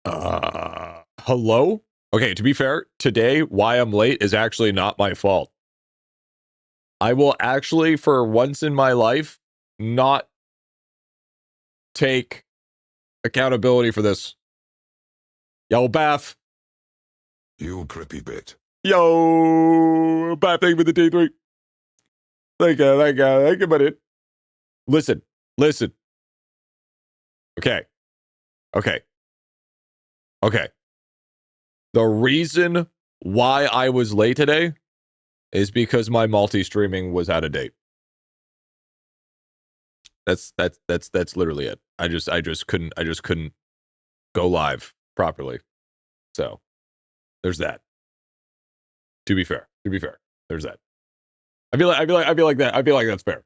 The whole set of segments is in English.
Hello? Okay, to be fair, today, why I'm late is actually not my fault. I will actually, for once in my life, not take accountability for this. Yo, Bath. You Griffybit. Yo, Bath, thank you for the T3. Thank you, buddy. Listen. Okay. The reason why I was late today is because my multi-streaming was out of date. That's literally it. I just couldn't go live properly. So there's that. To be fair, there's that. I feel like that's fair.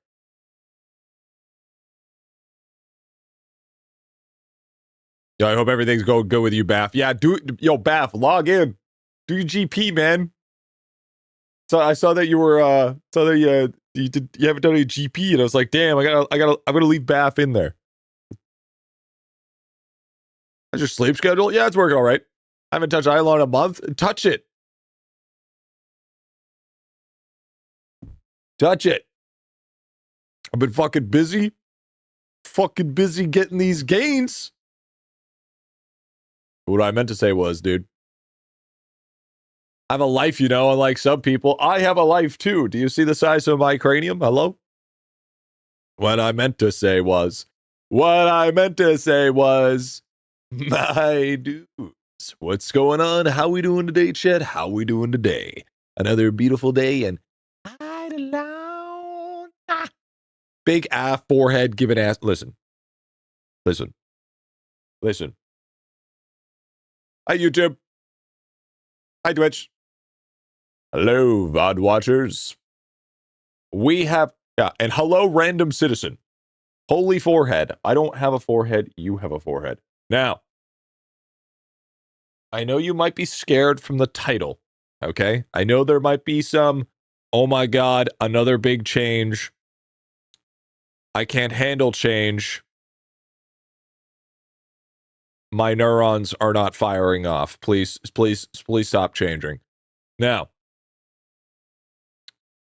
Yo, I hope everything's going good with you, Bath. Yeah, Bath, log in. Do your GP, man. So I saw that you were you haven't done any GP, and I was like, damn, I'm gonna leave Bath in there. How's your sleep schedule? Yeah, it's working all right. I haven't touched IdleOn in a month. Touch it. I've been fucking busy getting these gains. What I meant to say was, dude, I have a life, unlike some people. I have a life too. Do you see the size of my cranium? Hello? What I meant to say was, my dudes. What's going on? How we doing today, Chet? How we doing today? Another beautiful day and Idolon. Big ass forehead, giving ass. Listen. Hi, YouTube. Hi, Twitch. Hello, VOD watchers. We have, and hello, random citizen. Holy forehead. I don't have a forehead. You have a forehead. Now, I know you might be scared from the title, okay? I know there might be some, oh my God, another big change. I can't handle change. My neurons are not firing off. Please stop changing. Now,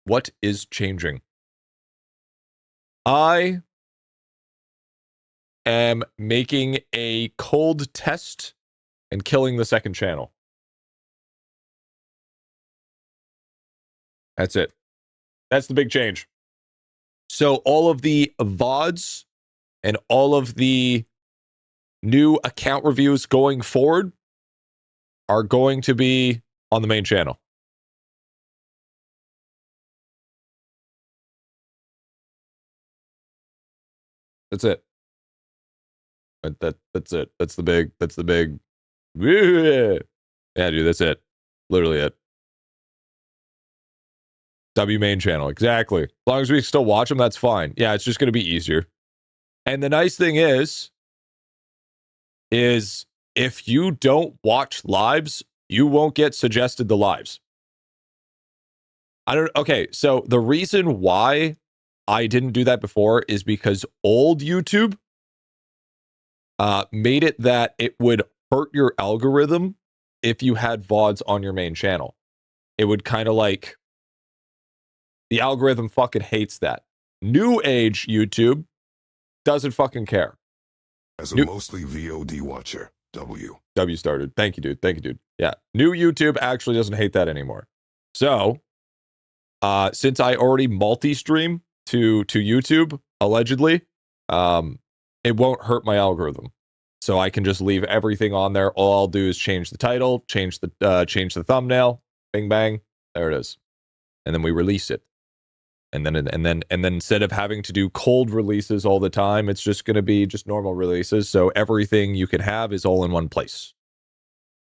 what is changing? I am making a cold test and killing the second channel. That's it. That's the big change. So all of the VODs and all of the new account reviews going forward are going to be on the main channel. That's it. That's it. That's the big. Yeah, dude, that's it. Literally it. W main channel. Exactly. As long as we still watch them, that's fine. Yeah, it's just going to be easier. And the nice thing is if you don't watch lives, you won't get suggested the lives. Okay, so the reason why I didn't do that before is because old YouTube made it that it would hurt your algorithm if you had VODs on your main channel. It would kind of like, the algorithm fucking hates that. New age YouTube doesn't fucking care. As a mostly VOD watcher, W started. Thank you, dude. Yeah. New YouTube actually doesn't hate that anymore. So, since I already multi-stream to YouTube, allegedly, it won't hurt my algorithm. So I can just leave everything on there. All I'll do is change the title, change the thumbnail, bing bang, there it is. And then we release it. And then instead of having to do cold releases all the time, it's just going to be just normal releases. So everything you can have is all in one place.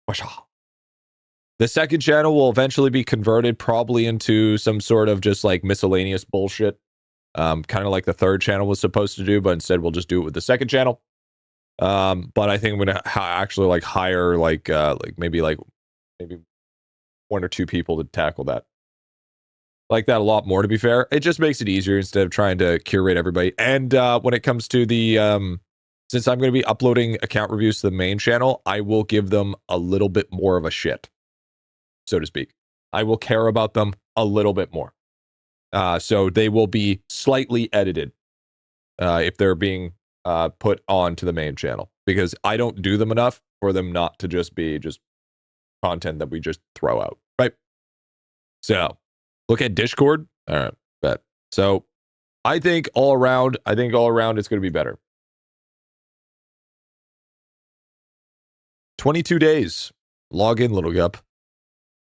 The second channel will eventually be converted probably into some sort of just like miscellaneous bullshit. Kind of like the third channel was supposed to do, but instead we'll just do it with the second channel. But I think I'm going to actually like hire maybe one or two people to tackle that. Like that a lot more, to be fair. It just makes it easier instead of trying to curate everybody. And when it comes to the since I'm going to be uploading account reviews to the main channel, I will give them a little bit more of a shit, so to speak. I will care about them a little bit more. So they will be slightly edited if they're being put onto the main channel, because I don't do them enough for them not to just be just content that we just throw out, right? So look at Discord. All right, bet. So I think all around it's going to be better. 22 days. Log in, little gup.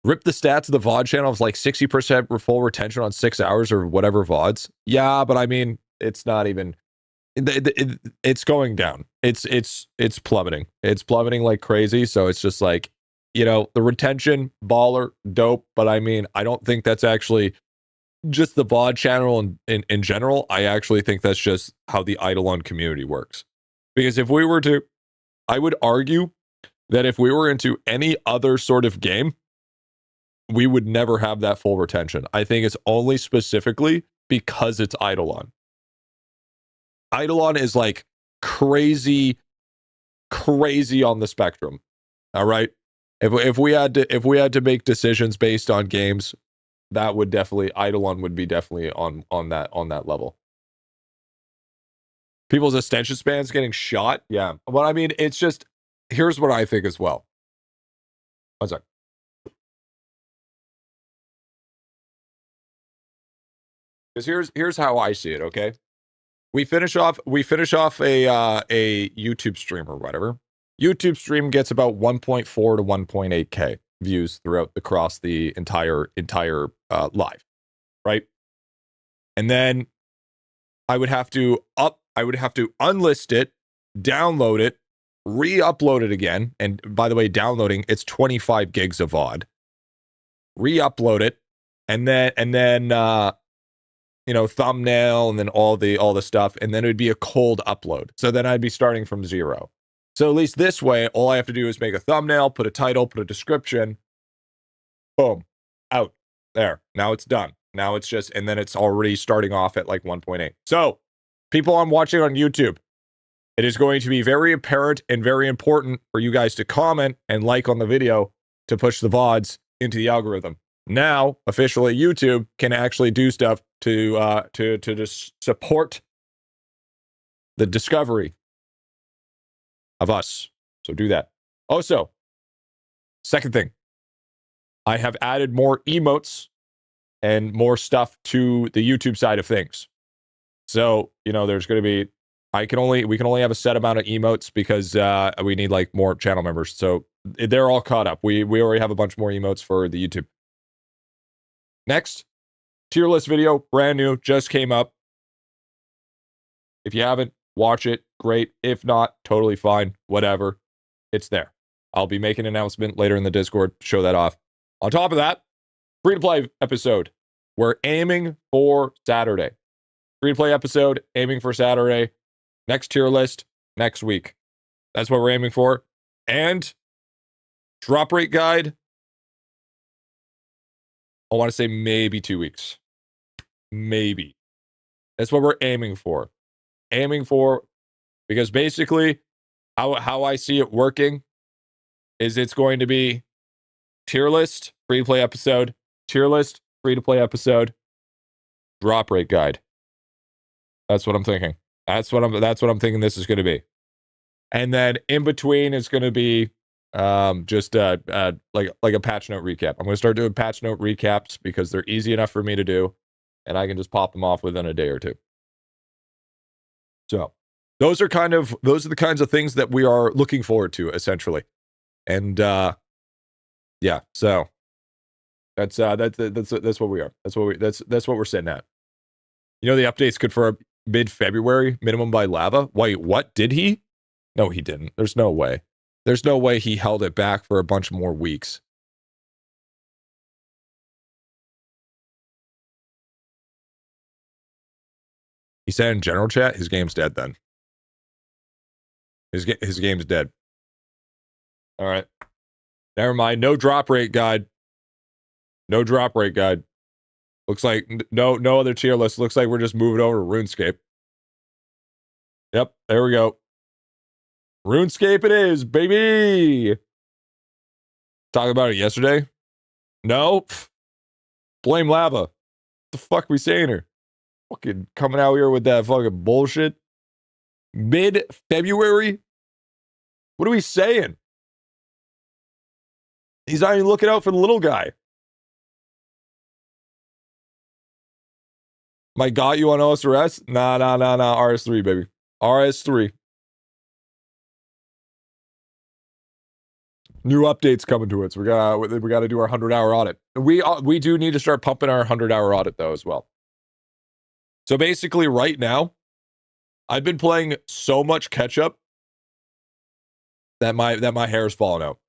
Rip the stats of the VOD channel of like 60% full retention on 6 hours or whatever VODs. Yeah, but I mean, it's not even. It's going down. It's plummeting. It's plummeting like crazy. So it's just like, you know, the retention, baller, dope. But I mean, I don't think that's actually just the VOD channel in general. I actually think that's just how the Idolon community works. Because if we were to, I would argue that if we were into any other sort of game, we would never have that full retention. I think it's only specifically because it's Idolon. Idolon is like crazy on the spectrum. All right. If we had to make decisions based on games, that would definitely, Idolon would be definitely on that level. People's attention spans getting shot. Yeah. But I mean, it's just, here's what I think as well. One sec. Because here's how I see it, okay? We finish off a YouTube stream or whatever. YouTube stream gets about 1.4 to 1.8K views across the entire live, right? And then I would have to unlist it, download it, re-upload it again. And by the way, downloading, it's 25 gigs of VOD. Re-upload it, and then you know, thumbnail, and then all the stuff, and then it would be a cold upload. So then I'd be starting from zero. So at least this way, all I have to do is make a thumbnail, put a title, put a description, boom, out there. Now it's done. Now it's just, and then it's already starting off at like 1.8. So people I'm watching on YouTube, it is going to be very apparent and very important for you guys to comment and like on the video to push the VODs into the algorithm. Now, officially, YouTube can actually do stuff to just support the discovery of us. So do that. Also, second thing, I have added more emotes and more stuff to the YouTube side of things. So, you know, there's going to be, we can only have a set amount of emotes because we need like more channel members. So they're all caught up. We already have a bunch more emotes for the YouTube. Next, tier list video, brand new, just came up. If you haven't, watch it. Great. If not, totally fine. Whatever. It's there. I'll be making an announcement later in the Discord. Show that off. On top of that, free-to-play episode. We're aiming for Saturday. Free-to-play episode, aiming for Saturday. Next tier list, next week. That's what we're aiming for. And drop rate guide, I want to say maybe 2 weeks. Maybe. That's what we're aiming for. Because basically, how I see it working is it's going to be tier list, free-to-play episode, tier list, free-to-play episode, drop rate guide. That's what I'm thinking. That's what I'm thinking this is going to be. And then in between is going to be just like a patch note recap. I'm going to start doing patch note recaps because they're easy enough for me to do, and I can just pop them off within a day or two. So those are the kinds of things that we are looking forward to, essentially. And yeah, so that's what we are. That's what we're sitting at. You know, the update's good for mid-February, minimum by Lava. Wait, what? Did he? No, he didn't. There's no way. There's no way he held it back for a bunch more weeks. He said in general chat, his game's dead then. His game's dead. All right. Never mind. No drop rate guide. No drop rate guide. Looks like no other tier list. Looks like we're just moving over to RuneScape. Yep, there we go. RuneScape it is, baby. Talking about it yesterday? No? Pff, blame Lava. What the fuck we saying here? Fucking coming out here with that fucking bullshit. Mid-February? What are we saying? He's not even looking out for the little guy. I got you on OSRS? Nah. RS3, baby. RS3. New updates coming to us. We gotta do our 100-hour audit. We do need to start pumping our 100-hour audit though as well. So basically, right now, I've been playing so much catch up that my hair is falling out.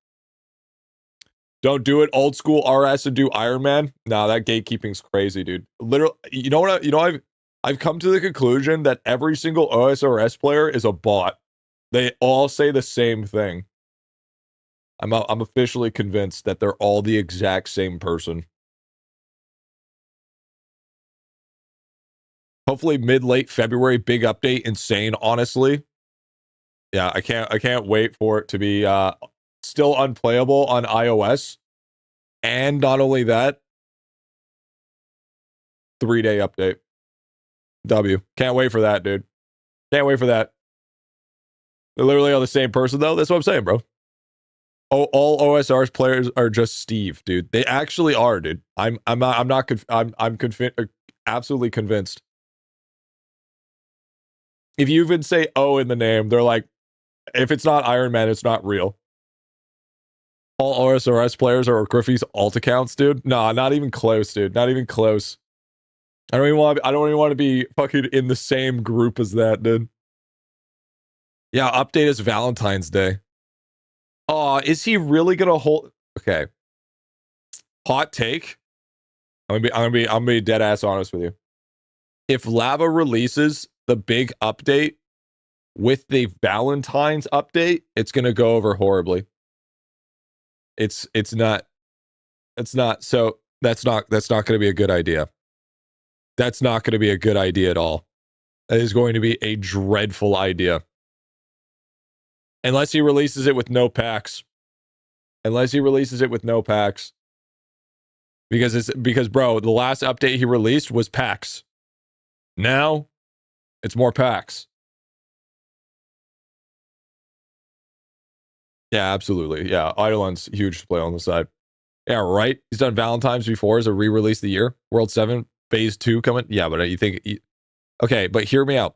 Don't do it old school RS and do Ironman. Nah, that gatekeeping's crazy, dude. Literally, you know what? I've come to the conclusion that every single OSRS player is a bot. They all say the same thing. I'm officially convinced that they're all the exact same person. Hopefully mid-late February, big update, insane, honestly. Yeah, I can't wait for it to be still unplayable on iOS. And not only that, 3-day update. W. Can't wait for that, dude. Can't wait for that. They're literally all the same person, though. That's what I'm saying, bro. Oh, all OSR's players are just Steve, dude. They actually are, dude. I'm absolutely convinced. If you even say O in the name, they're like, if it's not Iron Man, it's not real. All OSRS players are Griffy's alt accounts, dude. Nah, not even close, dude. Not even close. I don't even want to be fucking in the same group as that, dude. Yeah, update is Valentine's Day. Oh, is he really gonna hold? Okay. Hot take. I'm gonna be dead ass honest with you. If Lava releases the big update with the Valentine's update, it's gonna go over horribly. It's not so that's not gonna be a good idea. That's not gonna be a good idea at all. That is going to be a dreadful idea. Unless he releases it with no packs. Because bro, the last update he released was packs. Now it's more packs. Yeah, absolutely. Yeah, Idolon's huge to play on the side. Yeah, right. He's done Valentine's before as a re-release of the year. World 7 Phase 2 coming. Yeah, but you think okay, but hear me out.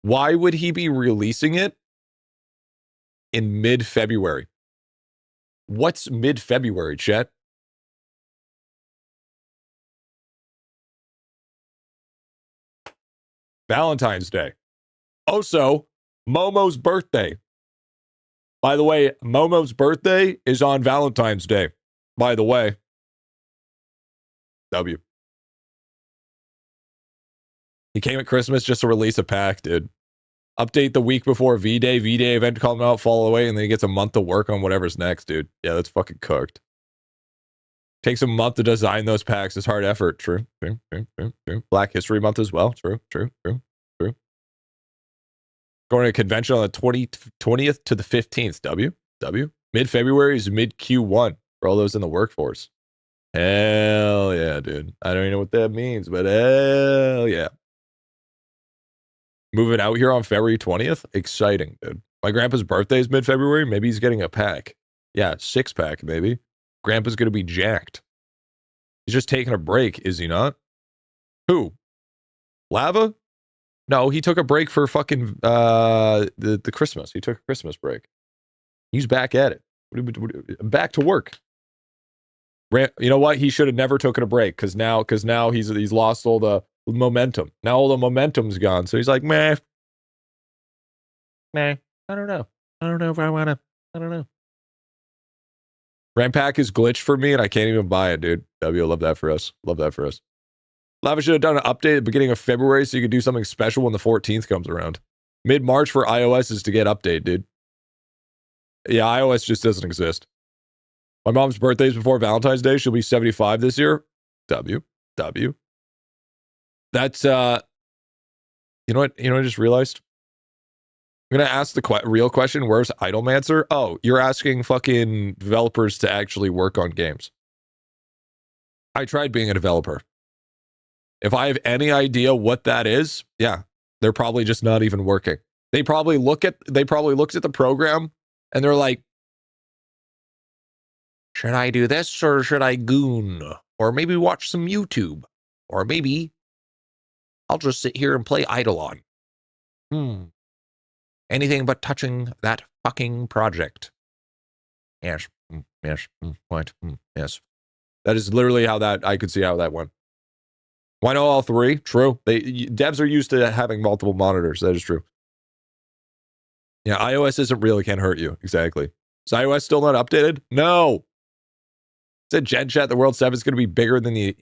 Why would he be releasing it in mid-February? What's mid-February, chat? Valentine's Day. Also, Momo's birthday. By the way, Momo's birthday is on Valentine's Day. By the way. W. He came at Christmas just to release a pack, dude. Update the week before V-Day. V-Day event coming out, fall away, and then he gets a month to work on whatever's next, dude. Yeah, that's fucking cooked. Takes a month to design those packs. It's hard effort. True. Black History Month as well. True. Going to a convention on the 20th to the 15th. W. Mid-February is mid-Q1 for all those in the workforce. Hell yeah, dude. I don't even know what that means, but hell yeah. Moving out here on February 20th? Exciting, dude. My grandpa's birthday is mid-February. Maybe he's getting a pack. Yeah, 6-pack, maybe. Grandpa's going to be jacked. He's just taking a break, is he not? Who? Lava? No, he took a break for fucking the Christmas. He took a Christmas break. He's back at it. Back to work. You know what? He should have never taken a break because now he's lost all the momentum. Now all the momentum's gone. So he's like, meh. I don't know. I don't know if I want to. I don't know. Rampack is glitched for me and I can't even buy it, dude. W, love that for us. Lava should have done an update at the beginning of February so you could do something special when the 14th comes around. Mid-March for iOS is to get update, dude. Yeah, iOS just doesn't exist. My mom's birthday is before Valentine's Day. She'll be 75 this year. W. That's, you know what I just realized? I'm gonna ask the real question. Where's Idlemancer? Oh, you're asking fucking developers to actually work on games. I tried being a developer. If I have any idea what that is, yeah, they're probably just not even working. They probably looked at the program and they're like, should I do this or should I goon? Or maybe watch some YouTube. Or maybe I'll just sit here and play Idolon. Anything but touching that fucking project. Yes. Yes. What? Yes. That is literally how I could see how that went. Why not all three? True. Devs are used to having multiple monitors. That is true. Yeah, iOS isn't really can't hurt you. Exactly. Is iOS still not updated? No. Said Gen Chat, the World 7 is going to be bigger than the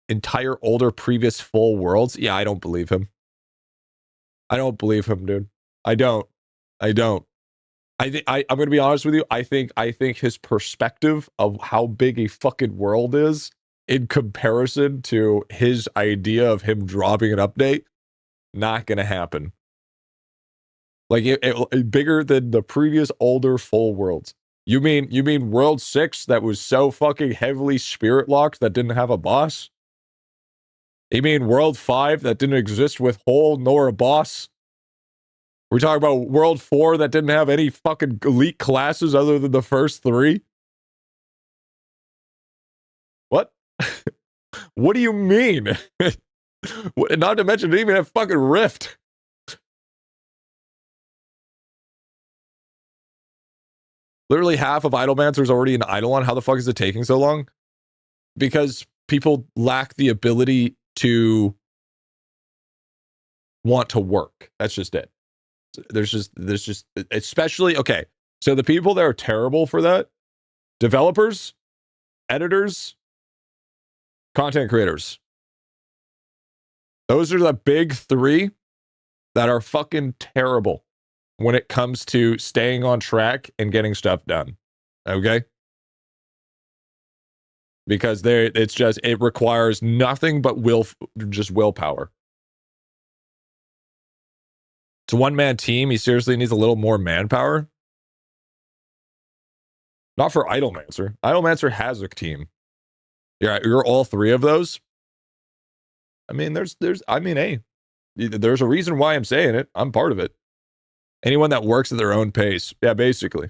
entire older previous full worlds. Yeah, I don't believe him. I don't believe him, dude. I don't. I'm going to be honest with you. I think his perspective of how big a fucking world is in comparison to his idea of him dropping an update, not going to happen. Like it bigger than the previous older full worlds. You mean World 6 that was so fucking heavily spirit locked that didn't have a boss? You mean World 5 that didn't exist with hole nor a boss? We're talking about World 4 that didn't have any fucking elite classes other than the first 3? What? What do you mean? Not to mention, it didn't even have fucking Rift. Literally half of Idlemancer's already in Idolon. How the fuck is it taking so long? Because people lack the ability to want to work. That's just it. There's just, especially, okay, so the people that are terrible for that, developers, editors, content creators. Those are the big 3 that are fucking terrible when it comes to staying on track and getting stuff done. Okay? Because it requires nothing but willpower. It's a one-man team. He seriously needs a little more manpower. Not for Idlemancer. Idlemancer has a team. You're all 3 of those. I mean, hey, there's a reason why I'm saying it. I'm part of it. Anyone that works at their own pace. Yeah, basically.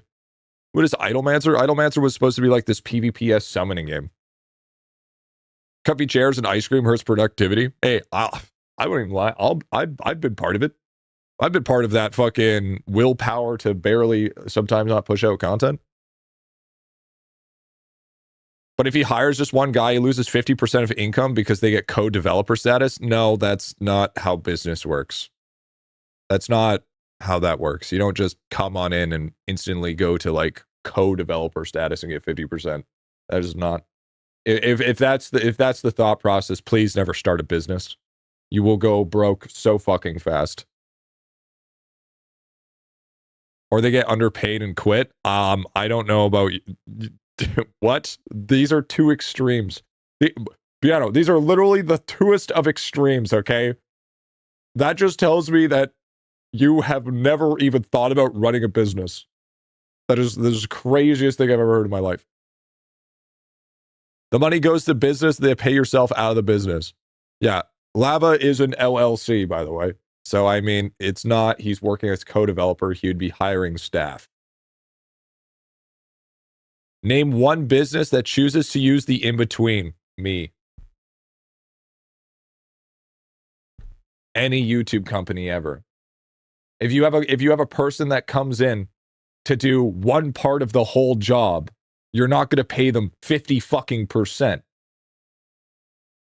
What is Idlemancer? Idlemancer was supposed to be like this PvPS summoning game. Comfy chairs and ice cream hurts productivity. Hey, I wouldn't even lie. I've been part of it. I've been part of that fucking willpower to barely sometimes not push out content. But if he hires just one guy, he loses 50% of income because they get co-developer status. No, that's not how business works. That's not how that works. You don't just come on in and instantly go to like co-developer status and get 50%. That is not. If that's the thought process, please never start a business. You will go broke so fucking fast. Or they get underpaid and quit. I don't know about what? These are 2 extremes. Piano, these are literally the 2est of extremes, okay? That just tells me that you have never even thought about running a business. That is the craziest thing I've ever heard in my life. The money goes to business, they pay yourself out of the business. Yeah, Lava is an LLC, by the way. So, I mean, it's not, he's working as co-developer, he would be hiring staff. Name one business that chooses to use the in-between. Me. Any YouTube company ever. If you have a person that comes in to do one part of the whole job, you're not going to pay them 50 fucking %.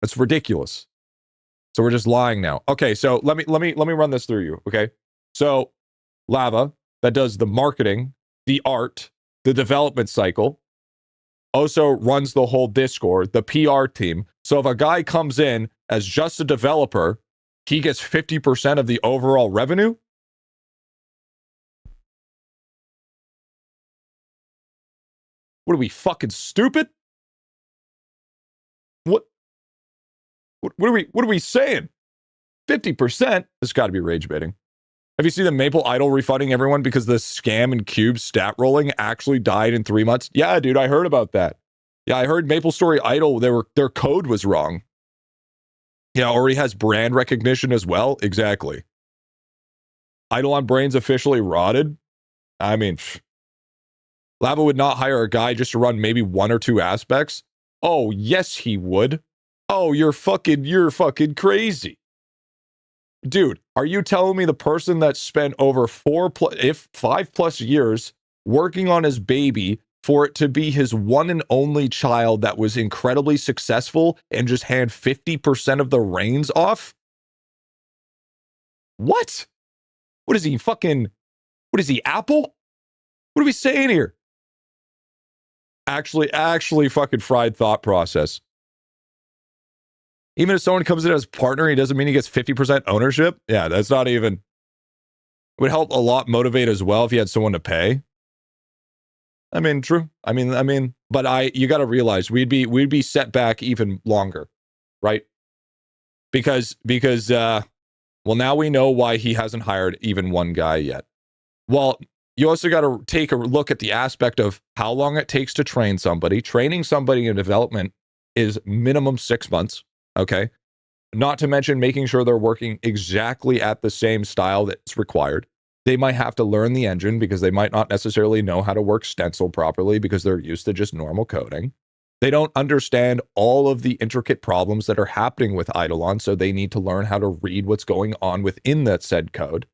That's ridiculous. So we're just lying now. Okay, so let me run this through you, okay? So Lava, that does the marketing, the art, the development cycle, also runs the whole Discord, the PR team. So if a guy comes in as just a developer, he gets 50% of the overall revenue. What are we, fucking stupid? What are we saying? 50%? This got to be rage baiting. Have you seen the Maple Idol refunding everyone because the scam and cube stat rolling actually died in 3 months? Yeah, dude, I heard about that. Yeah, I heard Maple Story Idol, their code was wrong. Yeah, already has brand recognition as well. Exactly. Idolon brains officially rotted. I mean, Lava would not hire a guy just to run maybe 1 or 2 aspects. Oh, yes, he would. Oh, you're fucking crazy. Dude, are you telling me the person that spent over 5+ years working on his baby for it to be his one and only child that was incredibly successful and just hand 50% of the reins off? What? What is he, Apple? What are we saying here? Actually fucking fried thought process. Even if someone comes in as partner, he doesn't mean he gets 50% ownership. Yeah, that's not even. It would help a lot motivate as well if you had someone to pay. I mean, true. I mean, but you got to realize we'd be set back even longer, right? Because well, now we know why he hasn't hired even one guy yet. Well, you also got to take a look at the aspect of how long it takes to train somebody. Training somebody in development is minimum 6 months. Okay. Not to mention making sure they're working exactly at the same style that's required. They might have to learn the engine because they might not necessarily know how to work stencil properly because they're used to just normal coding. They don't understand all of the intricate problems that are happening with Idolon, so they need to learn how to read what's going on within that said code.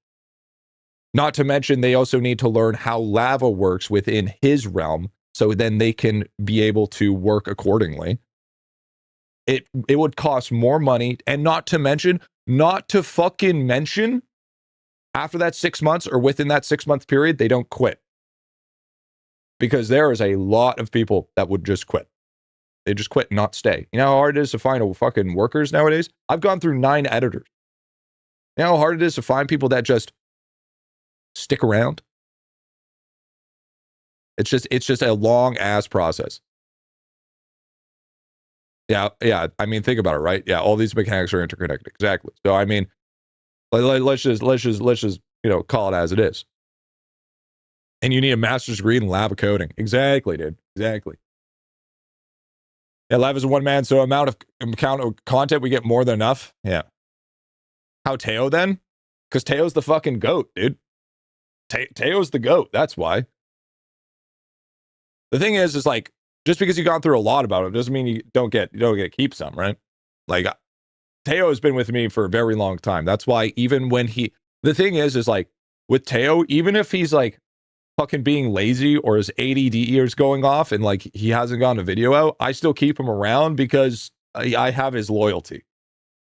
Not to mention, they also need to learn how Lava works within his realm, so then they can be able to work accordingly. It would cost more money, and not to mention, after that 6 months or within that 6-month period, they don't quit. Because there is a lot of people that would just quit. They just quit and not stay. You know how hard it is to find fucking workers nowadays? I've gone through 9 editors. You know how hard it is to find people that just stick around? It's just a long ass process. Yeah. I mean, think about it, right? Yeah, all these mechanics are interconnected. Exactly. So I mean, let's just call it as it is. And you need a master's degree in lava coding. Exactly, dude. Exactly. Yeah, lava is a one man, so amount of content we get more than enough. Yeah. How Teo then? Because Teo's the fucking goat, dude. Teo's the goat. That's why. The thing is like, just because you've gone through a lot about it doesn't mean you don't get keep some, right? Like, Teo has been with me for a very long time. That's why even when the thing is like, with Teo, even if he's like fucking being lazy or his ADD ears going off and like he hasn't gotten a video out, I still keep him around because I have his loyalty,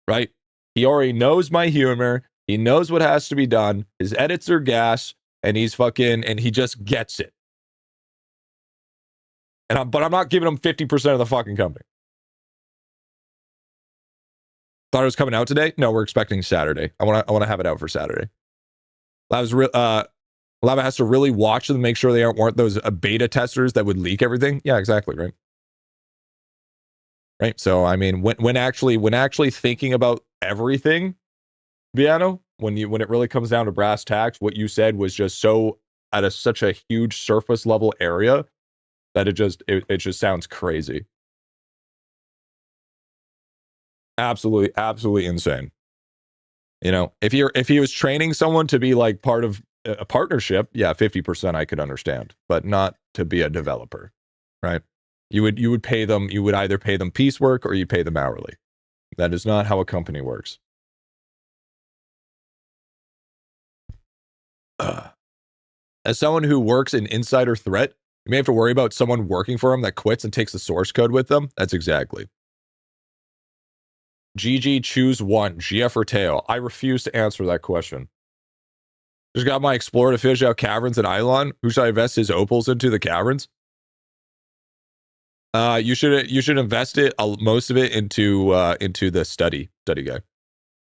right? He already knows my humor. He knows what has to be done. His edits are gas, and he just gets it. But I'm not giving him 50% of the fucking company. Thought it was coming out today? No, we're expecting Saturday. I want to have it out for Saturday. Lava has to really watch them, make sure they weren't those beta testers that would leak everything. Yeah, exactly, right. Right. So I mean, when actually thinking about everything, Viano, when it really comes down to brass tacks, what you said was just so at such a huge surface level area that it just sounds crazy. Absolutely insane. You know, if he was training someone to be like part of a partnership, yeah, 50% I could understand, but not to be a developer, right? You would pay them. You would either pay them piecework or you pay them hourly. That is not how a company works. As someone who works in insider threat, you may have to worry about someone working for him that quits and takes the source code with them. That's exactly. GG, choose one, GF or Teo. I refuse to answer that question. Just got my explorer to fish out caverns in Idolon. Who should I invest his opals into the caverns? You should invest most of it into the study guy.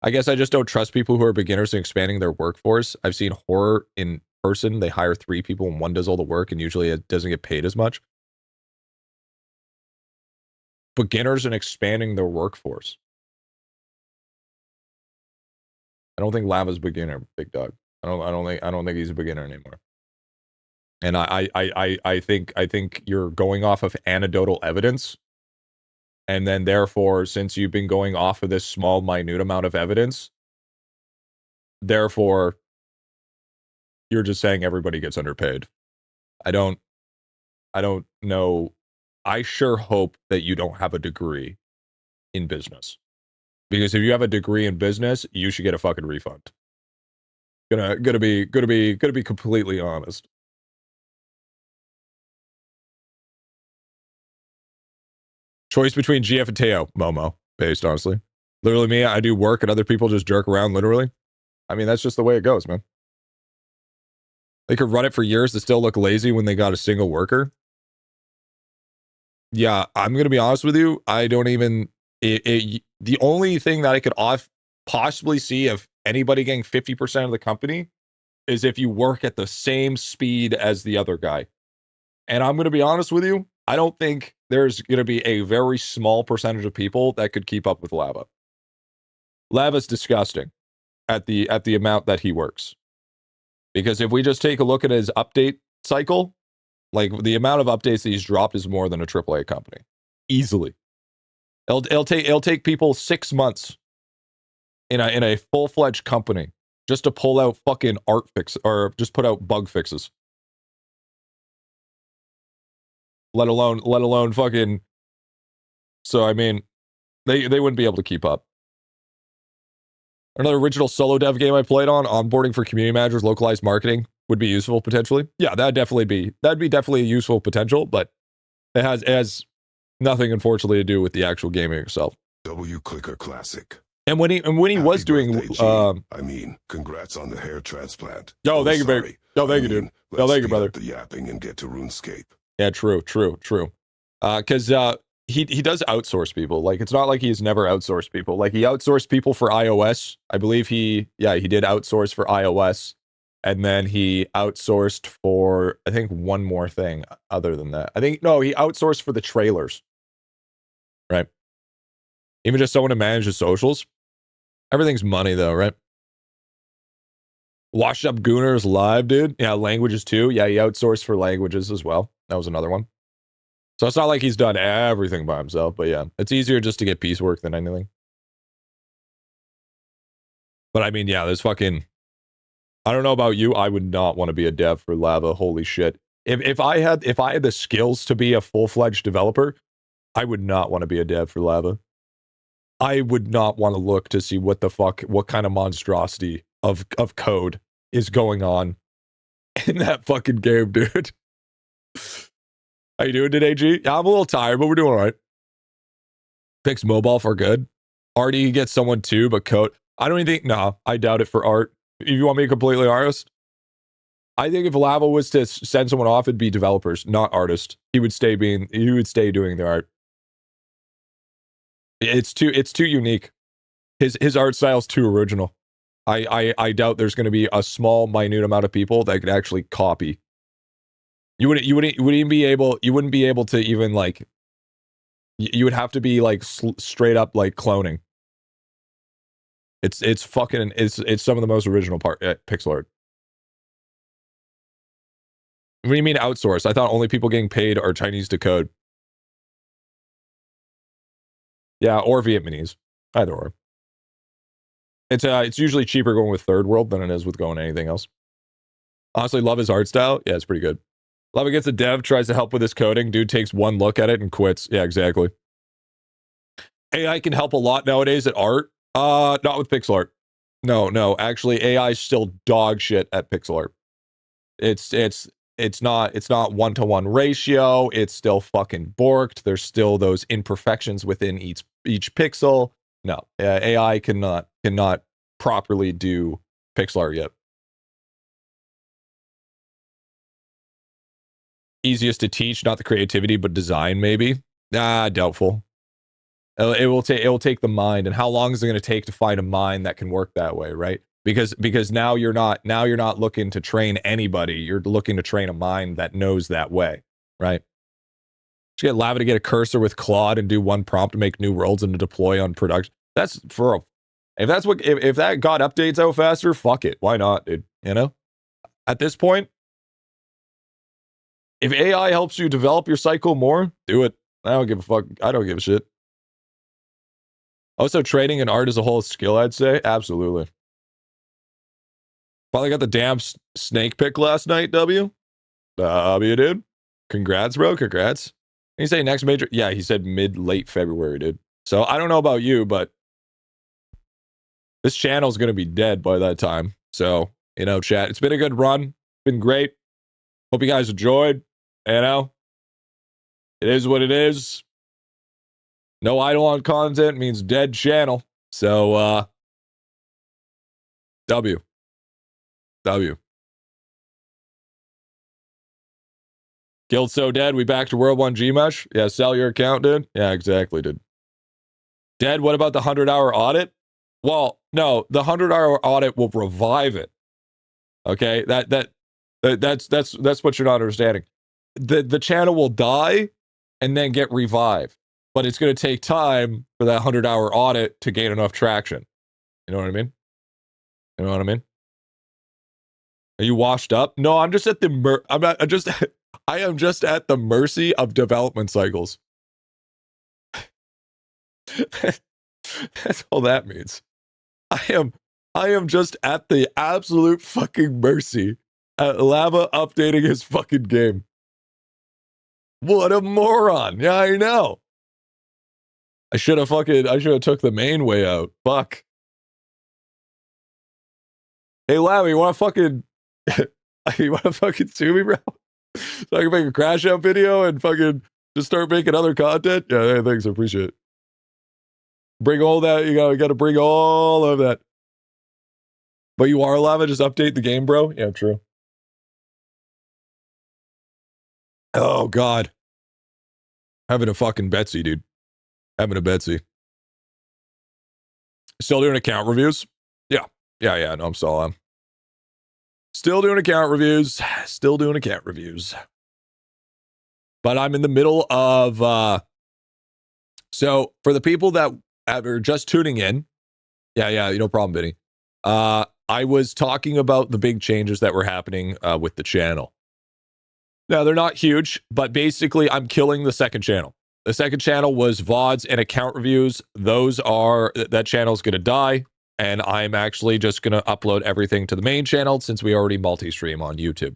I guess I just don't trust people who are beginners in expanding their workforce. I've seen horror in person. They hire 3 people and one does all the work, and usually it doesn't get paid as much. Beginners in expanding their workforce. I don't think Lava's beginner, big dog. I don't think he's a beginner anymore. And I think you're going off of anecdotal evidence. And then therefore, since you've been going off of this small, minute amount of evidence, therefore, you're just saying everybody gets underpaid. I don't know. I sure hope that you don't have a degree in business. Because if you have a degree in business, you should get a fucking refund. Gonna be completely honest. Choice between GF and Teo, Momo, based honestly. Literally me, I do work and other people just jerk around literally. I mean, that's just the way it goes, man. They could run it for years to still look lazy when they got a single worker. Yeah, I'm going to be honest with you. I don't even... the only thing that I could possibly see of anybody getting 50% of the company is if you work at the same speed as the other guy. And I'm going to be honest with you. I don't think there's going to be a very small percentage of people that could keep up with Lava. Lava's disgusting at the amount that he works. Because if we just take a look at his update cycle, like the amount of updates that he's dropped is more than a AAA company. Easily. It'll take people 6 months in a full-fledged company just to pull out fucking art fix or just put out bug fixes. Let alone fucking. So I mean, they wouldn't be able to keep up. Another original solo dev game I played on, onboarding for community managers, localized marketing would be useful potentially. Yeah, that'd be definitely a useful potential, but it has nothing unfortunately to do with the actual gaming itself. W Clicker Classic. And when he was doing, I mean, congrats on the hair transplant. Oh, thank you, baby. Oh, thank you, dude. Oh, thank you, brother. The yapping and get to RuneScape. Yeah, true. Because he does outsource people. Like, it's not like he's never outsourced people. Like, he outsourced people for iOS. I believe he did outsource for iOS. And then he outsourced for, I think, one more thing other than that. He outsourced for the trailers. Right? Even just someone to manage the socials. Everything's money, though, right? Washed Up Gooners live, dude. Yeah, languages, too. Yeah, he outsourced for languages as well. That was another one. So it's not like he's done everything by himself, but yeah, it's easier just to get piecework than anything. But I mean, yeah, there's fucking... I don't know about you, I would not want to be a dev for Lava. Holy shit. If I had the skills to be a full-fledged developer, I would not want to be a dev for Lava. I would not want to look to see what kind of monstrosity of code is going on in that fucking game, dude. How you doing today, G? Yeah, I'm a little tired, but we're doing all right. Fix mobile for good. Artie gets someone too, but code. I don't even think... No, I doubt it for art. If you want me to be completely honest, I think if Lava was to send someone off, it'd be developers, not artists. He would stay doing the art. It's too unique. His art style's too original. I doubt there's going to be a small, minute amount of people that could actually copy. You wouldn't be able to even like. You would have to be like straight up like cloning. It's some of the most original pixel art. What do you mean outsource? I thought only people getting paid are Chinese to code. Yeah, or Vietnamese. Either or. It's usually cheaper going with third world than it is with going anything else. Honestly, love his art style. Yeah, it's pretty good. Lava gets a dev, tries to help with his coding. Dude takes one look at it and quits. Yeah, exactly. AI can help a lot nowadays at art. Not with pixel art. No. Actually, AI is still dog shit at pixel art. It's not one-to-one ratio. It's still fucking borked. There's still those imperfections within each pixel. No, AI cannot properly do pixel art yet. Easiest to teach, not the creativity, but design maybe. Doubtful. It will take the mind, and how long is it going to take to find a mind that can work that way, right? Because now you're not looking to train anybody. You're looking to train a mind that knows that way, right? Just get Lava to get a cursor with Claude and do one prompt to make new worlds and to deploy on production. That's for if that got updates out faster, fuck it. Why not, dude? You know? At this point, if AI helps you develop your cycle more, do it. I don't give a fuck. I don't give a shit. Also, trading and art is a whole skill, I'd say. Absolutely. Finally got the damn snake pick last night, W. W, dude. Congrats, bro. Congrats. Did he say next major? Yeah, he said late February, dude. So I don't know about you, but this channel's going to be dead by that time. So, you know, chat, it's been a good run. It's been great. Hope you guys enjoyed. You know, it is what it is. No IdleOn content means dead channel. So, W. Guild so dead, we back to World 1 Gmesh? Yeah, sell your account, dude. Yeah, exactly, dude. Dead, what about the 100-hour audit? Well, no, the 100-hour audit will revive it. Okay, that's what you're not understanding. The channel will die and then get revived, but it's going to take time for that 100-hour audit to gain enough traction. You know what I mean? You know what I mean? Are you washed up? No, I'm just at the I am just at the mercy of development cycles. That's all that means. I am just at the absolute fucking mercy at Lava updating his fucking game. What a moron. Yeah, I know. I should have took the main way out. Fuck. Hey, Lava, you want to fucking sue me, bro? So I can make a crash out video and fucking just start making other content? Yeah, hey, thanks. I appreciate it. Bring all that. You got to bring all of that. But you are Lava, just update the game, bro. Yeah, true. Oh, God. Having a fucking Betsy, dude. Having a Betsy. Still doing account reviews? Yeah. No, I'm still doing account reviews. Still doing account reviews. But I'm in the middle of, so for the people that are just tuning in, yeah, no problem, Vinny. I was talking about the big changes that were happening with the channel. Now, they're not huge, but basically I'm killing the second channel. The second channel was VODs and account reviews. That channel's going to die, and I'm actually just going to upload everything to the main channel since we already multi-stream on YouTube.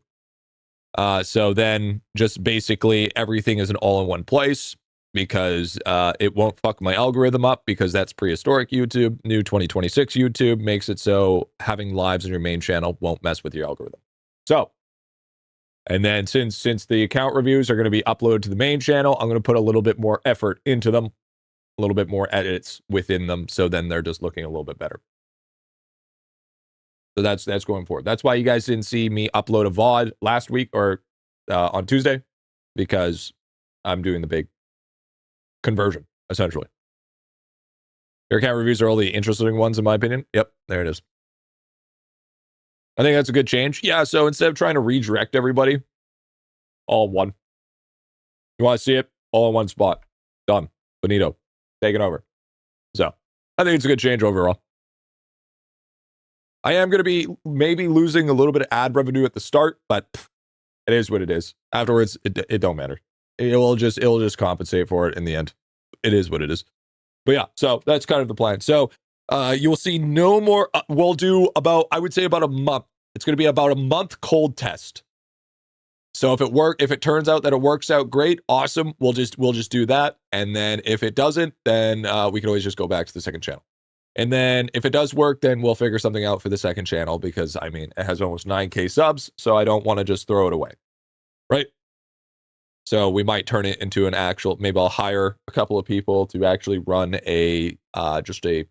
So then just basically everything is an all-in-one place because it won't fuck my algorithm up because that's prehistoric YouTube. New 2026 YouTube makes it so having lives on your main channel won't mess with your algorithm. So, and then since the account reviews are going to be uploaded to the main channel, I'm going to put a little bit more effort into them, a little bit more edits within them, so then they're just looking a little bit better. So that's going forward. That's why you guys didn't see me upload a VOD last week or on Tuesday, because I'm doing the big conversion, essentially. Your account reviews are all the interesting ones, in my opinion. Yep, there it is. I think that's a good change. Yeah, so instead of trying to redirect everybody, all in one. You want to see it? All in one spot. Done. Benito. Taking over. So, I think it's a good change overall. I am going to be maybe losing a little bit of ad revenue at the start, but it is what it is. Afterwards, it don't matter. It'll just compensate for it in the end. It is what it is. But yeah, so that's kind of the plan. So you will see no more. We'll do I would say about a month. It's going to be about a month cold test. So if it turns out that it works out great, awesome. We'll just do that. And then if it doesn't, then we can always just go back to the second channel. And then if it does work, then we'll figure something out for the second channel because, I mean, it has almost 9K subs, so I don't want to just throw it away. Right? So we might turn it into an actual, maybe I'll hire a couple of people to actually run just a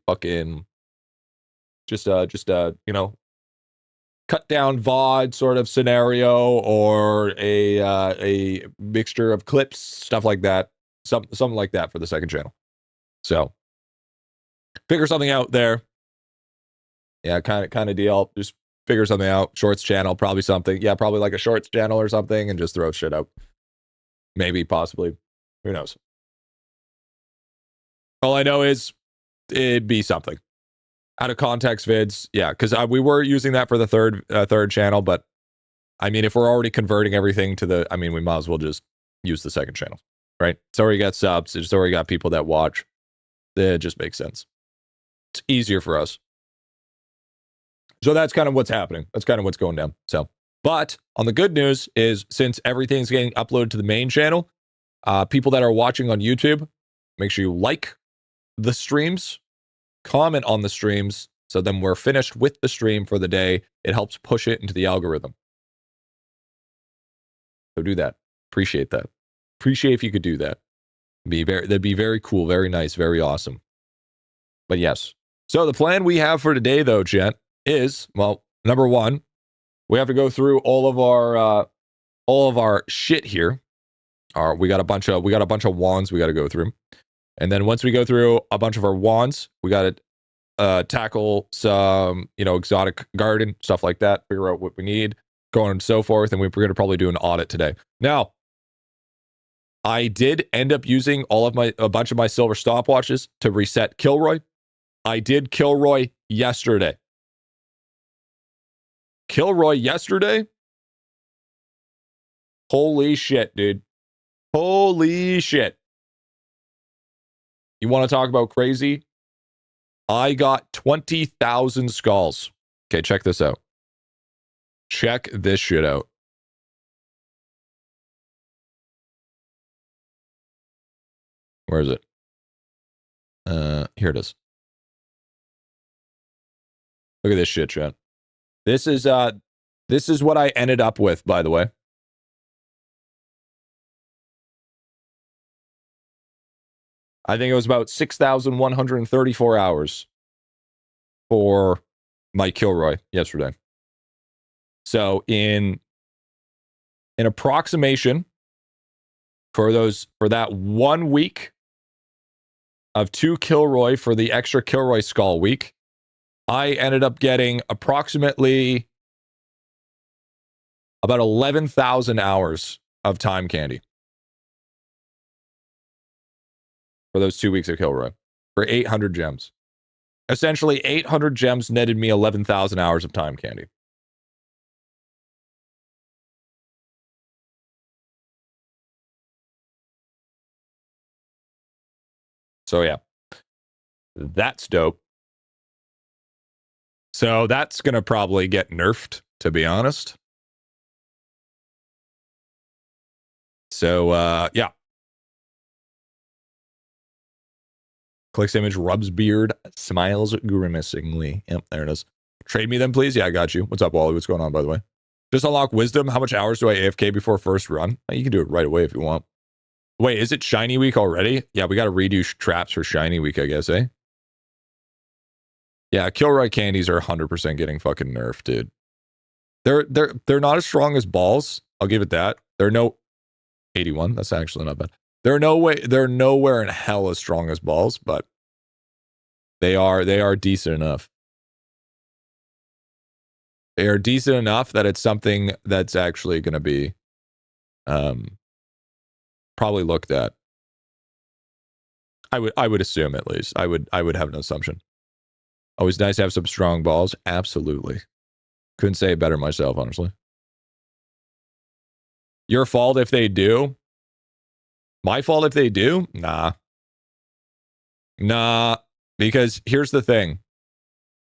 cut down VOD sort of scenario, or a mixture of clips, stuff like that. Something like that for the second channel. So figure something out there. Yeah, kind of deal. Just figure something out. Shorts channel, probably something. Yeah, probably like a shorts channel or something, and just throw shit out. Maybe, possibly. Who knows? All I know is it'd be something. Out of context vids, yeah, because we were using that for the third channel, but I mean, if we're already converting everything to the, I mean, we might as well just use the second channel, right? It's already got subs, it's already got people that watch. It just makes sense. It's easier for us. So that's kind of what's happening. That's kind of what's going down. So, but on the good news is, since everything's getting uploaded to the main channel, people that are watching on YouTube, make sure you like the streams, comment on the streams, so then we're finished with the stream for the day. It helps push it into the algorithm. So do that. Appreciate that. Appreciate if you could do that. That'd be very cool, very nice, very awesome. But yes. So the plan we have for today, though, gent, is, well, number one, we have to go through all of our shit here. We got a bunch of wands we got to go through, and then once we go through a bunch of our wands, we got to tackle some, exotic garden stuff like that. Figure out what we need, go on and so forth, and we're going to probably do an audit today. Now, I did end up using a bunch of my silver stopwatches to reset Kilroy. I did Kilroy yesterday. Holy shit, dude. Holy shit. You want to talk about crazy? I got 20,000 skulls. Okay, check this out. Check this shit out. Where is it? Here it is. Look at this shit, chat. This is what I ended up with, by the way. I think it was about 6,134 hours for my Kilroy yesterday. So in approximation for that 1 week of 2 Kilroy for the extra Kilroy skull week, I ended up getting approximately about 11,000 hours of time candy for those 2 weeks of Kilroy for 800 gems. Essentially, 800 gems netted me 11,000 hours of time candy. So yeah, that's dope. So that's going to probably get nerfed, to be honest. So, yeah. Clicks image, rubs beard, smiles grimacingly. Yep, there it is. Trade me them, please. Yeah, I got you. What's up, Wally? What's going on, by the way? Just unlock wisdom. How much hours do I AFK before first run? You can do it right away if you want. Wait, is it shiny week already? Yeah, we got to redo traps for shiny week, I guess, eh? Yeah, Kilroy candies are 100% getting fucking nerfed, dude. They're not as strong as balls. I'll give it that. They're no 81. That's actually not bad. They're nowhere in hell as strong as balls, but they are decent enough. They are decent enough that it's something that's actually going to be probably looked at. I would assume, at least. I would have an assumption. Always nice to have some strong balls. Absolutely. Couldn't say it better myself, honestly. Your fault if they do. My fault if they do? Nah. Because here's the thing.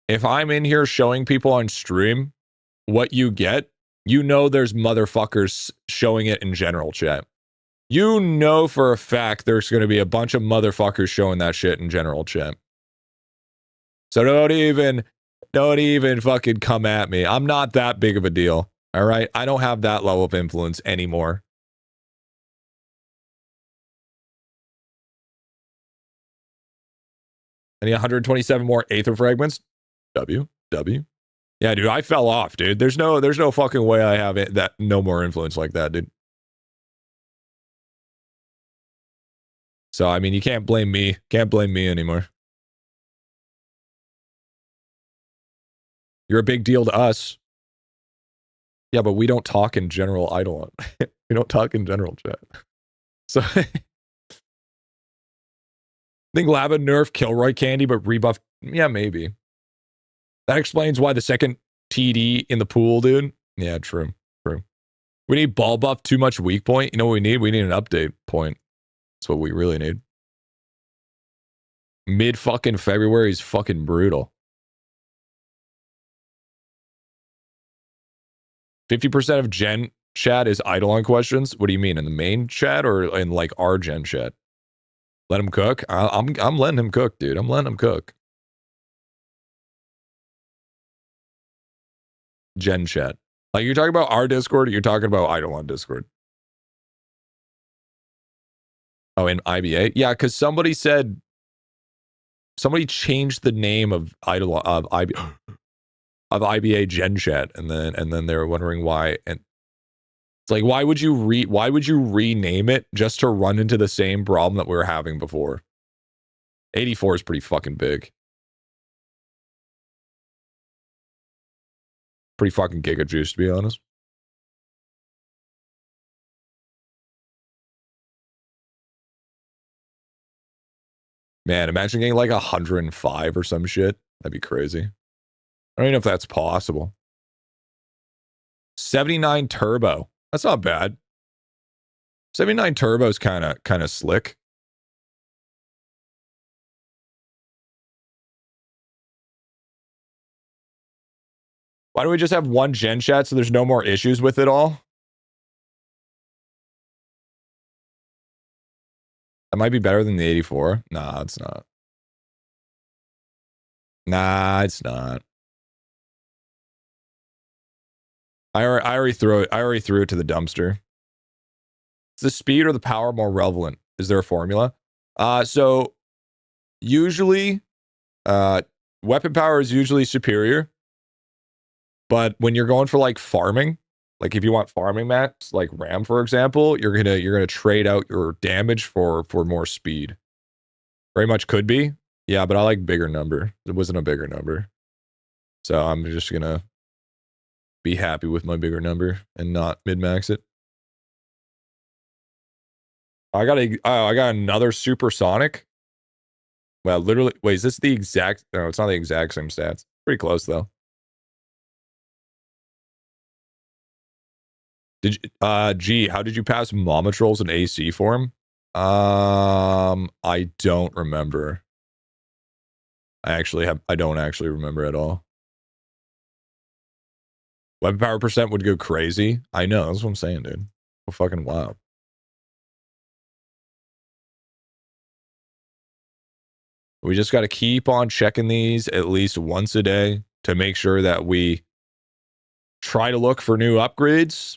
If I'm in here showing people on stream what you get, there's motherfuckers showing it in general chat. You know for a fact there's going to be a bunch of motherfuckers showing that shit in general chat. So don't even fucking come at me. I'm not that big of a deal. All right? I don't have that level of influence anymore. Any 127 more Aether fragments? W. Yeah, dude, I fell off, dude. There's no fucking way I have it, that no more influence like that, dude. So, I mean, you can't blame me. Can't blame me anymore. You're a big deal to us. Yeah, but we don't talk in general Idolon. We don't talk in general chat. So, I think Lava nerf Kilroy candy, but rebuff. Yeah, maybe. That explains why the second TD in the pool, dude. Yeah, true. We need ball buff, too much weak point. You know what we need? We need an update point. That's what we really need. Mid fucking February is fucking brutal. 50% of Gen chat is Idolon questions. What do you mean, in the main chat or in like our Gen chat? Let him cook. I'm letting him cook, dude. I'm letting him cook. Gen chat. Like, you're talking about our Discord, or you're talking about Idolon Discord? Oh, in IBA? Yeah, because somebody changed the name of Idolon of IBA Gen Chat, and then they were wondering why. And it's like, why would you rename it just to run into the same problem that we were having before? 84 is pretty fucking big. Pretty fucking giga juice, to be honest. Man, imagine getting like 105 or some shit. That'd be crazy. I don't even know if that's possible. 79 turbo. That's not bad. 79 turbo is kind of slick. Why don't we just have one gen chat so there's no more issues with it all? That might be better than the 84. Nah, it's not. Nah, it's not. I already threw it to the dumpster. Is the speed or the power more relevant? Is there a formula? So usually, weapon power is usually superior. But when you're going for like farming, like if you want farming max, like RAM, for example, you're gonna trade out your damage for more speed. Very much could be. Yeah, but I like bigger number. It wasn't a bigger number. So I'm just gonna be happy with my bigger number and not min-max it. I got another supersonic. Well, literally, wait, is this the exact? No, it's not the exact same stats. Pretty close though. Did you, G, how did you pass Mama Trolls in AC form? I don't remember. I don't actually remember at all. Weapon power percent would go crazy. I know, that's what I'm saying, dude. Go fucking wild. We just got to keep on checking these at least once a day to make sure that we try to look for new upgrades.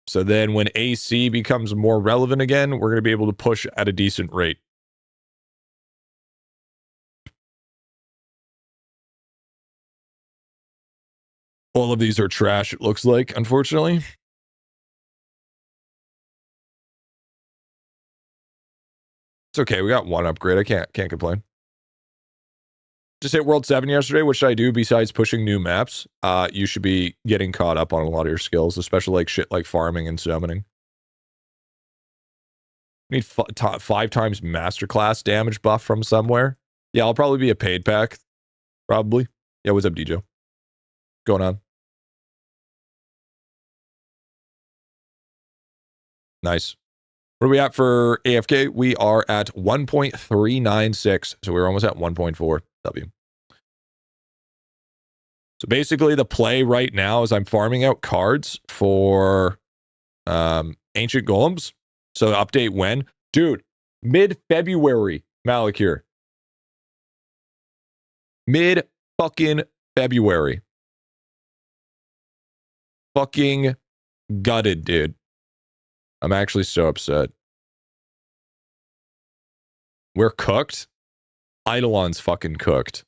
So then when AC becomes more relevant again, we're going to be able to push at a decent rate. All of these are trash, it looks like, unfortunately. It's okay. We got one upgrade. I can't complain. Just hit World 7 yesterday. What should I do besides pushing new maps? You should be getting caught up on a lot of your skills, especially like shit like farming and summoning. You need 5 times masterclass damage buff from somewhere. Yeah, I'll probably be a paid pack. Probably. Yeah, what's up, DJ? Going on? Nice. What are we at for AFK? We are at 1.396. So we're almost at 1.4 W. So basically the play right now is I'm farming out cards for ancient golems. So update when? Dude, mid-February, Malakir. Mid-fucking February. Fucking gutted, dude. I'm actually so upset. We're cooked. Idolon's fucking cooked.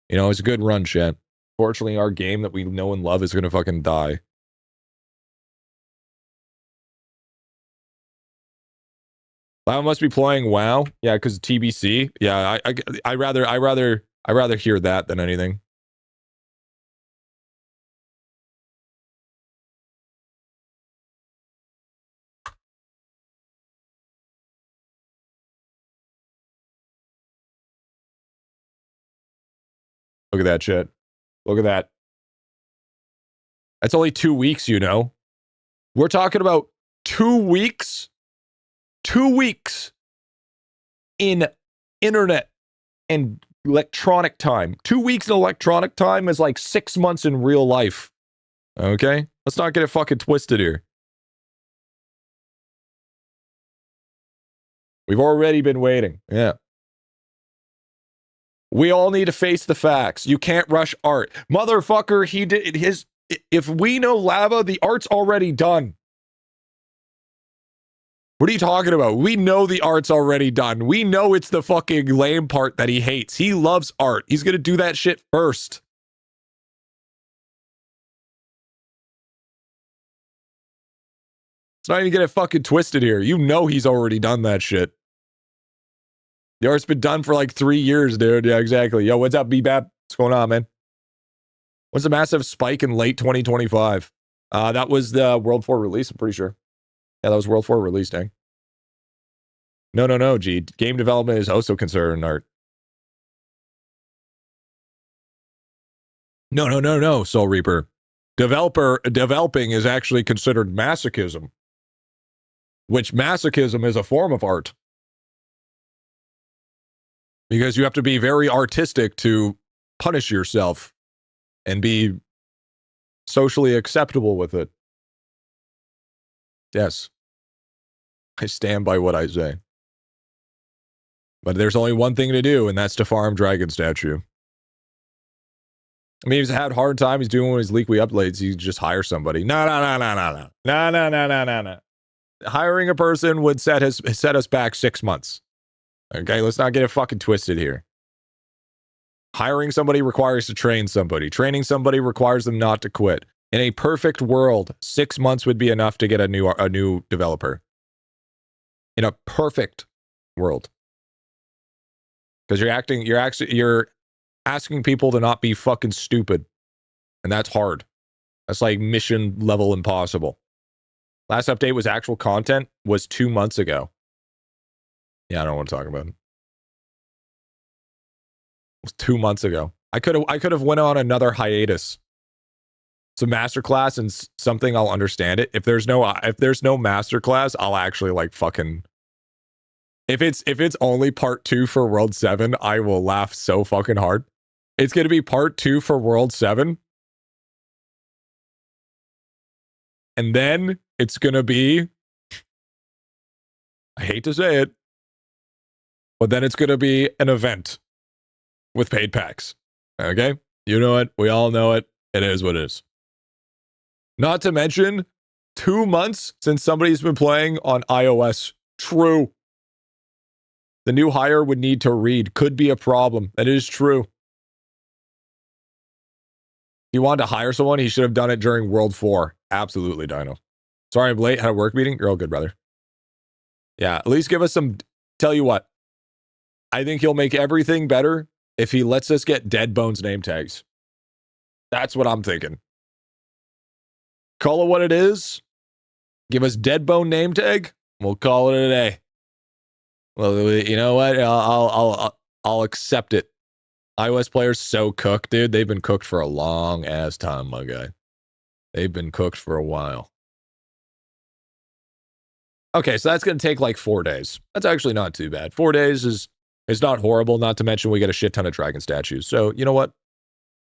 You know, it's a good run, chat. Fortunately, our game that we know and love is gonna fucking die. I must be playing WoW. Yeah, because TBC. Yeah, I rather hear that than anything. Look at that shit. Look at that. That's only 2 weeks, you know. We're talking about 2 weeks. 2 weeks in internet and electronic time. 2 weeks in electronic time is like 6 months in real life. Okay? Let's not get it fucking twisted here. We've already been waiting. Yeah. We all need to face the facts. You can't rush art. Motherfucker, he did his. If we know lava, the art's already done. What are you talking about? We know the art's already done. We know it's the fucking lame part that he hates. He loves art. He's gonna do that shit first. Let's not even get it fucking twisted here. You know he's already done that shit. The art's been done for like 3 years, dude. Yeah, exactly. Yo, what's up, B-Bap? What's going on, man? What's the massive spike in late 2025? That was the World 4 release, I'm pretty sure. Yeah, that was World 4 release, dang. No, G. Game development is also considered art. No, Soul Reaper. Developing is actually considered masochism. Which masochism is a form of art. Because you have to be very artistic to punish yourself and be socially acceptable with it. Yes. I stand by what I say. But there's only one thing to do, and that's to farm Dragon Statue. I mean, he's had a hard time. He's doing his weekly updates. You just hire somebody. No. Hiring a person would set us back 6 months. Okay, let's not get it fucking twisted here. Hiring somebody requires to train somebody. Training somebody requires them not to quit. In a perfect world, 6 months would be enough to get a new developer. In a perfect world. Because you're asking people to not be fucking stupid. And that's hard. That's like mission level impossible. Last update was actual content was 2 months ago. Yeah, I don't want to talk about it. It was 2 months ago. I could have went on another hiatus. It's a masterclass and something I'll understand it. If there's no masterclass, I'll actually like fucking. If it's only part 2 for World 7, I will laugh so fucking hard. It's gonna be part 2 for World 7. And then it's gonna be, I hate to say it, but then it's gonna be an event with paid packs. Okay? You know it. We all know it. It is what it is. Not to mention, 2 months since somebody's been playing on iOS. True. The new hire would need to read. Could be a problem. That is true. If he wanted to hire someone, he should have done it during World 4. Absolutely, Dino. Sorry I'm late. Had a work meeting. You're all good, brother. Yeah, at least give us some. Tell you what. I think he'll make everything better if he lets us get Dead Bones name tags. That's what I'm thinking. Call it what it is. Give us Dead Bone name tag. We'll call it a day. Well, you know what? I'll accept it. iOS players so cooked, dude. They've been cooked for a long ass time, my guy. They've been cooked for a while. Okay, so that's going to take like 4 days. That's actually not too bad. 4 days is not horrible, not to mention we get a shit ton of dragon statues. So, you know what?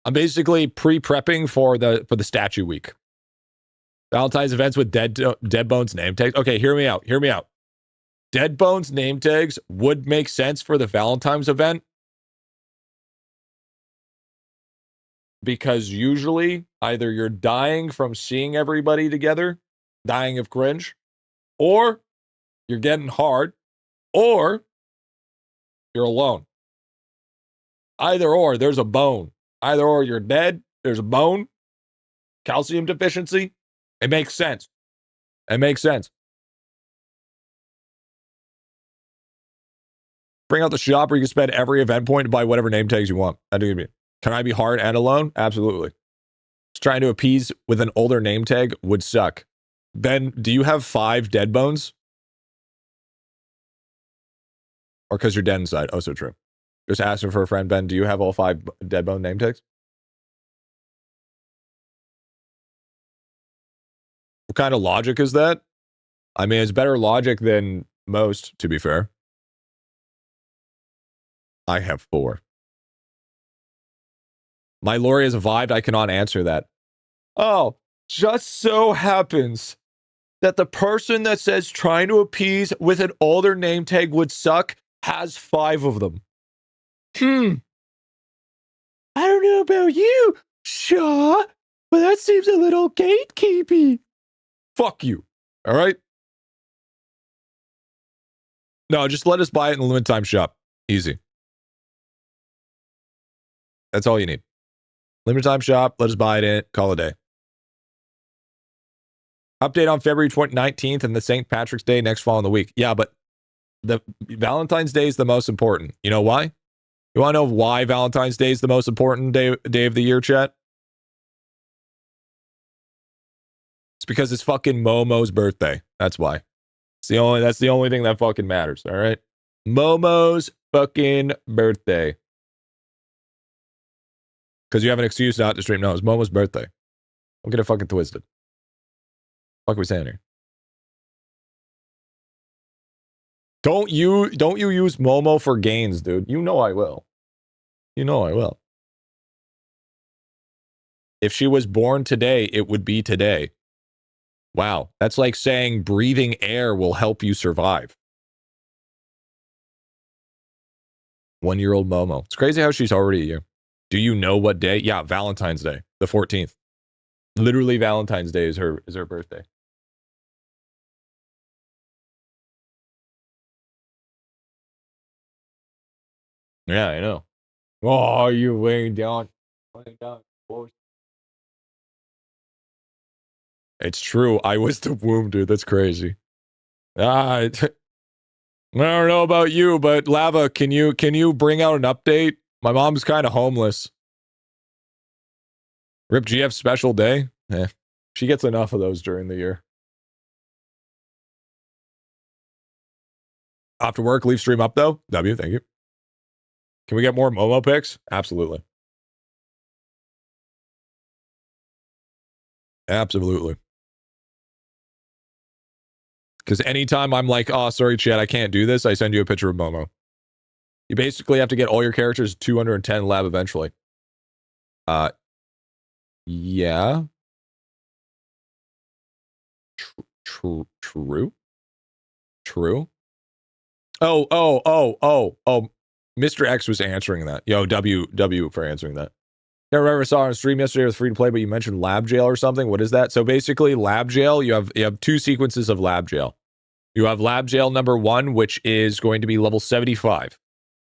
I'm basically pre-prepping for the statue week. Valentine's events with Dead Bones name tags. Okay, hear me out. Dead Bones name tags would make sense for the Valentine's event. Because usually either you're dying from seeing everybody together, dying of cringe, or you're getting hard, or you're alone. Either or, there's a bone. Either or, you're dead, there's a bone, calcium deficiency. It makes sense. It makes sense. Bring out the shop where you can spend every event point to buy whatever name tags you want. I do. Can I be hard and alone? Absolutely. Just trying to appease with an older name tag would suck. Ben, do you have 5 dead bones? Or because you're dead inside? Oh, so true. Just asking for a friend. Ben, do you have all 5 dead bone name tags? What kind of logic is that? I mean, it's better logic than most, to be fair. I have 4. My Lori has vibed. I cannot answer that. Oh, just so happens that the person that says trying to appease with an older name tag would suck has 5 of them. I don't know about you, Shaw, but that seems a little gatekeepy. Fuck you. All right? No, just let us buy it in the limited time shop. Easy. That's all you need. Limited time shop, let us buy it in it, call it a day. Update on February 19th and the St. Patrick's Day next following the week. Yeah, but the Valentine's Day is the most important. You know why? You want to know why Valentine's Day is the most important day of the year, chat? It's because it's fucking Momo's birthday. That's why. That's the only thing that fucking matters, all right? Momo's fucking birthday. Because you have an excuse not to stream. No, it's Momo's birthday. Don't get it fucking twisted. What are we saying here? Don't you use Momo for gains, dude. You know I will. You know I will. If she was born today, it would be today. Wow. That's like saying breathing air will help you survive. 1-year-old Momo. It's crazy how she's already a year. Do you know what day? Yeah, Valentine's Day, the 14th. Literally Valentine's Day is her birthday. Yeah, I know. Oh, you're laying down. It's true. I was the womb, dude. That's crazy. I don't know about you, but Lava, can you bring out an update? My mom's kind of homeless. Rip GF special day? She gets enough of those during the year. After work, leave stream up though. W, thank you. Can we get more Momo pics? Absolutely. Absolutely. Because anytime I'm like, oh, sorry, chat, I can't do this, I send you a picture of Momo. You basically have to get all your characters 210 lab eventually. Yeah. True. Oh. Mr. X was answering that. Yo, W for answering that. I remember saw on a stream yesterday with free to play, but you mentioned lab jail or something. What is that? So basically, lab jail, you have 2 sequences of lab jail. You have lab jail number 1, which is going to be level 75.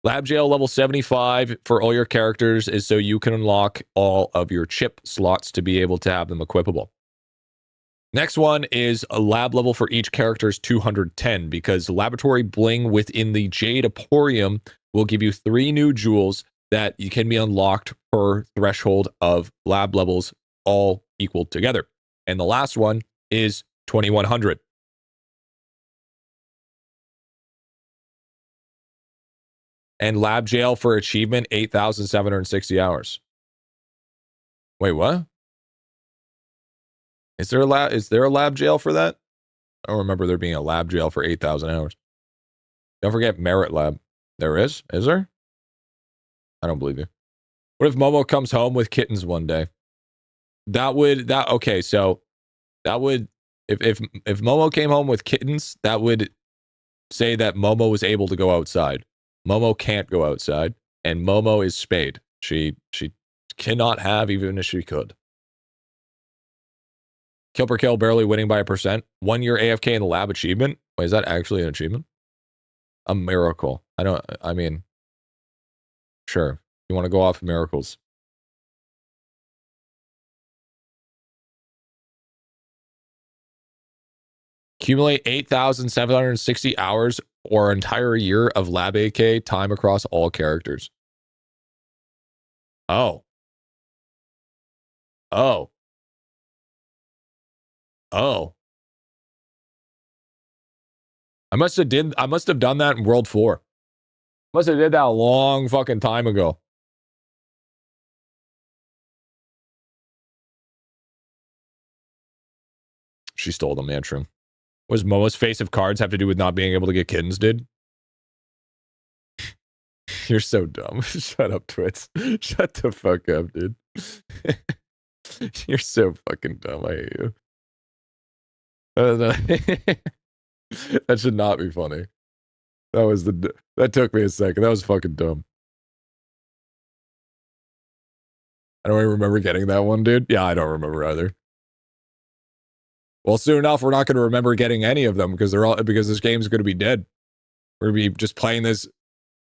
Lab jail level 75 for all your characters is so you can unlock all of your chip slots to be able to have them equipable. Next one is a lab level for each character's 210 because laboratory bling within the Jade Emporium will give you 3 new jewels that you can be unlocked per threshold of lab levels all equal together. And the last one is 2100. And lab jail for achievement 8,760 hours. Wait, what? Is there a lab jail for that? I don't remember there being a lab jail for 8,000 hours. Don't forget Merit Lab. There is? Is there? I don't believe you. What if Momo comes home with kittens one day? If Momo came home with kittens, that would say that Momo was able to go outside. Momo can't go outside, and Momo is spayed. She cannot have even if she could. Kill per kill barely winning by 1%. 1 year AFK in the lab achievement. Wait, is that actually an achievement? A miracle. Sure. You want to go off miracles. Accumulate 8,760 hours or entire year of lab AK time across all characters. Oh. I must have done that in World 4. Must have did that a long fucking time ago. She stole them, man. True. What does Momo's face of cards have to do with not being able to get kittens, dude? You're so dumb. Shut up, Twits. Shut the fuck up, dude. You're so fucking dumb. I hate you. That should not be funny. That took me a second. That was fucking dumb. I don't even remember getting that one, dude. Yeah, I don't remember either. Well, soon enough, we're not going to remember getting any of them because this game's going to be dead. We're going to be just playing this.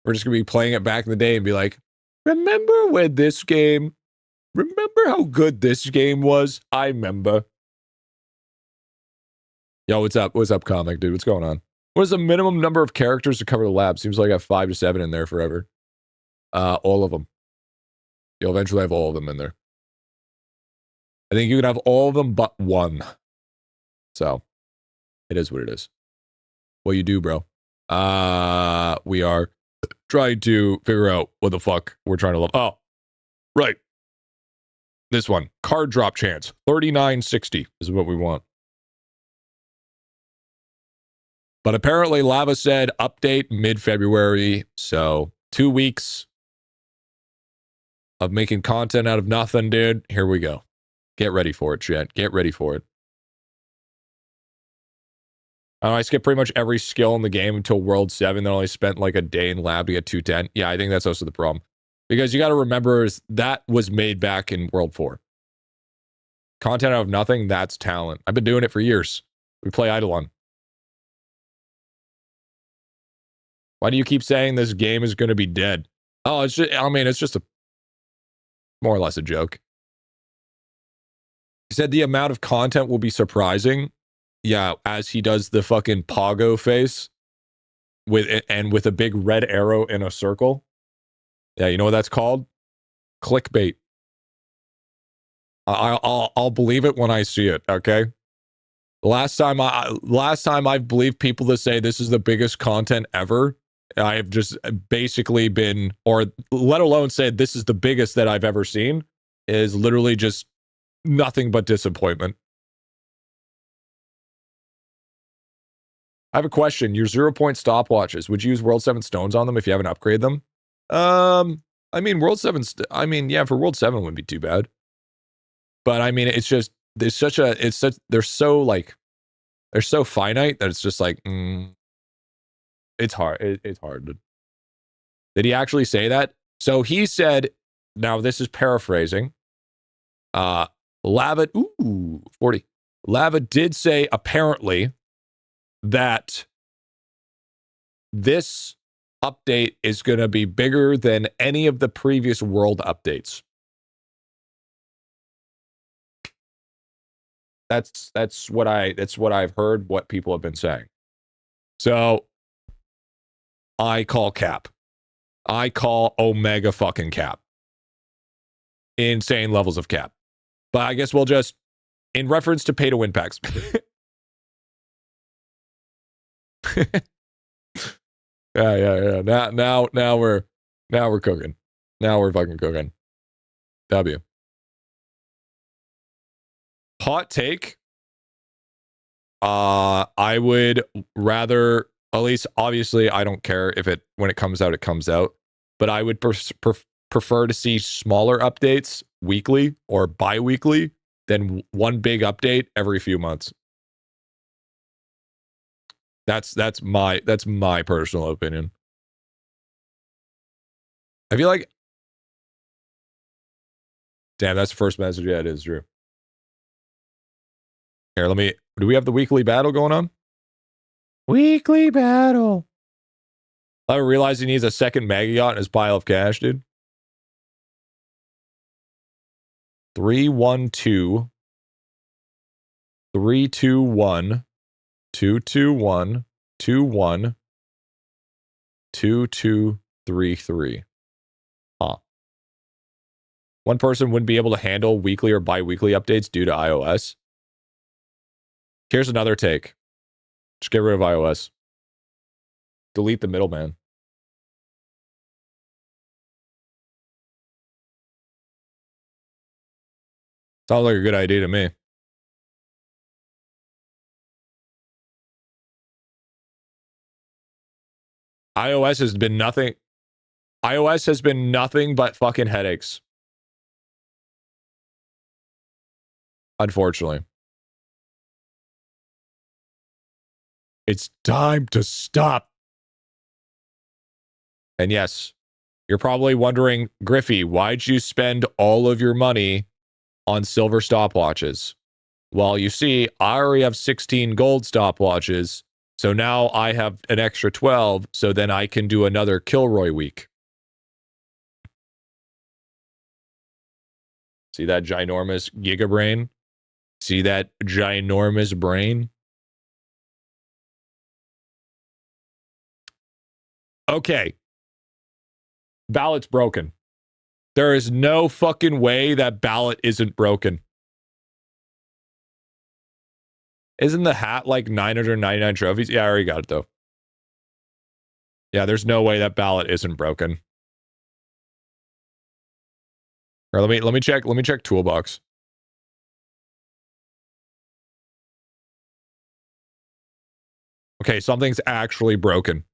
We're just going to be playing it back in the day and be like, remember when this game? Remember how good this game was? I remember. Yo, what's up? What's up, comic dude? What's going on? What is the minimum number of characters to cover the lab? Seems like I have 5 to 7 in there forever. All of them. You'll eventually have all of them in there. I think you can have all of them but one. So, it is what it is. What you do, bro? We are trying to figure out what the fuck we're trying to love. Oh, right. This one. Card drop chance. 3960 is what we want. But apparently Lava said update mid-February. So 2 weeks of making content out of nothing, dude. Here we go. Get ready for it, chat. Get ready for it. I skipped pretty much every skill in the game until World 7. Then only spent like a day in lab to get 210. Yeah, I think that's also the problem. Because you got to remember that was made back in World 4. Content out of nothing, that's talent. I've been doing it for years. We play Idolon. Why do you keep saying this game is going to be dead? Oh, it's just, I mean, it's just more or less a joke. He said the amount of content will be surprising. Yeah, as he does the fucking Pogo face with a big red arrow in a circle. Yeah, you know what that's called? Clickbait. I'll believe it when I see it, okay? Last time I've believed people to say this is the biggest content ever, I've just basically been, or let alone said this is the biggest that I've ever seen, is literally just nothing but disappointment. I have a question. Your 0-point stopwatches, would you use World 7 stones on them if you haven't upgraded them? I mean, World 7, yeah, for World 7 wouldn't be too bad. But I mean, it's just, they're so finite that it's just like, it's hard. It's hard. Did he actually say that? So he said, now this is paraphrasing. Lava, 40. Lava did say apparently that this update is going to be bigger than any of the previous world updates. That's what I've heard, what people have been saying. So I call cap. I call omega fucking cap. Insane levels of cap. But I guess we'll just, in reference to pay to win packs. Yeah. Now we're cooking. Now we're fucking cooking. W. Hot take. I would rather, at least obviously I don't care if when it comes out, it comes out, but I would prefer to see smaller updates weekly or bi-weekly than one big update every few months. That's my personal opinion. I feel like, damn, that's the first message. Yeah, it is true. Here, do we have the weekly battle going on? Weekly battle. I realize he needs a second mega yacht in his pile of cash, dude. 312 321 221 21 2233. Huh. One person wouldn't be able to handle weekly or bi-weekly updates due to iOS. Here's another take. Just get rid of iOS. Delete the middleman. Sounds like a good idea to me. iOS has been nothing. iOS has been nothing but fucking headaches. Unfortunately. It's time to stop. And yes, you're probably wondering, Griffy, why'd you spend all of your money on silver stopwatches? Well, you see, I already have 16 gold stopwatches, so now I have an extra 12, so then I can do another Kilroy week. See that ginormous giga brain? See that ginormous brain? Okay. Ballot's broken. There is no fucking way that ballot isn't broken. Isn't the hat like 999 trophies? Yeah, I already got it though. Yeah, there's no way that ballot isn't broken. All right, let me check toolbox. Okay, something's actually broken.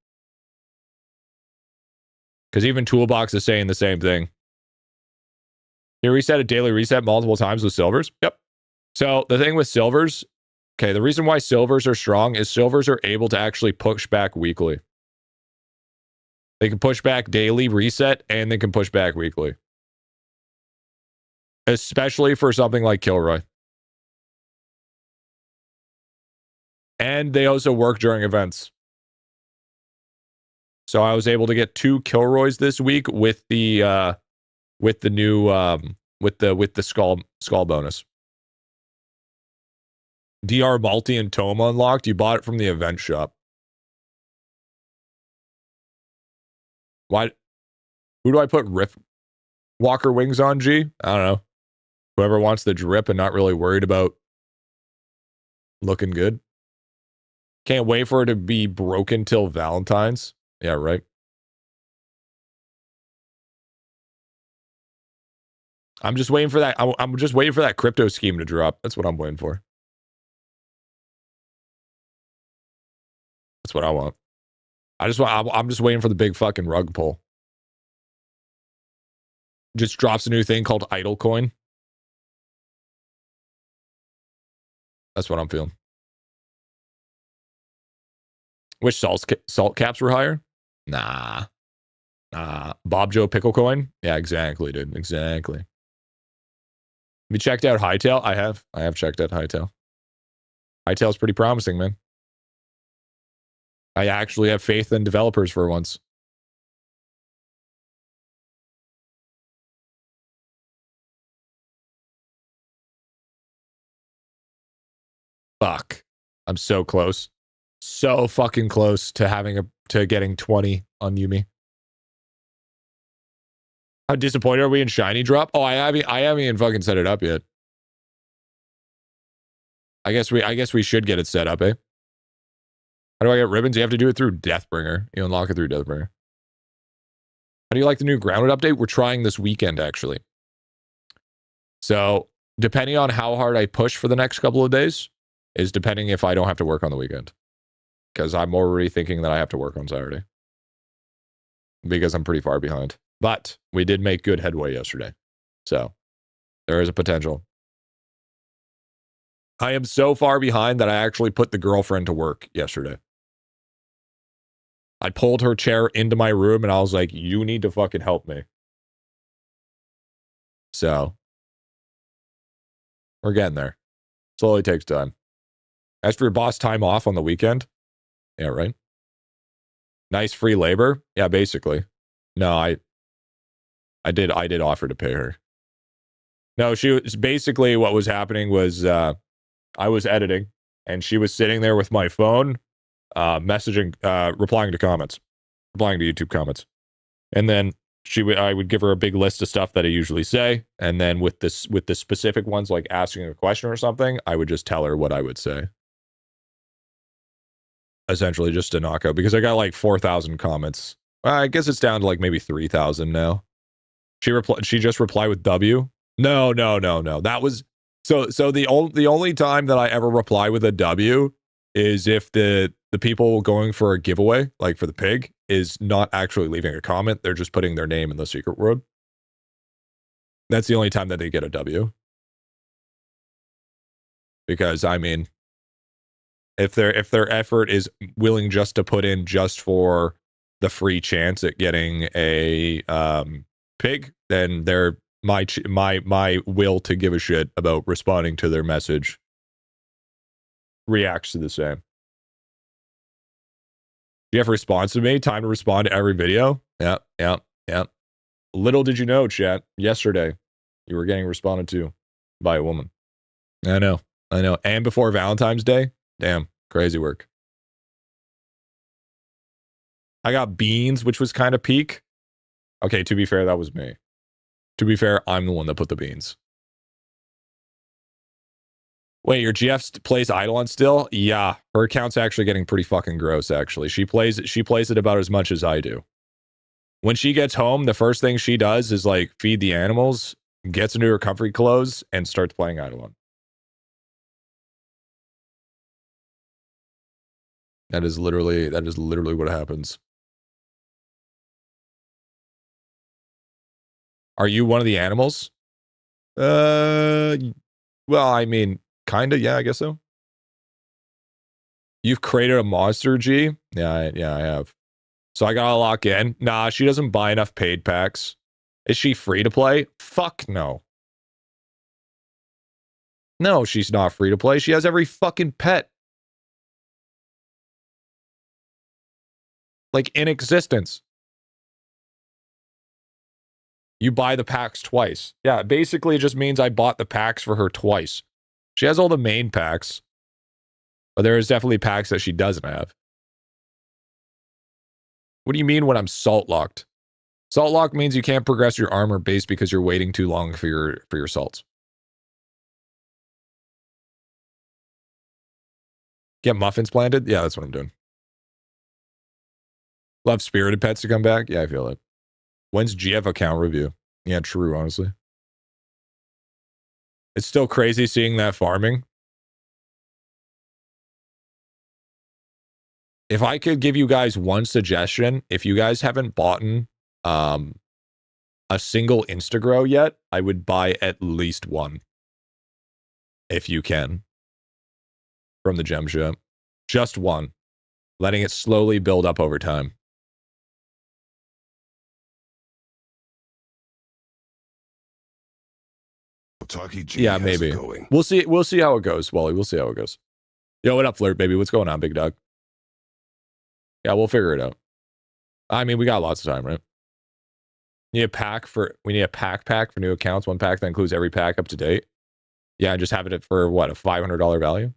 Because even toolbox is saying the same thing. You reset a daily reset multiple times with silvers? Yep. So the thing with silvers, okay, the reason why silvers are strong is silvers are able to actually push back weekly. They can push back daily reset, and they can push back weekly. Especially for something like Kilroy. And they also work during events. So I was able to get 2 Kilroys this week with the new with the skull bonus. DR Multi and Toma unlocked. You bought it from the event shop. Why? Who do I put Rift Walker wings on, G? I don't know. Whoever wants the drip and not really worried about looking good. Can't wait for it to be broken till Valentine's. Yeah, right. I'm just waiting for that. I'm just waiting for that crypto scheme to drop. That's what I'm waiting for. That's what I want. I'm just waiting for the big fucking rug pull. Just drops a new thing called Idle Coin. That's what I'm feeling. Wish salt caps were higher? Nah. Bob Joe Pickle Coin? Yeah, exactly, dude. Exactly. Have you checked out Hightail? I have. I have checked out Hightail. Hightail's pretty promising, man. I actually have faith in developers for once. Fuck. I'm so close. So fucking close to getting 20 on Yumi. How disappointed are we in Shiny Drop? Oh, I haven't even fucking set it up yet. I guess we should get it set up, eh? How do I get ribbons? You have to do it through Deathbringer. You unlock it through Deathbringer. How do you like the new Grounded update? We're trying this weekend, actually. So, depending on how hard I push for the next couple of days, is depending if I don't have to work on the weekend. Because I'm already thinking that I have to work on Saturday. Because I'm pretty far behind. But we did make good headway yesterday. So, there is a potential. I am so far behind that I actually put the girlfriend to work yesterday. I pulled her chair into my room and I was like, you need to fucking help me. So, we're getting there. Slowly takes time. As for your boss time off on the weekend. Yeah, right. Nice free labor. Yeah, basically. No, I did offer to pay her. No, she was basically what was happening was I was editing and she was sitting there with my phone, messaging, replying to comments, replying to YouTube comments. And then I would give her a big list of stuff that I usually say. And then with the specific ones, like asking a question or something, I would just tell her what I would say. Essentially just to knock out, because I got like 4,000 comments. I guess it's down to like maybe 3,000 now. She just replied with W. No. That was so the only time that I ever reply with a W is if the people going for a giveaway, like for the pig, is not actually leaving a comment. They're just putting their name in the secret word. That's the only time that they get a W. Because, I mean, if their effort is willing just to put in just for the free chance at getting a pig, then they're my will to give a shit about responding to their message reacts to the same. Jeff responds to me. Time to respond to every video. Yeah. Little did you know, chat, yesterday you were getting responded to by a woman. I know. And before Valentine's Day? Damn, crazy work. I got beans, which was kind of peak. Okay, to be fair, that was me. To be fair, I'm the one that put the beans. Wait, your GF plays Idolon still? Yeah, her account's actually getting pretty fucking gross, actually. She plays it about as much as I do. When she gets home, the first thing she does is, like, feed the animals, gets into her comfy clothes, and starts playing Idolon. That is literally what happens. Are you one of the animals? Well, I mean, kinda, yeah, I guess so. You've created a monster, G? Yeah, I have. So I gotta lock in. Nah, she doesn't buy enough paid packs. Is she free to play? Fuck no. No, she's not free to play. She has every fucking pet. Like, in existence. You buy the packs twice. Yeah, basically it just means I bought the packs for her twice. She has all the main packs, but there is definitely packs that she doesn't have. What do you mean when I'm salt locked? Salt lock means you can't progress your armor base because you're waiting too long for your salts. Get muffins planted? Yeah, that's what I'm doing. Love spirited pets to come back? Yeah, I feel it. When's GF account review? Yeah, true, honestly. It's still crazy seeing that farming. If I could give you guys one suggestion, if you guys haven't bought a single Instagrow yet, I would buy at least one. If you can. From the gem shop. Just one. Letting it slowly build up over time. Yeah, maybe. We'll see how it goes, Wally. We'll see how it goes. Yo, what up, Flirt, baby? What's going on, big dog? Yeah, we'll figure it out. I mean, we got lots of time, right? We need a pack for new accounts. One pack that includes every pack up to date. Yeah, just have it for what, a $500 value?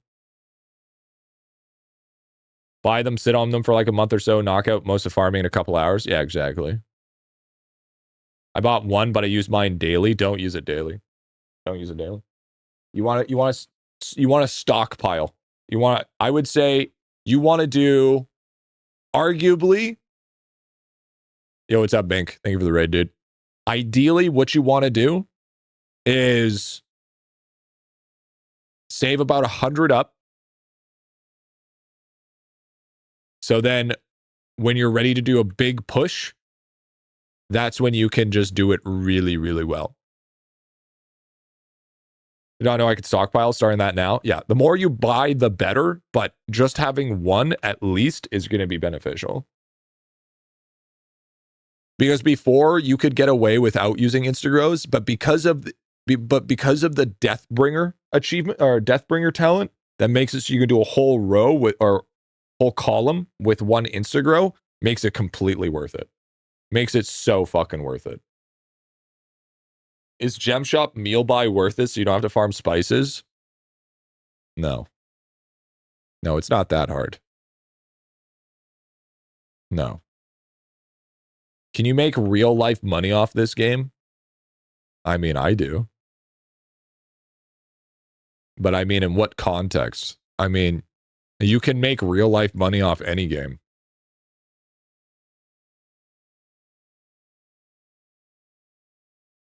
Buy them, sit on them for like a month or so, knock out most of farming in a couple hours. Yeah, exactly. I bought one, but I use mine daily. Don't use it daily. Don't use it daily. You want to stockpile. I would say you want to do arguably. Yo, what's up, Bink? Thank you for the raid, dude. Ideally, what you want to do is save about 100 up. So then when you're ready to do a big push, that's when you can just do it really, really well. You don't know I could stockpile starting that now? Yeah, the more you buy, the better, but just having one at least is going to be beneficial. Because before you could get away without using Instagrows, but because of the Deathbringer achievement or Deathbringer talent, that makes it so you can do a whole row with or whole column with one Instagrow, makes it completely worth it. Makes it so fucking worth it. Is Gem Shop meal buy worth it so you don't have to farm spices? No. No, it's not that hard. No. Can you make real life money off this game? I mean, I do. But I mean, in what context? I mean, you can make real life money off any game.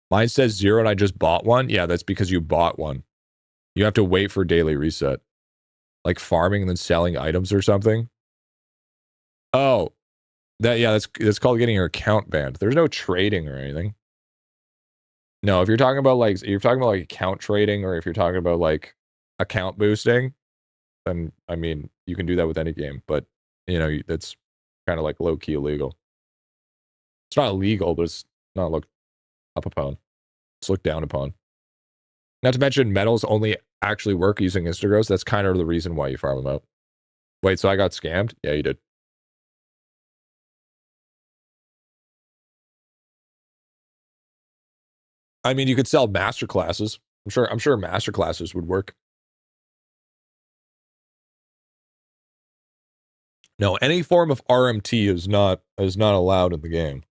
Mine says 0 and I just bought one. Yeah, that's because you bought one. You have to wait for daily reset. Like farming and then selling items or something. Oh, That's called getting your account banned. There's no trading or anything. No, if you're talking about like account trading, or if you're talking about like account boosting, then I mean you can do that with any game, but you know that's kind of like low key illegal. It's not illegal, but it's not looked up upon. It's looked down upon. Not to mention metals only actually work using Instagrows. That's kind of the reason why you farm them out. Wait, so I got scammed? Yeah, you did. I mean, you could sell master classes. I'm sure master classes would work. No, any form of RMT is not allowed in the game.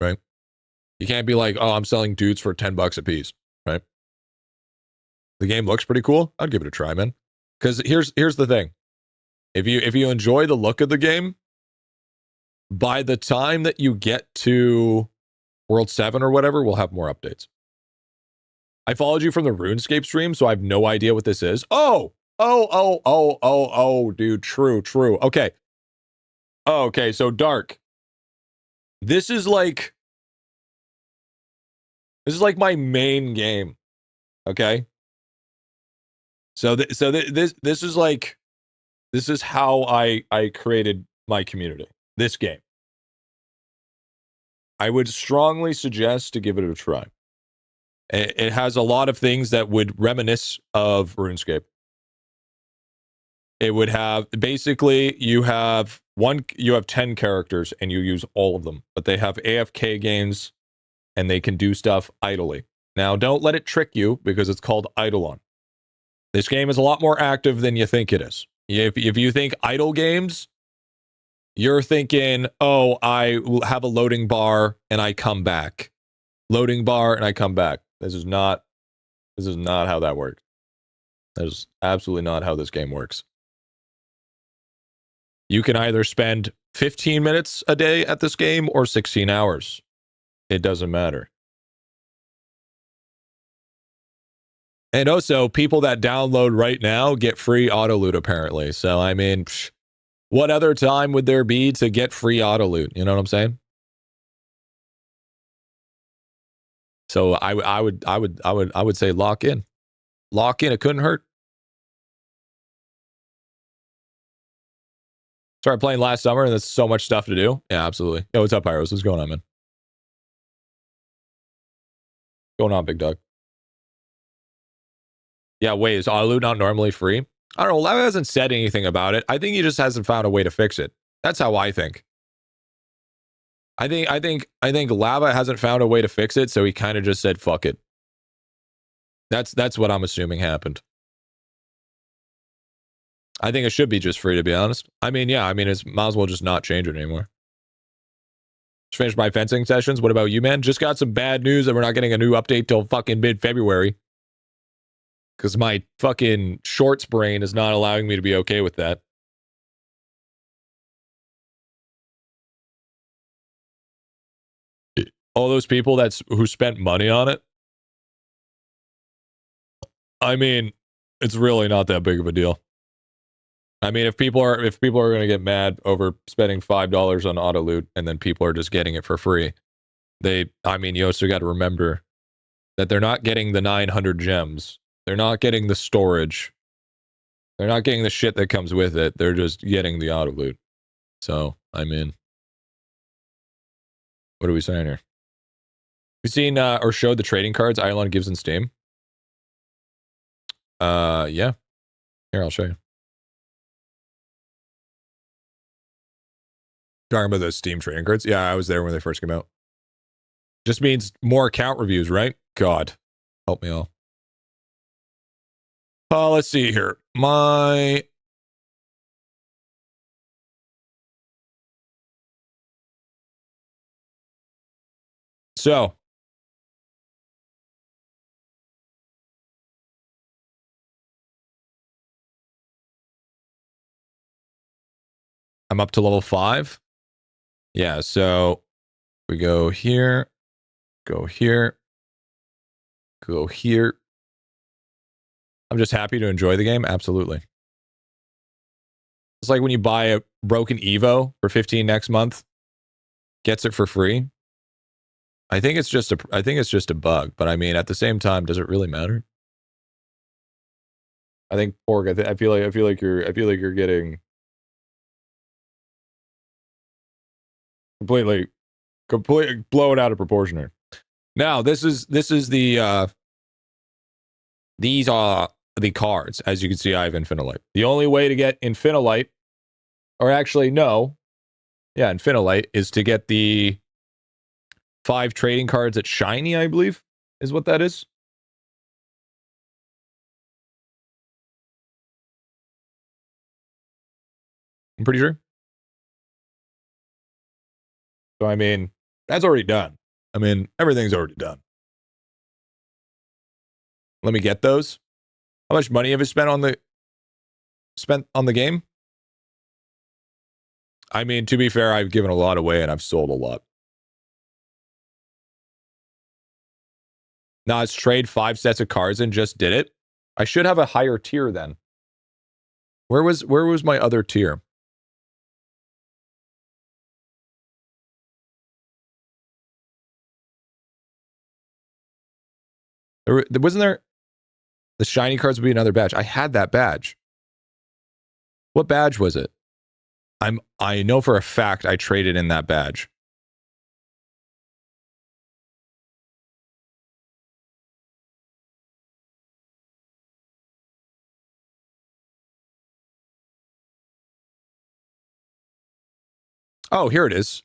Right? You can't be like, oh, I'm selling dudes for $10 a piece, right? The game looks pretty cool. I'd give it a try, man. Because here's the thing. If you enjoy the look of the game, by the time that you get to World 7 or whatever, we'll have more updates. I followed you from the RuneScape stream, so I have no idea what this is. Oh, dude, true. Okay. Oh, okay, so Dark. This is like my main game. Okay? So this is like, this is how I created my community. This game. I would strongly suggest to give it a try. It has a lot of things that would reminisce of RuneScape. It would have, basically, you have 10 characters and you use all of them, but they have AFK games and they can do stuff idly. Now, don't let it trick you because it's called Idolon. This game is a lot more active than you think it is. If you think idle games, you're thinking, oh, I have a loading bar and I come back. Loading bar and I come back. This is not how that works. That is absolutely not how this game works. You can either spend 15 minutes a day at this game or 16 hours. It doesn't matter. And also, people that download right now get free auto loot, apparently. So, I mean, what other time would there be to get free auto loot? You know what I'm saying? So I would say lock in. Lock in. It couldn't hurt. Started playing last summer, and there's so much stuff to do. Yeah, absolutely. Yo, what's up, Pyros? What's going on, man? What's going on, big dog? Yeah, wait, is auto loot not normally free? I don't know. Lava hasn't said anything about it. I think he just hasn't found a way to fix it. That's how I think. I think Lava hasn't found a way to fix it, so he kind of just said fuck it. That's what I'm assuming happened. I think it should be just free, to be honest. I mean, yeah, I mean, it's might as well just not change it anymore. Just finished my fencing sessions. What about you, man? Just got some bad news that we're not getting a new update till fucking mid-February. Because my fucking shorts brain is not allowing me to be okay with that. All those people who spent money on it. I mean, it's really not that big of a deal. I mean, if people are going to get mad over spending $5 on auto loot and then people are just getting it for free, you also got to remember that they're not getting the 900 gems. They're not getting the storage. They're not getting the shit that comes with it. They're just getting the auto loot. So, I mean, what are we saying here? You seen or showed the trading cards Idolon gives in Steam? Yeah. Here, I'll show you. Talking about those Steam trading cards? Yeah, I was there when they first came out. Just means more account reviews, right? God, help me all. Let's see here. So, I'm up to level 5. Yeah, so we go here, go here, go here. I'm just happy to enjoy the game. Absolutely. It's like when you buy a broken Evo for 15 next month, gets it for free. I think it's just a bug, but I mean, at the same time, does it really matter? I think Pork. I feel like you're getting completely blown out of proportion here. Now, this is the these are the cards. As you can see, I have Infinite. The only way to get Infinite, or actually no, yeah, Infinite is to get the 5 trading cards at Shiny, I believe, is what that is. I'm pretty sure. So, I mean, that's already done. I mean, everything's already done. Let me get those. How much money have you spent on the game? I mean, to be fair, I've given a lot away and I've sold a lot. Now, it's trade 5 sets of cards and just did it. I should have a higher tier then. Where was my other tier? Wasn't there... The shiny cards would be another badge. I had that badge. What badge was it? I know for a fact I traded in that badge. Oh, here it is.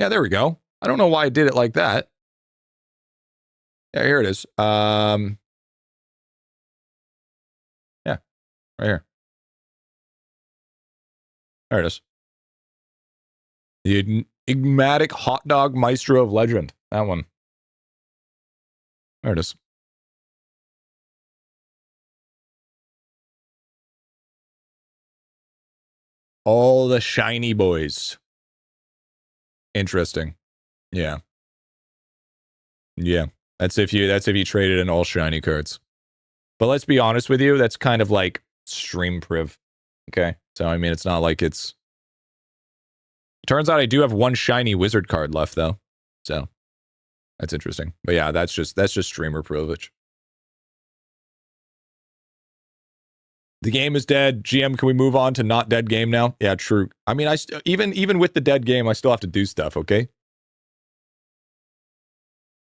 Yeah, there we go. I don't know why I did it like that. Yeah, here it is. Yeah, right here. There it is. The enigmatic hot dog maestro of legend. That one. There it is. All the shiny boys. Interesting. Yeah. Yeah. That's if you traded in all shiny cards. But let's be honest with you, that's kind of like stream priv. Okay. So I mean, it's not like it's... Turns out I do have 1 shiny wizard card left though. So that's interesting. But yeah, that's just streamer privilege. The game is dead. GM, can we move on to not dead game now? Yeah, true. I mean, even with the dead game, I still have to do stuff, okay?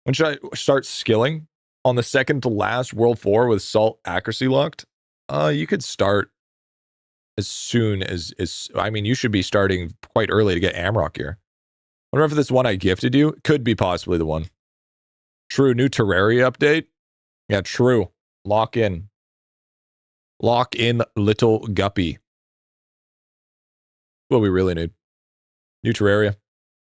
When should I start skilling? On the second to last World 4 with Salt accuracy locked? You could start as soon as I mean, you should be starting quite early to get Amrock here. I wonder if this one I gifted you could be possibly the one. True, new Terraria update? Yeah, true. Lock in. Lock in little guppy. What we really need. New Terraria.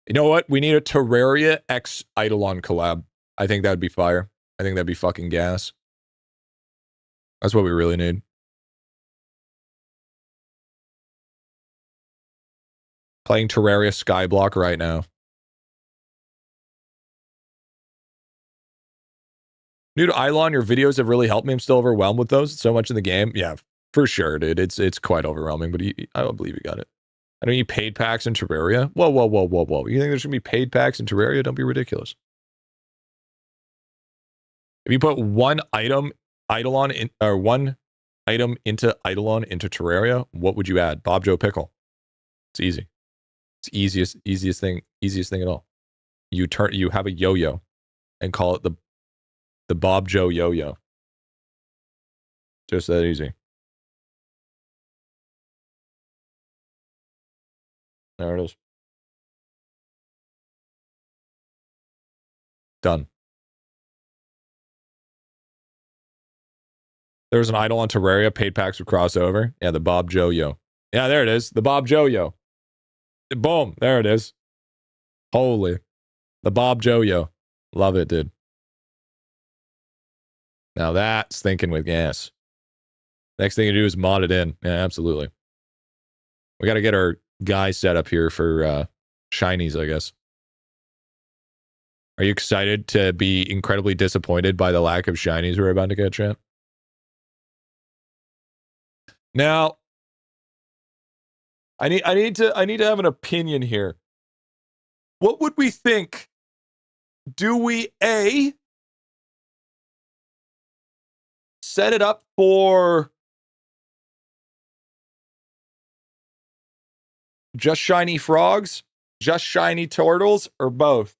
You know what? We need a Terraria X Idolon collab. I think that'd be fire. I think that'd be fucking gas. That's what we really need. Playing Terraria Skyblock right now. New to Idolon, your videos have really helped me. I'm still overwhelmed with those. So much in the game. Yeah, for sure, dude. It's quite overwhelming, but I don't believe you got it. I don't need paid packs in Terraria. Whoa, whoa, whoa, whoa, whoa. You think there should be paid packs in Terraria? Don't be ridiculous. If you put one item Idolon in, or one item into Idolon into Terraria, what would you add? Bob Joe Pickle. It's easy. It's easiest thing at all. You have a yo-yo and call it the Bob Joe yo-yo. Just that easy. There it is. Done. There's an Idol on Terraria. Paid packs with crossover. Yeah, the Bob Joe yo. Yeah, there it is. The Bob Joe yo. Boom. There it is. Holy. The Bob Joe yo. Love it, dude. Now that's thinking with gas. Next thing to do is mod it in. Yeah, absolutely. We got to get our guy set up here for shinies, I guess. Are you excited to be incredibly disappointed by the lack of shinies we're about to get, chat? Now, I need to have an opinion here. What would we think? Do we A, set it up for just shiny frogs, just shiny turtles, or both?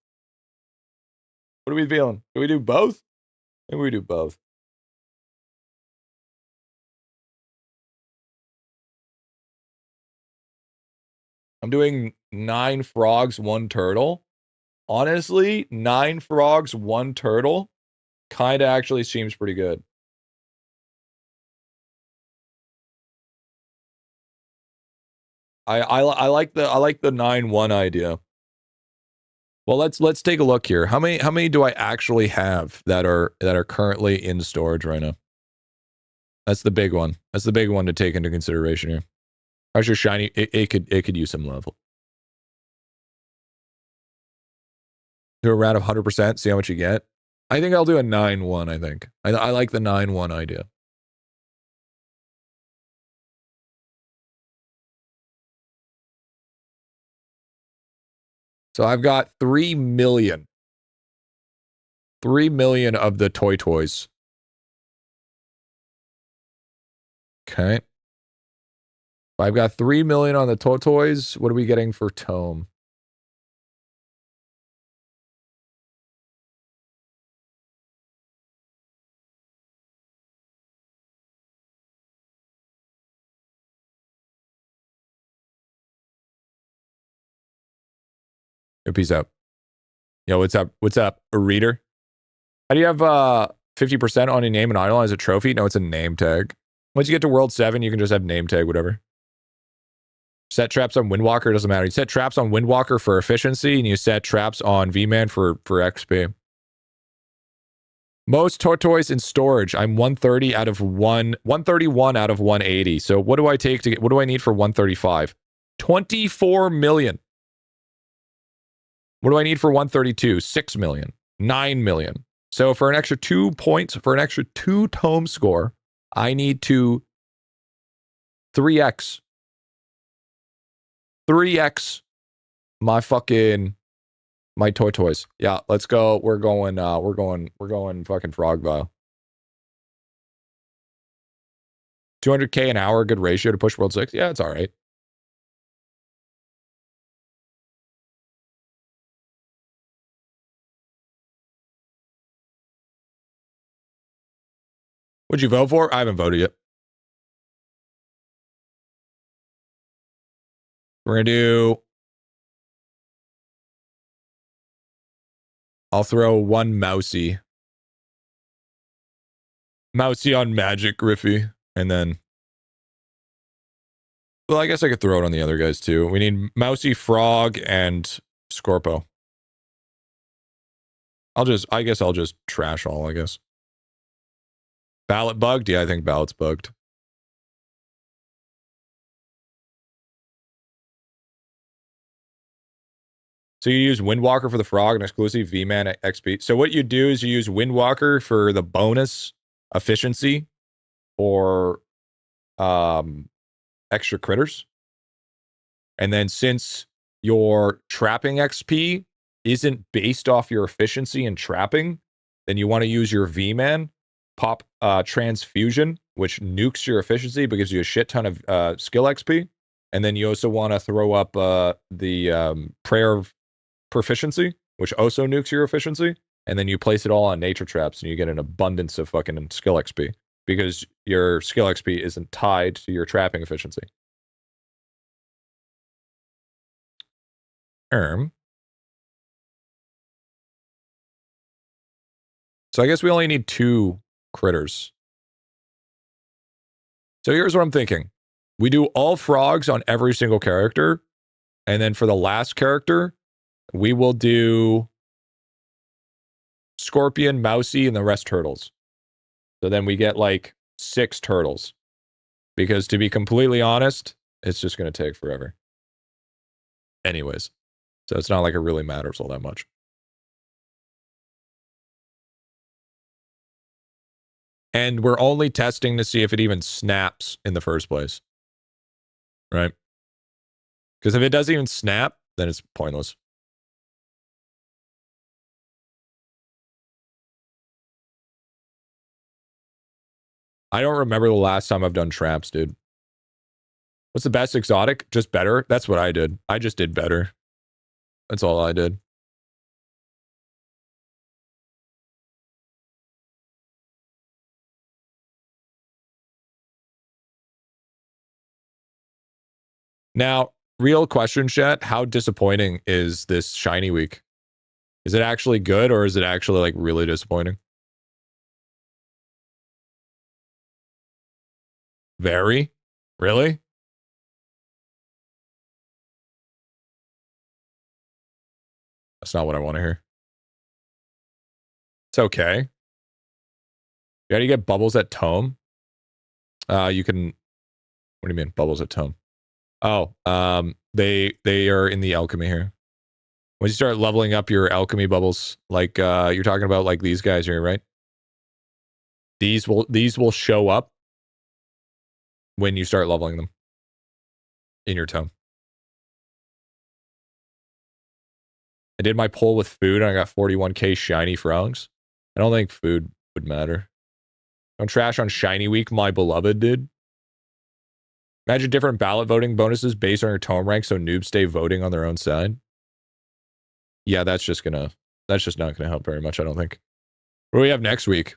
What are we feeling? Do we do both? Maybe we do both. I'm doing 9 frogs, 1 turtle. Honestly, 9 frogs, 1 turtle kind of actually seems pretty good. I like the 9-1 idea. Well, let's take a look here. How many do I actually have that are currently in storage right now? That's the big one. That's the big one to take into consideration here. How's your shiny? It could use some level. Do a round of 100%, see how much you get. I think I'll do a 9-1, I think. I like the 9-1 idea. So I've got 3 million. 3 million of the toys. Okay. I've got 3 million on the toys. What are we getting for tome? Yo, peace out. Yo, what's up? What's up, a reader? How do you have 50% on your name and Idolon as a trophy? No, it's a name tag. Once you get to World 7, you can just have name tag, whatever. Set traps on Windwalker, doesn't matter. You set traps on Windwalker for efficiency, and you set traps on V-Man for XP. Most toys in storage. I'm 130 out of 131 out of 180. So what do I take to get, what do I need for 135? 24 million. What do I need for 132? 6 million. 9 million. So for an extra 2 points, for an extra 2 tome score, I need to 3x. 3x my toys. Yeah, let's go. We're going fucking Frogville. 200k an hour, good ratio to push World 6. Yeah, it's all right. What'd you vote for? I haven't voted yet. We're gonna do. I'll throw 1 mousy. Mousy on magic, Griffy. And then. Well, I guess I could throw it on the other guys too. We need mousy, frog, and Scorpo. I guess I'll just trash all, I guess. Ballot bugged? Yeah, I think ballot's bugged. So you use Windwalker for the frog and exclusive V-Man XP. So what you do is you use Windwalker for the bonus efficiency or extra critters. And then since your trapping XP isn't based off your efficiency in trapping, then you want to use your V-Man, pop Transfusion, which nukes your efficiency but gives you a shit ton of skill XP. And then you also want to throw up the Prayer of Proficiency, which also nukes your efficiency. And then you place it all on nature traps and you get an abundance of fucking skill XP because your skill XP isn't tied to your trapping efficiency. So I guess we only need 2 critters. So here's what I'm thinking. We do all frogs on every single character. And then for the last character, we will do Scorpion, Mousy, and the rest turtles. So then we get like 6 turtles. Because to be completely honest, it's just going to take forever. Anyways. So it's not like it really matters all that much. And we're only testing to see if it even snaps in the first place. Right? Because if it doesn't even snap, then it's pointless. I don't remember the last time I've done traps, dude. What's the best exotic? Just better? That's what I did. I just did better. That's all I did. Now, real question, chat. How disappointing is this shiny week? Is it actually good or is it actually like really disappointing? Very? Really? That's not what I want to hear. It's okay. You gotta get bubbles at Tome. You can. What do you mean bubbles at Tome? Oh, they are in the alchemy here. Once you start leveling up your alchemy bubbles, like you're talking about, like these guys here, right? These will show up when you start leveling them in your Tome. I did my pull with food and I got 41k shiny frogs. I don't think food would matter. Don't trash on shiny week, my beloved, dude. Imagine different ballot voting bonuses based on your tome rank so noobs stay voting on their own side. Yeah, that's just not gonna help very much, I don't think. What do we have next week?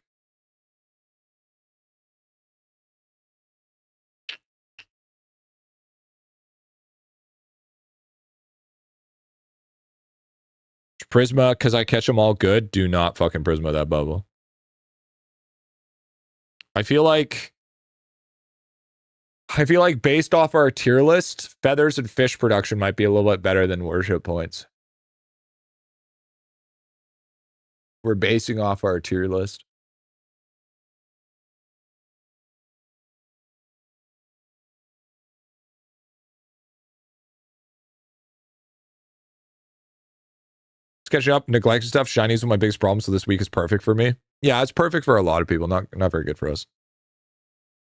Prisma, because I catch them all good. Do not fucking Prisma that bubble. I feel like based off our tier list, feathers and fish production might be a little bit better than worship points. We're basing off our tier list. Let's catch up. Neglected stuff. Shinies are my biggest problem, so this week is perfect for me. Yeah, it's perfect for a lot of people. Not very good for us.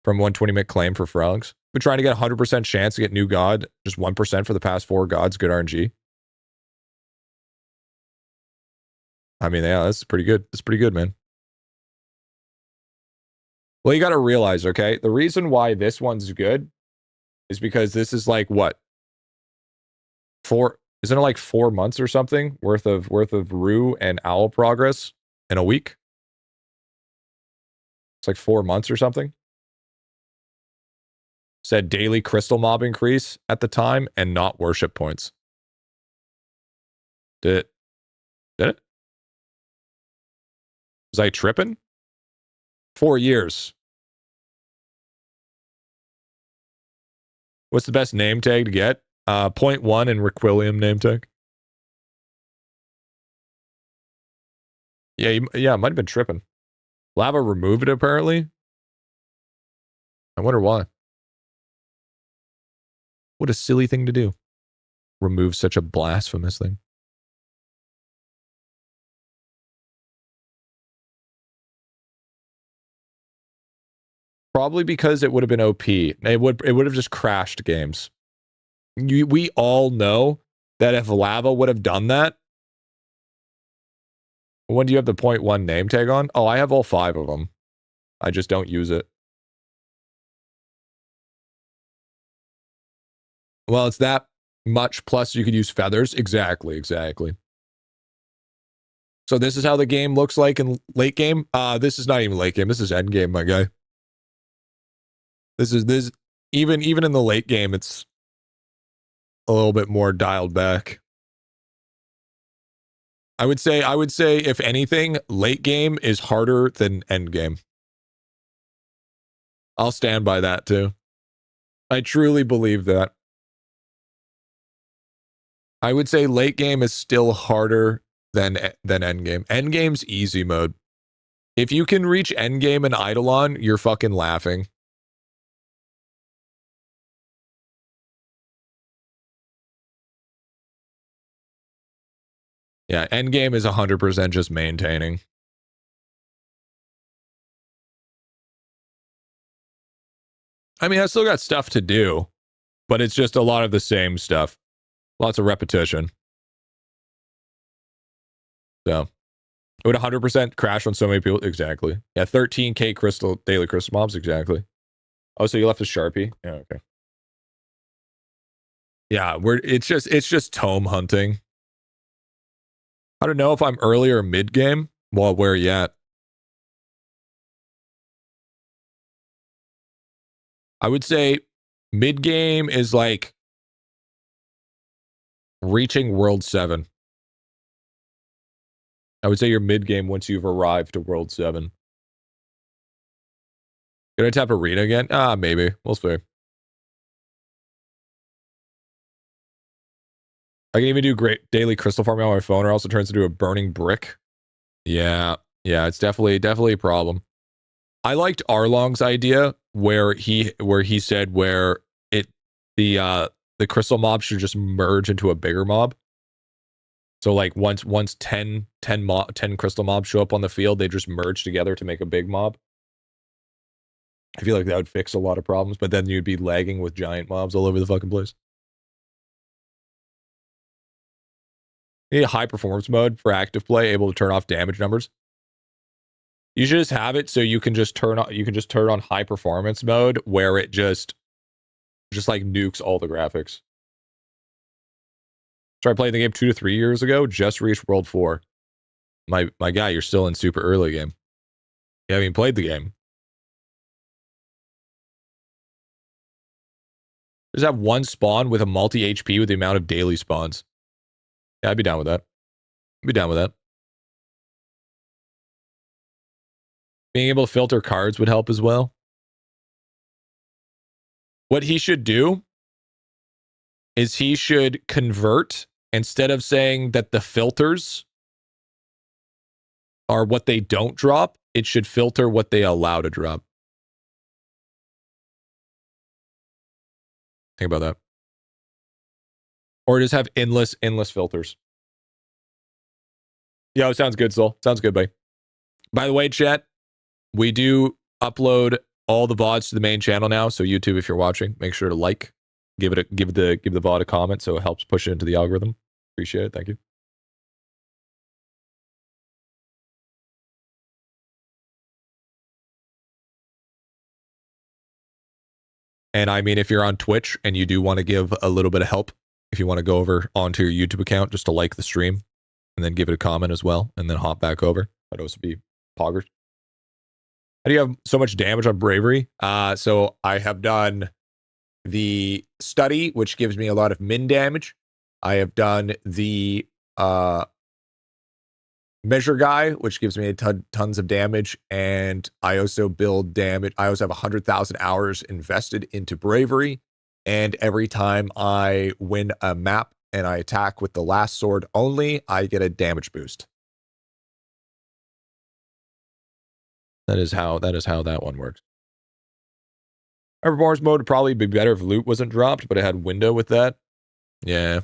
From 120 minute claim for frogs. We're trying to get 100% chance to get new god. Just 1% for the past 4 gods. Good RNG. I mean, yeah, that's pretty good. That's pretty good, man. Well, you got to realize, okay, the reason why this one's good is because this is like what? Isn't it like 4 months or something worth of Rue and Owl progress in a week? It's like 4 months or something. Said daily crystal mob increase at the time and not worship points. Did it? Was I tripping? 4 years. What's the best name tag to get? 0.1 and Requilium name tag. Yeah, it might have been tripping. Lava removed it, apparently. I wonder why. What a silly thing to do. Remove such a blasphemous thing. Probably because it would have been OP. It would have just crashed games. We all know that if Lava would have done that. When do you have the 0.1 name tag on? Oh, I have all 5 of them. I just don't use it. Well, it's that much, plus you could use feathers. Exactly. So this is how the game looks like in late game. This is not even late game. This is end game, my guy. This even in the late game, it's a little bit more dialed back. I would say if anything, late game is harder than end game. I'll stand by that too. I truly believe that. I would say late game is still harder than end game. End game's easy mode. If you can reach end game in Idolon, you're fucking laughing. Yeah, end game is 100% just maintaining. I mean, I still got stuff to do, but it's just a lot of the same stuff. Lots of repetition. So it would 100% crash on so many people. Exactly. Yeah, 13K daily crystal mobs. Exactly. Oh, so you left a Sharpie? Yeah, okay. Yeah, it's just tome hunting. I don't know if I'm early or mid game. Well, where you at? I would say mid game is like reaching World 7. I would say you're mid game once you've arrived to World 7. Gonna tap Arena again? Maybe. We'll see. I can even do great daily crystal farming on my phone, or else it turns into a burning brick. Yeah, it's definitely a problem. I liked Arlong's idea where he said where the crystal mob should just merge into a bigger mob. So like once 10 crystal mobs show up on the field, they just merge together to make a big mob. I feel like that would fix a lot of problems, but then you'd be lagging with giant mobs all over the fucking place. You need a high performance mode for active play, able to turn off damage numbers. You should just have it so you can just turn on high performance mode where it just like nukes all the graphics. Tried playing the game 2 to 3 years ago, just reached World 4. My guy, you're still in super early game. You haven't even played the game. Just have one spawn with a multi HP with the amount of daily spawns. Yeah, I'd be down with that. Being able to filter cards would help as well. What he should do is he should convert, instead of saying that the filters are what they don't drop, it should filter what they allow to drop. Think about that. Or just have endless filters. Yo, sounds good, Soul. Sounds good, buddy. By the way, chat, we do upload all the VODs to the main channel now. So YouTube, if you're watching, make sure to like, give the VOD a comment so it helps push it into the algorithm. Appreciate it. Thank you. And I mean, if you're on Twitch and you do want to give a little bit of help, if you want to go over onto your YouTube account just to like the stream and then give it a comment as well, and then hop back over, that'd also be poggers. How do you have so much damage on bravery? So I have done the study, which gives me a lot of min damage. I have done the measure guy, which gives me tons of damage, and I also build damage. I also have 100,000 hours invested into bravery, and every time I win a map and I attack with the last sword only, I get a damage boost. That is how that one works. Everborn's mode would probably be better if loot wasn't dropped, but it had window with that. Yeah.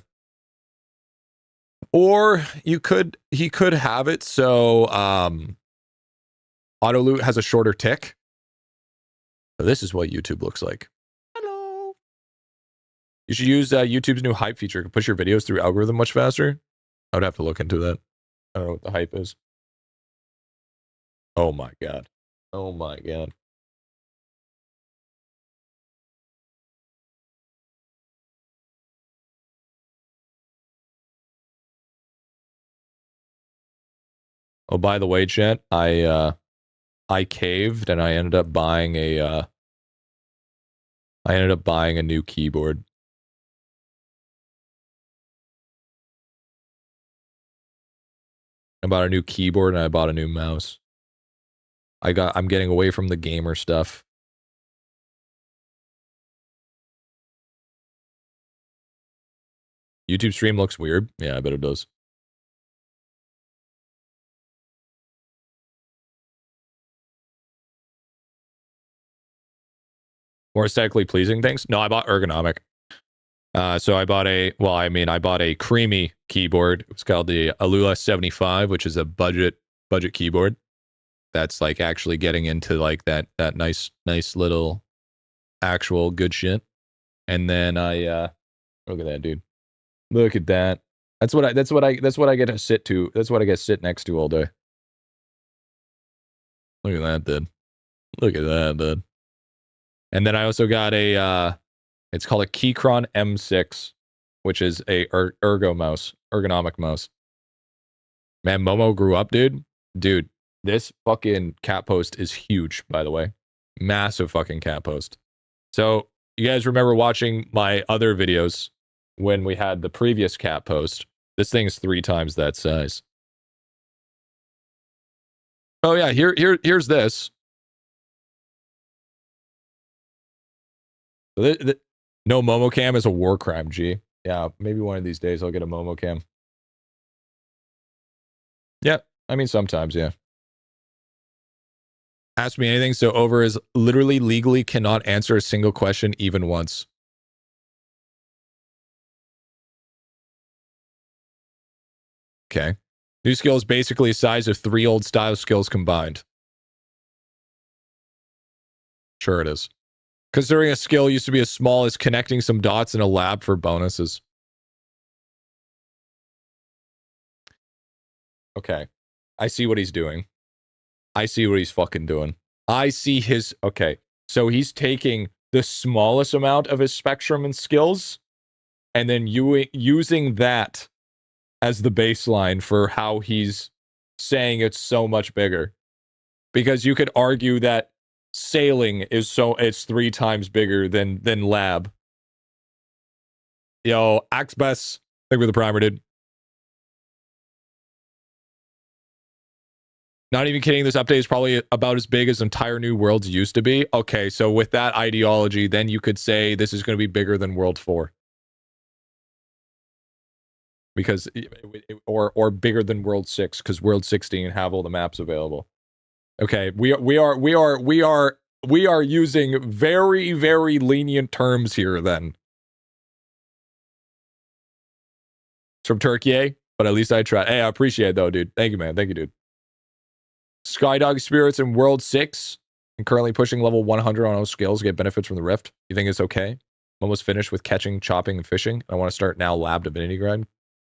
Or he could have it so auto loot has a shorter tick. So this is what YouTube looks like. Hello. You should use YouTube's new hype feature. It can push your videos through algorithm much faster. I would have to look into that. I don't know what the hype is. Oh my god. Oh my god. Oh, by the way, chat, I caved and I ended up buying a new keyboard. I bought a new keyboard and I bought a new mouse. I'm getting away from the gamer stuff. YouTube stream looks weird. Yeah, I bet it does. More aesthetically pleasing things? No, I bought ergonomic. So I bought a creamy keyboard. It's called the Alula 75, which is a budget keyboard. That's like actually getting into like that nice little actual good shit. And then I look at that, dude. Look at that. That's what I get to sit to. That's what I get to sit next to all day. Look at that, dude. Look at that, dude. And then I also got a it's called a Keychron M6, which is a ergonomic mouse. Man, Momo grew up, dude. Dude, this fucking cat post is huge, by the way. Massive fucking cat post. So, you guys remember watching my other videos when we had the previous cat post? This thing's 3 times that size. Oh yeah, here's this. No Momo cam is a war crime, G. Yeah, maybe one of these days I'll get a Momo cam. Yeah, I mean sometimes, yeah. Ask me anything, so Over is literally legally cannot answer a single question even once. Okay. New skill is basically the size of 3 old style skills combined. Sure it is. Considering a skill used to be as small as connecting some dots in a lab for bonuses. Okay. I see what he's doing. I see what he's fucking doing. I see his... Okay. So he's taking the smallest amount of his spectrum and skills and then using that as the baseline for how he's saying it's so much bigger. Because you could argue that sailing is it's 3 times bigger than lab. Yo, Axbus, thank you for the primer, dude. Not even kidding, this update is probably about as big as entire New Worlds used to be. Okay, so with that ideology, then you could say this is going to be bigger than World 4. Because, or bigger than World 6, because World 16 have all the maps available. Okay, we are using very, very lenient terms here then. It's from Turkey, eh? But at least I tried. Hey, I appreciate it though, dude. Thank you, man. Thank you, dude. Skydog spirits in World 6 and currently pushing level 100 on all skills get benefits from the Rift. You think it's okay? I'm almost finished with catching, chopping, and fishing. I want to start now lab divinity grind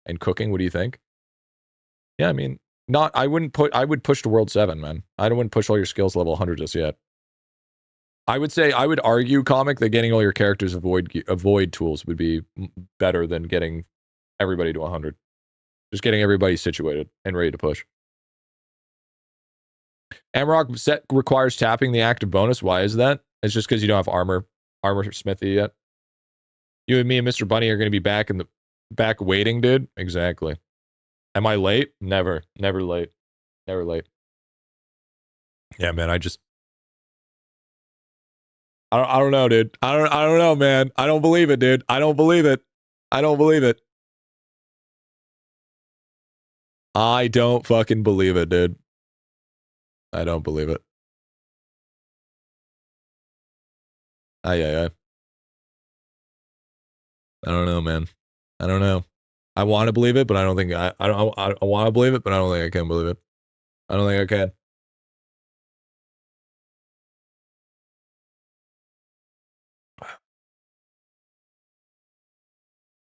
and cooking. What do you think? Yeah, I mean, I would push to World 7, man. I wouldn't push all your skills level 100 just yet. I would argue, Comic, that getting all your characters avoid tools would be better than getting everybody to 100. Just getting everybody situated and ready to push. Amarok set requires tapping the active bonus. Why is that? It's just because you don't have armor smithy yet. You and me and Mr. Bunny are going to be back waiting, dude. Exactly. Am I late? Never late. Never late. Yeah, man. I don't know, dude. I don't know, man. I don't believe it, dude. I don't believe it. I don't believe it. I don't fucking believe it, dude. I don't believe it. Aye. I don't know, man. I don't know. I want to believe it, but I don't think I want to believe it, but I don't think I can believe it. I don't think I can.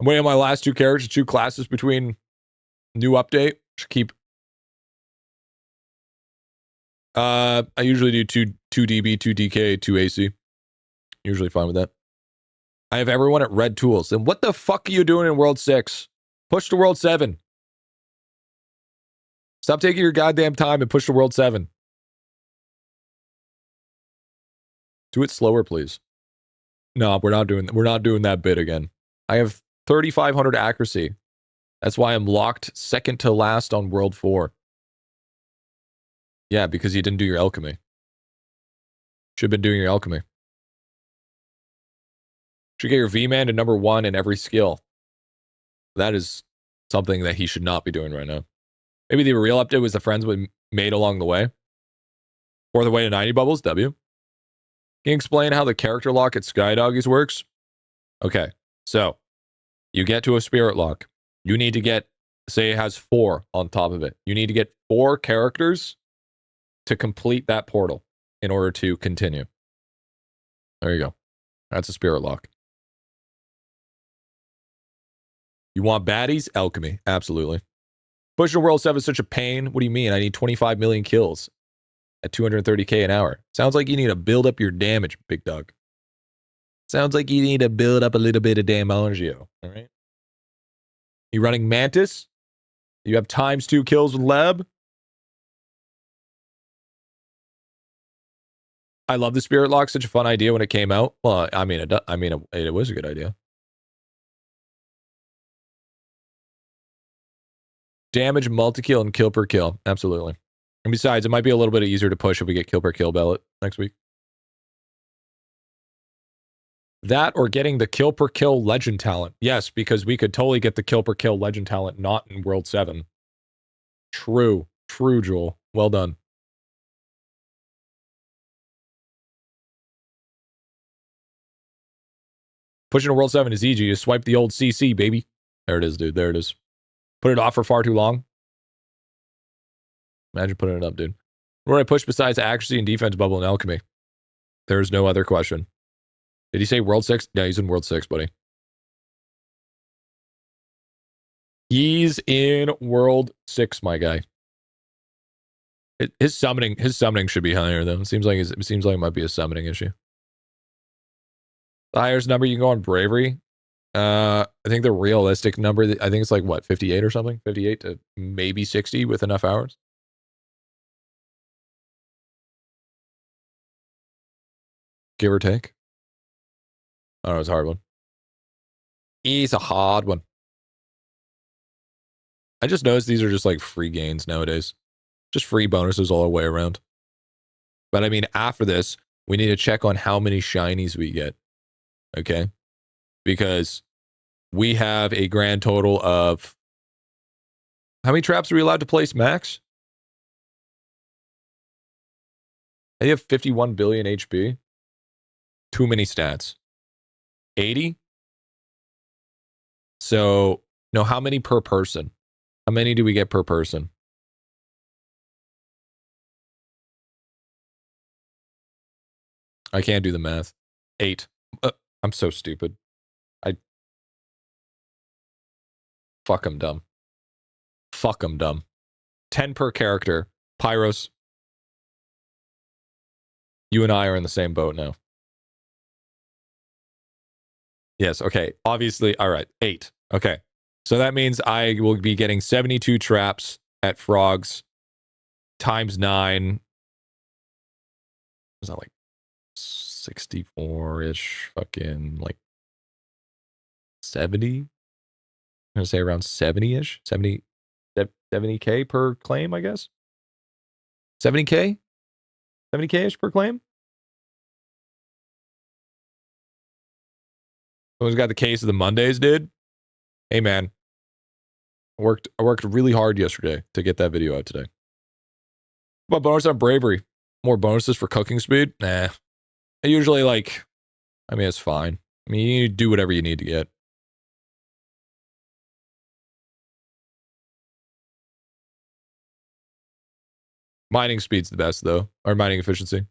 I'm waiting on my last 2 characters, 2 classes between new update. Should keep. I usually do 2 DB, 2 DK, 2 AC. Usually fine with that. I have everyone at red tools. Then what the fuck are you doing in World 6? Push to World 7. Stop taking your goddamn time and push to World 7. Do it slower, please. No, we're not doing that bit again. I have 3,500 accuracy. That's why I'm locked second to last on World 4. Yeah, because you didn't do your alchemy. Should have been doing your alchemy. Should get your V-Man to number 1 in every skill. That is something that he should not be doing right now. Maybe the real update was the friends we made along the way. Or the way to 90 bubbles, W. Can you explain how the character lock at Skydoggies works? Okay, so you get to a spirit lock. You need to get, say it has 4 on top of it. You need to get 4 characters to complete that portal in order to continue. There you go. That's a spirit lock. You want baddies? Alchemy. Absolutely. Pushing World 7 is such a pain. What do you mean? I need 25 million kills at 230k an hour. Sounds like you need to build up your damage, big dog. Sounds like you need to build up a little bit of damage. All right. You running Mantis? You have ×2 kills with Leb? I love the Spirit Lock. Such a fun idea when it came out. Well, I mean, it was a good idea. Damage, multi-kill, and kill per kill. Absolutely. And besides, it might be a little bit easier to push if we get kill per kill ballot next week. That or getting the kill per kill legend talent. Yes, because we could totally get the kill per kill legend talent not in World 7. True. True, Joel. Well done. Pushing to World 7 is easy. You swipe the old CC, baby. There it is, dude. There it is. Put it off for far too long. Imagine putting it up, dude. What do I push besides accuracy and defense bubble and alchemy? There's no other question. Did he say World 6? Yeah, he's in World 6, buddy. He's in World 6, my guy. His summoning should be higher, though. It seems like it might be a summoning issue. The highest number you can go on bravery. I think the realistic number, I think it's like, what, 58 or something? 58 to maybe 60 with enough hours. Give or take. I don't know, it's a hard one. It's a hard one. I just noticed these are just like free gains nowadays. Just free bonuses all the way around. But I mean, after this, we need to check on how many shinies we get. Okay? Because we have a grand total of... How many traps are we allowed to place max? I have 51 billion HP. Too many stats. 80? So, no, how many per person? How many do we get per person? I can't do the math. 8. I'm so stupid. Fuck, I'm dumb. Fuck, I'm dumb. 10 per character. Pyros. You and I are in the same boat now. Yes, okay. Obviously, all right. 8. Okay. So that means I will be getting 72 traps at frogs times 9. Is that like 64-ish? Fucking like 70? I'm going to say around 70-ish? 70K per claim, I guess? 70K? 70K-ish per claim? Who's got the case of the Mondays, dude? Hey, man. I worked really hard yesterday to get that video out today. What bonus on bravery? More bonuses for cooking speed? Nah. I usually I mean, it's fine. I mean, you do whatever you need to get. Mining speed's the best, though. Or mining efficiency.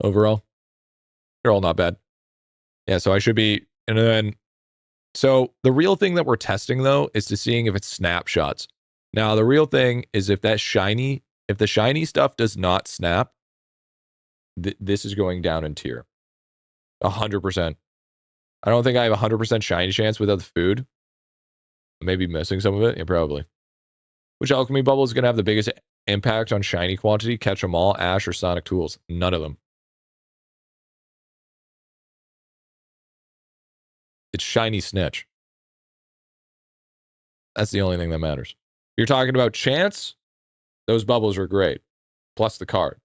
Overall. They're all not bad. Yeah, so I should be... And then... So, the real thing that we're testing, though, is to seeing if it's snapshots. Now, the real thing is if the shiny stuff does not snap, this is going down in tier. 100%. I don't think I have a 100% shiny chance without the food. Maybe missing some of it. Yeah, probably. Which alchemy bubble is going to have the biggest impact on shiny quantity? Catch 'em all, Ash, or Sonic Tools? None of them. It's shiny snitch. That's the only thing that matters. You're talking about chance? Those bubbles are great. Plus the card.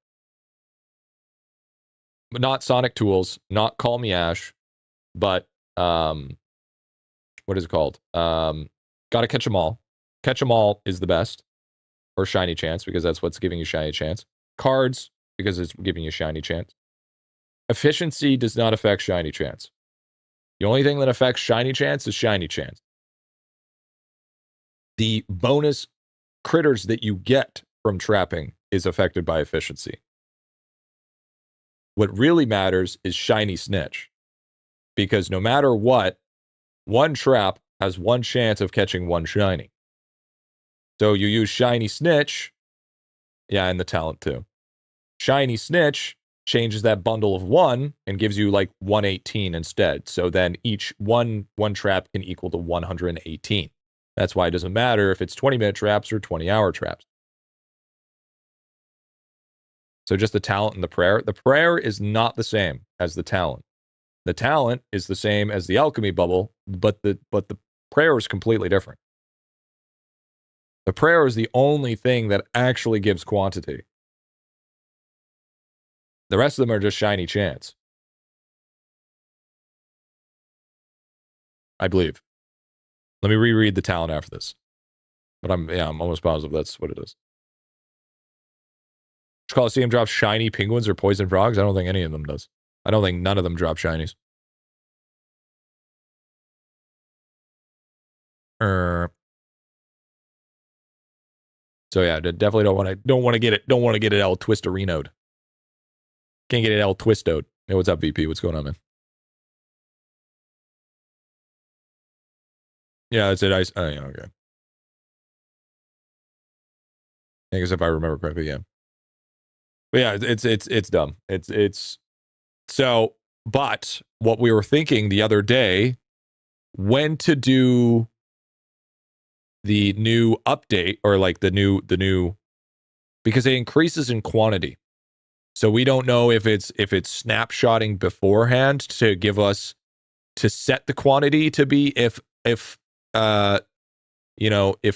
But not Sonic Tools, not Call Me Ash, but what is it called? Gotta catch 'em all. Catch 'em all is the best. Or shiny chance, because that's what's giving you shiny chance. Cards, because it's giving you shiny chance. Efficiency does not affect shiny chance. The only thing that affects shiny chance is shiny chance. The bonus critters that you get from trapping is affected by efficiency. What really matters is shiny snitch. because no matter what, one trap has one chance of catching one shiny. So you use shiny snitch, yeah, and the talent too. Shiny snitch changes that bundle of 1 and gives you like 118 instead. So then each one trap can equal to 118. That's why it doesn't matter if it's 20-minute traps or 20-hour traps. So just the talent and the prayer. The prayer is not the same as the talent. The talent is the same as the alchemy bubble, but the prayer is completely different. The prayer is the only thing that actually gives quantity. The rest of them are just shiny chance. I believe. Let me reread the talent after this. But I'm almost positive that's what it is. Coliseum drops shiny penguins or poison frogs? I don't think any of them does. I don't think none of them drop shinies. So yeah, definitely don't want to get it El Twistorino'd. Can't get it El Twistoed. Hey, what's up, VP? What's going on, man? Yeah, that's it. Yeah, okay. I guess if I remember correctly, yeah. But yeah, it's dumb. It's so. But what we were thinking the other day, when to do the new update or like the new because it increases in quantity. So we don't know if it's snapshotting beforehand to give us to set the quantity to be if if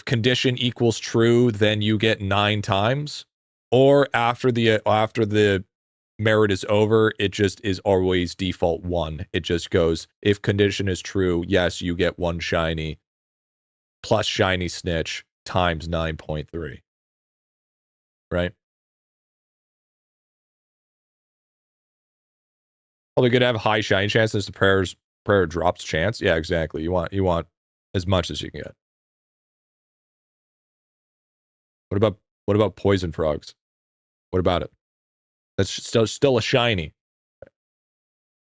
condition equals true, then you get 9 times, or after the merit is over, it just is always default 1. It just goes, if condition is true, yes, you get 1 shiny plus shiny snitch times 9.3. Right? Probably good to have high shiny chances. The prayer drops chance. Yeah, exactly. You want as much as you can get. What about poison frogs? What about it? That's still a shiny.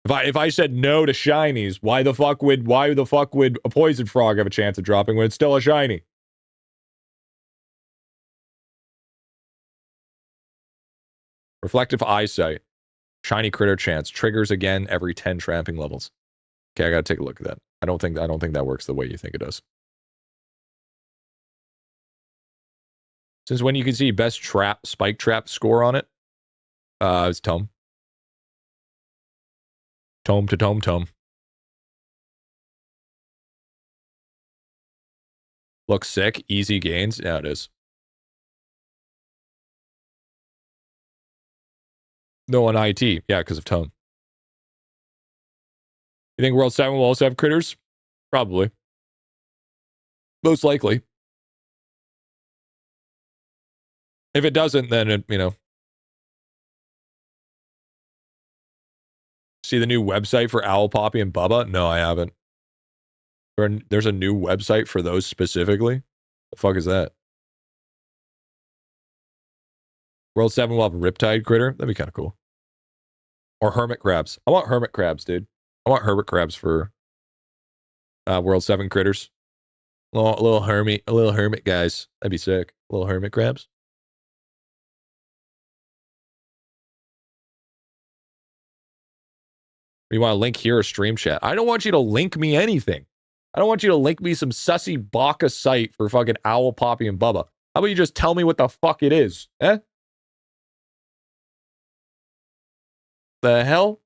If I said no to shinies, why the fuck would a poison frog have a chance of dropping when it's still a shiny? Reflective eyesight. Shiny critter chance. Triggers again every 10 tramping levels. Okay, I gotta take a look at that. I don't think that works the way you think it does. Since when you can see best spike trap score on it? It's Tome. Tome to Tome. Looks sick. Easy gains. Yeah, it is. No on IT. Yeah, because of Tome. You think World 7 will also have critters? Probably. Most likely. If it doesn't, then it, See the new website for Owl Poppy and Bubba? No, I haven't. There's a new website for those specifically? The fuck is that? World 7 will have Riptide Critter? That'd be kind of cool. Or Hermit Crabs. I want Hermit Crabs, dude. I want Hermit Crabs for World 7 critters. A little hermit guys. That'd be sick. Little Hermit Crabs. You want to link here or stream chat? I don't want you to link me anything. I don't want you to link me some sussy baka site for fucking Owl, Poppy, and Bubba. How about you just tell me what the fuck it is? Eh? The hell?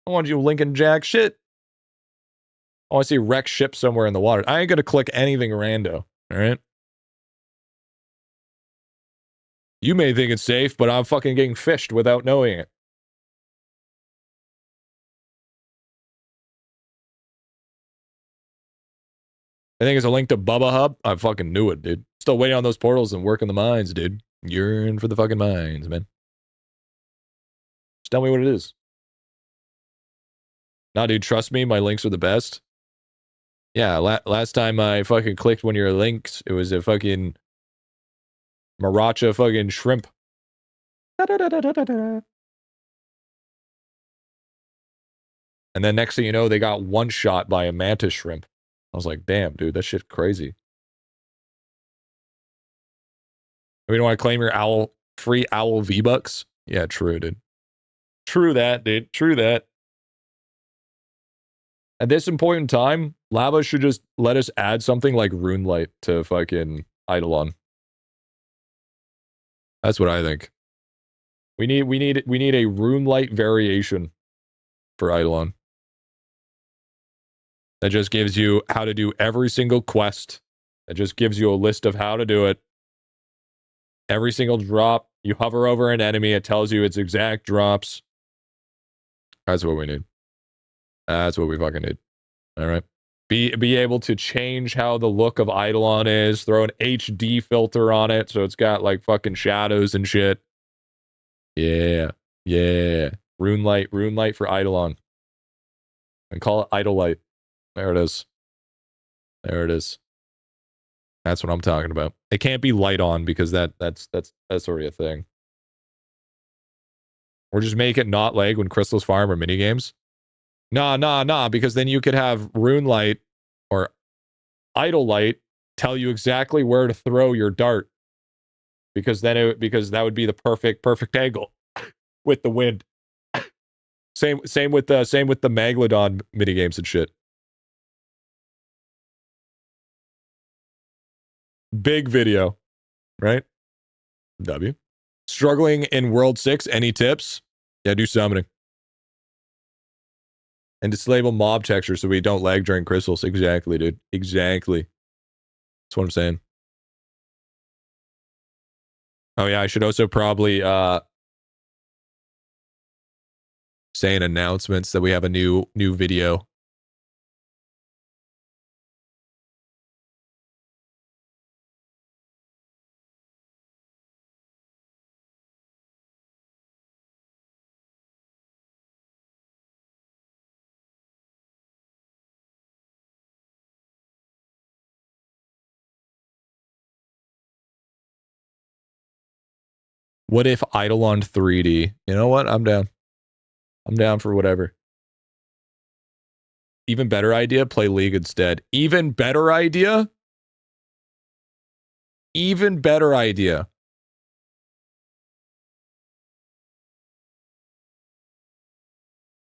I want you linking jack shit. I want to see wreck ship somewhere in the water. I ain't gonna click anything rando. Alright? You may think it's safe, but I'm fucking getting fished without knowing it. I think it's a link to Bubba Hub. I fucking knew it, dude. Still waiting on those portals and working the mines, dude. Yearn for the fucking mines, man. Just tell me what it is. Nah, dude, trust me, my links are the best. Yeah, last time I fucking clicked one of your links, it was a fucking Maracha fucking shrimp. And then next thing you know, they got one shot by a mantis shrimp. I was like, damn, dude, that shit's crazy. We don't want to claim your free owl V-Bucks? Yeah, true, dude. True that, dude. True that. At this point in time, Lava should just let us add something like Runelight to fucking Idolon. That's what I think. We need a Runelight variation for Idolon. That just gives you how to do every single quest. That just gives you a list of how to do it. Every single drop, you hover over an enemy, it tells you its exact drops. That's what we need. That's what we fucking need. All right. Be able to change how the look of Idolon is. Throw an HD filter on it so it's got like fucking shadows and shit. Yeah. Yeah. Runelight for Idolon. And call it Idolite. There it is. There it is. That's what I'm talking about. It can't be light on because that's already a thing. Or just make it not lag when crystals farm or minigames. Nah, because then you could have Runelight or Idolite tell you exactly where to throw your dart. Because that would be the perfect angle with the wind. Same with the Megalodon minigames and shit. Big video, right? W. Struggling in World 6, any tips? Yeah, do summoning. And disable mob texture so we don't lag during crystals. Exactly, dude. Exactly. That's what I'm saying. Oh yeah, I should also probably say in announcements that we have a new video. What if Idolon 3D? You know what? I'm down. I'm down for whatever. Even better idea, play League instead. Even better idea? Even better idea.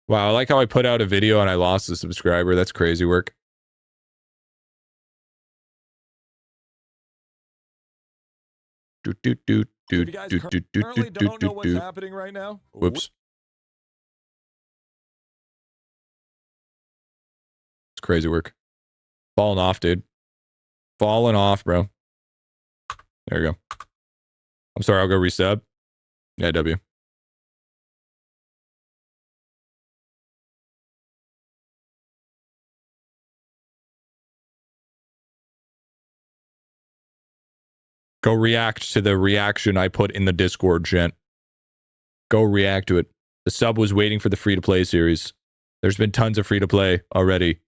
Wow, I like how I put out a video and I lost a subscriber. That's crazy work. If you guys currently don't know what's happening right now. Whoops. It's crazy work. Falling off, dude. Falling off, bro. There you go. I'm sorry, I'll go resub. Yeah, W. Go react to the reaction I put in the Discord, gent. Go react to it. The sub was waiting for the free-to-play series. There's been tons of free-to-play already.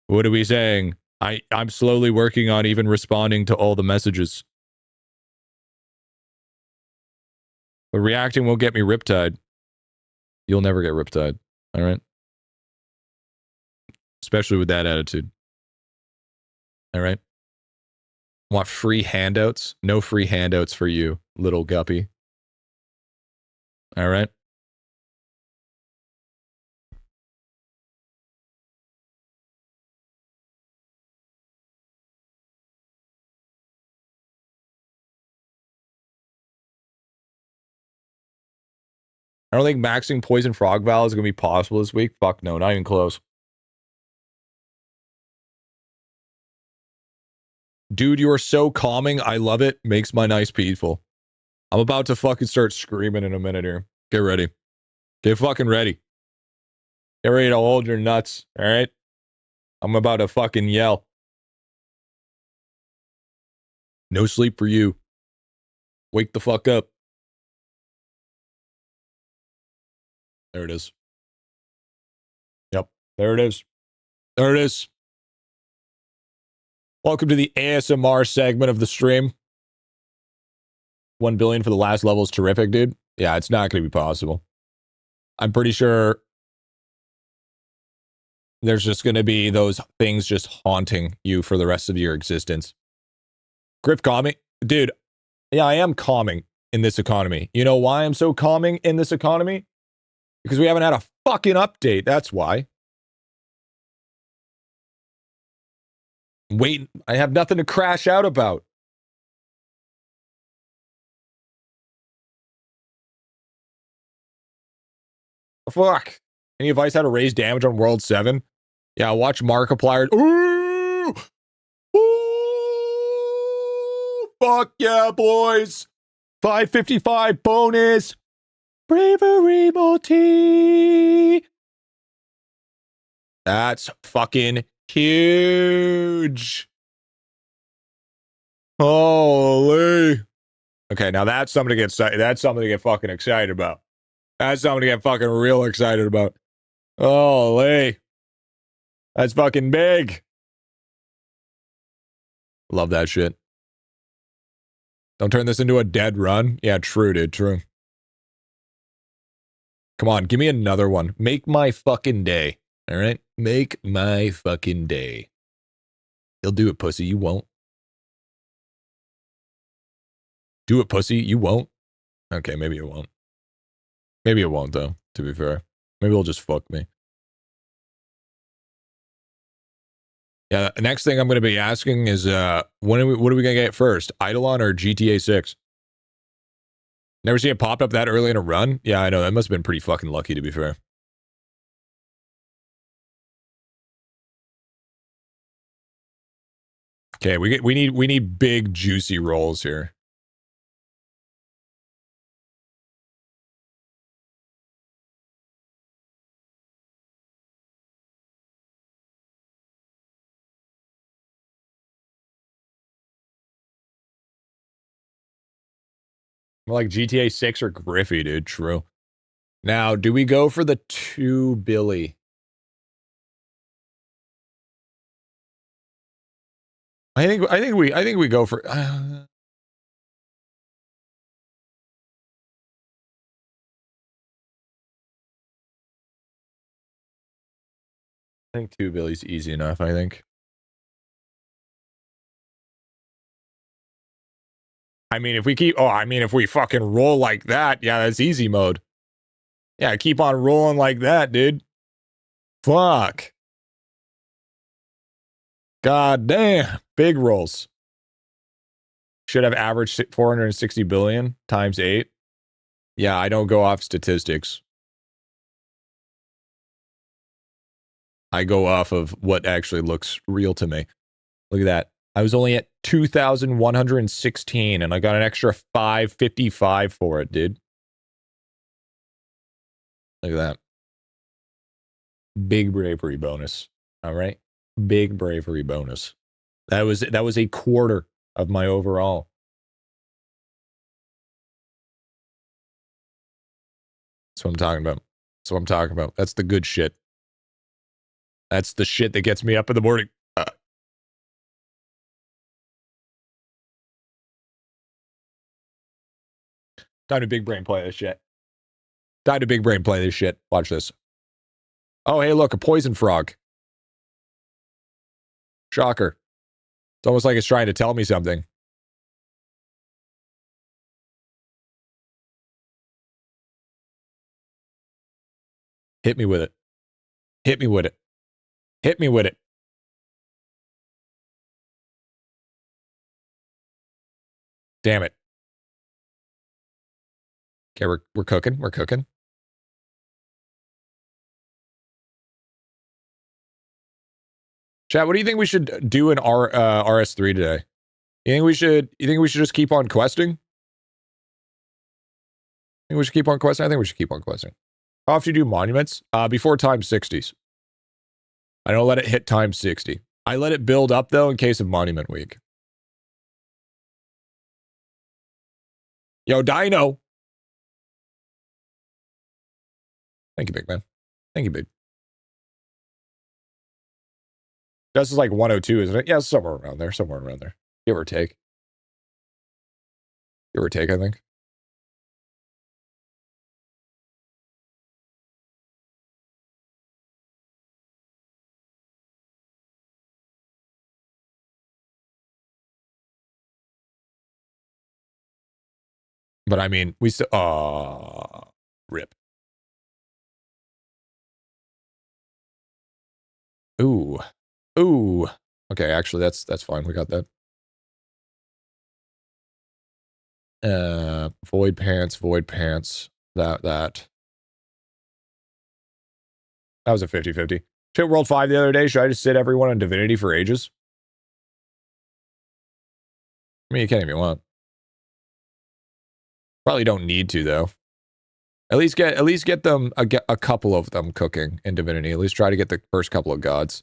What are we saying? I'm slowly working on even responding to all the messages. But reacting won't get me riptide. You'll never get riptide. All right? Especially with that attitude. All right? Want free handouts? No free handouts for you, little guppy. All right? I don't think maxing Poison Frog Val is going to be possible this week. Fuck no, not even close. Dude, you are so calming. I love it. Makes my nights peaceful. I'm about to fucking start screaming in a minute here. Get ready. Get fucking ready. Get ready to hold your nuts, all right? I'm about to fucking yell. No sleep for you. Wake the fuck up. There it is. Yep, there it is. There it is. Welcome to the ASMR segment of the stream. 1 billion for the last level is terrific, dude. Yeah, it's not going to be possible. I'm pretty sure there's just going to be those things just haunting you for the rest of your existence. Griff calming. Dude, yeah, I am calming in this economy. You know why I'm so calming in this economy? Because we haven't had a fucking update. That's why. Wait, I have nothing to crash out about. Fuck. Any advice how to raise damage on World 7? Yeah, watch Markiplier. Ooh! Ooh! Fuck yeah, boys! 555 bonus! Bravery multi! That's fucking huge! Holy! Okay, now that's something to get fucking excited about. That's something to get fucking real excited about. Holy! That's fucking big! Love that shit. Don't turn this into a dead run. Yeah, true, dude, true. Come on, give me another one. Make my fucking day. All right? Make my fucking day. He'll do it, pussy. You won't. Do it, pussy. You won't. Okay, maybe it won't. Maybe it won't, though, to be fair. Maybe it'll just fuck me. Yeah, the next thing I'm going to be asking is, what are we going to get first? Idolon or GTA 6? Never seen it pop up that early in a run? Yeah, I know. That must have been pretty fucking lucky, to be fair. Okay, we need big juicy rolls here. Like GTA 6 or Griffy, dude. True. Now, do we go for the 2 Billy? I think we go for I think 2 Billy's easy enough, I think. I mean, if we fucking roll like that, yeah, that's easy mode. Yeah, keep on rolling like that, dude. Fuck. God damn. Big rolls. Should have averaged 460 billion times 8. Yeah, I don't go off statistics. I go off of what actually looks real to me. Look at that. I was only at 2,116 and I got an extra 555 for it, dude. Look at that. Big bravery bonus. All right. Big bravery bonus. That was a quarter of my overall. That's what I'm talking about. That's what I'm talking about. That's the good shit. That's the shit that gets me up in the morning. Time to big brain play this shit. Time to big brain play this shit. Watch this. Oh, hey, look, a poison frog. Shocker. It's almost like it's trying to tell me something. Hit me with it. Hit me with it. Hit me with it. Damn it. Okay, we're cooking. We're cooking. Chat, what do you think we should do in RS3 today? You think we should just keep on questing? Think we should keep on questing? I think we should keep on questing. How often do you do monuments? Before time 60s. I don't let it hit time 60. I let it build up, though, in case of Monument Week. Yo, Dino. Thank you, big man. Thank you, big. This is like 102, isn't it? Yeah, somewhere around there. Somewhere around there. Give or take. Give or take, I think. But I mean, we still, rip. Ooh. Ooh. Okay, actually, that's fine. We got that. Void pants. That was a 50-50. Shit World 5 the other day. Should I just sit everyone on Divinity for ages? I mean, you can if you want. Probably don't need to, though. At least get them a couple of them cooking in Divinity. At least try to get the first couple of gods.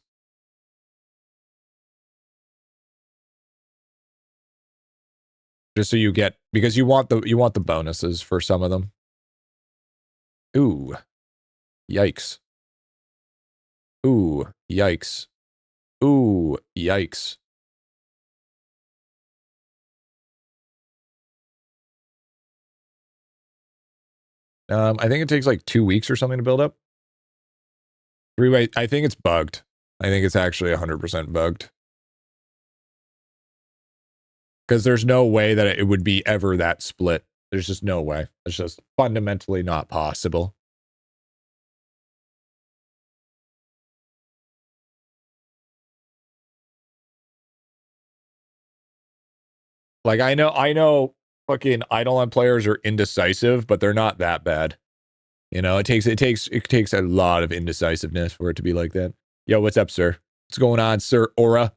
Just so you get, because you want the bonuses for some of them. Ooh. Yikes. Ooh, yikes. Ooh, yikes. I think it takes like 2 weeks or something to build up. Three-way, I think it's bugged. I think it's actually 100% bugged. Because there's no way that it would be ever that split. There's just no way. It's just fundamentally not possible. Like, I know fucking Idolon players are indecisive, but they're not that bad. You know, it takes a lot of indecisiveness for it to be like that. Yo, what's up, sir? What's going on, Sir Aura?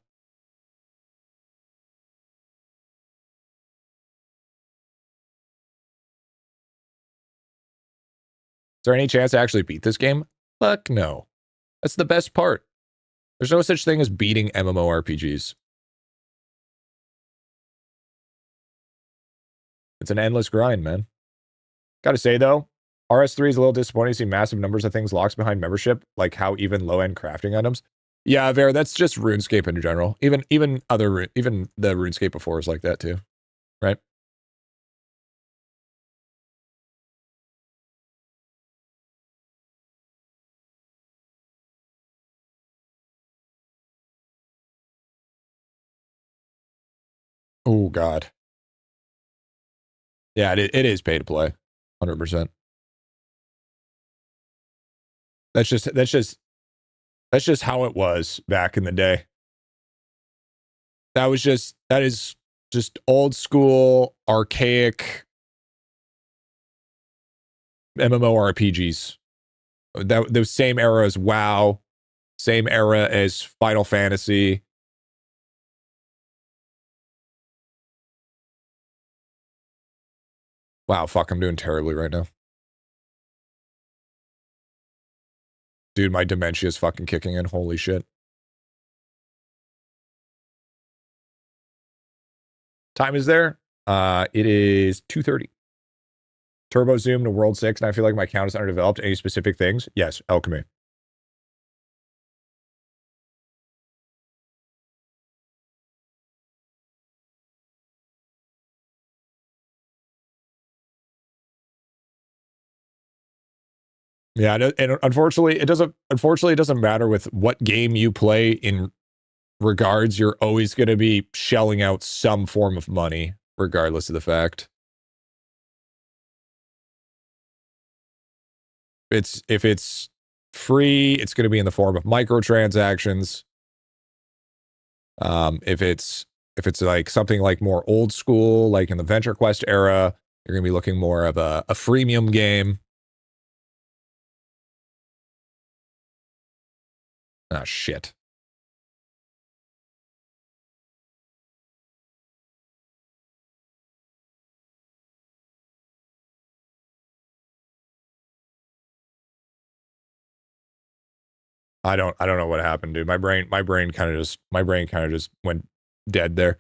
Is there any chance to actually beat this game? Fuck no. That's the best part. There's no such thing as beating MMORPGs. It's an endless grind, man. Gotta say, though, RS3 is a little disappointing to see massive numbers of things locked behind membership, like how even low-end crafting items. Yeah, Vera, that's just RuneScape in general. Even the RuneScape before is like that too, right? Oh God. Yeah, it is pay to play, 100%. That's just how it was back in the day. That is just old school, archaic MMORPGs. Those same era as WoW, same era as Final Fantasy. Wow, fuck, I'm doing terribly right now. Dude, my dementia is fucking kicking in. Holy shit. Time is there. It is 2:30. Turbo zoom to World 6, and I feel like my account is underdeveloped. Any specific things? Yes, alchemy. Yeah, and unfortunately, it doesn't matter with what game you play in regards. You're always going to be shelling out some form of money, regardless of the fact. If it's free, it's going to be in the form of microtransactions. If it's like something like more old school, like in the Venture Quest era, you're going to be looking more of a freemium game. Ah, shit. I don't know what happened, dude. My brain kind of just went dead there.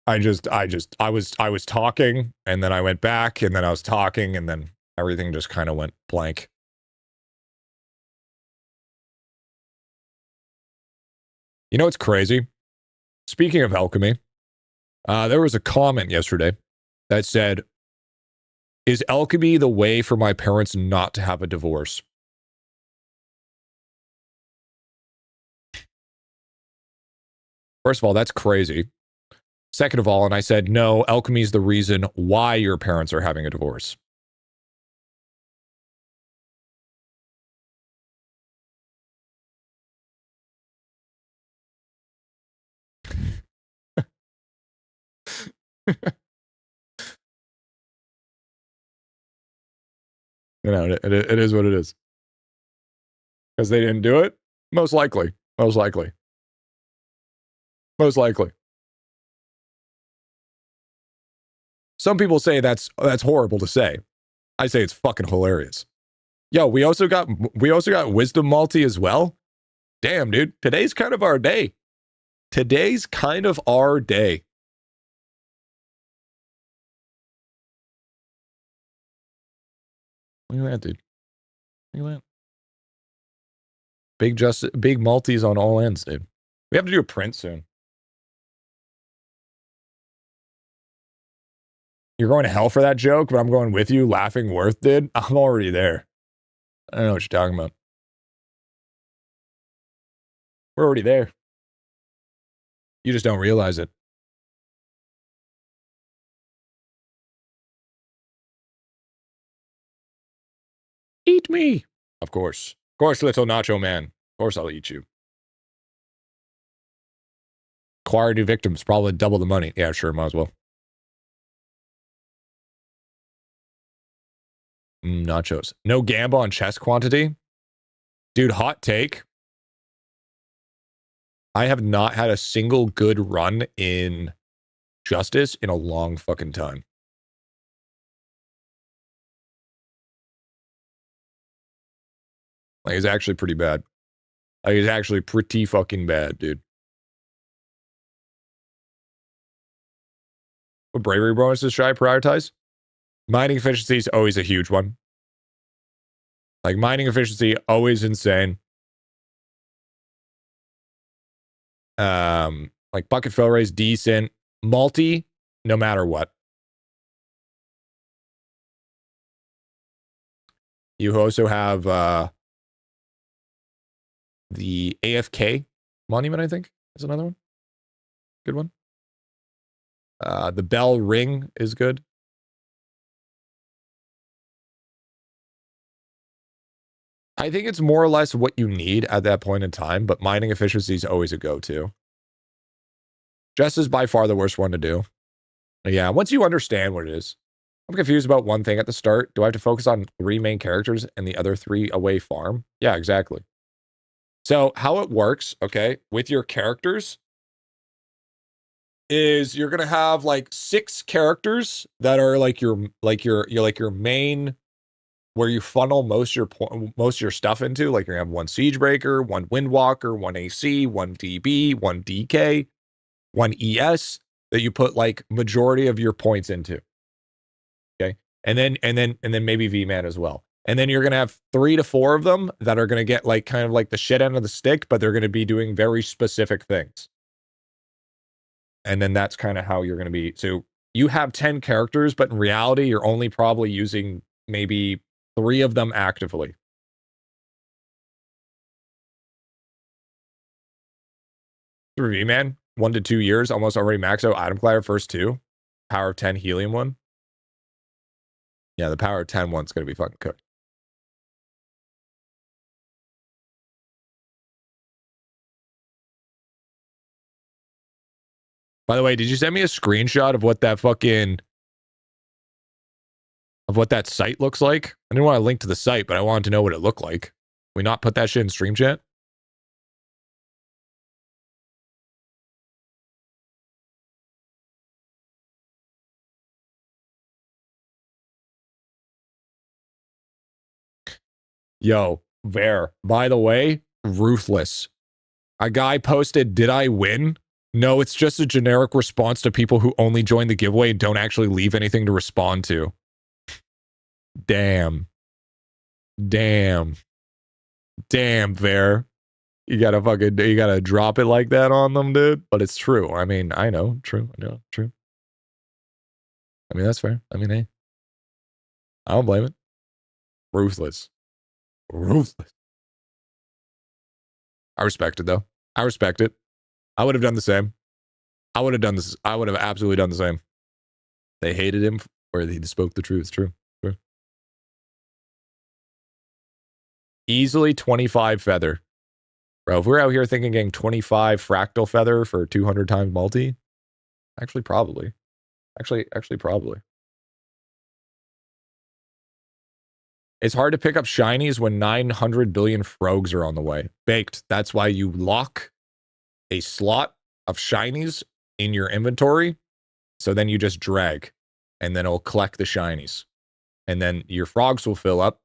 I was talking, and then I went back, and then I was talking, and then everything just kind of went blank. You know what's crazy? Speaking of alchemy, there was a comment yesterday that said, "Is alchemy the way for my parents not to have a divorce?" First of all, that's crazy. Second of all, and I said, no, alchemy is the reason why your parents are having a divorce. You know, it is what it is. Because they didn't do it? Most likely. Most likely. Most likely. Some people say that's horrible to say. I say it's fucking hilarious. Yo, we also got Wisdom Malty as well. Damn, dude. Today's kind of our day. Today's kind of our day. Look at that, dude. Look at that. Big multis on all ends, dude. We have to do a print soon. You're going to hell for that joke, but I'm going with you. Laughing worth, dude. I'm already there. I don't know what you're talking about. We're already there. You just don't realize it. Eat me. Of course. Of course, little nacho man. Of course I'll eat you. Acquire new victims. Probably double the money. Yeah, sure. Might as well. Nachos. No gamble on chest quantity. Dude, hot take. I have not had a single good run in Justice in a long fucking time. Like, it's actually pretty bad. Like, it's actually pretty fucking bad, dude. What bravery bonuses should I prioritize? Mining efficiency is always a huge one. Like, mining efficiency, always insane. Like, bucket fill rate's decent. Multi, no matter what. You also have the AFK monument, I think, is another one. Good one. The bell ring is good. I think it's more or less what you need at that point in time, but mining efficiency is always a go-to. Just is by far the worst one to do. Yeah, once you understand what it is. I'm confused about one thing at the start. Do I have to focus on 3 main characters and the other 3 away farm? Yeah, exactly. So how it works, okay, with your characters is you're going to have like 6 characters that are like your main, where you funnel most of your stuff into. Like, you're gonna have 1 Siegebreaker, 1 Windwalker, 1 AC, 1 DB, 1 DK, 1 ES that you put like majority of your points into. Okay, and then maybe V-Man as well. And then you're gonna have 3 to 4 of them that are gonna get like kind of like the shit end of the stick, but they're gonna be doing very specific things. And then that's kind of how you're gonna be. So you have 10 characters, but in reality, you're only probably using maybe 3 of them actively. Review, man. 1 to 2 years, almost already max out item collector first 2. Power of 10 helium one. Yeah, the power of 10 one's gonna be fucking cooked. By the way, did you send me a screenshot of what that site looks like? I didn't want to link to the site, but I wanted to know what it looked like. Can we not put that shit in stream chat? Yo, Bear, by the way, ruthless. A guy posted, did I win? No, it's just a generic response to people who only join the giveaway and don't actually leave anything to respond to. Damn. Damn, Bear. You gotta drop it like that on them, dude. But it's true. I mean, I know. True. I know. True. I mean, that's fair. I mean, hey. I don't blame it. Ruthless. Ruthless. I respect it, though. I respect it. I would have done the same. I would have done this. I would have absolutely done the same. They hated him, or he spoke the truth. True. True. Easily 25 feather. Bro, if we're out here thinking getting 25 fractal feather for 200 times multi, actually probably. Actually probably. It's hard to pick up shinies when 900 billion frogs are on the way. Baked. That's why you lock a slot of shinies in your inventory. So then you just drag. And then it'll collect the shinies. And then your frogs will fill up.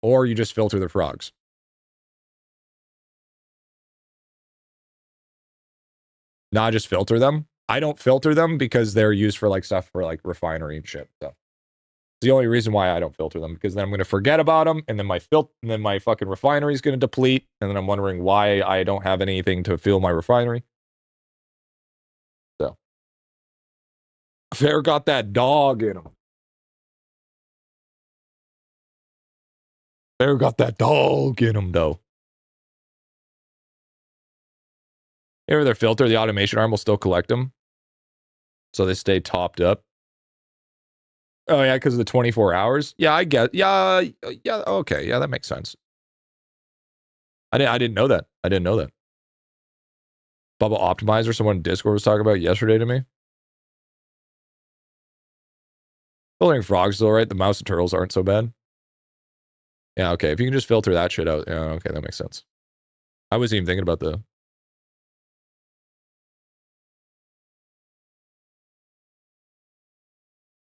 Or you just filter the frogs. Not just filter them. I don't filter them because they're used for like stuff for like refinery and shit. So it's the only reason why I don't filter them, because then I'm going to forget about them, and then my fucking refinery is going to deplete, and then I'm wondering why I don't have anything to fill my refinery. So Fair got that dog in him. Fair got that dog in him though. Here their filter, the automation arm will still collect them, so they stay topped up. Oh yeah, because of the 24 hours. Yeah, I get. Yeah. Okay, yeah, that makes sense. I didn't know that. I didn't know that. Bubble Optimizer, someone in Discord was talking about yesterday to me. Filtering frogs though, right? The mouse and turtles aren't so bad. Yeah, okay. If you can just filter that shit out, yeah, okay, that makes sense. I wasn't even thinking about the.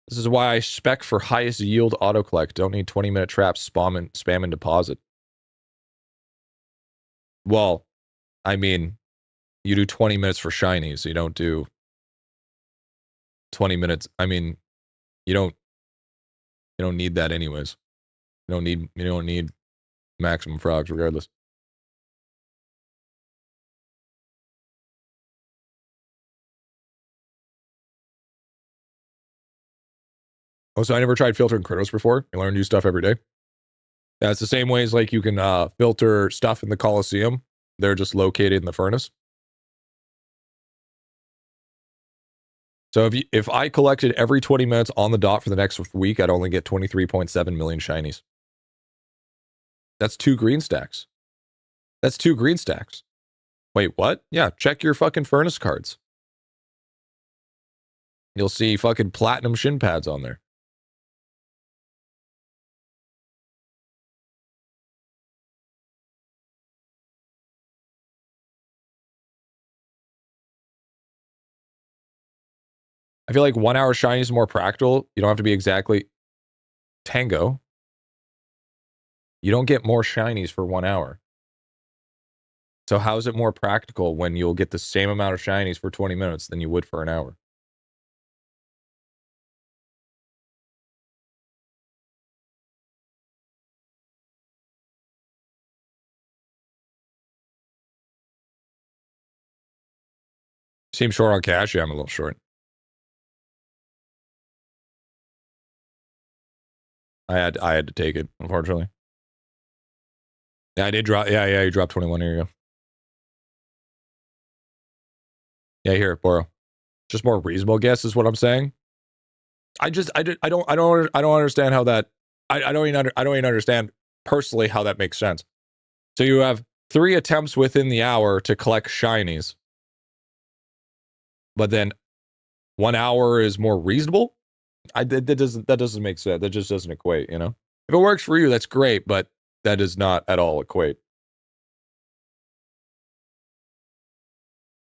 This is why I spec for highest yield autocollect. Don't need 20-minute traps, spam and deposit. Well, I mean, you do 20 minutes for shinies. You don't do 20 minutes. I mean, you don't need that anyways. You don't need maximum frogs regardless. Also, I never tried filtering critters before. You learn new stuff every day. Yeah, it's the same way as like you can filter stuff in the Coliseum. They're just located in the furnace. So if I collected every 20 minutes on the dot for the next week, I'd only get 23.7 million shinies. That's 2 green stacks. That's 2 green stacks. Wait, what? Yeah, check your fucking furnace cards. You'll see fucking platinum shin pads on there. I feel like 1 hour shiny is more practical. You don't have to be exactly Tango. You don't get more shinies for 1 hour. So how is it more practical when you'll get the same amount of shinies for 20 minutes than you would for an hour? Seems short on cash. Yeah, I'm a little short. I had to take it, unfortunately. Yeah, I did drop. Yeah, you dropped 21. Here you go. Yeah, here, borrow. Just more reasonable guess is what I'm saying. I don't understand how that. I don't even understand personally how that makes sense. So you have 3 attempts within the hour to collect shinies, but then 1 hour is more reasonable. That doesn't make sense. That just doesn't equate. You know, if it works for you, that's great, but that does not at all equate.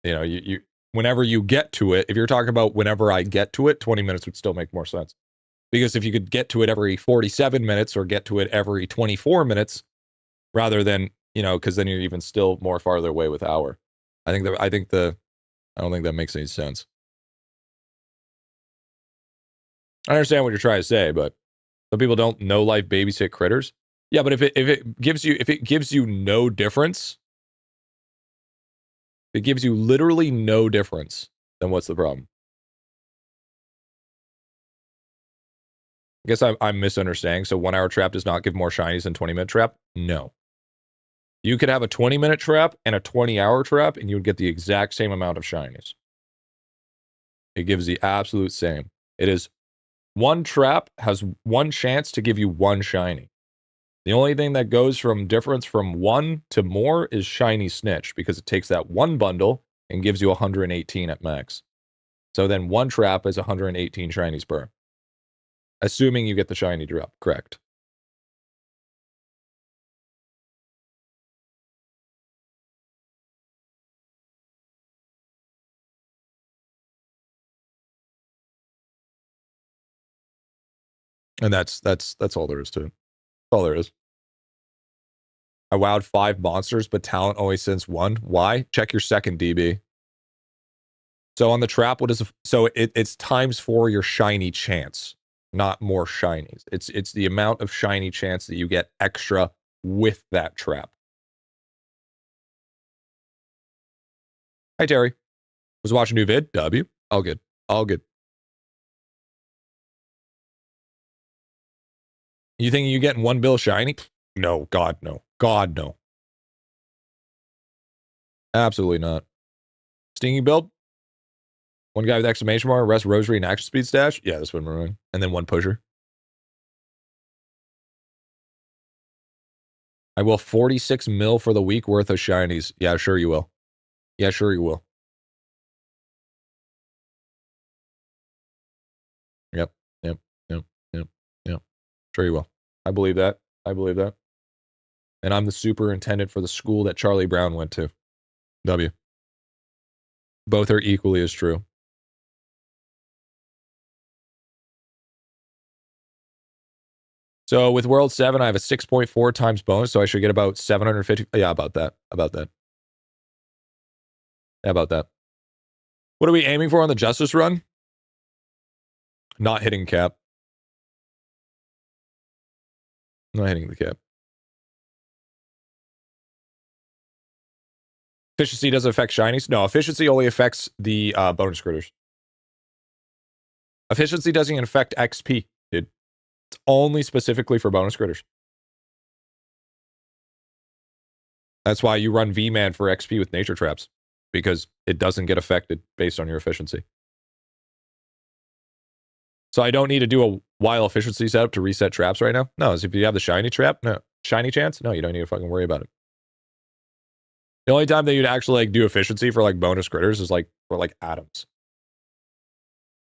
You know, you whenever you get to it, if you're talking about whenever I get to it, 20 minutes would still make more sense. Because if you could get to it every 47 minutes or get to it every 24 minutes, rather than, you know, because then you're even still more farther away with hour. I don't think that makes any sense. I understand what you're trying to say, but some people don't know life babysit critters. Yeah, but if it gives you no difference, if it gives you literally no difference, then what's the problem? I guess I'm misunderstanding. So 1 hour trap does not give more shinies than 20-minute trap? No. You could have a 20-minute trap and a 20-hour trap, and you would get the exact same amount of shinies. It gives the absolute same. It is one trap has one chance to give you one shiny. The only thing that goes from difference from one to more is shiny snitch, because it takes that one bundle and gives you 118 at max. So then one trap is 118 shinies per. Assuming you get the shiny drop, correct. And that's all there is to it. That's all there is. I wowed 5 monsters, but talent only sends 1. Why? Check your second DB. So on the trap, what is it's times 4 your shiny chance, not more shinies. It's the amount of shiny chance that you get extra with that trap. Hi Terry. Was watching a new vid. W. All good. All good. You think you getting 1 bill shiny? No, God no. God no. Absolutely not. Stinging build? 1 guy with exclamation mark, rest rosary and action speed stash? Yeah, that's what we're doing. And then 1 pusher. I will 46 mil for the week worth of shinies. Yeah, sure you will. Yeah, sure you will. Yep. Sure you will. I believe that. I believe that. And I'm the superintendent for the school that Charlie Brown went to. W. Both are equally as true. So with World 7, I have a 6.4 times bonus, so I should get about 750. Yeah, about that. Yeah, about that. What are we aiming for on the Justice run? Not hitting cap. Not hitting the cap. Efficiency doesn't affect shinies? No, efficiency only affects the bonus critters. Efficiency doesn't even affect XP, dude. It's only specifically for bonus critters. That's why you run V-Man for XP with nature traps, because it doesn't get affected based on your efficiency. So I don't need to do a wild efficiency setup to reset traps right now. No, if you have the shiny trap, no. Shiny chance? No, you don't need to fucking worry about it. The only time that you'd actually like do efficiency for like bonus critters is like for like atoms.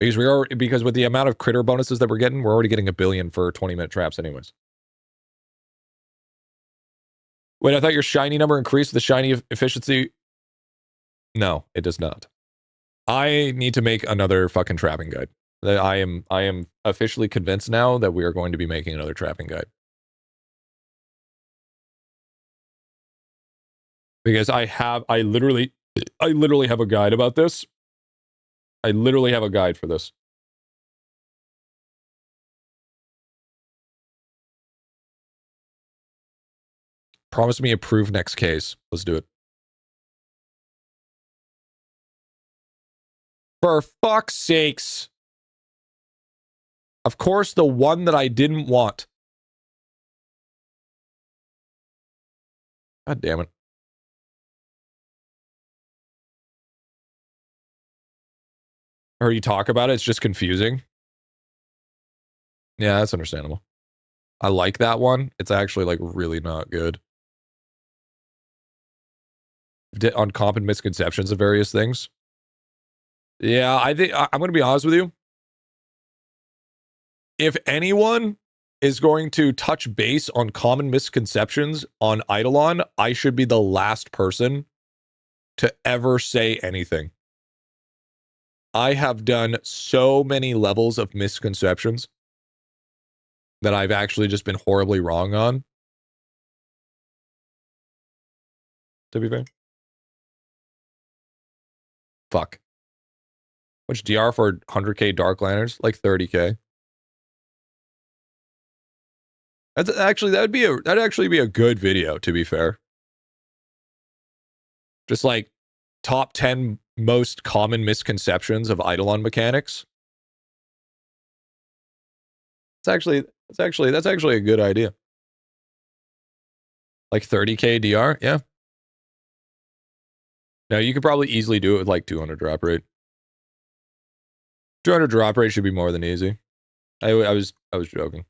Because with the amount of critter bonuses that we're already getting 1 billion for 20-minute traps anyways. Wait, I thought your shiny number increased with the shiny efficiency. No, it does not. I need to make another fucking trapping guide. I am officially convinced now that we are going to be making another trapping guide. Because I literally have a guide about this. I literally have a guide for this. Promise me approve next case. Let's do it. For fuck's sakes. Of course, the one that I didn't want. God damn it. I heard you talk about it. It's just confusing. Yeah, that's understandable. I like that one. It's actually like really not good. On common misconceptions of various things. Yeah, I think I'm going to be honest with you. If anyone is going to touch base on common misconceptions on Idolon, I should be the last person to ever say anything. I have done so many levels of misconceptions that I've actually just been horribly wrong on. To be fair. Fuck. Which DR for 100k Dark Lanterns? Like 30k. That's actually that'd actually be a good video, to be fair. Just like top 10 most common misconceptions of Idolon mechanics. That's actually a good idea. Like 30k DR, yeah. Now you could probably easily do it with like 200 drop rate. 200 drop rate should be more than easy. I was joking.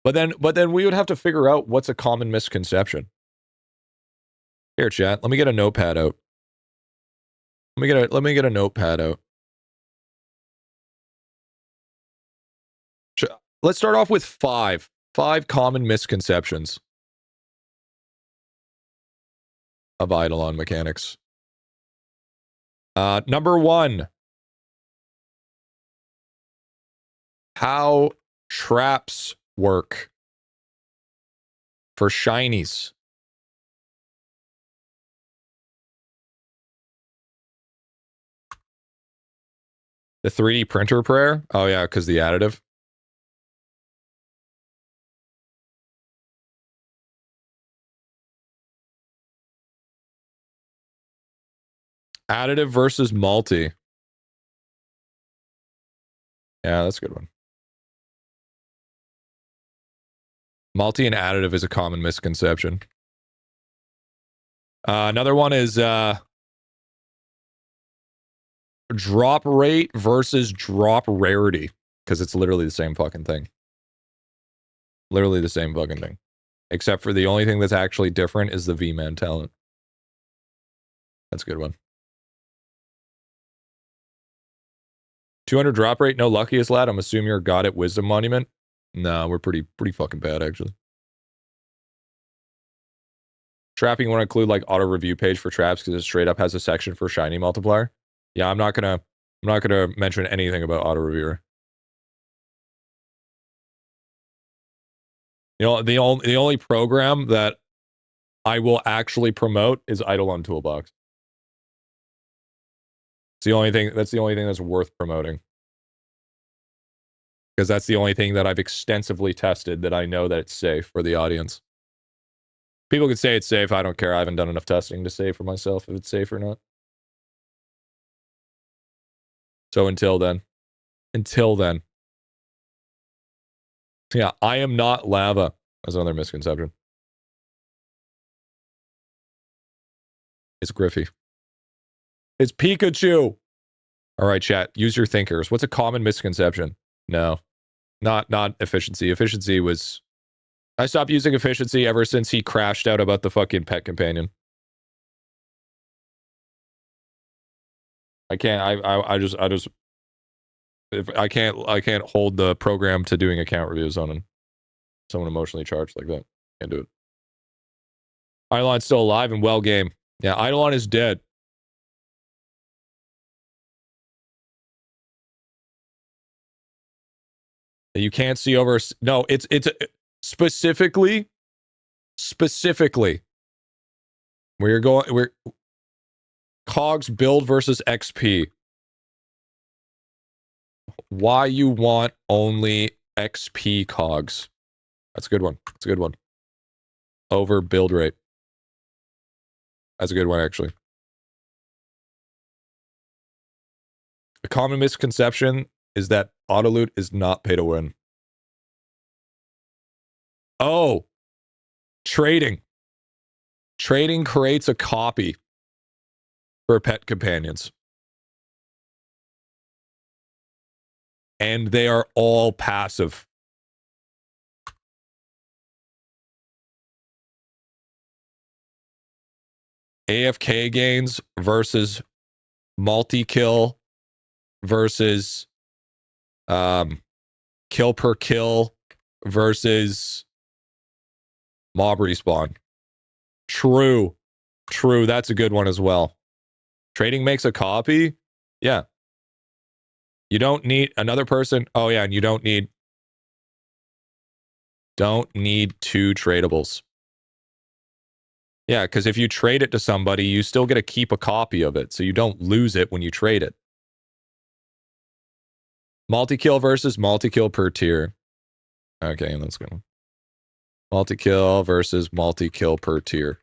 But then we would have to figure out what's a common misconception. Here, chat. Let me get a notepad out. Let me get a notepad out. Let's start off with five common misconceptions of Idolon mechanics. Number 1. How traps work for shinies. The 3D printer prayer? Oh yeah, because the additive. Additive versus multi. Yeah, that's a good one. Multi and additive is a common misconception. Another one is drop rate versus drop rarity, because it's literally the same fucking thing. Literally the same fucking thing. Except for the only thing that's actually different is the V-Man talent. That's a good one. 200 drop rate, no luckiest lad. I'm assuming you're a god at Wisdom Monument. No, we're pretty fucking bad, actually. Trapping, you want to include like auto review page for traps because it straight up has a section for shiny multiplier. Yeah, I'm not gonna mention anything about auto reviewer. You know, the only program that I will actually promote is Idolon Toolbox. It's the only thing. That's the only thing that's worth promoting. Because that's the only thing that I've extensively tested that I know that it's safe for the audience. People can say it's safe. I don't care. I haven't done enough testing to say for myself if it's safe or not. So until then. Yeah, I am not lava. That's another misconception. It's Griffy. It's Pikachu. All right, chat. Use your thinkers. What's a common misconception? No. Not efficiency. Efficiency was... I stopped using efficiency ever since he crashed out about the fucking pet companion. I can't... I just... I can't hold the program to doing account reviews on someone emotionally charged like that. Can't do it. Idolon's still alive and well game. Yeah, Idolon is dead. You can't see over. No, it's specifically where you're going. Where cogs build versus XP. Why you want only XP cogs? That's a good one. That's a good one. Over build rate. That's a good one, actually. A common misconception is that auto loot is not pay to win. Oh, trading. Trading creates a copy for pet companions. And they are all passive. AFK gains versus multi-kill versus kill per kill versus mob respawn. True. That's a good one as well. Trading makes a copy. Yeah. You don't need another person. Oh yeah, and you don't need two tradables. Yeah, because if you trade it to somebody, you still get to keep a copy of it, so you don't lose it when you trade it. Multi-kill versus multi-kill per tier. Okay, that's good. Multi-kill versus multi-kill per tier.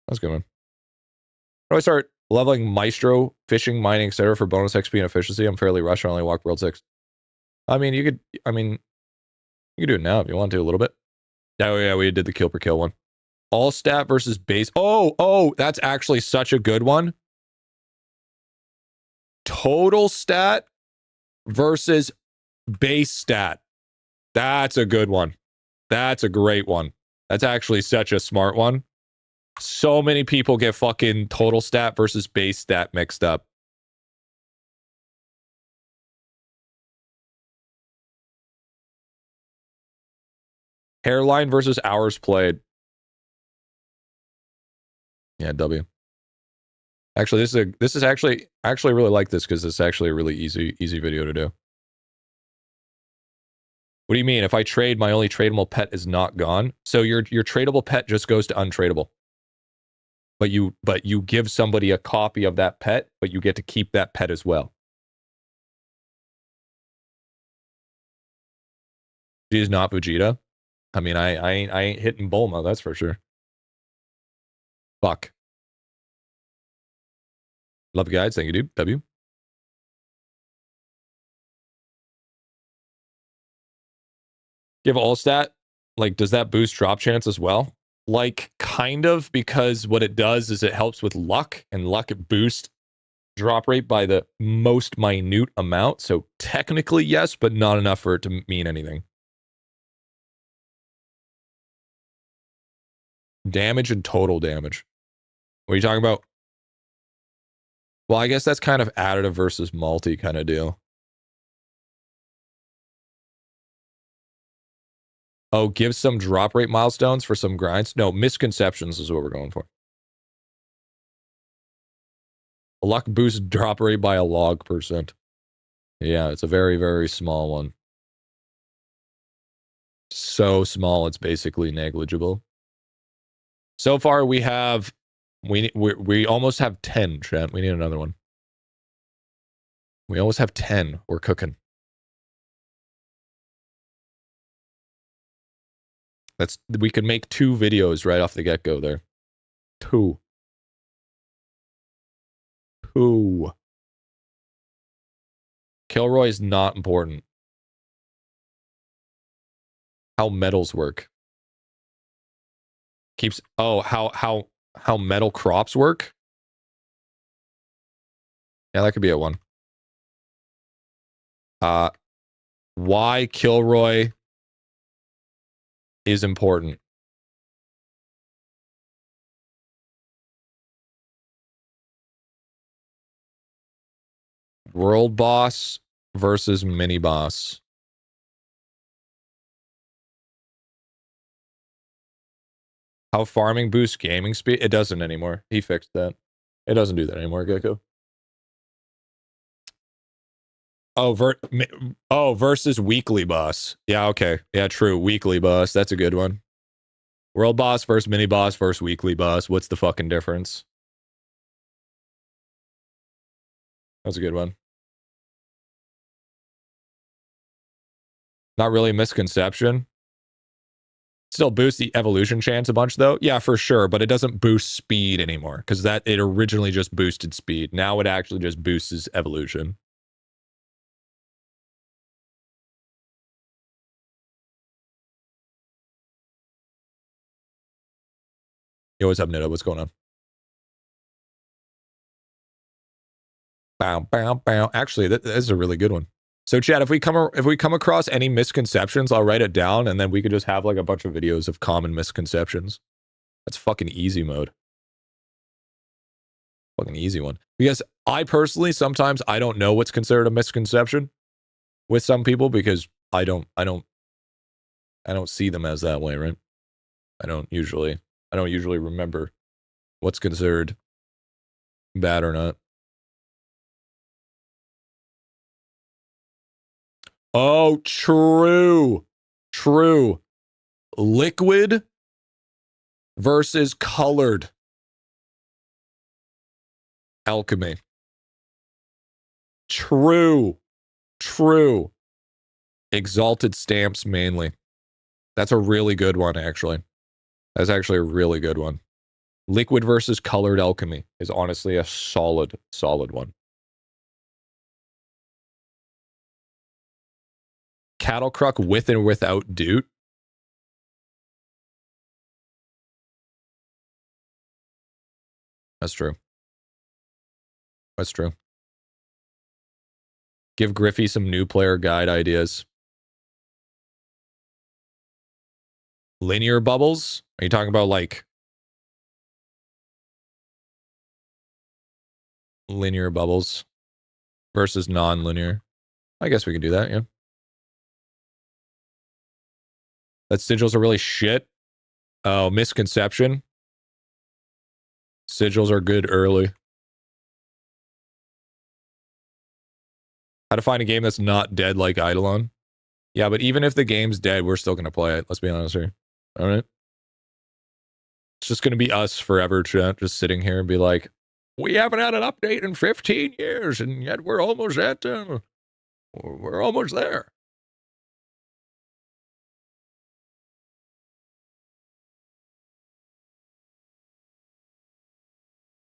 That's a good one. How do I start leveling Maestro, fishing, mining, etc. for bonus XP and efficiency? I'm fairly rushed. I only walk World 6. I mean, you could do it now if you want to a little bit. Oh yeah, we did the kill per kill one. All stat versus base. Oh, that's actually such a good one. Total stat versus base stat. That's a good one. That's a great one. That's actually such a smart one. So many people get fucking total stat versus base stat mixed up. Hairline versus hours played. Yeah, W. Actually, this is actually really like this because it's actually a really easy video to do. What do you mean? If I trade, my only tradable pet is not gone. So your tradable pet just goes to untradeable. But you give somebody a copy of that pet, but you get to keep that pet as well. She's not Vegeta. I mean, I ain't hitting Bulma, that's for sure. Fuck. Love you guys. Thank you, dude. W. Give all stat. Like, does that boost drop chance as well? Like, kind of, because what it does is it helps with luck, and luck boosts drop rate by the most minute amount. So technically, yes, but not enough for it to mean anything. Damage and total damage. What are you talking about? Well, I guess that's kind of additive versus multi kind of deal. Oh, give some drop rate milestones for some grinds? No, misconceptions is what we're going for. Luck boosts drop rate by a log %. Yeah, it's a very, very small one. So small, it's basically negligible. So far, we have... We almost have 10, Trent. We need another one. We almost have 10. We're cooking. We could make 2 videos right off the get-go there. 2. Kilroy is not important. How metals work. Keeps... Oh, how metal crops work? Yeah, that could be a one. Why Kilroy is important. World boss versus mini boss. How farming boosts gaming speed? It doesn't anymore. He fixed that. It doesn't do that anymore, Gecko. Oh, versus weekly boss. Yeah, okay. Yeah, true. Weekly boss. That's a good one. World boss versus mini boss versus weekly boss. What's the fucking difference? That's a good one. Not really a misconception. Still boosts the evolution chance a bunch, though. Yeah, for sure, but it doesn't boost speed anymore because it originally just boosted speed. Now it actually just boosts evolution. Yo, what's up, Nito? What's going on? Bow, bow, bow. Actually, that is a really good one. So, Chad, if we come across any misconceptions, I'll write it down, and then we could just have like a bunch of videos of common misconceptions. That's fucking easy mode. Fucking easy one. Because I personally sometimes I don't know what's considered a misconception with some people because I don't see them as that way, right? I don't usually remember what's considered bad or not. Oh, true. True. Liquid versus colored alchemy. True. True. Exalted stamps mainly. That's a really good one, actually. That's actually a really good one. Liquid versus colored alchemy is honestly a solid one. Cattle Cruck with and without Doot. That's true. That's true. Give Griffy some new player guide ideas. Linear bubbles? Are you talking about like linear bubbles versus non-linear? I guess we could do that, yeah. That sigils are really shit. Oh, misconception. Sigils are good early. How to find a game that's not dead like Idolon. Yeah, but even if the game's dead, we're still going to play it. Let's be honest here. All right? It's just going to be us forever, chat, just sitting here and be like, we haven't had an update in 15 years, and yet we're almost at, we're almost there.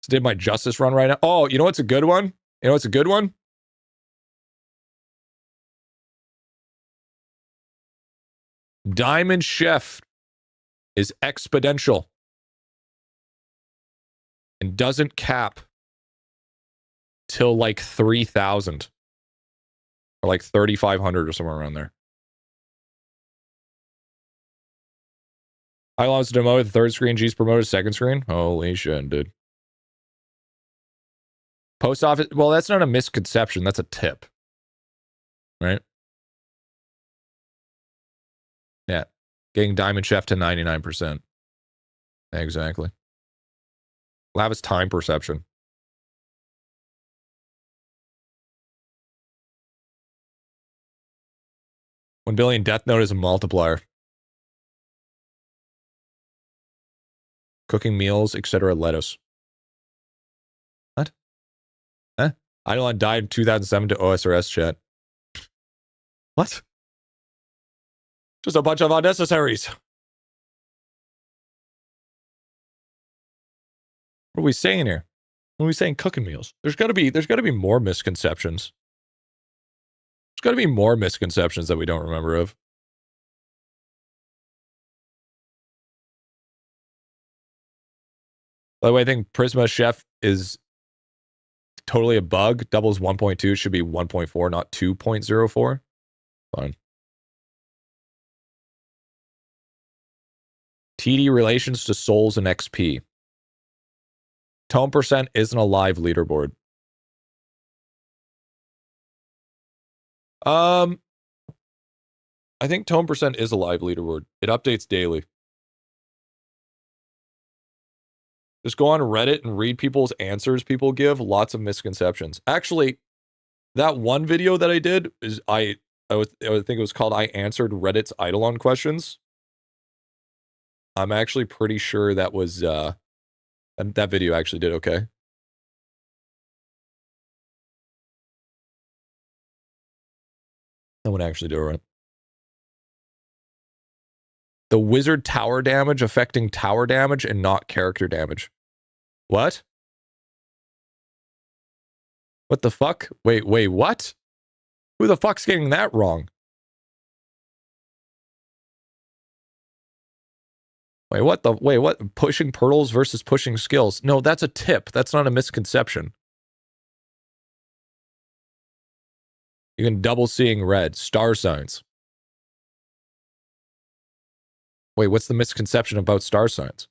Just did my justice run right now. Oh, you know what's a good one? You know what's a good one? Diamond Chef is exponential and doesn't cap till like 3,000 or like 3,500 or somewhere around there. I lost demo with the third screen, G's promoted second screen. Holy shit, dude. Post office, well, that's not a misconception, that's a tip. Right? Yeah. Getting Diamond Chef to 99%. Exactly. Lavis time perception. 1 billion Death Note is a multiplier. Cooking meals, etc. lettuce. What? Huh? Idolon died in 2007 to OSRS chat. What? Just a bunch of unnecessaries. What are we saying here? What are we saying? Cooking meals. There's gotta be more misconceptions. There's gotta be more misconceptions that we don't remember of. By the way, I think Prisma Chef is totally a bug. Doubles 1.2 should be 1.4, not 2.04. Fine. TD relations to souls and XP. Tone percent isn't a live leaderboard. I think tone percent is a live leaderboard. It updates daily. Just go on Reddit and read people's answers people give. Lots of misconceptions. Actually, that one video that I did is I think it was called I Answered Reddit's Idolon Questions. I'm actually pretty sure that was that video actually did okay. That would actually do it right. The wizard tower damage affecting tower damage and not character damage. What? What the fuck? Wait, what? Who the fuck's getting that wrong? Wait, what? Pushing pearls versus pushing skills. No, that's a tip. That's not a misconception. You can double seeing red. Star signs. Wait, what's the misconception about star signs?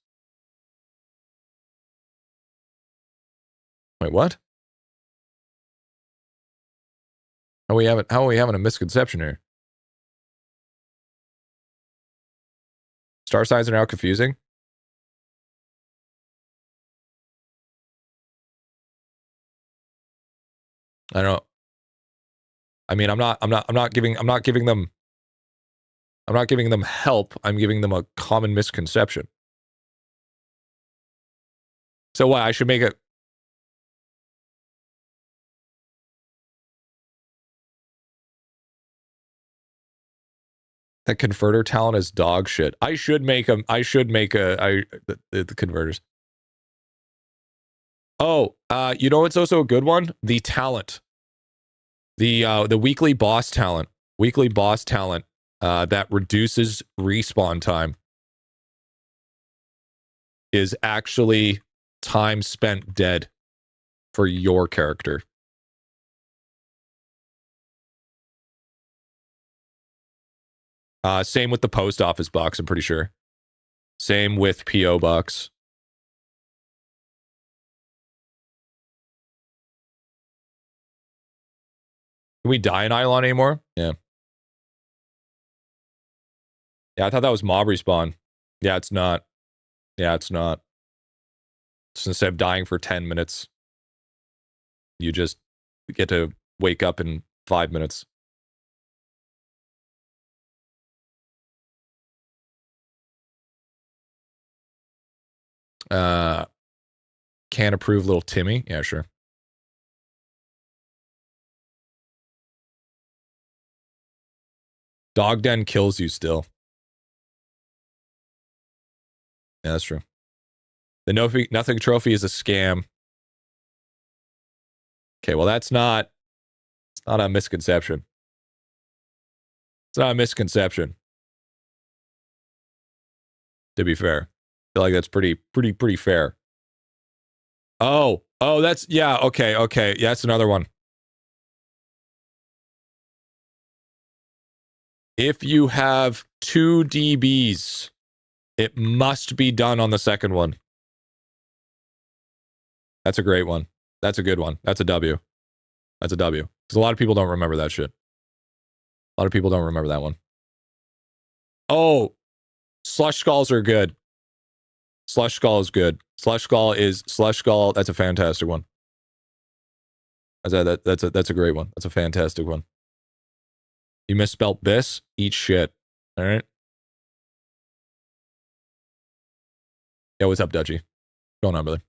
Wait, what? How are we having a misconception here? Star signs are now confusing? I don't know. I mean, I'm not giving them help. I'm giving them a common misconception. So what? I should make it. That converter talent is dog shit. I should make them. I should make the converters. Oh, you know what's also a good one? The talent. The weekly boss talent. Weekly boss talent that reduces respawn time is actually time spent dead for your character. Same with the post office box, I'm pretty sure. Same with P.O. box. Can we die in Idolon anymore? Yeah. Yeah, I thought that was mob respawn. Yeah, it's not. Yeah, it's not. So instead of dying for 10 minutes, you just get to wake up in 5 minutes. Can't approve little Timmy. Yeah, sure. Dog Den kills you still. Yeah, that's true. The nothing trophy is a scam. Okay, well it's not a misconception. It's not a misconception. To be fair. I feel like that's pretty fair. Oh, that's, yeah, okay. Yeah, that's another one. If you have 2 DBs, it must be done on the second one. That's a great one. That's a good one. That's a W. That's a W. Because a lot of people don't remember that shit. A lot of people don't remember that one. Oh, Slush Skulls are good. Slush Skull is good. Slush Skull, that's a fantastic one. That's a great one. That's a fantastic one. You misspelt bis? Eat shit. All right? Yeah, what's up, Dudgy? What's going on, brother?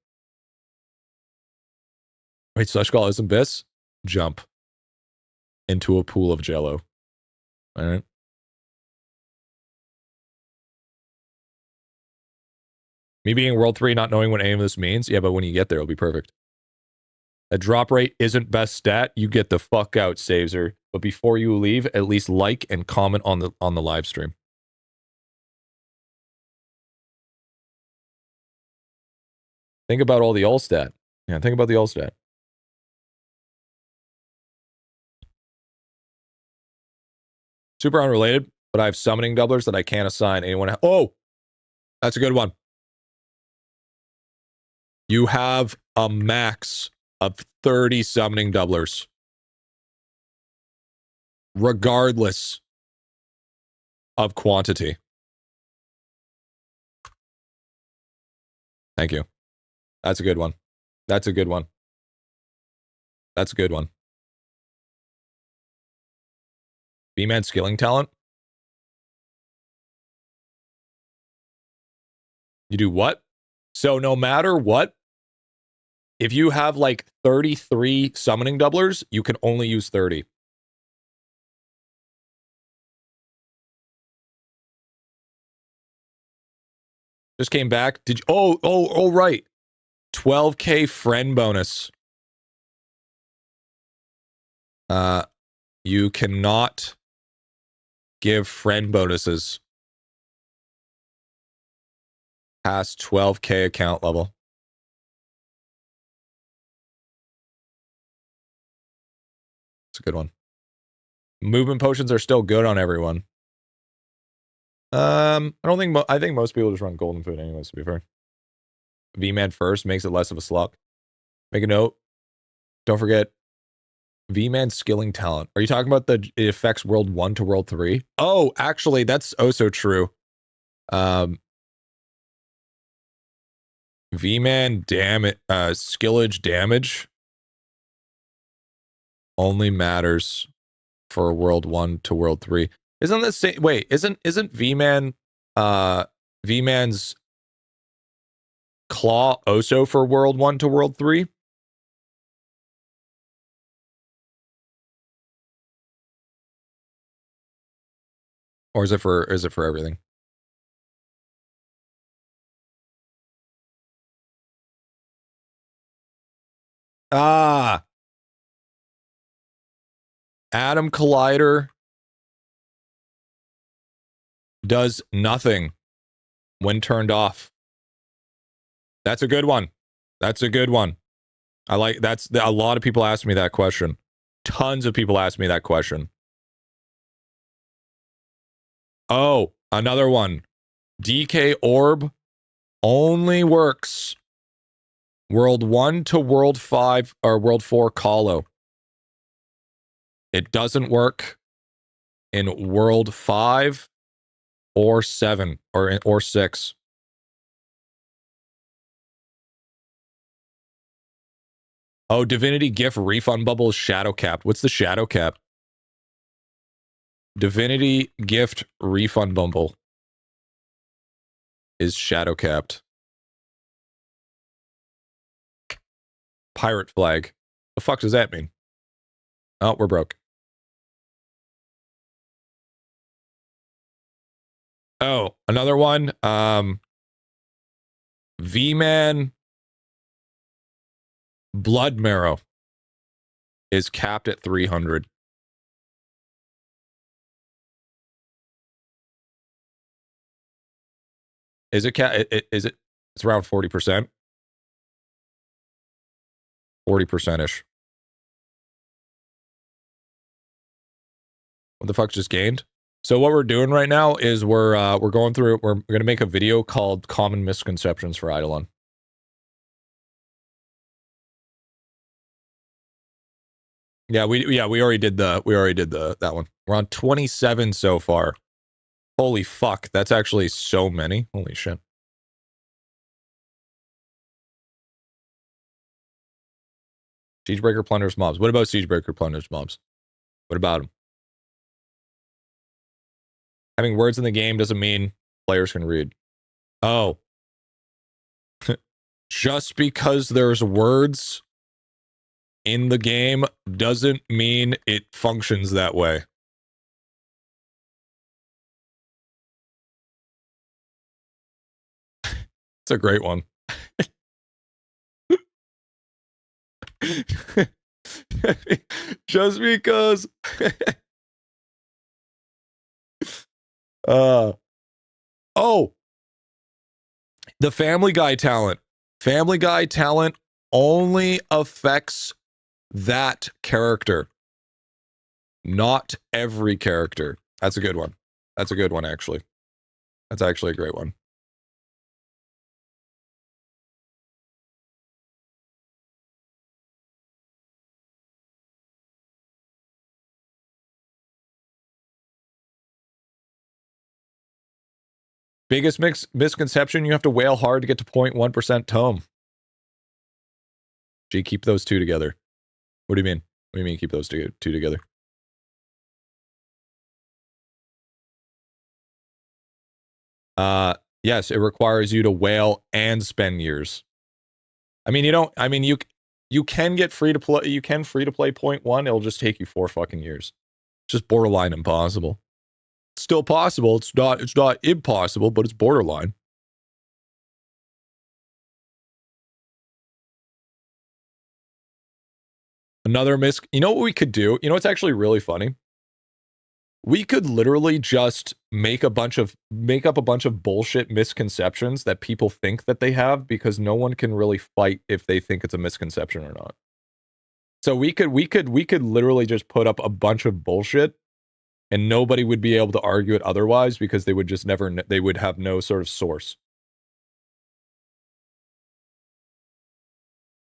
Wait, Slush Skull isn't bis? Jump into a pool of jello. All right? Me being World 3, not knowing what any of this means? Yeah, but when you get there, it'll be perfect. A drop rate isn't best stat. You get the fuck out, Saveser. But before you leave, at least like and comment on the live stream. Think about all the all stat. Yeah, think about the all stat. Super unrelated, but I have summoning doublers that I can't assign anyone. Oh, that's a good one. You have a max of 30 summoning doublers. Regardless of quantity. Thank you. That's a good one. That's a good one. That's a good one. V-Man skilling talent? You do what? So no matter what, if you have like 33 summoning doublers, you can only use 30. Just came back. Did you? Oh, right. 12K friend bonus. You cannot give friend bonuses past 12K account level. It's a good one. Movement potions are still good on everyone. I think most people just run golden food anyways, to be fair. V-Man first makes it less of a slug. Make a note. Don't forget V-Man skilling talent. Are you talking about it affects world 1 to world 3? Oh, actually, that's also true. V-Man skillage damage only matters for world 1 to world 3. Isn't the same? Wait, isn't V-Man V-Man's claw also for world 1 to world 3? Or is it for everything? Ah. Atom Collider does nothing when turned off. That's a good one. That's a good one. I like that's a lot of people ask me that question. Tons of people ask me that question. Oh, another one. DK Orb only works World 1 to World 5 or World 4 Colo. It doesn't work in World 5 or 7 or 6. Oh, Divinity Gift refund bubble is shadow capped. What's the shadow cap? Divinity Gift refund bubble is shadow capped. Pirate flag. The fuck does that mean? Oh, we're broke. Oh, another one. V-Man Blood Marrow is capped at 300. Is it is it? It's around 40%. 40%ish. What the fuck just gained? So what we're doing right now is we're going through. We're gonna make a video called "Common Misconceptions for Idolon." Yeah, we already did that one. We're on 27 so far. Holy fuck, that's actually so many. Holy shit. Siegebreaker plunders mobs. What about Siegebreaker plunders mobs? What about them? Having words in the game doesn't mean players can read. Oh. Just because there's words in the game doesn't mean it functions that way. It's a great one. Just because oh, the Family Guy talent. Family Guy talent only affects that character, not every character. That's a good one. That's a good one, actually. That's actually a great one. Biggest misconception, you have to whale hard to get to 0.1% tome. Gee, keep those two together. What do you mean? What do you mean keep those two together? Yes, it requires you to whale and spend years. I mean, you can get free to play, you can free to play 0.1, it'll just take you 4 fucking years. It's just borderline impossible. It's still possible. It's not impossible, but it's borderline. Another you know what we could do? You know what's actually really funny? We could literally just make up a bunch of bullshit misconceptions that people think that they have, because no one can really fight if they think it's a misconception or not. So we could literally just put up a bunch of bullshit and nobody would be able to argue it otherwise, because they would just never, they would have no sort of source.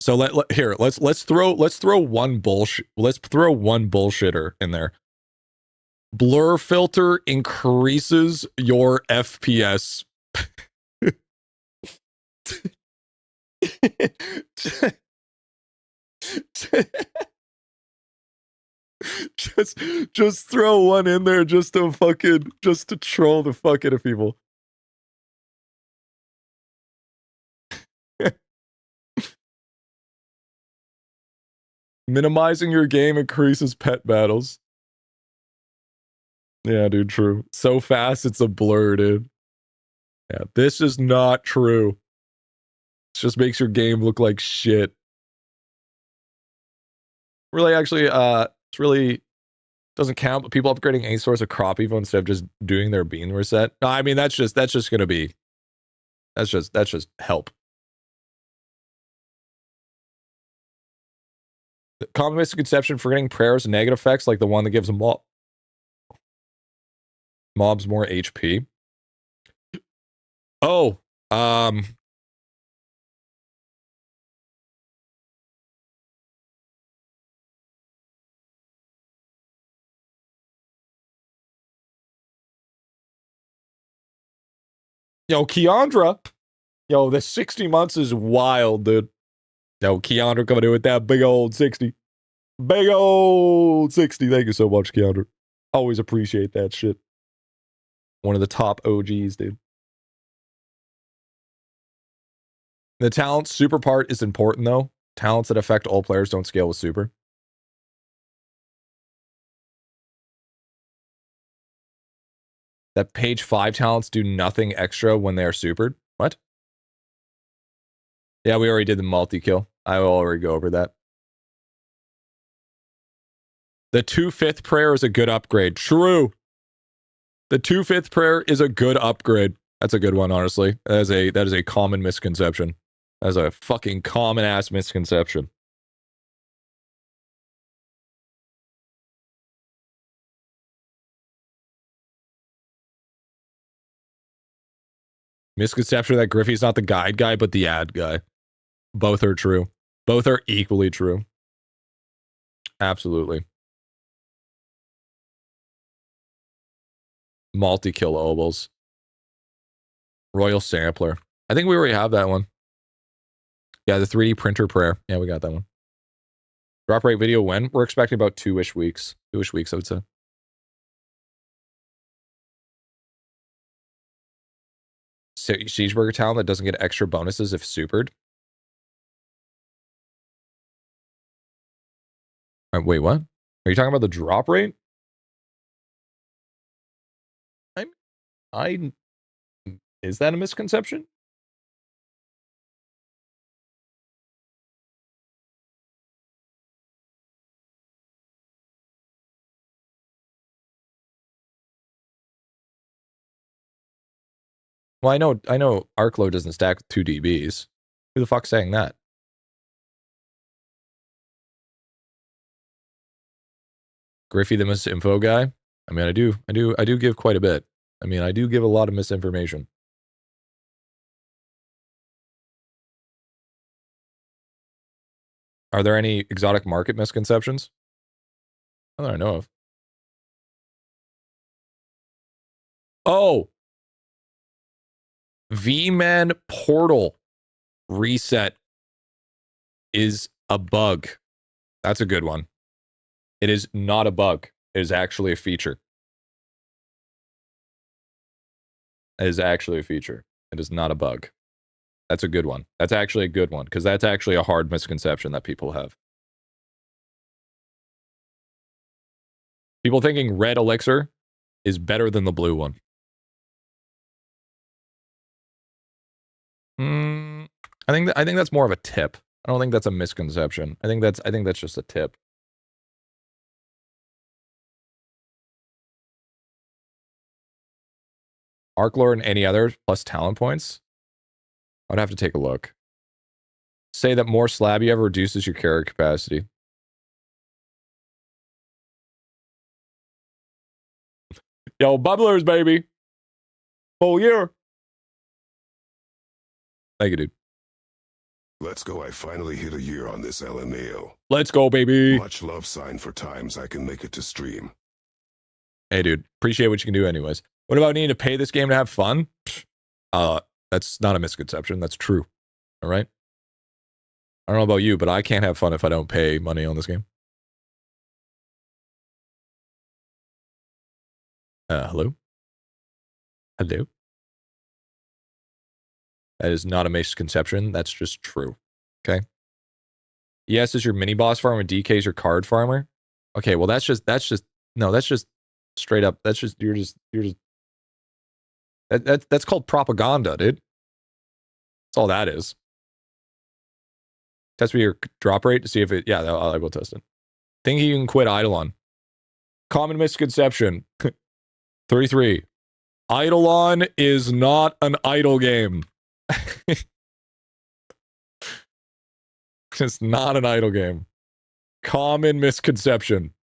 So let's throw one bullshitter in there. Blur filter increases your FPS. just throw one in there just to troll the fuck out of people. Minimizing your game increases pet battles. Yeah, dude, true. So fast, it's a blur, dude. Yeah, this is not true. It just makes your game look like shit. Really, actually, it's really doesn't count, but people upgrading a source of crop evo instead of just doing their bean reset. No, I mean, that's just gonna be, that's just help. Common misconception: forgetting prayers and negative effects, like the one that gives mobs more HP. Oh, yo, Keandra. Yo, the 60 months is wild, dude. Yo, Keandra coming in with that big old 60. Big old 60. Thank you so much, Keandra. Always appreciate that shit. One of the top OGs, dude. The talent super part is important, though. Talents that affect all players don't scale with super. That page 5 talents do nothing extra when they are supered. What? Yeah, we already did the multi-kill. I will already go over that. The 2/5 prayer is a good upgrade. True. The 2/5 prayer is a good upgrade. That's a good one, honestly. That is a common misconception. That is a fucking common ass misconception. Misconception that Griffy's not the guide guy, but the ad guy. Both are true. Both are equally true. Absolutely. Multi-kill ovals. Royal Sampler. I think we already have that one. Yeah, the 3D printer prayer. Yeah, we got that one. Drop rate video when? We're expecting about 2-ish weeks. 2-ish weeks, I would say. Siegeburger talent that doesn't get extra bonuses if supered. Wait, what? Are you talking about the drop rate? Is that a misconception? Well, I know Arclo doesn't stack with 2 DBs. Who the fuck's saying that? Griffy the misinfo guy? I mean, I do give quite a bit. I mean, I do give a lot of misinformation. Are there any exotic market misconceptions? Not that I know of. Oh! V-Man Portal reset is a bug. That's a good one. It is not a bug. It is actually a feature. It is actually a feature. It is not a bug. That's a good one. That's actually a good one, because that's actually a hard misconception that people have. People thinking red elixir is better than the blue one. I think that's more of a tip. I don't think that's a misconception. I think that's just a tip. Arc lore and any other plus talent points? I'd have to take a look. Say that more slab you have reduces your carry capacity. Yo, bubblers, baby. Full year. Thank you, dude. Let's go. I finally hit a year on this LMAO. Let's go, baby. Much love sign for times I can make it to stream. Hey, dude. Appreciate what you can do anyways. What about needing to pay this game to have fun? That's not a misconception. That's true. All right? I don't know about you, but I can't have fun if I don't pay money on this game. Hello? Hello? That is not a misconception. That's just true. Okay? Yes, is your mini boss farmer, DK is your card farmer? Okay, well that's just straight up. That's called propaganda, dude. That's all that is. Test me your drop rate to see if it, yeah, I will test it. Thinking you can quit Idolon. Common misconception. 33. Idolon is not an idle game. It's not an idle game. Common misconception.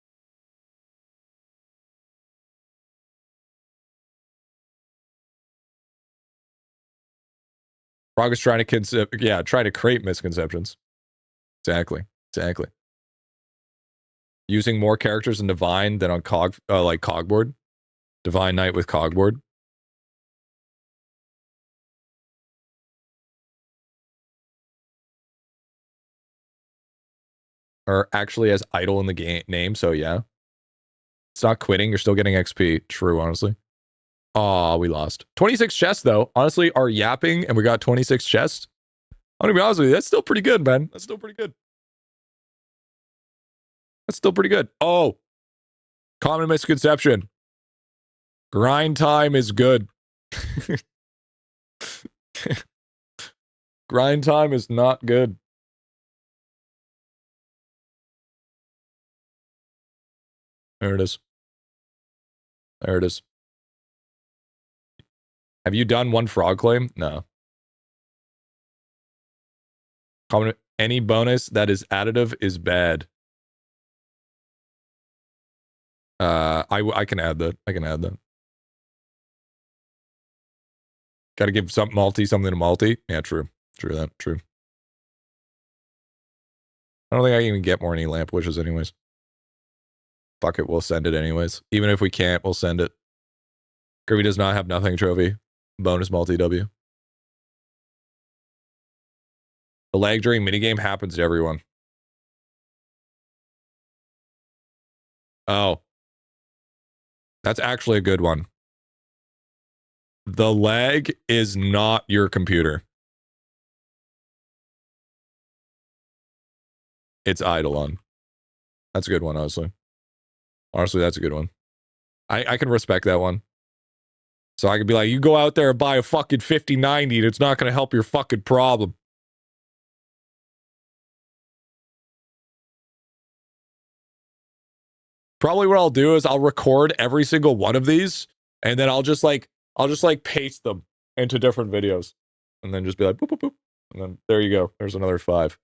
Frog is trying to try to create misconceptions. Exactly. Using more characters in Divine than on Cogboard. Divine Knight with Cogboard. Or actually as idle in the game name, so yeah. It's not quitting, you're still getting XP. True, honestly. Aw, we lost. 26 chests, though. Honestly, our yapping, and we got 26 chests. I'm gonna be honest with you, that's still pretty good, man. That's still pretty good. Oh, common misconception. Grind time is good. Grind time is not good. There it is. Have you done one frog claim? No. Any bonus that is additive is bad. I can add that. Got to give something to multi. Yeah, true. True. I don't think I can even get more any lamp wishes anyways. Fuck it, we'll send it anyways. Even if we can't, we'll send it. Kirby does not have nothing trophy. Bonus multi-W. The lag during minigame happens to everyone. Oh. That's actually a good one. The lag is not your computer. It's Idolon. That's a good one, honestly. Honestly, that's a good one. I can respect that one. So I could be like, you go out there and buy a fucking 5090 and it's not going to help your fucking problem. Probably what I'll do is I'll record every single one of these and then I'll just paste them into different videos and then just be like, boop, boop, boop. And then there you go. There's another 5.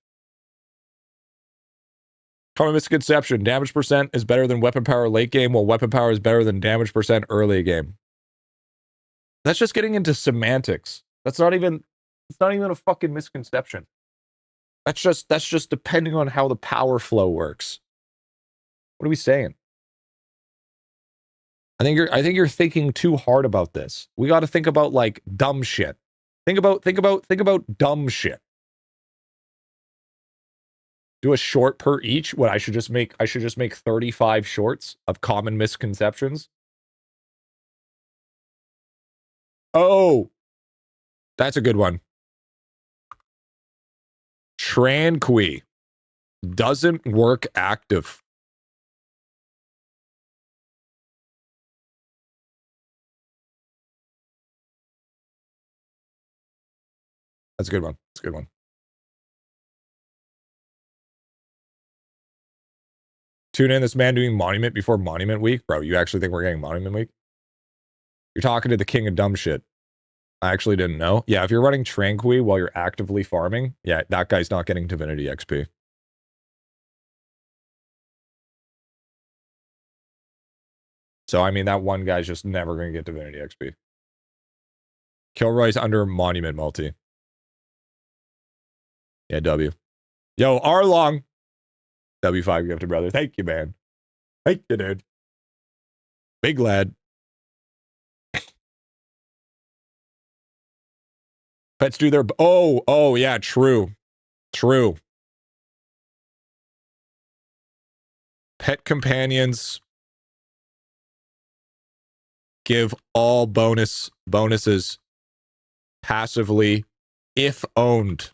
Common misconception. Damage percent is better than weapon power late game, while weapon power is better than damage percent early game. That's just getting into semantics. It's not even a fucking misconception. That's just depending on how the power flow works. What are we saying? I think you're thinking too hard about this. We got to think about like dumb shit. Think about dumb shit. Do a short per each. What I should just make 35 shorts of common misconceptions. Oh, that's a good one. Tranqui doesn't work active. That's a good one. Tune in, this man doing Monument before Monument Week. Bro, you actually think we're getting Monument Week? You're talking to the king of dumb shit. I actually didn't know. Yeah, if you're running Tranqui while you're actively farming, yeah, that guy's not getting Divinity XP. So, I mean, that one guy's just never going to get Divinity XP. Kilroy's under Monument multi. Yeah, W. Yo, Arlong. W5 gifted, brother. Thank you, man. Thank you, dude. Big lad. Pets do their... Oh, yeah, true. Pet companions give all bonuses passively if owned.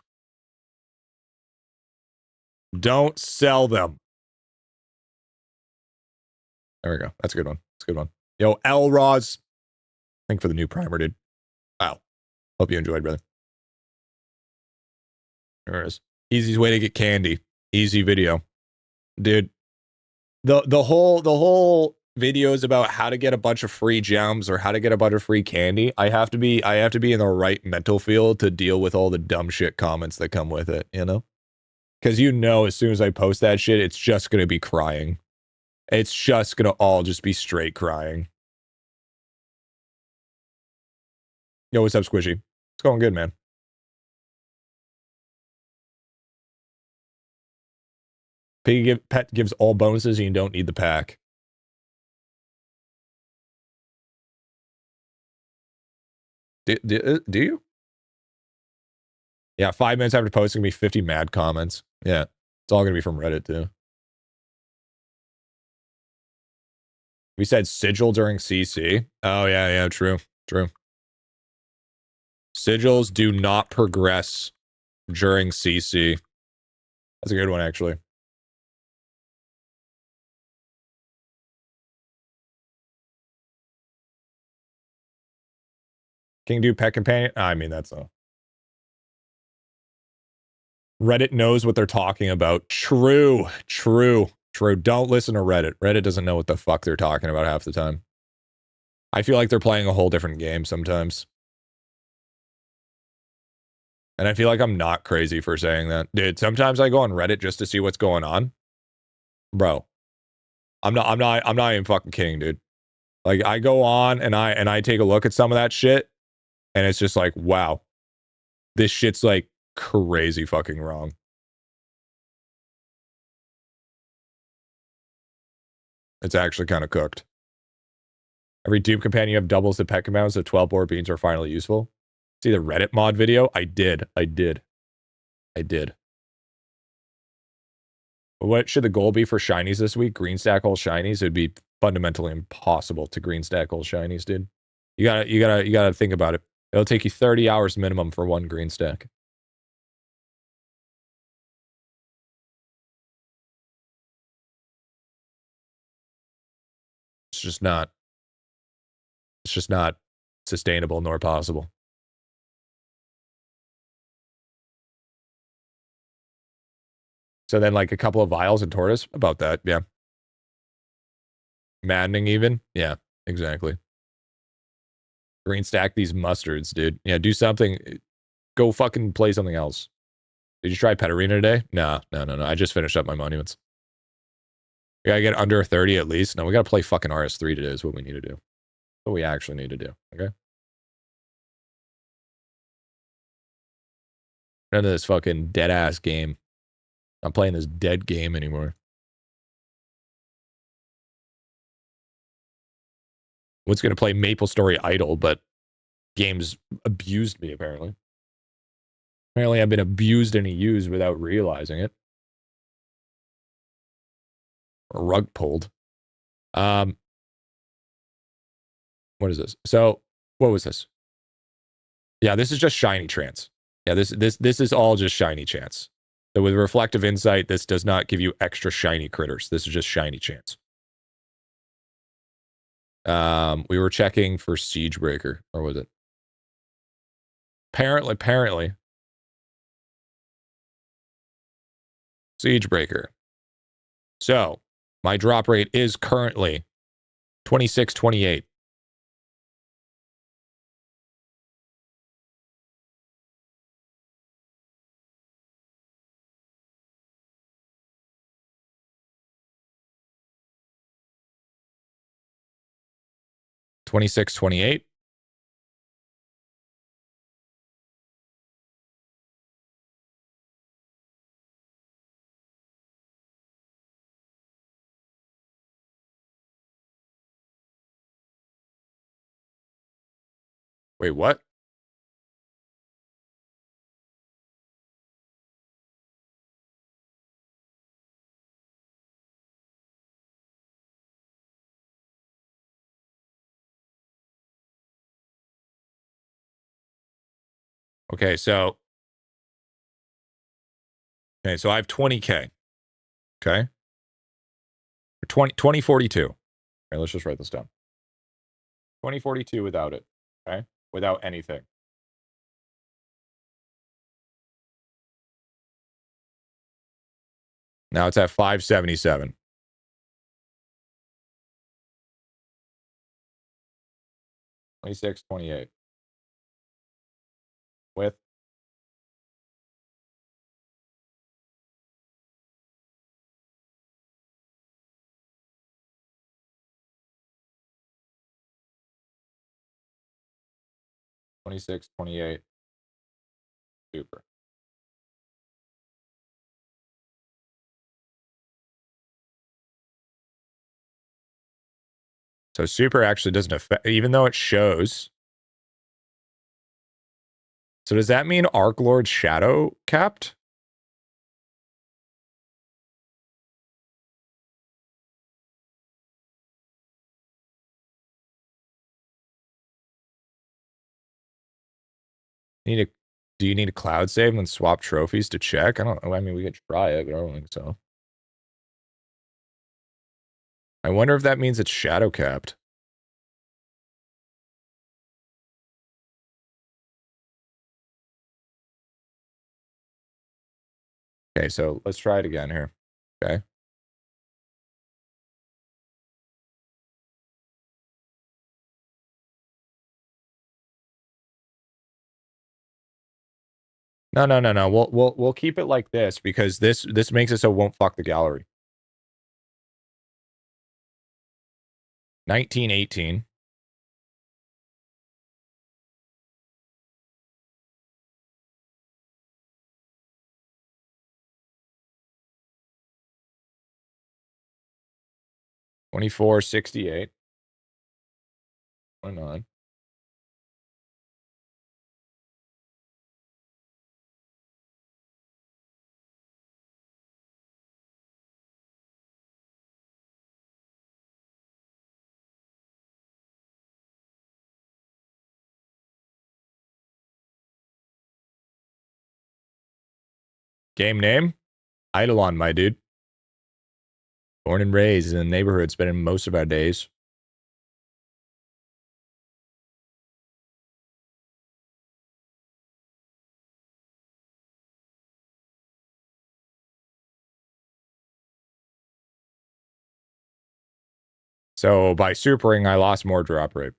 Don't sell them. There we go. That's a good one. Yo, Elroz. Thank for the new primer, dude. Wow. Hope you enjoyed, brother. There it is. Easiest way to get candy. Easy video. Dude. The whole video is about how to get a bunch of free gems or how to get a bunch of free candy. I have to be in the right mental field to deal with all the dumb shit comments that come with it, you know? Because you know, as soon as I post that shit, it's just going to be crying. It's just going to all just be straight crying. Yo, what's up, Squishy? It's going good, man. Pet gives all bonuses and you don't need the pack. Do you? Yeah, 5 minutes after posting, gonna be 50 mad comments. Yeah, it's all gonna be from Reddit, too. We said sigil during CC. Oh, yeah, true. Sigils do not progress during CC. That's a good one, actually. Can you do pet companion? I mean, that's a... Reddit knows what they're talking about. True. Don't listen to Reddit. Reddit doesn't know what the fuck they're talking about half the time. I feel like they're playing a whole different game sometimes. And I feel like I'm not crazy for saying that. Dude, sometimes I go on Reddit just to see what's going on. Bro. I'm not even fucking kidding, dude. Like, I go on and I take a look at some of that shit, and it's just like, wow. This shit's like crazy fucking wrong. It's actually kind of cooked. Every dupe companion you have doubles the pet commands, so 12 board beans are finally useful. See the Reddit mod video? I did. What should the goal be for shinies this week? Green stack all shinies? It'd be fundamentally impossible to green stack all shinies, dude. You gotta think about it. It'll take you 30 hours minimum for one green stack. It's just not sustainable nor possible. So then, like, a couple of vials and tortoise about that, yeah. Maddening even, yeah, exactly. Green stack these mustards, dude. Yeah, do something. Go fucking play something else. Did you try Pet Arena today? No. I just finished up my monuments. We gotta get under 30 at least. No, we gotta play fucking RS3 today is what we need to do. What we actually need to do, okay? None of this fucking dead-ass game. I'm playing this dead game anymore. What's gonna play Maple Story Idle, but games abused me, apparently. Apparently I've been abused and used without realizing it. Rug pulled. What is this? So, what was this? Yeah, this is just shiny trance. Yeah, this is all just shiny chance. So with reflective insight, this does not give you extra shiny critters. This is just shiny chance. We were checking for Siegebreaker, or was it? Apparently. Siegebreaker. So, my drop rate is currently 26.28. $26.28. Wait, what? Okay, so I have 20K. Okay. 2042. Okay, let's just write this down. 2042 without it. Okay? Without anything. Now it's at 577. 26.28. With 26, 28. Super. So super actually doesn't affect, even though it shows. So does that mean Arc Lord Shadow capped? Do you need a cloud save and then swap trophies to check? I don't know. I mean, we could try it, but I don't think so. I wonder if that means it's shadow capped. Okay, so let's try it again here. Okay. No. We'll keep it like this because this makes it so it won't fuck the gallery. 1918. $24.68. 29. Game name? Idolon, my dude. Born and raised in the neighborhood, spending most of our days. So by supering, I lost more drop rate.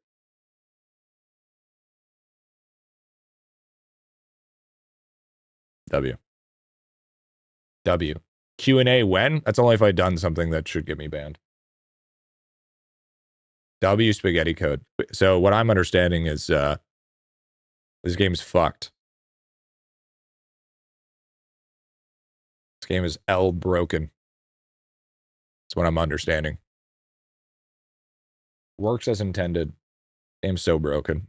W. Q&A when? That's only if I've done something that should get me banned. W spaghetti code. So what I'm understanding is this game is fucked. This game is L broken. That's what I'm understanding. Works as intended. Game's so broken.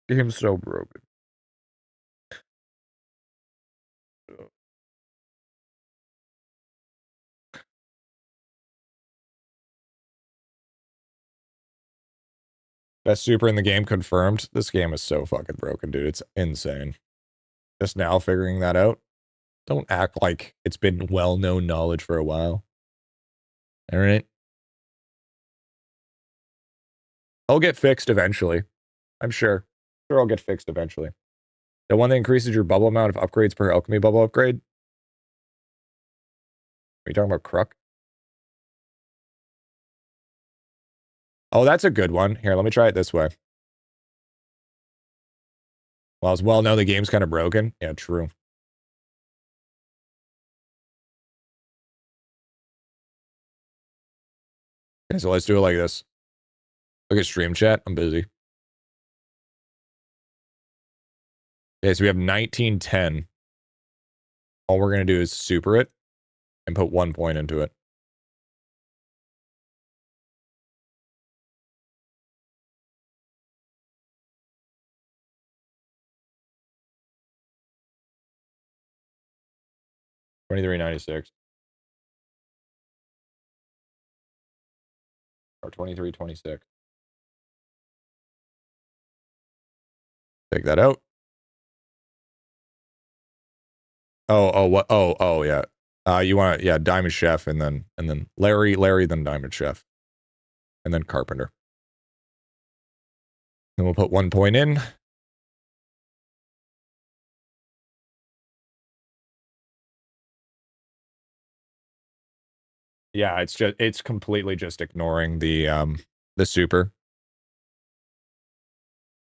Game's so broken. Best super in the game confirmed. This game is so fucking broken, dude. It's insane. Just now figuring that out. Don't act like it's been well-known knowledge for a while. All right. I'll get fixed eventually. I'm sure. Sure, I'll get fixed eventually. The one that increases your bubble amount of upgrades per alchemy bubble upgrade. Are you talking about Kruk? Oh, that's a good one. Here, let me try it this way. Well, as well know the game's kind of broken. Yeah, true. Okay, so let's do it like this. Look at stream chat. I'm busy. Okay, so we have 1910. All we're going to do is super it and put 1 point into it. $23.96 or $23.26. Take that out. What? Yeah. You want to, yeah, Diamond Chef and then Larry, then Diamond Chef, and then Carpenter. And we'll put 1 point in. Yeah, it's completely just ignoring the super.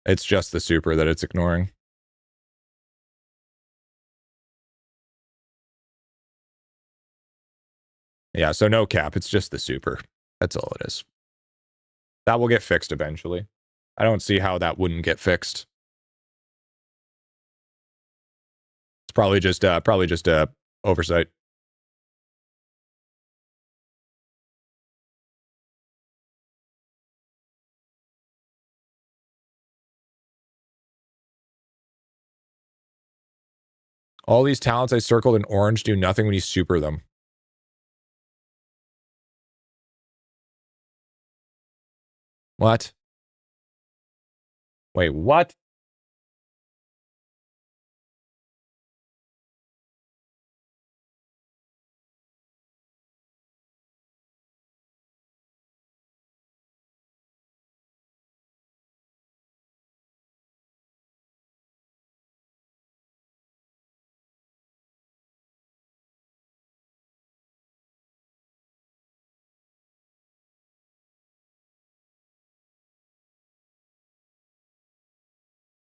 It's just the super that it's ignoring. Yeah, so no cap. It's just the super. That's all it is. That will get fixed eventually. I don't see how that wouldn't get fixed. It's probably just oversight. All these talents I circled in orange do nothing when you super them. What? Wait, what?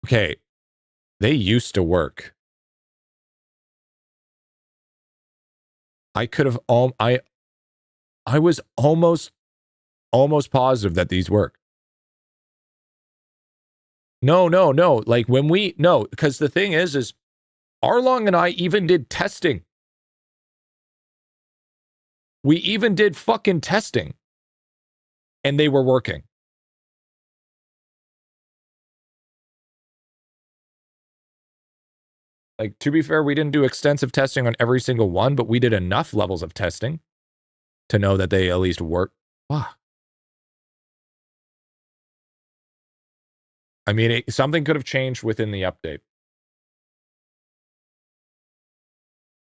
Okay. They used to work. I could have I was almost positive that these work. No. Like when because the thing is Arlong and I even did testing. We even did fucking testing. And they were working. Like, to be fair, we didn't do extensive testing on every single one, but we did enough levels of testing to know that they at least work. Wow. I mean, something could have changed within the update.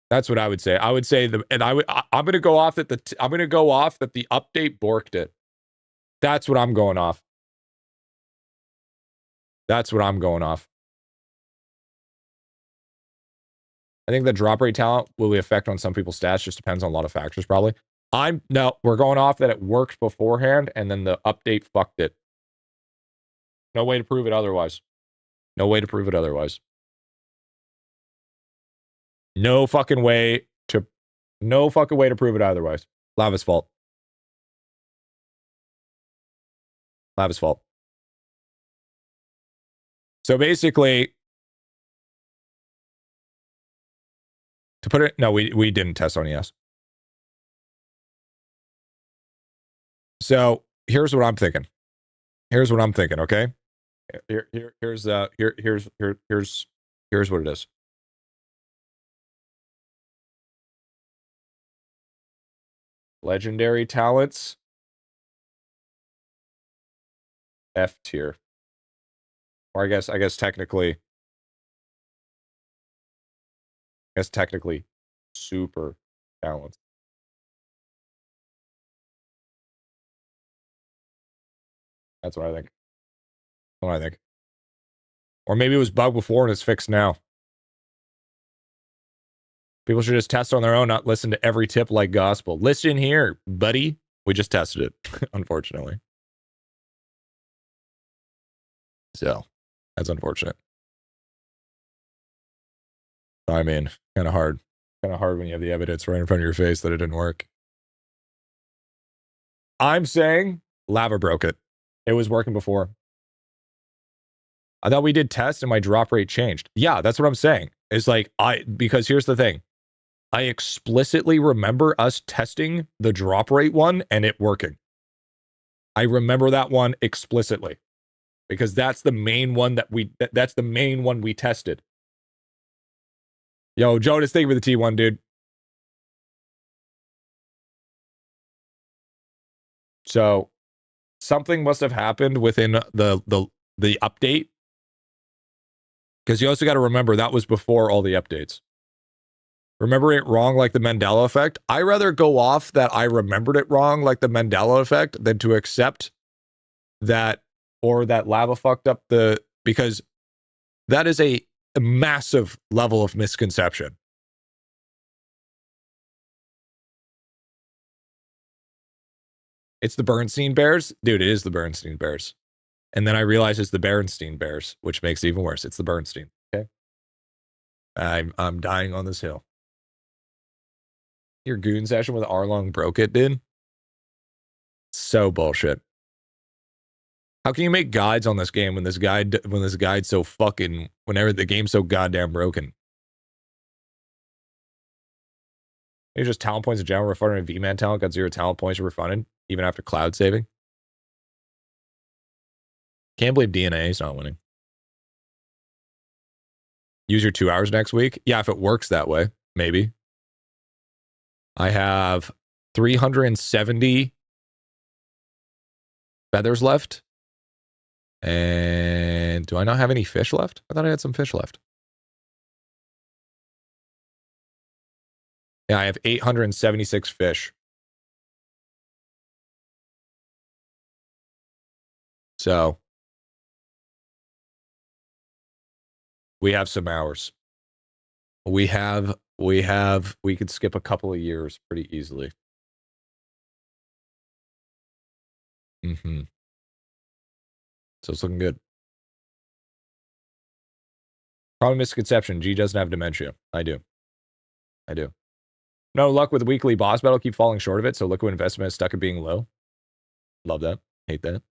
That's what I would say. I would say I'm going to go off that the update borked it. That's what I'm going off. That's what I'm going off. I think the drop rate talent will be affect on some people's stats. Just depends on a lot of factors, probably. We're going off that it worked beforehand, and then the update fucked it. No way to prove it otherwise. No way to prove it otherwise. No fucking way to prove it otherwise. Lava's fault. Lava's fault. So basically, to put it, no, we didn't test on ES. So here's what I'm thinking. Okay. Here's what it is. Legendary talents. F tier. Or I guess technically super talents. That's what I think. Or maybe it was bugged before and it's fixed now. People should just test on their own, not listen to every tip like gospel. Listen here, buddy. We just tested it, unfortunately. So, that's unfortunate. I mean, kind of hard. Kind of hard when you have the evidence right in front of your face that it didn't work. I'm saying lava broke it. It was working before. I thought we did tests and my drop rate changed. Yeah, that's what I'm saying. It's like, because here's the thing. I explicitly remember us testing the drop rate one and it working. I remember that one explicitly because that's the main one that's the main one we tested. Yo, Jonas, thank you for the T1, dude. So something must have happened within the update. Because you also got to remember that was before all the updates. Remember it wrong like the Mandela effect? I rather go off that I remembered it wrong like the Mandela effect than to accept that or that lava fucked up because that is a massive level of misconception. It's the Bernstein Bears? Dude, it is the Bernstein Bears. And then I realize it's the Berenstein Bears, which makes it even worse. It's the Bernstein. Okay. I'm dying on this hill. Your goon session with Arlong broke it, dude. So bullshit. How can you make guides on this game when this guide's so fucking, whenever the game's so goddamn broken? Maybe just talent points in general. Refunding a V-Man talent got 0 talent points refunded, even after cloud saving. Can't believe DNA is not winning. Use your 2 hours next week. Yeah, if it works that way, maybe. I have 370 feathers left. And do I not have any fish left? I thought I had some fish left. Yeah, I have 876 fish. So we have some hours. We could skip a couple of years pretty easily. Mm-hmm. So it's looking good. Probably misconception. G doesn't have dementia. I do. No luck with weekly boss battle. Keep falling short of it. So liquid investment is stuck at being low. Love that. Hate that.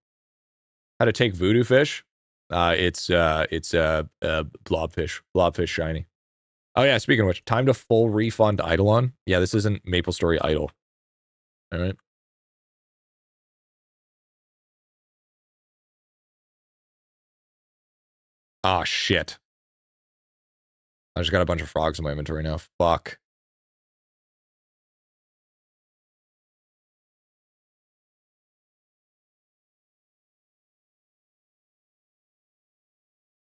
How to take voodoo fish? It's blobfish. Blobfish shiny. Oh yeah. Speaking of which, time to full refund Idolon. Yeah, this isn't Maple Story Idol. All right. Ah, shit. I just got a bunch of frogs in my inventory now. Fuck.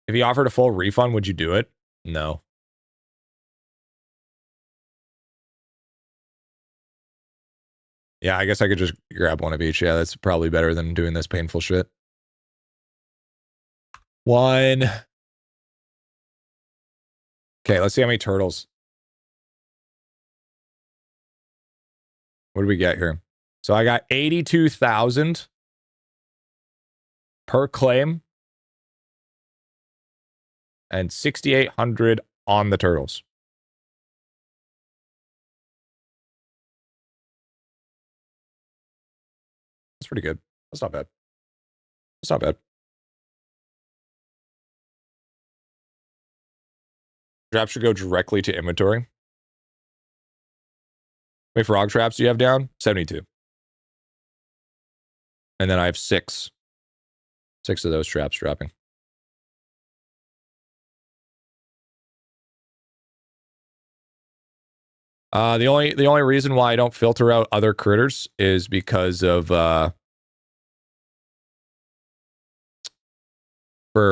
If he offered a full refund, would you do it? No. Yeah, I guess I could just grab one of each. Yeah, that's probably better than doing this painful shit. One. Okay, let's see how many turtles. What do we get here? So I got 82,000 per claim and 6,800 on the turtles. That's pretty good. That's not bad. That's not bad. Traps should go directly to inventory. How many frog traps do you have down? 72. And then I have 6. 6 of those traps dropping. The only reason why I don't filter out other critters is because of for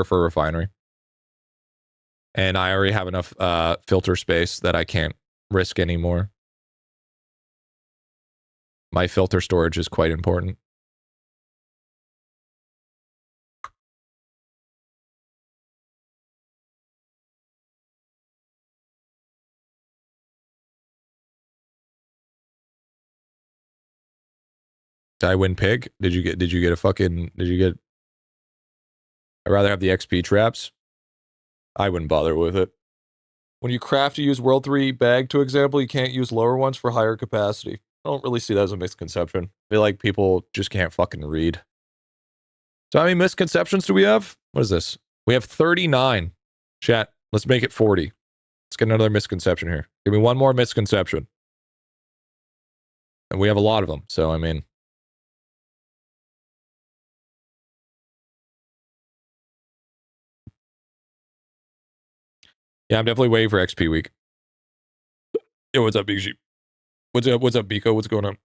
refinery. And I already have enough filter space that I can't risk anymore. My filter storage is quite important. Did I win pig? Did you get a fucking, I'd rather have the XP traps. I wouldn't bother with it. When you craft, you use World 3 bag, to example, you can't use lower ones for higher capacity. I don't really see that as a misconception. I feel like people just can't fucking read. So how many misconceptions do we have? What is this? We have 39. Chat, let's make it 40. Let's get another misconception here. Give me one more misconception. And we have a lot of them, so I mean. Yeah, I'm definitely waiting for XP week. Yo, what's up, Big Sheep? What's up, Biko? What's going on?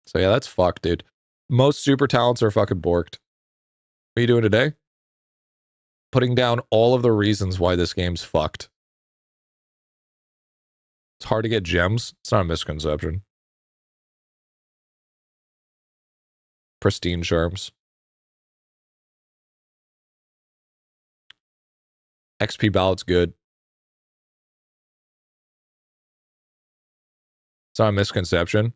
So yeah, that's fucked, dude. Most super talents are fucking borked. What are you doing today? Putting down all of the reasons why this game's fucked. It's hard to get gems. It's not a misconception. Pristine charms. XP ballot's good. It's not a misconception.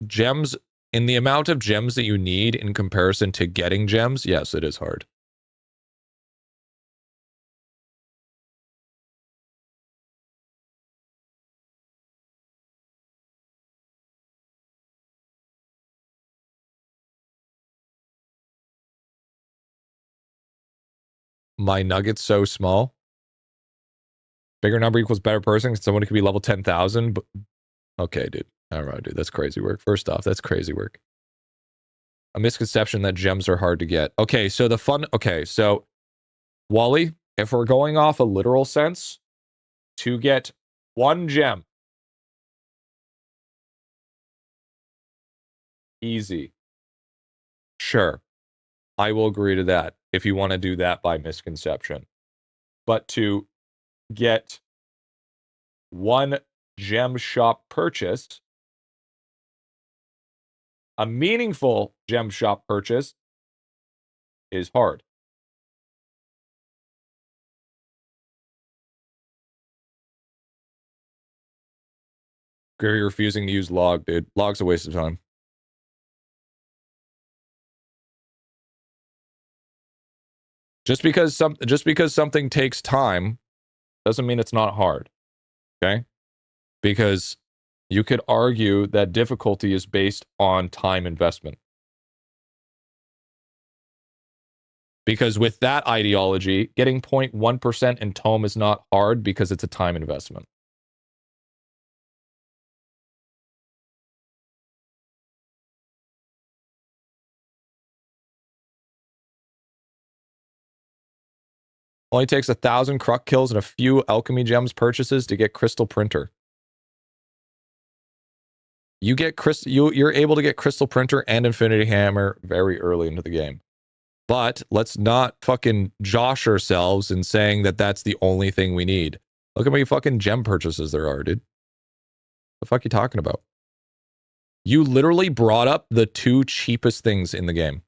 Gems, in the amount of gems that you need in comparison to getting gems, yes, it is hard. my nugget's so small. Bigger number equals better person. Someone could be level 10,000. But okay, dude. I don't know, dude. That's crazy work. First off, that's crazy work. A misconception that gems are hard to get. Okay, so so Wally, if we're going off a literal sense, to get one gem, easy. Sure, I will agree to that if you want to do that by misconception. But to get one gem shop purchase, a meaningful gem shop purchase, is hard. Gary refusing to use log, dude. Log's a waste of time. Just because something takes time doesn't mean it's not hard. Okay? Because you could argue that difficulty is based on time investment. Because with that ideology, getting 0.1% in tome is not hard because it's a time investment. Only takes 1,000 Kruk kills and a few alchemy gems purchases to get crystal printer. You get you're able to get crystal printer and infinity hammer very early into the game. But let's not fucking josh ourselves in saying that that's the only thing we need. Look how many fucking gem purchases there are, dude. The fuck you talking about? You literally brought up the two cheapest things in the game.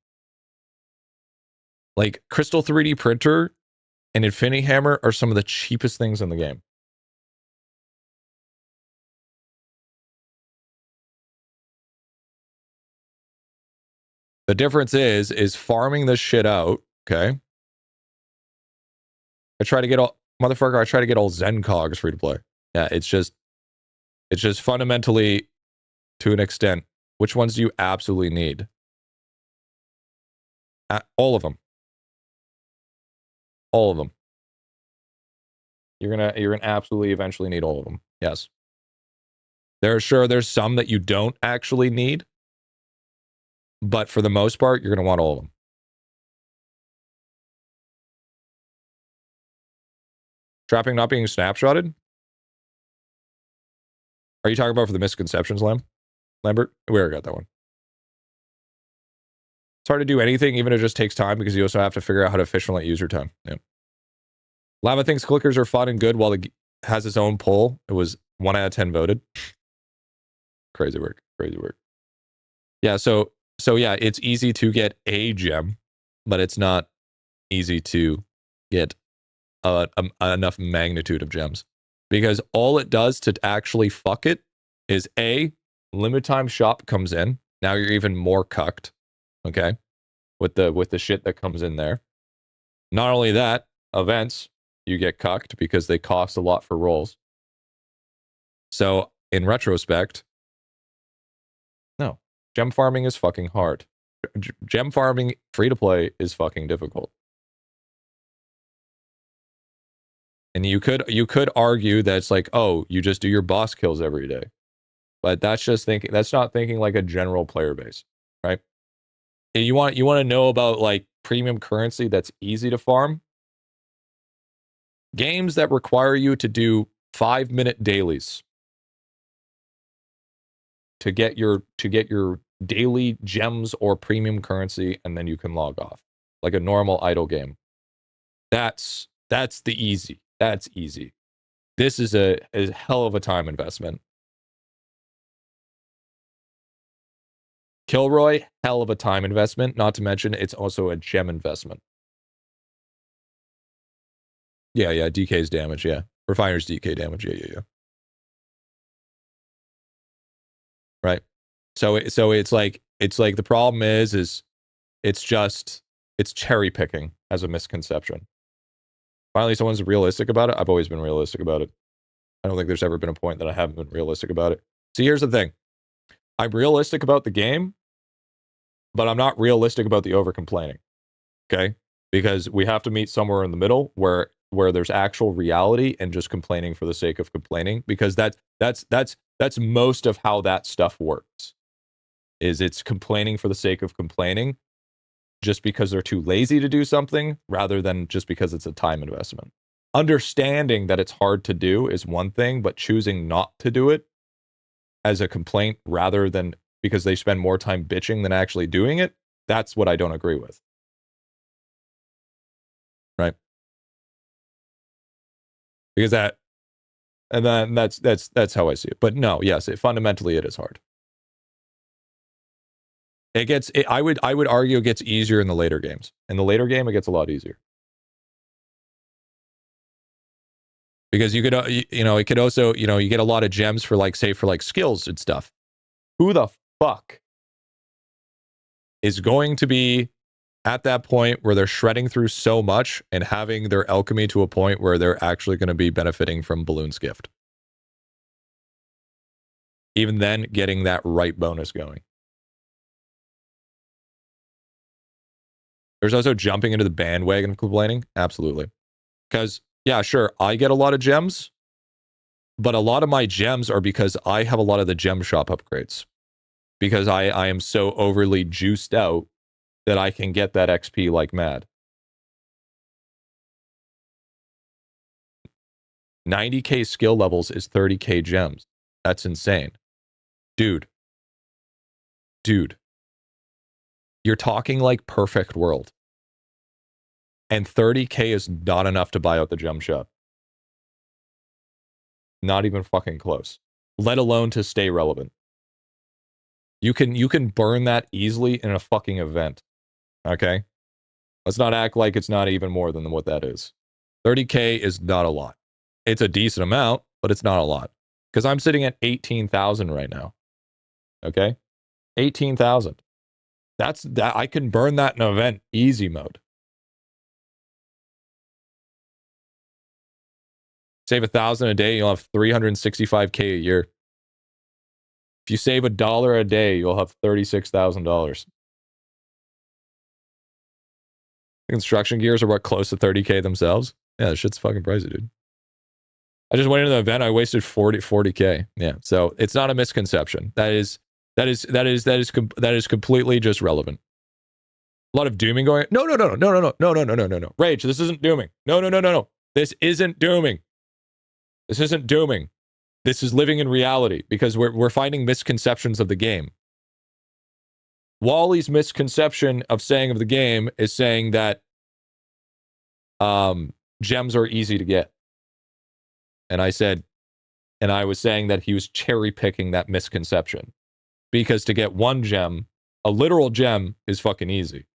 Like crystal 3D printer and infinity hammer are some of the cheapest things in the game. The difference is farming this shit out, okay? I try to get all Zen cogs free to play. Yeah, it's just fundamentally, to an extent, which ones do you absolutely need? All of them. All of them. You're gonna absolutely eventually need all of them. Yes. There's some that you don't actually need, but for the most part, you're gonna want all of them. Trapping not being snapshotted? Are you talking about for the misconceptions, Lambert? We already got that one. It's hard to do anything, even if it just takes time, because you also have to figure out how to efficiently use your time. Yeah. Lava thinks clickers are fun and good while it has its own poll. It was 1 out of 10 voted. Crazy work. Crazy work. Yeah, so yeah, it's easy to get a gem, but it's not easy to get enough magnitude of gems. Because all it does to actually fuck it is A, limit time shop comes in. Now you're even more cucked. Okay? With the shit that comes in there. Not only that, events, you get cucked because they cost a lot for rolls. So, in retrospect, no. Gem farming is fucking hard. Gem farming free to play is fucking difficult. And you could argue that it's like, oh, you just do your boss kills every day. But that's not thinking like a general player base, right? And you want to know about like premium currency that's easy to farm? Games that require you to do 5-minute dailies to get your daily gems or premium currency, and then you can log off like a normal idle game. That's the easy. That's easy. This is a hell of a time investment. Kilroy, hell of a time investment. Not to mention, it's also a gem investment. Yeah, DK's damage, yeah. Refiner's DK damage, yeah. Right. So it's like the problem is it's cherry picking as a misconception. Finally, someone's realistic about it. I've always been realistic about it. I don't think there's ever been a point that I haven't been realistic about it. See, here's the thing. I'm realistic about the game, but I'm not realistic about the over complaining. Okay? because we have to meet somewhere in the middle where there's actual reality and just complaining for the sake of complaining, because that's most of how that stuff works. Is it's complaining for the sake of complaining, just because they're too lazy to do something, rather than just because it's a time investment. Understanding that it's hard to do is one thing, but choosing not to do it as a complaint rather than because they spend more time bitching than actually doing it, that's what I don't agree with. Right? Because that's how I see it. But no, yes, fundamentally it is hard. I would argue it gets easier in the later games. In the later game, it gets a lot easier. Because you could, it could also, you get a lot of gems for for skills and stuff. Who the fuck is going to be at that point where they're shredding through so much and having their alchemy to a point where they're actually going to be benefiting from Balloon's gift? Even then, getting that right bonus going. There's also jumping into the bandwagon of complaining. Absolutely. Because, yeah, sure, I get a lot of gems, but a lot of my gems are because I have a lot of the gem shop upgrades. Because I am so overly juiced out that I can get that XP like mad. 90k skill levels is 30k gems. That's insane. Dude. You're talking like perfect world. And 30k is not enough to buy out the gem shop. Not even fucking close. Let alone to stay relevant. You can burn that easily in a fucking event. Okay? Let's not act like it's not even more than what that is. 30k is not a lot. It's a decent amount, but it's not a lot. Because I'm sitting at 18,000 right now. Okay? 18,000. That I can burn that in an event easy mode. Save 1,000 a day, you'll have 365k a year. If you save $1 a day, you'll have $36,000. Construction gears are what, close to 30k themselves? Yeah, that shit's fucking pricey, dude. I just went into the event, I wasted 40k. Yeah, so it's not a misconception. That is completely just relevant. A lot of dooming going. No. Rage, this isn't dooming. No. This isn't dooming. This isn't dooming. This is living in reality, because we're finding misconceptions of the game. Wally's misconception of the game is saying that gems are easy to get. And I was saying that he was cherry picking that misconception. Because to get one gem, a literal gem, is fucking easy.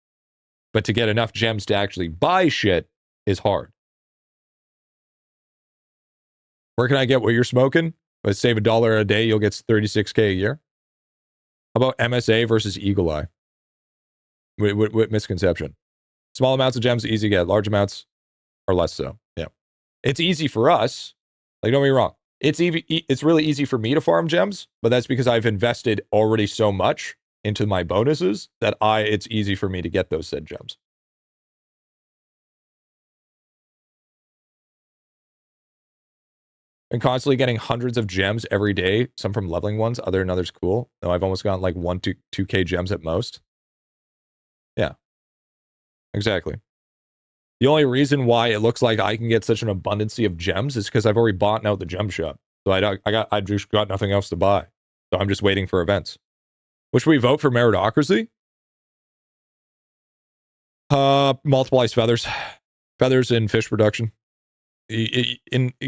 But to get enough gems to actually buy shit is hard. Where can I get what you're smoking? Let's save $1 a day, you'll get 36k a year. How about MSA versus Eagle Eye? What misconception? Small amounts of gems, easy to get. Large amounts are less so. Yeah. It's easy for us. Like, don't get me wrong. It's really easy for me to farm gems, but that's because I've invested already so much into my bonuses that it's easy for me to get those said gems. And constantly getting hundreds of gems every day, some from leveling ones, other than others cool. No, I've almost gotten like 1 to 2k gems at most. Yeah. Exactly. The only reason why it looks like I can get such an abundance of gems is because I've already bought out the gem shop. So I just got nothing else to buy. So I'm just waiting for events. Which we vote for meritocracy? Multiplies feathers. Feathers in fish production. You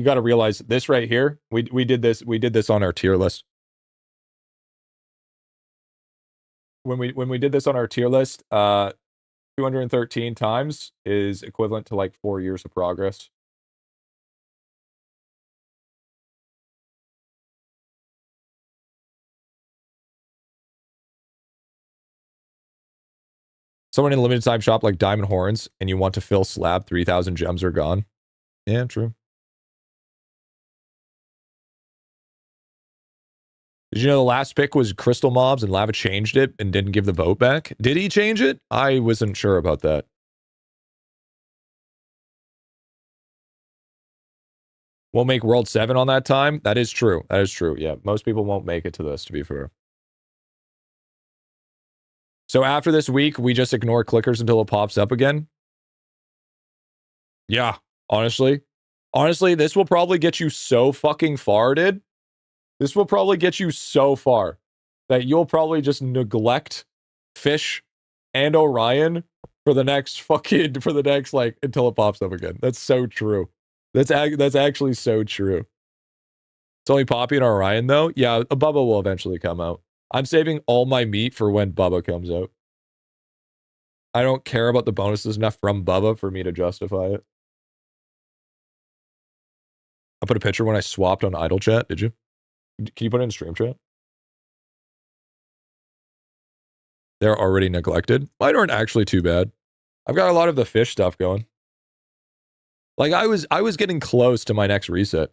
got to realize this right here. We did this on our tier list. When we did this on our tier list, 213 times is equivalent to like 4 years of progress. Someone in a limited time shop like Diamond Horns, and you want to fill slab, 3,000 gems are gone. Yeah, true. Did you know the last pick was Crystal Mobs and Lava changed it and didn't give the vote back? Did he change it? I wasn't sure about that. We'll make World 7 on that time. That is true. That is true. Yeah, most people won't make it to this, to be fair. So after this week, we just ignore clickers until it pops up again? Yeah, honestly. Honestly, this will probably get you so fucking far, dude. This will probably get you so far that you'll probably just neglect Fish and Orion for the next like, until it pops up again. That's so true. That's actually so true. It's only Poppy and Orion, though. Yeah, a Bubba will eventually come out. I'm saving all my meat for when Bubba comes out. I don't care about the bonuses enough from Bubba for me to justify it. I put a picture when I swapped on Idle Chat. Did you? Can you put it in stream chat? They're already neglected. Mine aren't actually too bad. I've got a lot of the fish stuff going. Like I was getting close to my next reset.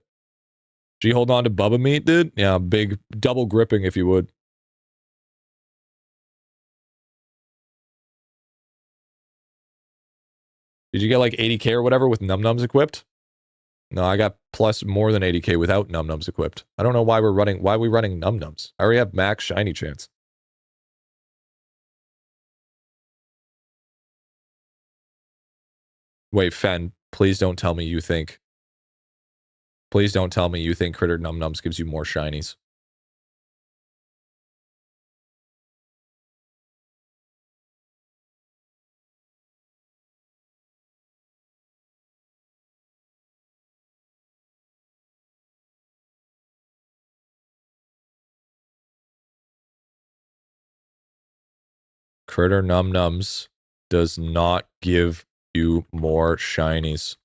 G, hold on to Bubba meat, dude. Yeah, big double gripping if you would. Did you get like 80k or whatever with Num Nums equipped? No, I got plus more than 80k without Num Nums equipped. I don't know why we're running Num Nums. I already have max shiny chance. Wait, Fen, please don't tell me you think. Please don't tell me you think Critter Num Nums gives you more shinies. Critter Num Nums does not give you more shinies.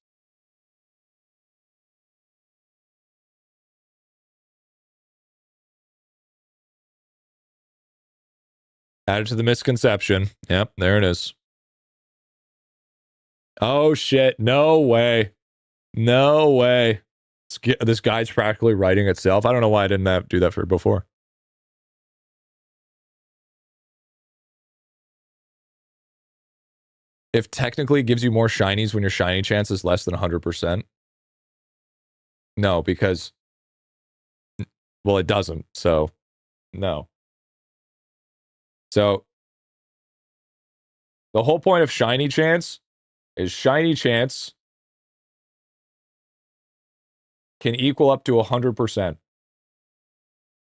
Added to the misconception. Yep, there it is. Oh shit, no way. No way. This guide's practically writing itself. I don't know why I didn't do that for before. If technically it gives you more shinies when your shiny chance is less than 100%. No, because... Well, it doesn't, so... No. So... The whole point of shiny chance is shiny chance can equal up to 100%.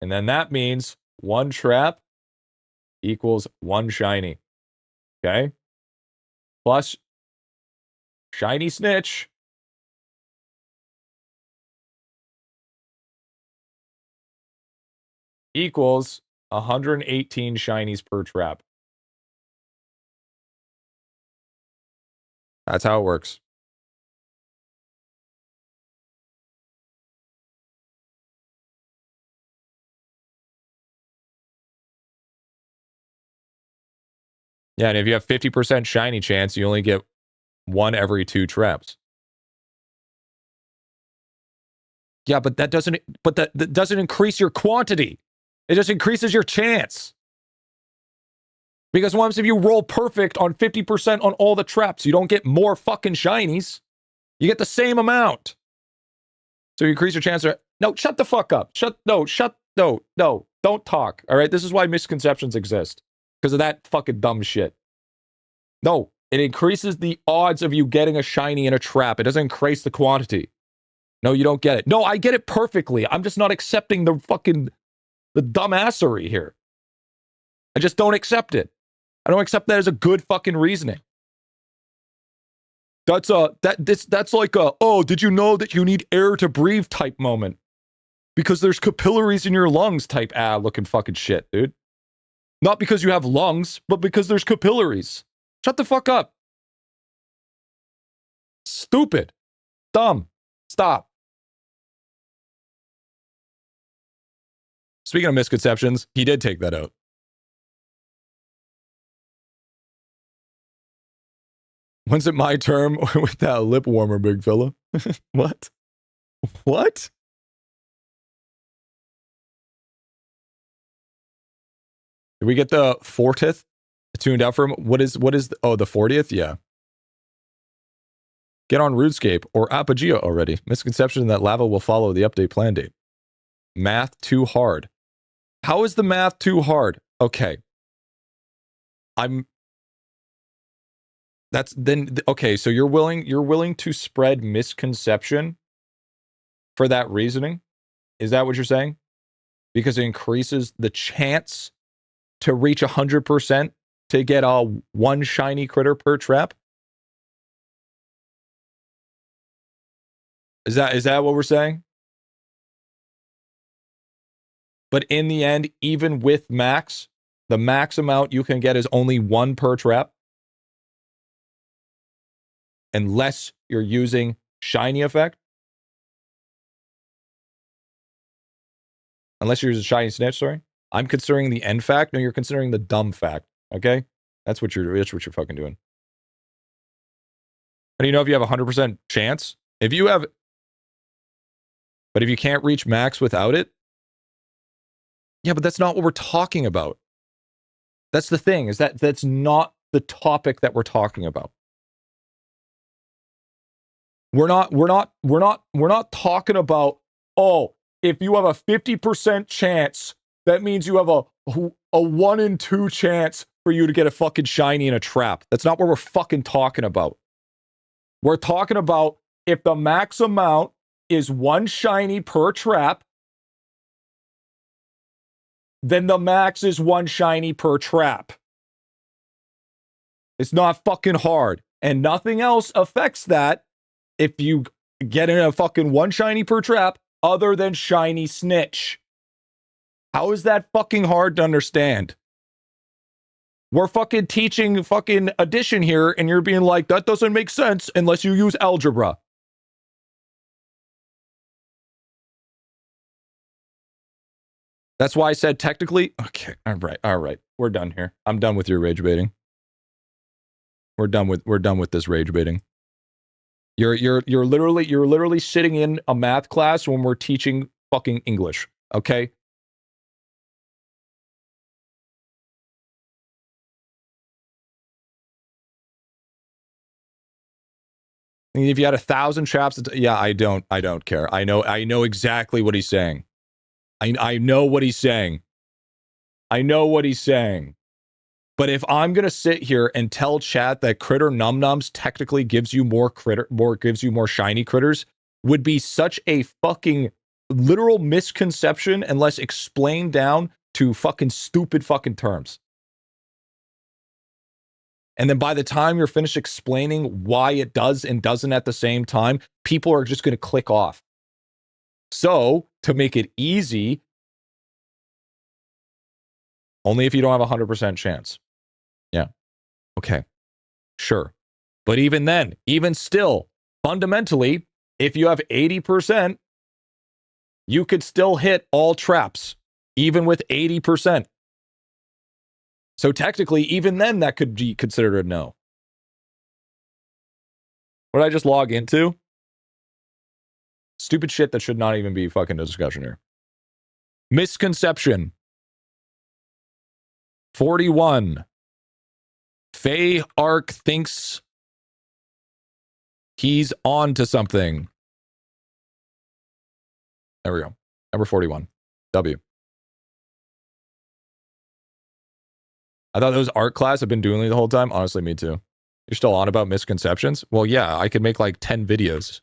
And then that means one trap equals one shiny. Okay? Plus shiny snitch equals 118 shinies per trap. That's how it works. Yeah, and if you have 50% shiny chance, you only get one every 2 traps. Yeah, but that doesn't increase your quantity. It just increases your chance. Because once if you roll perfect on 50% on all the traps, you don't get more fucking shinies. You get the same amount. So you increase your chance. No, shut the fuck up. No, don't talk. All right, this is why misconceptions exist. Because of that fucking dumb shit. No, it increases the odds of you getting a shiny in a trap. It doesn't increase the quantity. No, you don't get it. No, I get it perfectly. I'm just not accepting the dumbassery here. I just don't accept it. I don't accept that as a good fucking reasoning. That's like a, oh, did you know that you need air to breathe type moment? Because there's capillaries in your lungs type looking fucking shit, dude. Not because you have lungs, but because there's capillaries. Shut the fuck up. Stupid. Dumb. Stop. Speaking of misconceptions, he did take that out. When's it my turn with that lip warmer, big fella? What? What? Did we get the 40th tuned out for him? What is, oh, the 40th? Yeah. Get on Runescape or Apogea already. Misconception that lava will follow the update plan date. Math too hard. How is the math too hard? Okay. Okay, so you're willing to spread misconception for that reasoning? Is that what you're saying? Because it increases the chance to reach 100% to get one shiny critter per trap? Is that what we're saying? But in the end, even with max, the max amount you can get is only one per trap. Unless you're using shiny effect. Unless you're using shiny snitch, sorry. I'm considering the end fact. No, you're considering the dumb fact. Okay? That's what you're fucking doing. How do you know if you have a 100% chance? But if you can't reach max without it? Yeah, but that's not what we're talking about. That's the thing, is that's not the topic that we're talking about. We're not talking about, oh, if you have a 50% chance, that means you have a 1 in 2 chance for you to get a fucking shiny in a trap. That's not what we're fucking talking about. We're talking about if the max amount is 1 shiny per trap, then the max is 1 shiny per trap. It's not fucking hard. And nothing else affects that if you get in a fucking 1 shiny per trap other than shiny snitch. How is that fucking hard to understand? We're fucking teaching fucking addition here, and you're being like, that doesn't make sense unless you use algebra. That's why I said technically. Okay, all right. We're done here. I'm done with your rage baiting. We're done with this rage baiting. You're literally sitting in a math class when we're teaching fucking English. Okay. And if you had 1,000 traps, yeah, I don't care. I know exactly what he's saying. I know what he's saying. I know what he's saying. But if I'm gonna sit here and tell chat that critter num-nums technically gives you more shiny critters, would be such a fucking literal misconception unless explained down to fucking stupid fucking terms. And then by the time you're finished explaining why it does and doesn't at the same time, people are just going to click off. So, to make it easy, only if you don't have a 100% chance. Yeah. Okay. Sure. But even then, even still, fundamentally, if you have 80%, you could still hit all traps, even with 80%. So technically, even then, that could be considered a no. What did I just log into? Stupid shit that should not even be fucking a discussion here. Misconception. 41. Faye Arc thinks he's on to something. There we go. Number 41. W. I thought those art class have been doing it the whole time. Honestly, me too. You're still on about misconceptions? Well, yeah, I could make like 10 videos.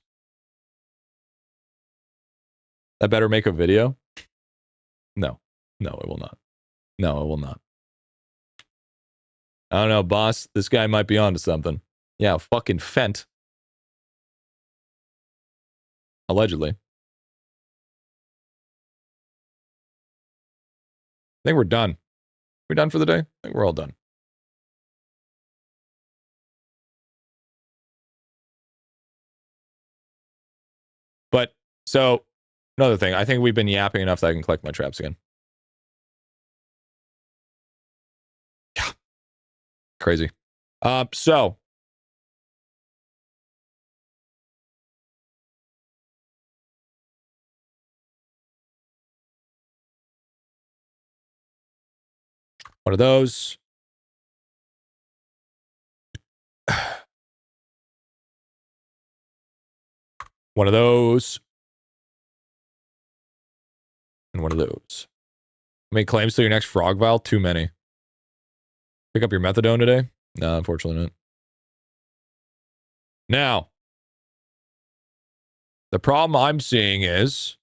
That better make a video? No. No, it will not. No, it will not. I don't know, boss. This guy might be onto something. Yeah, fucking Fent. Allegedly. I think we're done. We're done for the day? I think we're all done. But, so, another thing. I think we've been yapping enough that I can collect my traps again. Yeah. Crazy. So. What are those? One of those. And one of those. Make claims to your next frog vial? Too many. Pick up your methadone today? No, unfortunately not. Now, the problem I'm seeing is,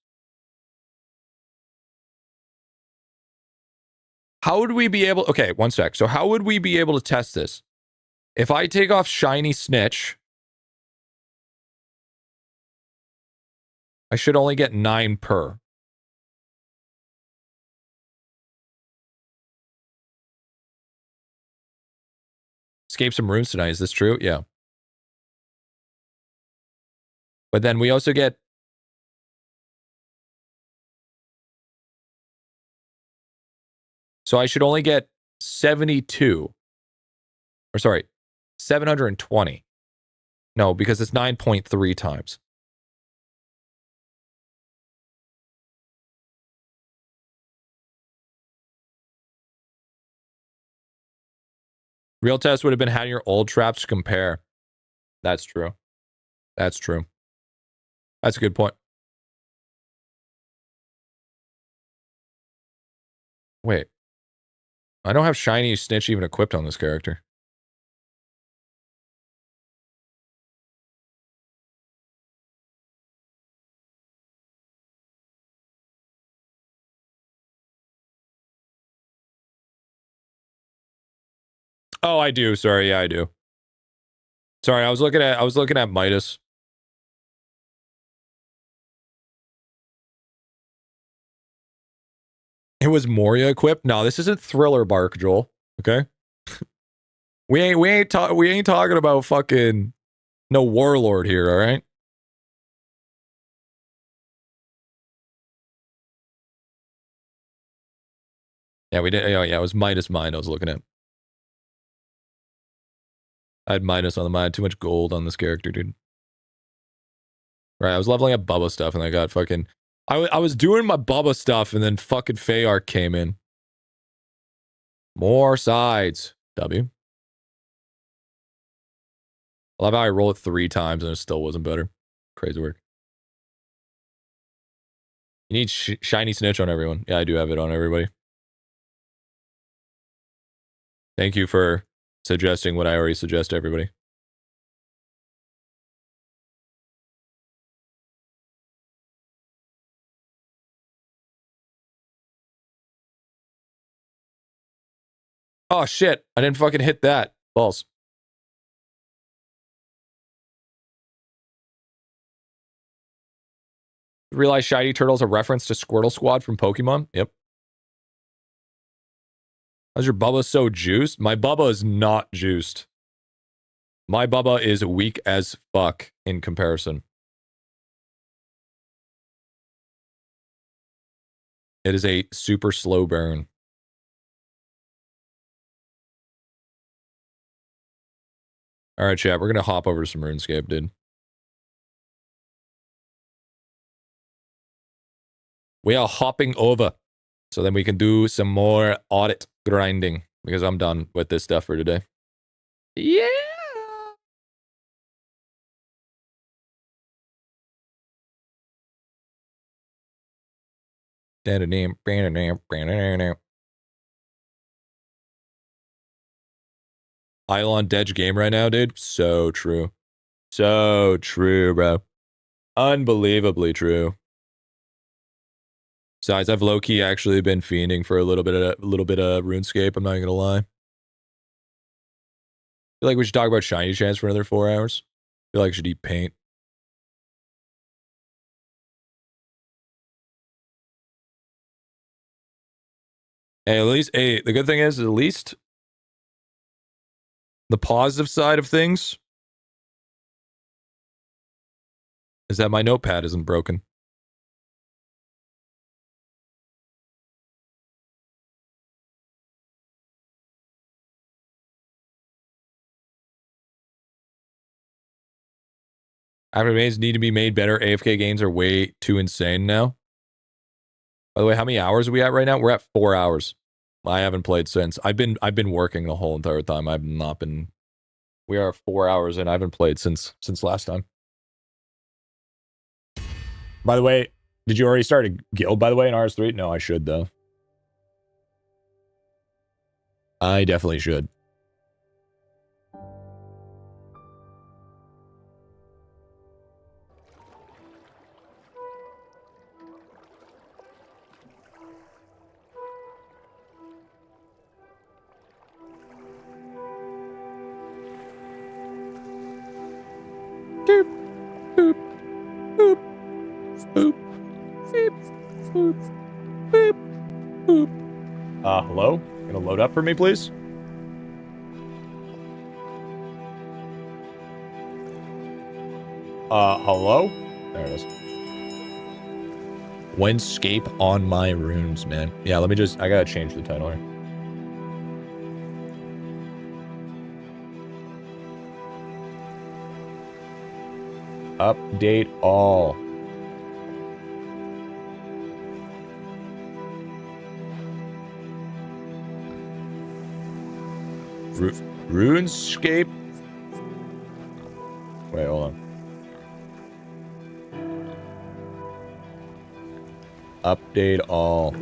how would we be able... Okay, one sec. So how would we be able to test this? If I take off Shiny Snitch, I should only get 9 per. Escape some runes tonight. Is this true? Yeah. But then we also get... So I should only get 72. Or sorry, 720. No, because it's 9.3 times. Real test would have been having your old traps to compare. That's true. That's true. That's a good point. Wait. I don't have Shiny Snitch even equipped on this character. Oh, I do. Sorry, yeah, I do. Sorry, I was looking at Midas. It was Moria equipped. No, this isn't Thriller Bark, Joel. Okay? we ain't talking about fucking no warlord here, all right? Yeah, we did. Oh, yeah, it was Midas mine I was looking at. I had Midas on the mine. Too much gold on this character, dude. Right, I was leveling up Bubba stuff and I got fucking... I was doing my Bubba stuff and then fucking Feyark came in. More sides. W. I love how I roll it 3 times and it still wasn't better. Crazy work. You need Shiny Snitch on everyone. Yeah, I do have it on everybody. Thank you for suggesting what I already suggest to everybody. Oh, shit. I didn't fucking hit that. Balls. Realize Shiny Turtle's a reference to Squirtle Squad from Pokemon? Yep. How's your Bubba so juiced? My Bubba is not juiced. My Bubba is weak as fuck in comparison. It is a super slow burn. All right, chat. We're going to hop over to some RuneScape, dude. We are hopping over. So then we can do some more audit grinding. Because I'm done with this stuff for today. Yeah! IdleOn dead game right now, dude. So true. So true, bro. Unbelievably true. Besides, I've low-key actually been fiending for a little bit of RuneScape, I'm not gonna lie. I feel like we should talk about shiny chance for another 4 hours. I feel like I should eat paint. Hey, at least, hey, the good thing is, at least the positive side of things is that my notepad isn't broken. After games need to be made better. AFK games are way too insane now. By the way, how many hours are we at right now? We're at 4 hours. I haven't played since. I've been working the whole entire time. I've not been. We are 4 hours in. I haven't played since last time. By the way, did you already start a guild, by the way, in RS3? No, I should, though. I definitely should. Boop, boop, boop, boop, beep, boop, beep, boop. Hello? Gonna load up for me, please? Hello? There it is. Runescape on my runes, man. Yeah, let me just, I gotta change the title here. Update all. Runescape. Wait, hold on. Update all.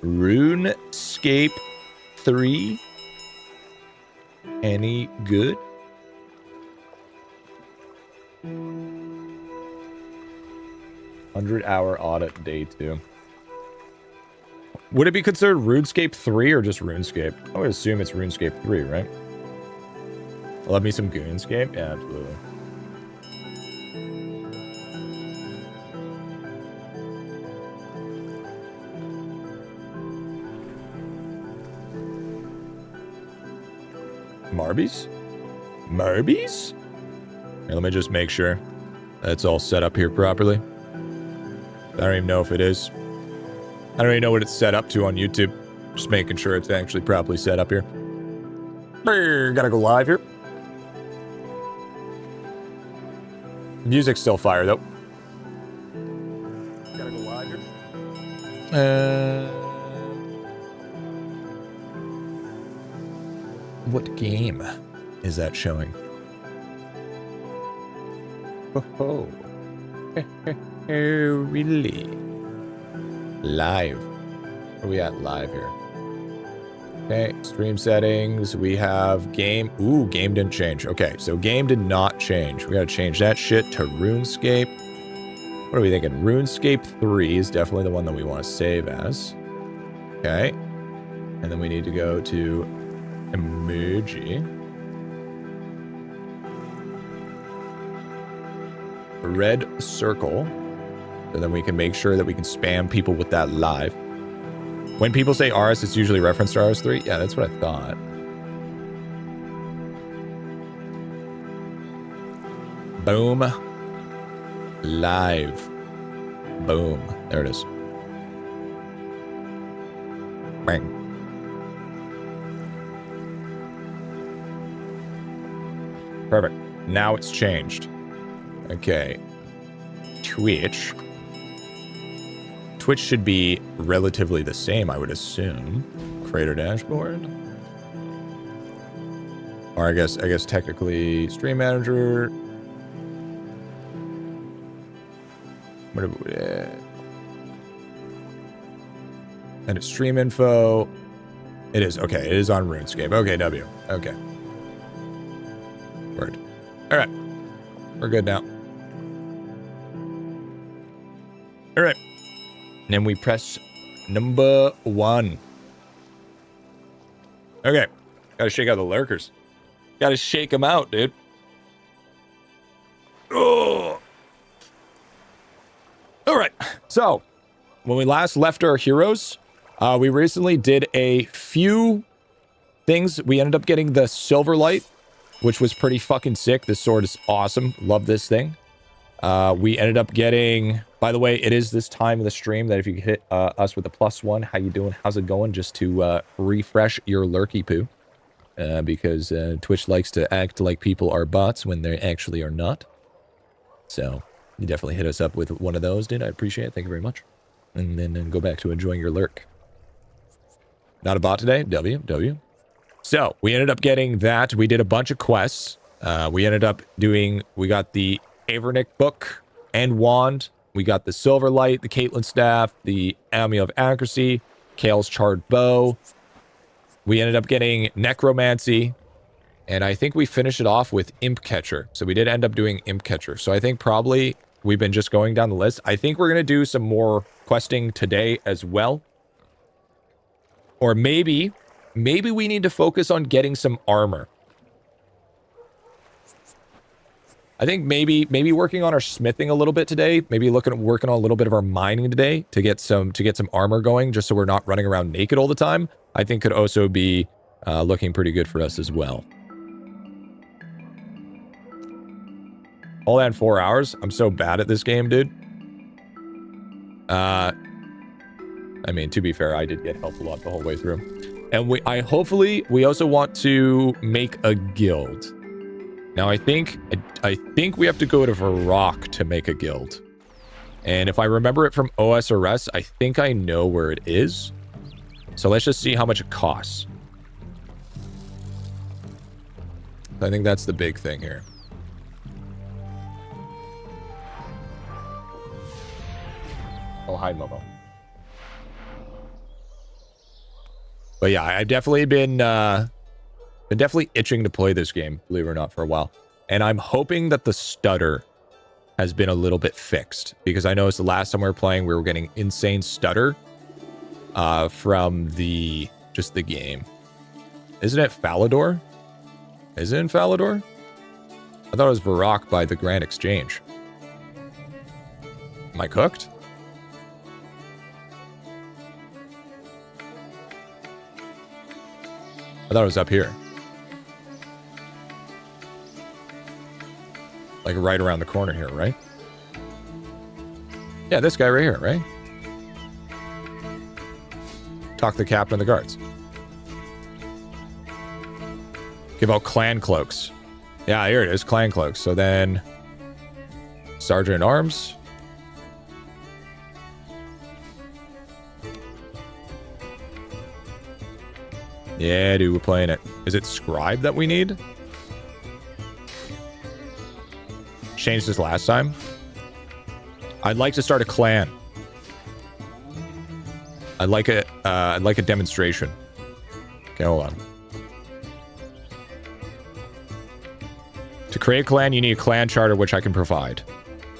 Runescape 3. Any good? $100-hour audit day 2. Would it be considered RuneScape 3 or just RuneScape? I would assume it's RuneScape 3, right? Love me some Goonscape? Yeah, absolutely. Marbies? Marbies? Here, let me just make sure that's all set up here properly. I don't even know if it is. I don't even know what it's set up to on YouTube. Just making sure it's actually properly set up here. Brr, gotta go live here. Music's still fire, though. Gotta go live here. What game is that showing? Oh, really? Live. Where are we at live here? Okay, stream settings. We have game. Ooh, game didn't change. Okay, so game did not change. We gotta change that shit to RuneScape. What are we thinking? RuneScape 3 is definitely the one that we want to save as. Okay. And then we need to go to emoji. Red circle. So then we can make sure that we can spam people with that live. When people say RS, it's usually reference to RS3. Yeah, that's what I thought. Boom. Live. Boom. There it is. Bang. Perfect. Now it's changed. Okay. Twitch. Twitch should be relatively the same, I would assume. Creator dashboard. Or I guess technically stream manager. And it's stream info. It is. Okay, it is on RuneScape. Okay, W. Okay. Word. All right. We're good now. All right. And then we press number 1. Okay. Gotta shake out the lurkers. Gotta shake them out, dude. Oh. All right. So, when we last left our heroes, we recently did a few things. We ended up getting the Silver Light, which was pretty fucking sick. This sword is awesome. Love this thing. We ended up getting, by the way, it is this time of the stream that if you hit us with a +1, how you doing? How's it going? Just to refresh your lurky poo. Because Twitch likes to act like people are bots when they actually are not. So, you definitely hit us up with one of those, dude. I appreciate it. Thank you very much. And then go back to enjoying your lurk. Not a bot today? W. So we ended up getting that. We did a bunch of quests. We ended up doing, we got the Avernick book and wand. We got the Silver Light, the Caitlyn staff, the Amulet of Accuracy, Kale's charred bow. We ended up getting Necromancy. And I think we finished it off with Imp Catcher. So we did end up doing Imp Catcher. So I think probably we've been just going down the list. I think we're going to do some more questing today as well. Or maybe we need to focus on getting some armor. I think maybe working on our smithing a little bit today. Maybe working on a little bit of our mining today to get some armor going, just so we're not running around naked all the time. I think could also be looking pretty good for us as well. All that in 4 hours. I'm so bad at this game, dude. I mean, to be fair, I did get help a lot the whole way through. And hopefully we also want to make a guild. Now I think we have to go to Varrock to make a guild. And if I remember it from OSRS, I think I know where it is. So let's just see how much it costs. I think that's the big thing here. Oh, hi, Momo. But yeah, I've definitely been definitely itching to play this game, believe it or not, for a while. And I'm hoping that the stutter has been a little bit fixed, because I noticed the last time we were playing, we were getting insane stutter from the game. Isn't it Falador? Is it in Falador? I thought it was Varrock by the Grand Exchange. Am I cooked? I thought it was up here. Like right around the corner here, right? Yeah, this guy right here, right? Talk to the captain of the guards. Give out clan cloaks. Yeah, here it is, clan cloaks. So then, Sergeant at Arms. Yeah, dude, we're playing it. Is it Scribe that we need? Changed this last time. I'd like to start a clan. I'd like a demonstration. Okay, hold on. To create a clan, you need a clan charter, which I can provide.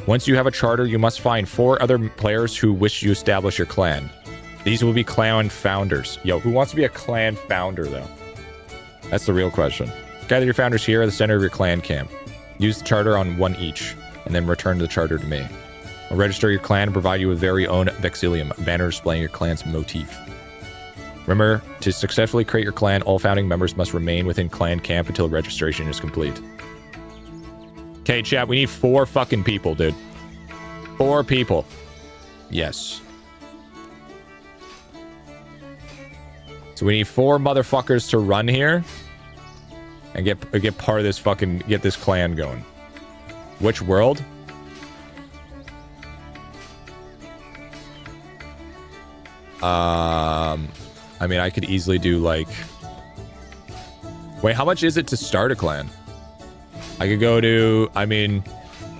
Once you have a charter, you must find 4 other players who wish to establish your clan. These will be clan founders. Yo, who wants to be a clan founder, though? That's the real question. Gather your founders here at the center of your clan camp. Use the charter on one each, and then return the charter to me. I'll register your clan and provide you with very own Vexilium, a banner displaying your clan's motif. Remember, to successfully create your clan, all founding members must remain within clan camp until registration is complete. Okay, chat, we need 4 fucking people, dude. 4 people. Yes. So we need 4 motherfuckers to run here and get part of this fucking, get this clan going. Which world? I mean, I could easily do like, wait, how much is it to start a clan? I could go to, I mean,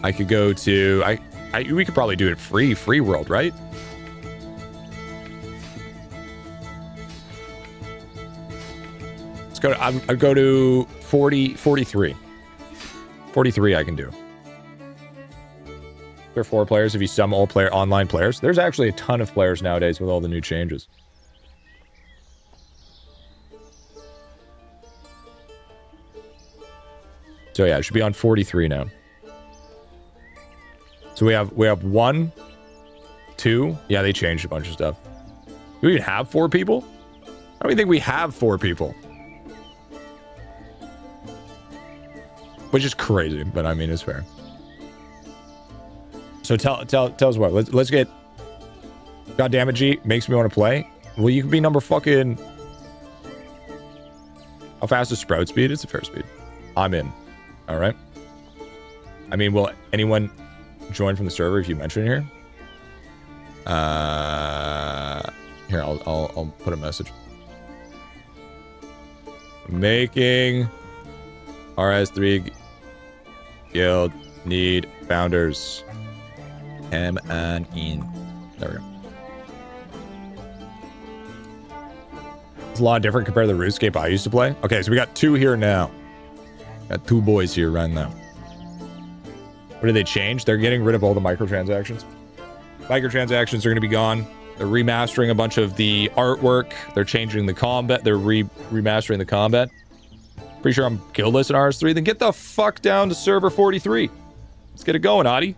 I could go to, we could probably do it free world, right? Let's go to, I'd go to 43. 43 I can do. There are 4 players if you sum all online players. There's actually a ton of players nowadays with all the new changes. So yeah, it should be on 43 now. So we have 1, 2. Yeah, they changed a bunch of stuff. Do we even have 4 people? I don't even think we have 4 people. Which is crazy, but I mean, it's fair. So tell us what. Let's get... God damn it, G. Makes me want to play. Well, you can be number fucking... How fast is Sprout speed? It's a fair speed. I'm in. Alright. I mean, will anyone join from the server if you mention here? Here, I'll put a message. Making RS3 guild need founders. M and in. There we go. It's a lot different compared to the Runescape I used to play. Okay, so we got 2 here now. Got 2 boys here right now. What did they change? They're getting rid of all the microtransactions. Microtransactions are going to be gone. They're remastering a bunch of the artwork. They're changing the combat. They're remastering the combat. Pretty sure I'm guildless in RS3. Then get the fuck down to server 43. Let's get it going, Adi.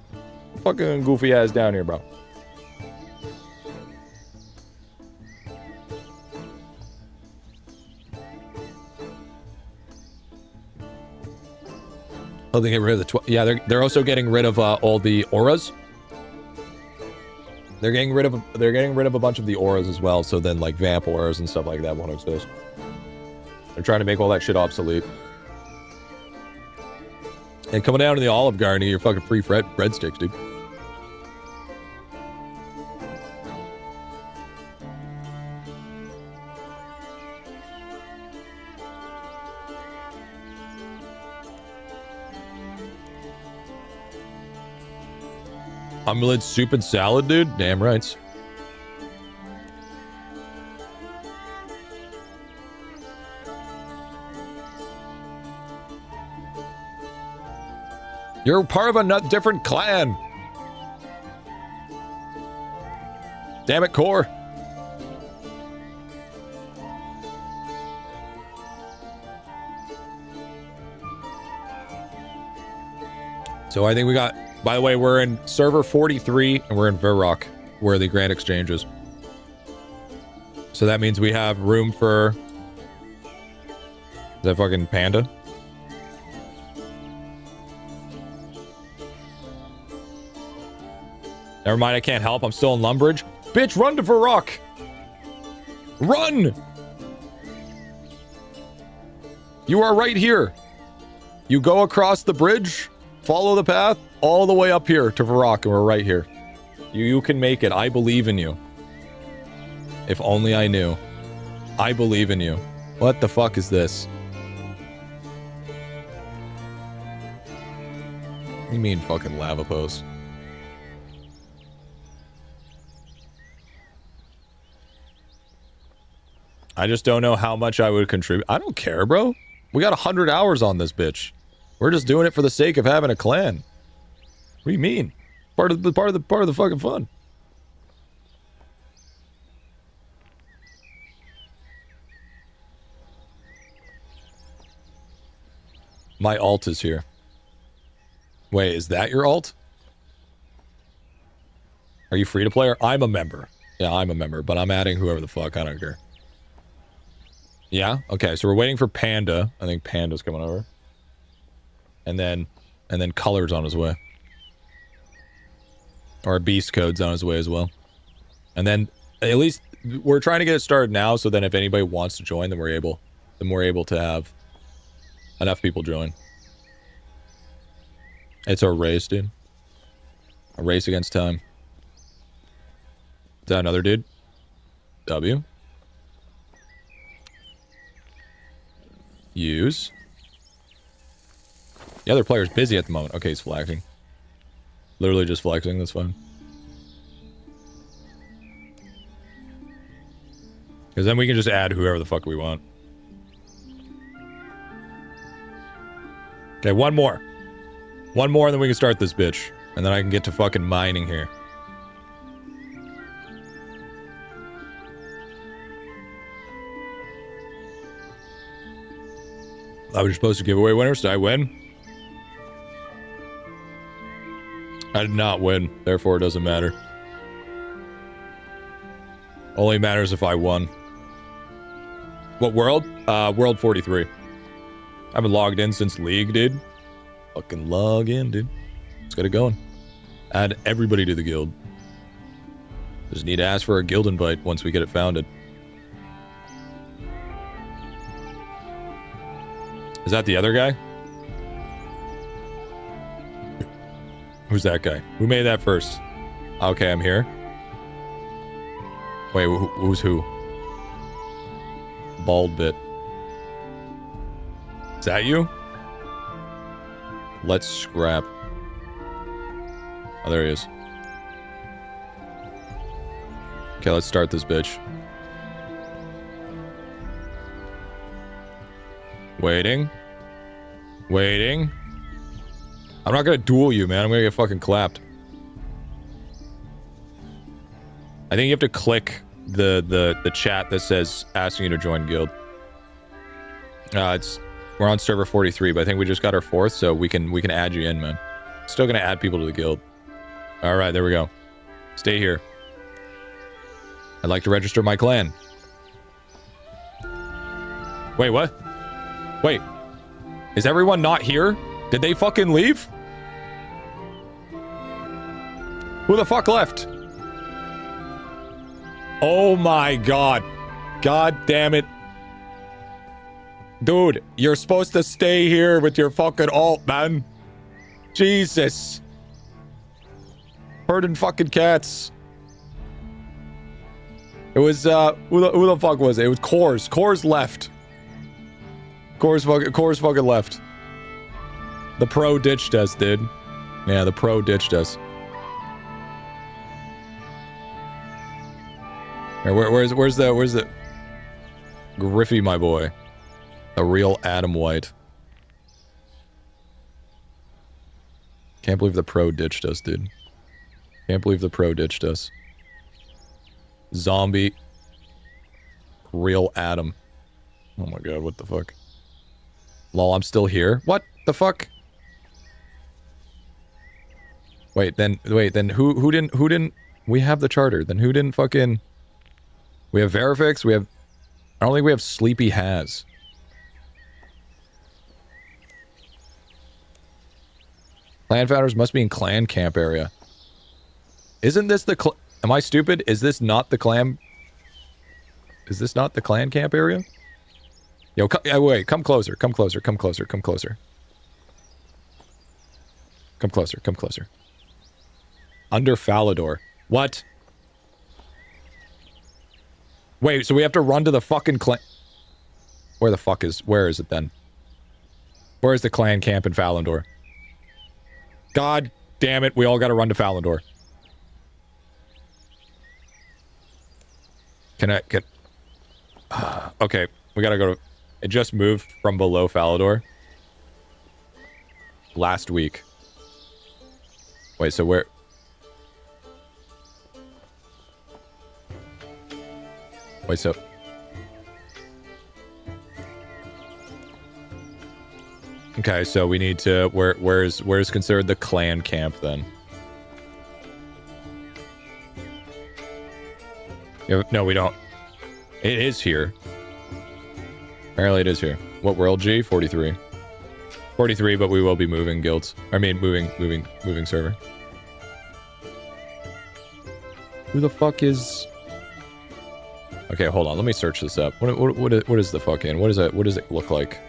Fucking goofy ass down here, bro. Oh, they get rid of the yeah, they're also getting rid of all the auras. They're getting rid of a bunch of the auras as well, so then like vamp auras and stuff like that won't exist. They're trying to make all that shit obsolete. And coming down to the Olive Garden, your fucking free breadsticks, dude. Omelette, soup, and salad, dude? Damn right. You're part of a different clan. Damn it, Core. So I think we got... By the way, we're in server 43, and we're in Varrock, where the Grand Exchange is. So that means we have room for... Is that fucking Panda? Never mind, I can't help. I'm still in Lumbridge. Bitch, run to Varrock! Run! You are right here. You go across the bridge, follow the path, all the way up here to Varrock, and we're right here. You can make it. I believe in you. If only I knew. I believe in you. What the fuck is this? What do you mean fucking lava pose? I just don't know how much I would contribute. I don't care, bro. We got 100 hours on this bitch. We're just doing it for the sake of having a clan. What do you mean? Part of the fucking fun. My alt is here. Wait, is that your alt? Are you free to play? I'm a member. Yeah, I'm a member, but I'm adding whoever the fuck. I don't care. Yeah? Okay, so we're waiting for Panda. I think Panda's coming over. And then Color's on his way. Or Beast Code's on his way as well. And then, at least, we're trying to get it started now, so then if anybody wants to join, then we're able to have enough people join. It's a race, dude. A race against time. Is that another dude? W. Use. The other player's busy at the moment. Okay, he's flexing. Literally just flexing, that's fine. Because then we can just add whoever the fuck we want. Okay, one more. One more and then we can start this bitch. And then I can get to fucking mining here. I was supposed to give away winners. Did I win? I did not win, therefore it doesn't matter. Only matters if I won. What world? World 43. I haven't logged in since League, dude. Fucking log in, dude. Let's get it going. Add everybody to the guild. Just need to ask for a guild invite once we get it founded. Is that the other guy? Who's that guy? Who made that first? Okay, I'm here. Wait, who's who? Bald bit. Is that you? Let's scrap. Oh, there he is. Okay, let's start this bitch. Waiting. Waiting. I'm not gonna duel you, man. I'm gonna get fucking clapped. I think you have to click the chat that says asking you to join guild. We're on server 43, but I think we just got our 4th, so we can add you in, man. Still gonna add people to the guild. All right, there we go. Stay here. I'd like to register my clan. Wait, what? Wait. Is everyone not here? Did they fucking leave? Who the fuck left? Oh my god. God damn it. Dude, you're supposed to stay here with your fucking alt, man. Jesus. Herding fucking cats. It was, who the fuck was it? It was Cores. Cores left. Cores fucking left. The pro ditched us, dude. Yeah, the pro ditched us. Where's the Griffy, my boy? A real Adam White. Can't believe the pro ditched us, dude. Can't believe the pro ditched us. Zombie. Real Adam. Oh my god, what the fuck? Lol, I'm still here? What the fuck? Wait, then who didn't we have the charter? Then who didn't fucking... We have Verifix, we have... I don't think we have Sleepy Has. Clan founders must be in clan camp area. Isn't this the am I stupid? Is this not the clan? Is this not the clan camp area? Yo, wait, come closer, come closer, come closer, come closer. Come closer, come closer. Under Falador. What? Wait, so we have to run to the fucking clan... Where is it then? Where is the clan camp in Falandor? God damn it, we all gotta run to Falandor. Okay, we gotta go to... It just moved from below Falador. Last week. Wait, so where... Wait, so... Okay, so we need to... Where's considered the clan camp, then? No, we don't. It is here. Apparently it is here. What world, G? 43. 43, but we will be moving guilds. I mean, moving server. Who the fuck is... Okay, hold on. Let me search this up. What is the fucking... What does it look like?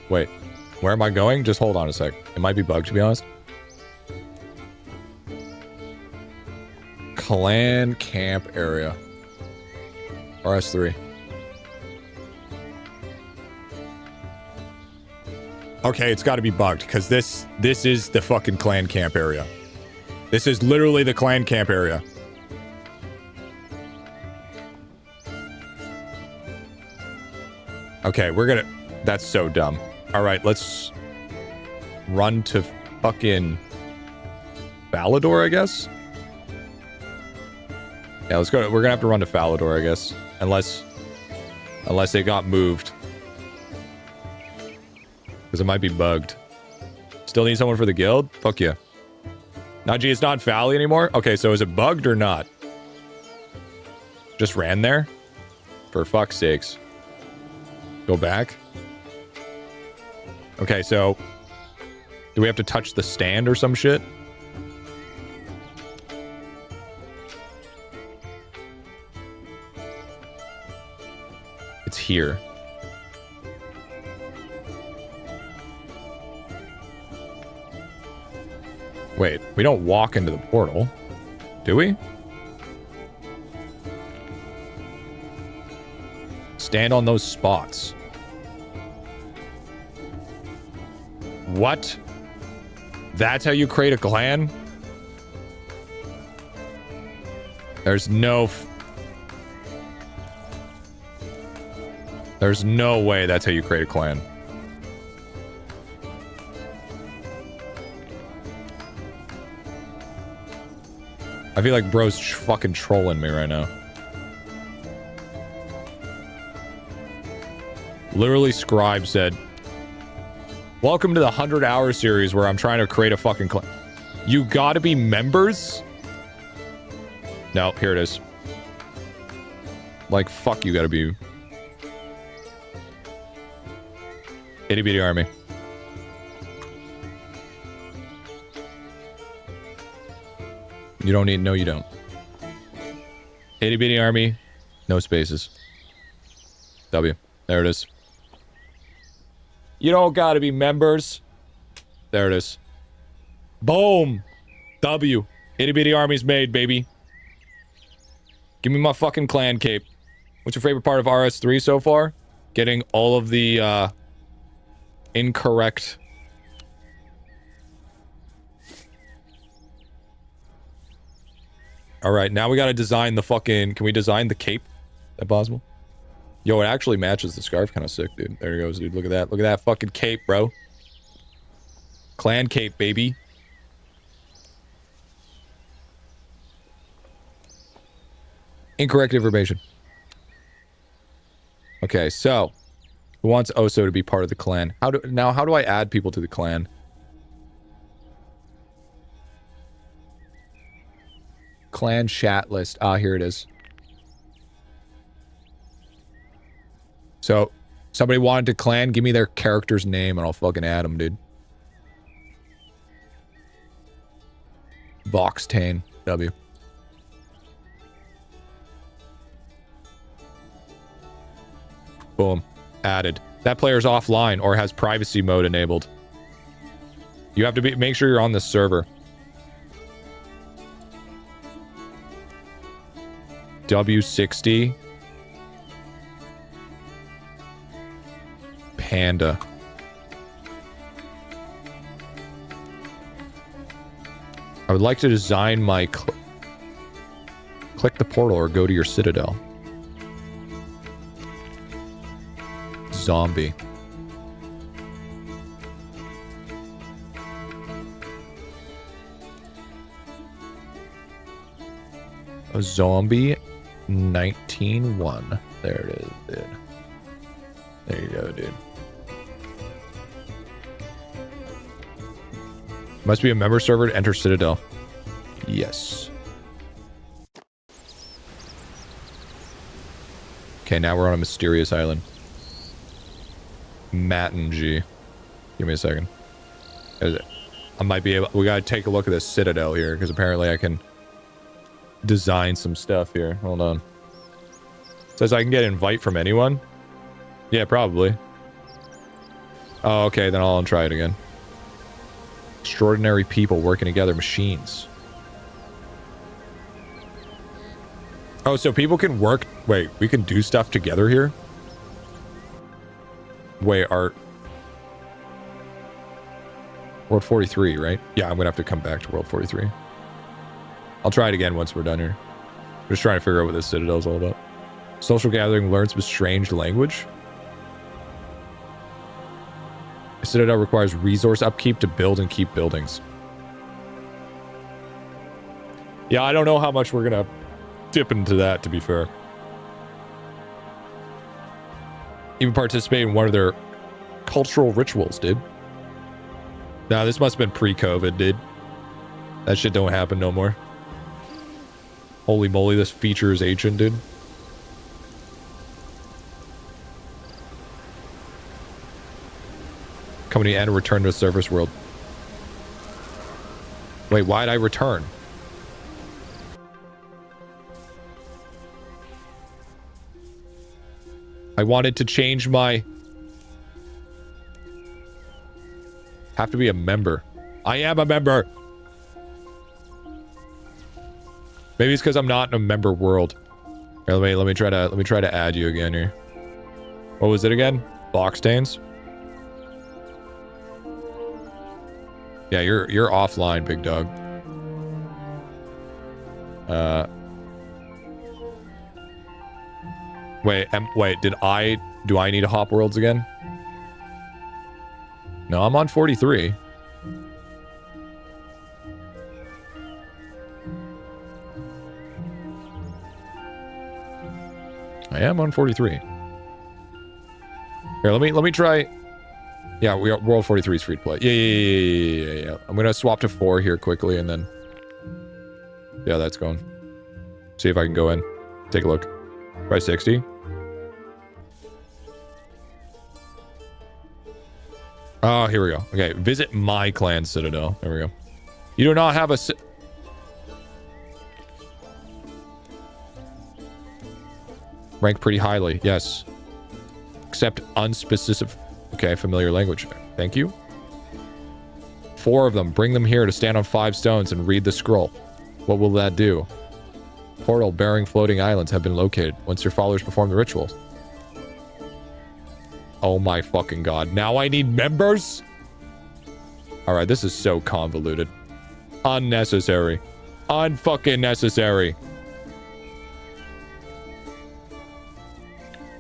Wait. Where am I going? Just hold on a sec. It might be bugged, to be honest. Clan camp area. RS3. Okay, it's got to be bugged, because this is the fucking clan camp area. This is literally the clan camp area. Okay, we're gonna... That's so dumb. Alright, let's run to fucking Falador, I guess? Yeah, let's go. We're gonna have to run to Falador, I guess. Unless it got moved. Because it might be bugged. Still need someone for the guild? Fuck yeah. Naji, it's not Fally anymore? Okay, so is it bugged or not? Just ran there? For fuck's sakes. Go back? Okay, so... Do we have to touch the stand or some shit? It's here. Wait, we don't walk into the portal, do we? Stand on those spots. What? That's how you create a clan? There's no way that's how you create a clan. I feel like bro's fucking trolling me right now. Literally, Scribe said, welcome to the 100-hour series where I'm trying to create a fucking clan. You gotta be members? No, here it is. Like, fuck, you gotta be... Itty bitty army. You don't need... No, you don't. Itty bitty army. No spaces. W. There it is. You don't gotta be members. There it is. Boom. W. Itty bitty army's made, baby. Give me my fucking clan cape. What's your favorite part of RS3 so far? Getting all of the, incorrect... Alright, now we gotta design the fucking... Can we design the cape? Is that possible? Yo, it actually matches the scarf. Kind of sick, dude. There it goes, dude. Look at that. Look at that fucking cape, bro. Clan cape, baby. Incorrect information. Okay, so... Who wants Oso to be part of the clan? How do I add people to the clan? Clan chat list. Ah, here it is. So, somebody wanted to clan, give me their character's name and I'll fucking add them, dude. Voxtane. W. Boom. Added. That player's offline or has privacy mode enabled. You have to make sure you're on this server. W60. Panda. I would like to design my... Click the portal or go to your citadel. Zombie. A zombie 19-1. There it is, dude. There you go, dude. Must be a member server to enter Citadel. Yes. Okay, now we're on a mysterious island. Matt and G. Give me a second. I might be able... We gotta take a look at this Citadel here, because apparently I can design some stuff here. Hold on. Says I can get invite from anyone? Yeah, probably. Oh, okay, then I'll try it again. Extraordinary people working together, machines. Oh, so people can work... Wait, we can do stuff together here? Wait, art. World 43, right? Yeah, I'm gonna have to come back to World 43. I'll try it again once we're done here. I'm just trying to figure out what this Citadel is all about. Social gathering learns some strange language. A Citadel requires resource upkeep to build and keep buildings. Yeah, I don't know how much we're gonna dip into that, to be fair. Even participate in one of their cultural rituals, dude. Nah, this must have been pre-COVID, dude. That shit don't happen no more. Holy moly, this feature is ancient, dude. Coming to end and return to the surface world. Wait, why'd I return? I wanted to change my... Have to be a member. I am a member. Maybe it's because I'm not in a member world. Here, let me try to add you again here. What was it again? Box stains? Yeah, you're offline, big dog. Wait, do I need to hop worlds again? No, I'm on 43. I am on 43. Here, let me try. Yeah, World 43 is free to play. Yeah. I'm gonna swap to 4 here quickly, and then yeah, that's going. See if I can go in. Take a look. Try 60. Oh, here we go. Okay, visit my clan citadel. There we go. You do not have a rank pretty highly. Yes. Except unspecific. Okay, familiar language. Thank you. 4 of them. Bring them here to stand on 5 stones and read the scroll. What will that do? Portal bearing floating islands have been located once your followers perform the rituals. Oh my fucking god. Now I need members? Alright, this is so convoluted. Unnecessary. Unfucking necessary.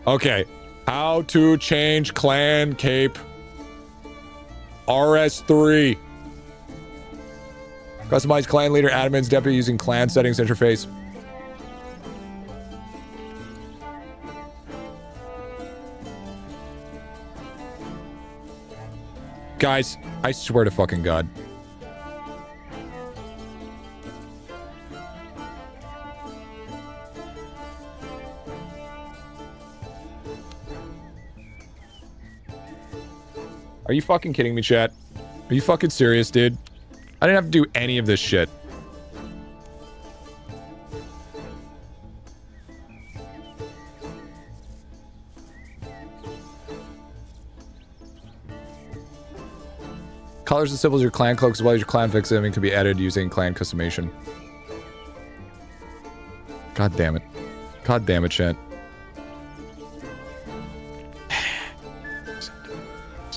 Okay. How to change clan cape. RS3. Customize clan leader admins deputy using clan settings interface. Guys, I swear to fucking God. Are you fucking kidding me, chat? Are you fucking serious, dude? I didn't have to do any of this shit. Colors and symbols of your clan cloaks as well as your clan fixing can be added using clan customization. God damn it. God damn it, chat.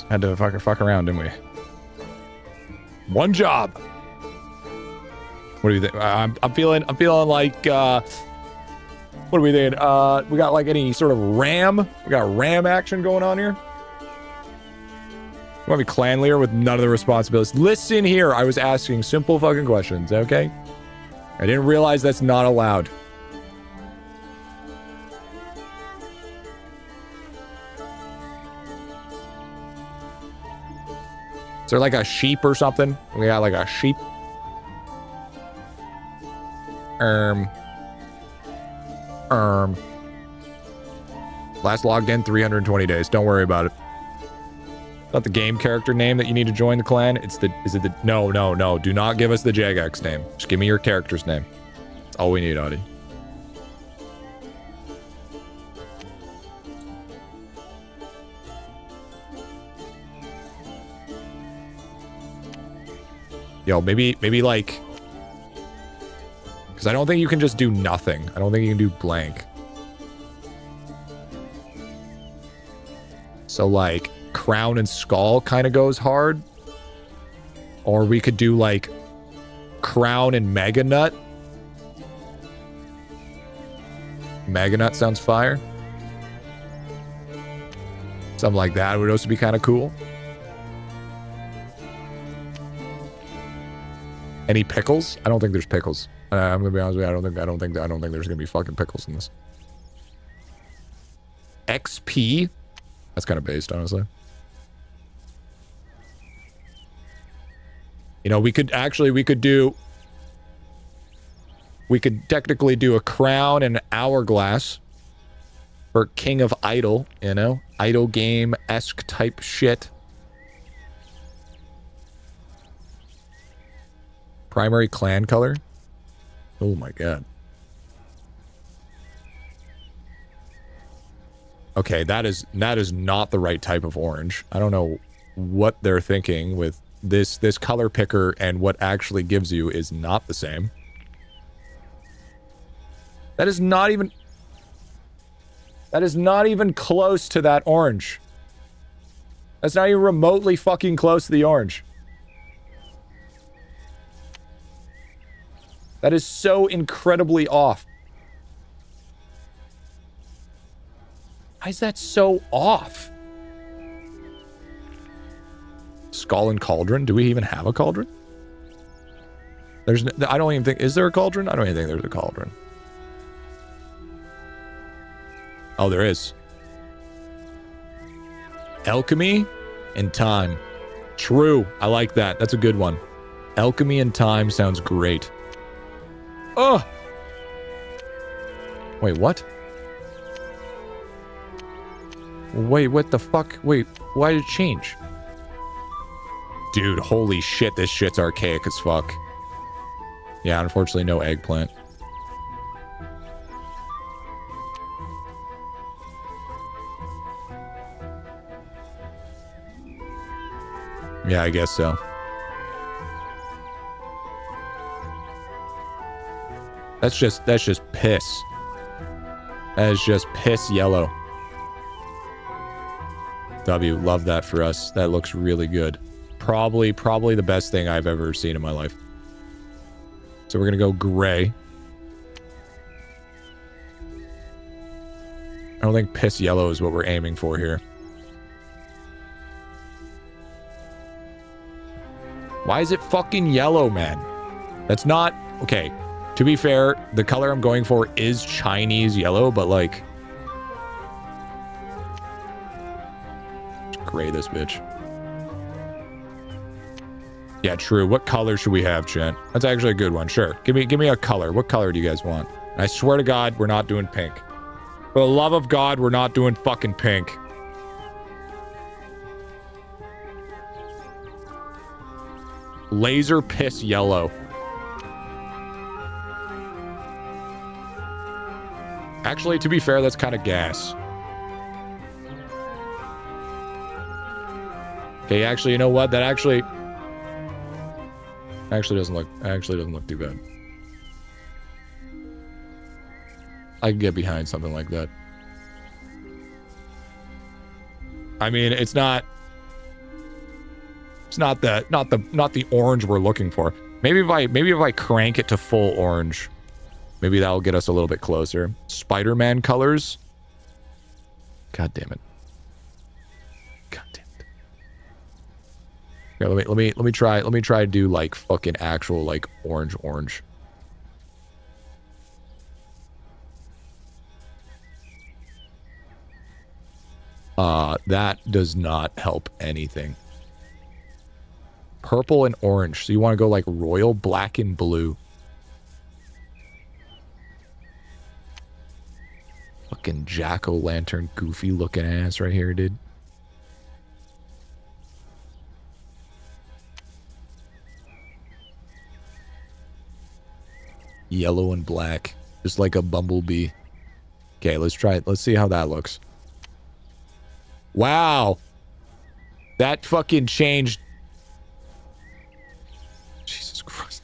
Had to fuck around, didn't we? One job. What do you think? I'm feeling like what are we thinking? We got like any sort of ram? We got ram action going on here? You want to be clan leader with none of the responsibilities? Listen here, I was asking simple fucking questions, okay? I didn't realize that's not allowed. Is there like a sheep or something? We got like a sheep. Last logged in 320 days. Don't worry about it. Not the game character name that you need to join the clan. Is it the no. Do not give us the Jagex name. Just give me your character's name. That's all we need, Audie. Yo, maybe like, because I don't think you can just do nothing. I don't think you can do blank. So like crown and skull kind of goes hard. Or we could do like crown and mega nut. Mega nut sounds fire. Something like that would also be kind of cool. Any pickles? I don't think there's pickles. I'm gonna be honest with you. I don't think there's gonna be fucking pickles in this. XP? That's kind of based, honestly. You know, we could technically do a crown and an hourglass for King of Idle, you know? Idle game-esque type shit. Primary clan color? Oh my god. Okay, that is not the right type of orange. I don't know what they're thinking with this color picker, and what actually gives you is not the same. That is not even... That is not even close to that orange. That's not even remotely fucking close to the orange. That is so incredibly off. Why is that so off? Skull and cauldron? Do we even have a cauldron? There's no, I don't even think... Is there a cauldron? I don't even think there's a cauldron. Oh, there is. Alchemy and time. True. I like that. That's a good one. Alchemy and time sounds great. Oh! Wait, what? Wait, what the fuck? Wait, why did it change? Dude, holy shit, this shit's archaic as fuck. Yeah, unfortunately, no eggplant. Yeah, I guess so. That's just piss. That is just piss yellow. W, love that for us. That looks really good. Probably the best thing I've ever seen in my life. So we're gonna go gray. I don't think piss yellow is what we're aiming for here. Why is it fucking yellow, man? That's not... Okay, to be fair, the color I'm going for is Chinese yellow, but like... Let's gray this bitch. Yeah, true. What color should we have, chat? That's actually a good one. Sure. Give me a color. What color do you guys want? And I swear to God, we're not doing pink. For the love of God, we're not doing fucking pink. Laser piss yellow. Actually, to be fair, that's kind of gas. Okay, actually, you know what? That actually doesn't look too bad. I can get behind something like that. I mean, it's not the orange we're looking for. Maybe if I crank it to full orange, maybe that'll get us a little bit closer. Spider-Man colors. God damn it. God damn it. Okay, let me try to do like fucking actual like orange. That does not help anything. Purple and orange. So you want to go like royal black and blue. Fucking jack-o'-lantern goofy looking ass right here, dude. Yellow and black. Just like a bumblebee. Okay, let's try it. Let's see how that looks. Wow. That fucking changed. Jesus Christ.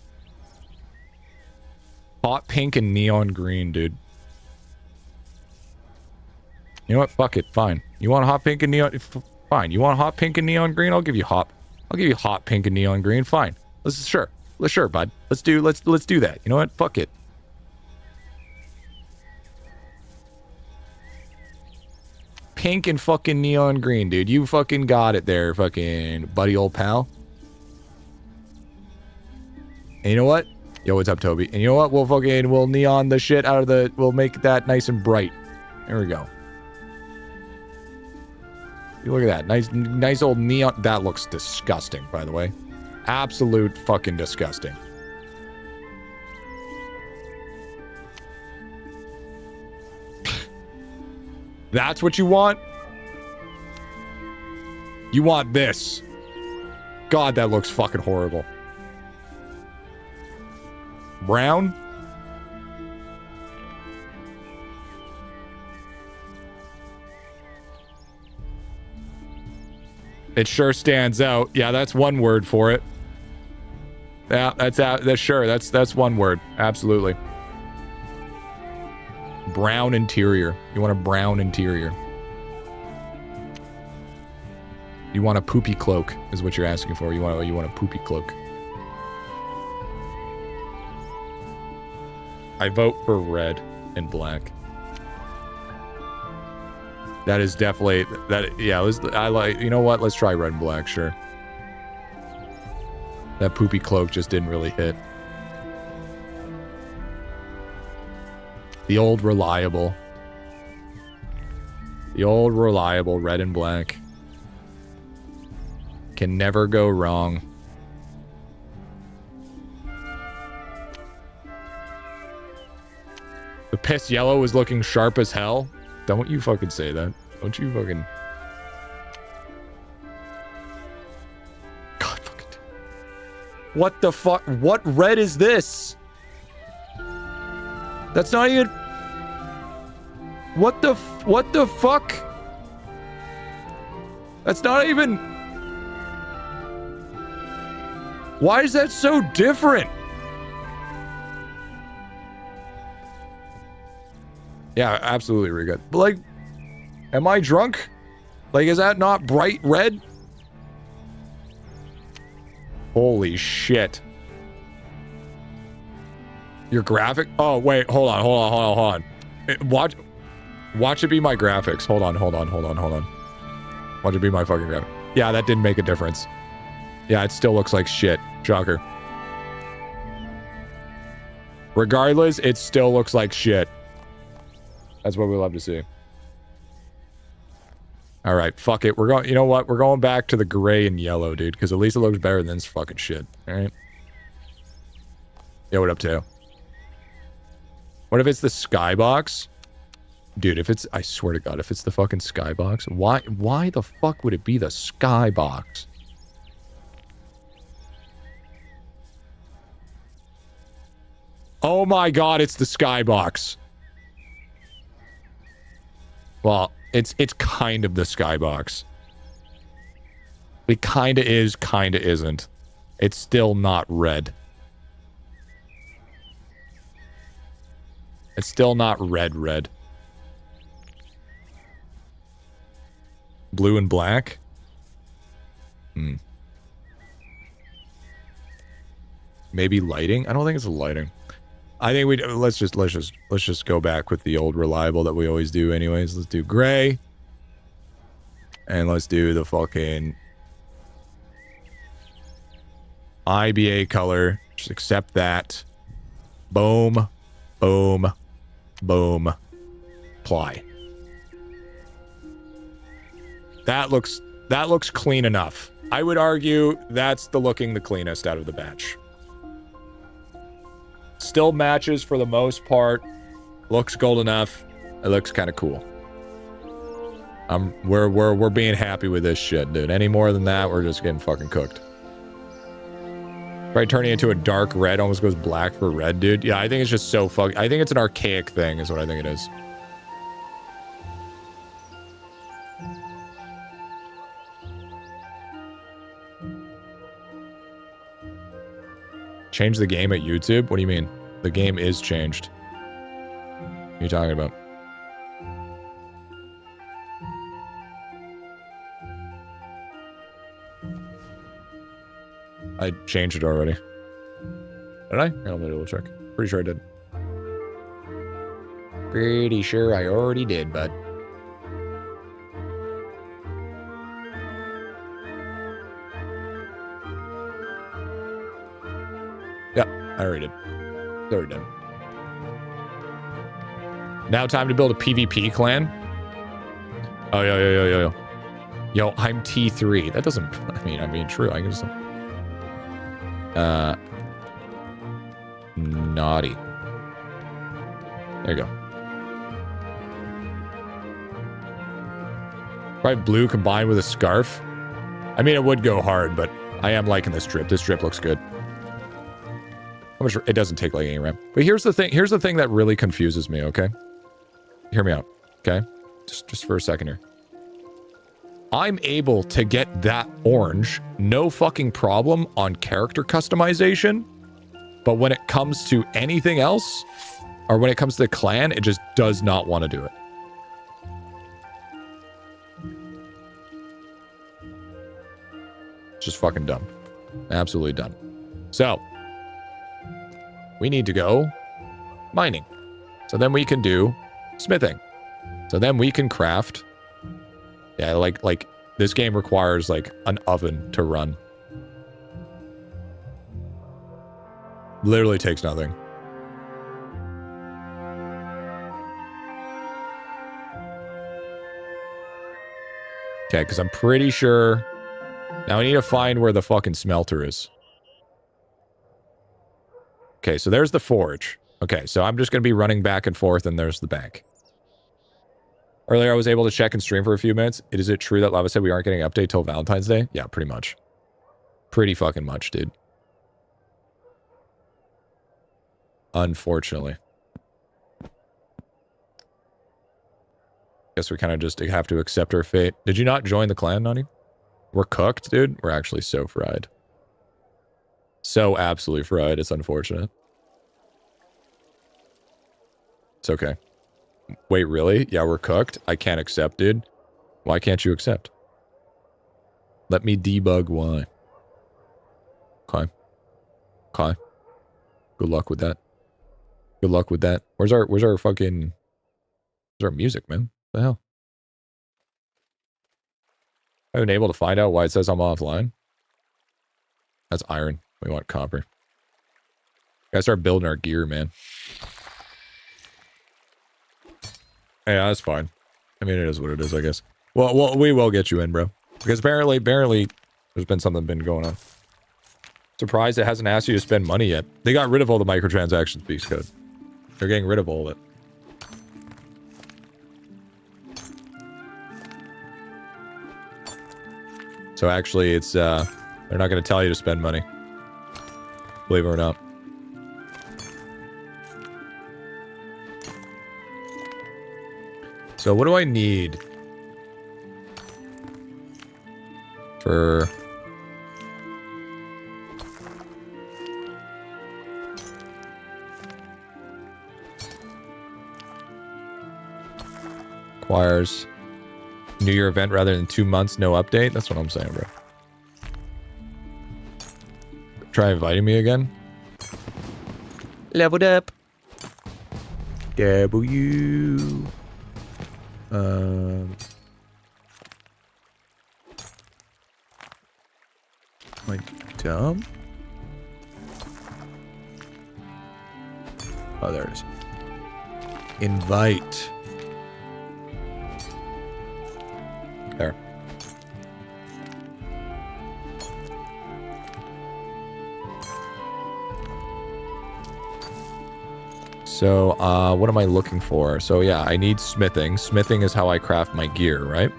Hot pink and neon green, dude. You know what? Fuck it. Fine. You want hot pink and neon? Fine. You want hot pink and neon green? I'll give you hot pink and neon green. Fine. Sure, bud. Let's do that. You know what? Fuck it. Pink and fucking neon green, dude. You fucking got it there, fucking buddy old pal. And you know what? Yo, what's up, Toby? And you know what? We'll neon the shit out of the... We'll make that nice and bright. There we go. You look at that. Nice old neon... That looks disgusting, by the way. Absolute fucking disgusting. That's what you want? You want this. God, that looks fucking horrible. Brown? It sure stands out. Yeah, that's one word for it. Yeah, that's sure. That's one word. Absolutely. brown interior. You want a brown interior. You want a poopy cloak, is what you're asking for. You want a poopy cloak. I vote for red and black. That is definitely that. Yeah, I like. You know what? Let's try red and black. Sure. That poopy cloak just didn't really hit. The old reliable. The old reliable red and black. Can never go wrong. The piss yellow is looking sharp as hell. Don't you fucking say that. Don't you fucking... God fucking... What the fuck? What red is this? That's not even... What the fuck? That's not even... Why is that so different? Yeah, absolutely really good. But like, am I drunk? Like, is that not bright red? Holy shit. Your graphic? Oh, wait, hold on. Watch it be my graphics. Hold on. Watch it be my fucking graphic. Yeah, that didn't make a difference. Yeah, it still looks like shit. Shocker. Regardless, it still looks like shit. That's what we love to see. All right, fuck it. We're going. You know what? We're going back to the gray and yellow, dude, because at least it looks better than this fucking shit. All right. Yo, what up, Teo? What if it's the skybox? Dude, if it's... I swear to God, if it's the fucking skybox, why the fuck would it be the skybox? Oh my God, it's the skybox. Well, it's kind of the skybox. It kinda is, kinda isn't. It's still not red. It's still not red. Blue and black? Maybe lighting? I don't think it's lighting. I think let's just go back with the old reliable that we always do anyways. Let's do gray. And let's do the fucking IBA color. Just accept that. Boom. Boom. Boom. Apply. That looks clean enough. I would argue that's the cleanest out of the batch. Still matches for the most part. Looks gold enough. It looks kind of cool. We're being happy with this shit, dude. Any more than that, we're just getting fucking cooked. Right, turning into a dark red almost goes black for red, dude. Yeah, I think it's just so fuck. I think it's an archaic thing, is what I think it is. Change the game at YouTube? What do you mean? The game is changed. What are you talking about? I changed it already. Did I? I don't know, check. Pretty sure I did. Pretty sure I already did, bud. Yep, I already did. It's already done. Now time to build a PvP clan. Oh, yo. Yo, I'm T3. That doesn't... I mean, true. I can just... Naughty. There you go. Probably blue combined with a scarf. I mean, it would go hard, but I am liking this drip. This drip looks good. How much? It doesn't take like any RAM. But here's the thing. Here's the thing that really confuses me. Okay, hear me out. Okay, just for a second here. I'm able to get that orange, no fucking problem, on character customization. But when it comes to anything else, or when it comes to the clan, it just does not want to do it. Just fucking dumb. Absolutely dumb. So, we need to go mining. So then we can do smithing. So then we can craft. Yeah, like this game requires like an oven to run. Literally takes nothing. Okay, because I'm pretty sure... Now I need to find where the fucking smelter is. Okay, so there's the forge. Okay, so I'm just going to be running back and forth, and there's the bank. Earlier, I was able to check and stream for a few minutes. Is it true that Lava said we aren't getting an update till Valentine's Day? Yeah, pretty much. Pretty fucking much, dude. Unfortunately. Guess we kind of just have to accept our fate. Did you not join the clan, Nani? We're cooked, dude. We're actually so fried. So absolutely fried. It's unfortunate. It's okay. Wait, really? Yeah, we're cooked? I can't accept, dude. Why can't you accept? Let me debug why. Okay. Okay. Good luck with that. Good luck with that. Where's our fucking... Where's our music, man? What the hell? I've been able to find out why it says I'm offline. That's iron. We want copper. Gotta start building our gear, man. Yeah, that's fine. I mean, it is what it is, I guess. Well, we will get you in, bro. Because apparently, there's been something been going on. Surprised it hasn't asked you to spend money yet. They got rid of all the microtransactions piece code. They're getting rid of all of it. So actually, it's, they're not going to tell you to spend money. Believe it or not. So what do I need for... Requires New Year event rather than 2 months, no update? That's what I'm saying, bro. Try inviting me again. Leveled up. W. Am I dumb? Oh, there it is. Invite. There. So, what am I looking for? So, yeah, I need smithing. Smithing is how I craft my gear, right?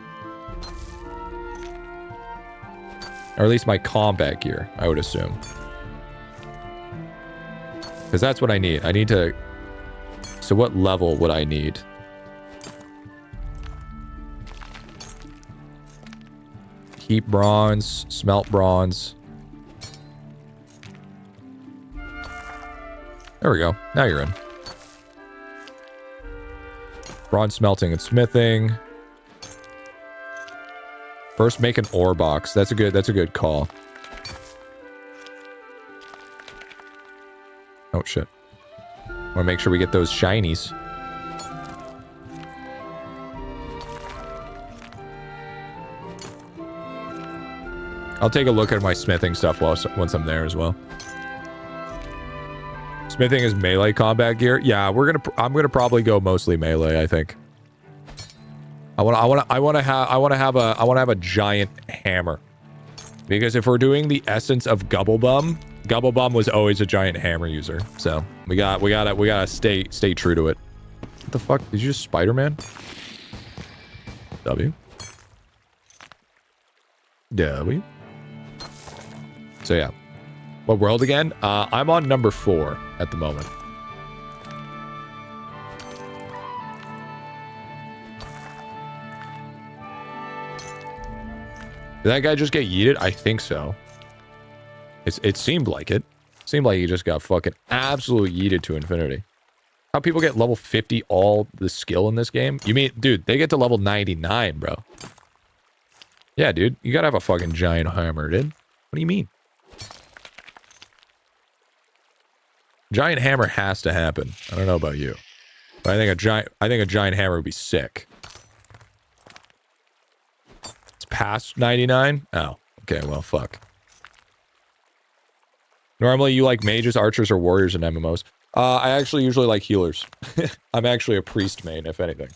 Or at least my combat gear, I would assume. Because that's what I need. I need to... So what level would I need? Heap bronze, smelt bronze. There we go. Now you're in. Bronze smelting and smithing. First, make an ore box. That's a good call. Oh shit. Want to make sure we get those shinies. I'll take a look at my smithing stuff once I'm there as well. Smithing is melee combat gear. Yeah, I'm gonna probably go mostly melee, I think. I want to have a giant hammer. Because if we're doing the essence of Gubblebum was always a giant hammer user. So, we gotta stay true to it. What the fuck? Did you just Spider-Man? W. So yeah. What world again? I'm on number 4 at the moment. Did that guy just get yeeted? I think so. It seemed like it. Seemed like he just got fucking absolutely yeeted to infinity. How people get level 50 all the skill in this game? You mean, dude, they get to level 99, bro. Yeah, dude, you gotta have a fucking giant hammer, dude. What do you mean? Giant hammer has to happen. I don't know about you. But I think a giant hammer would be sick. It's past 99? Oh, okay, well, fuck. Normally you like mages, archers, or warriors in MMOs. I actually usually like healers. I'm actually a priest main, if anything.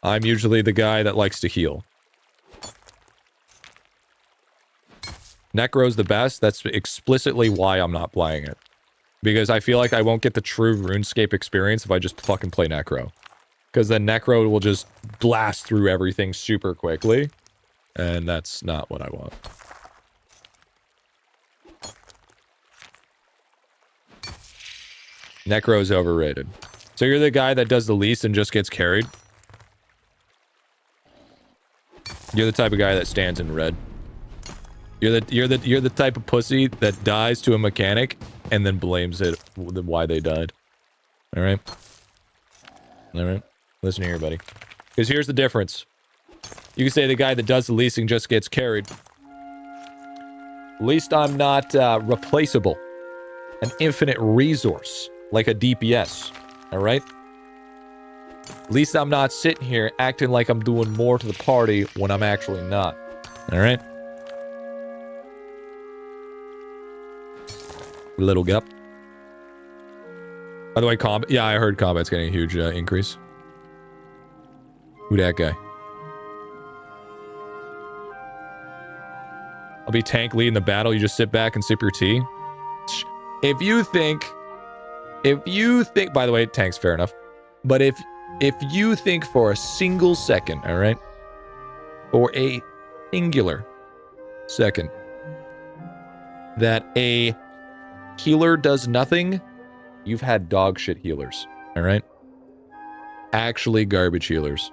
I'm usually the guy that likes to heal. Necro's the best. That's explicitly why I'm not playing it. Because I feel like I won't get the true RuneScape experience if I just fucking play Necro. Because then Necro will just blast through everything super quickly. And that's not what I want. Necro's overrated. So you're the guy that does the least and just gets carried? You're the type of guy that stands in red. You're the type of pussy that dies to a mechanic and then blames it why they died. All right? All right? Listen here, buddy. Because here's the difference. You can say the guy that does the leasing just gets carried. At least I'm not replaceable. An infinite resource. Like a DPS. Alright? At least I'm not sitting here acting like I'm doing more to the party when I'm actually not. Alright? Little gup. By the way, combat. Yeah, I heard combat's getting a huge increase. Who that guy? I'll be tank leading the battle. You just sit back and sip your tea. If you think, by the way, tank's fair enough. But if you think for a single second, all right, or a singular second, that a healer does nothing, you've had dog shit healers, all right? Actually garbage healers.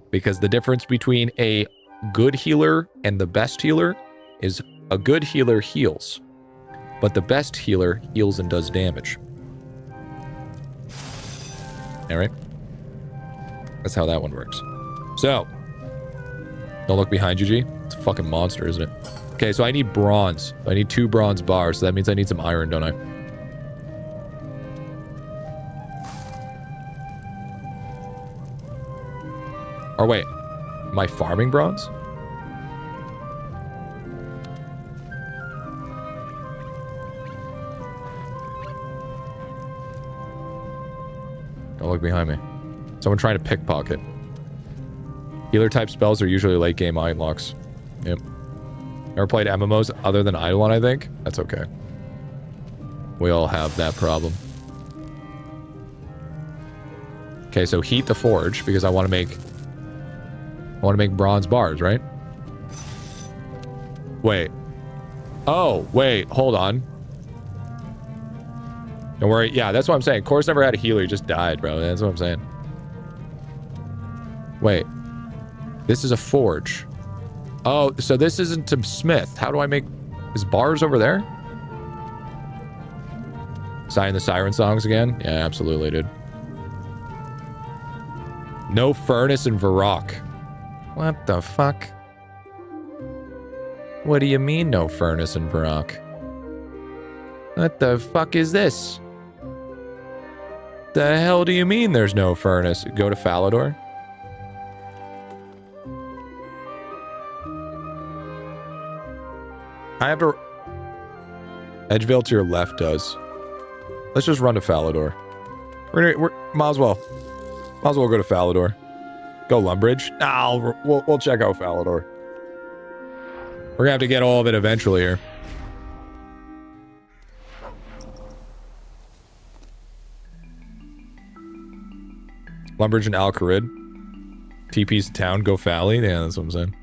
Because the difference between a good healer and the best healer is a good healer heals, but the best healer heals and does damage. All right? That's how that one works. So, don't look behind you, G. It's a fucking monster, isn't it? Okay, so I need bronze. I need 2 bronze bars, so that means I need some iron, don't I? Or wait, am I farming bronze? Don't look behind me. Someone trying to pickpocket. Healer type spells are usually late game item locks. Yep. Never played MMOs other than Idolon, I think? That's okay. We all have that problem. Okay, so heat the forge because I want to make bronze bars, right? Wait. Oh, wait, hold on. Don't worry. Yeah, that's what I'm saying. Course never had a healer, he just died, bro. That's what I'm saying. Wait. This is a forge. Oh, so this isn't to smith. How do I make... Is bars over there? Sign the siren songs again? Yeah, absolutely, dude. No furnace in Varrock. What the fuck? What do you mean no furnace in Varrock? What the fuck is this? The hell do you mean there's no furnace? Go to Falador? I have to... Edgevale to your left does. Let's just run to Falador. Might as well go to Falador. Go Lumbridge. Nah, we'll check out Falador. We're gonna have to get all of it eventually here. Lumbridge and Al-Kharid. TP's town, go Fally. Yeah, that's what I'm saying.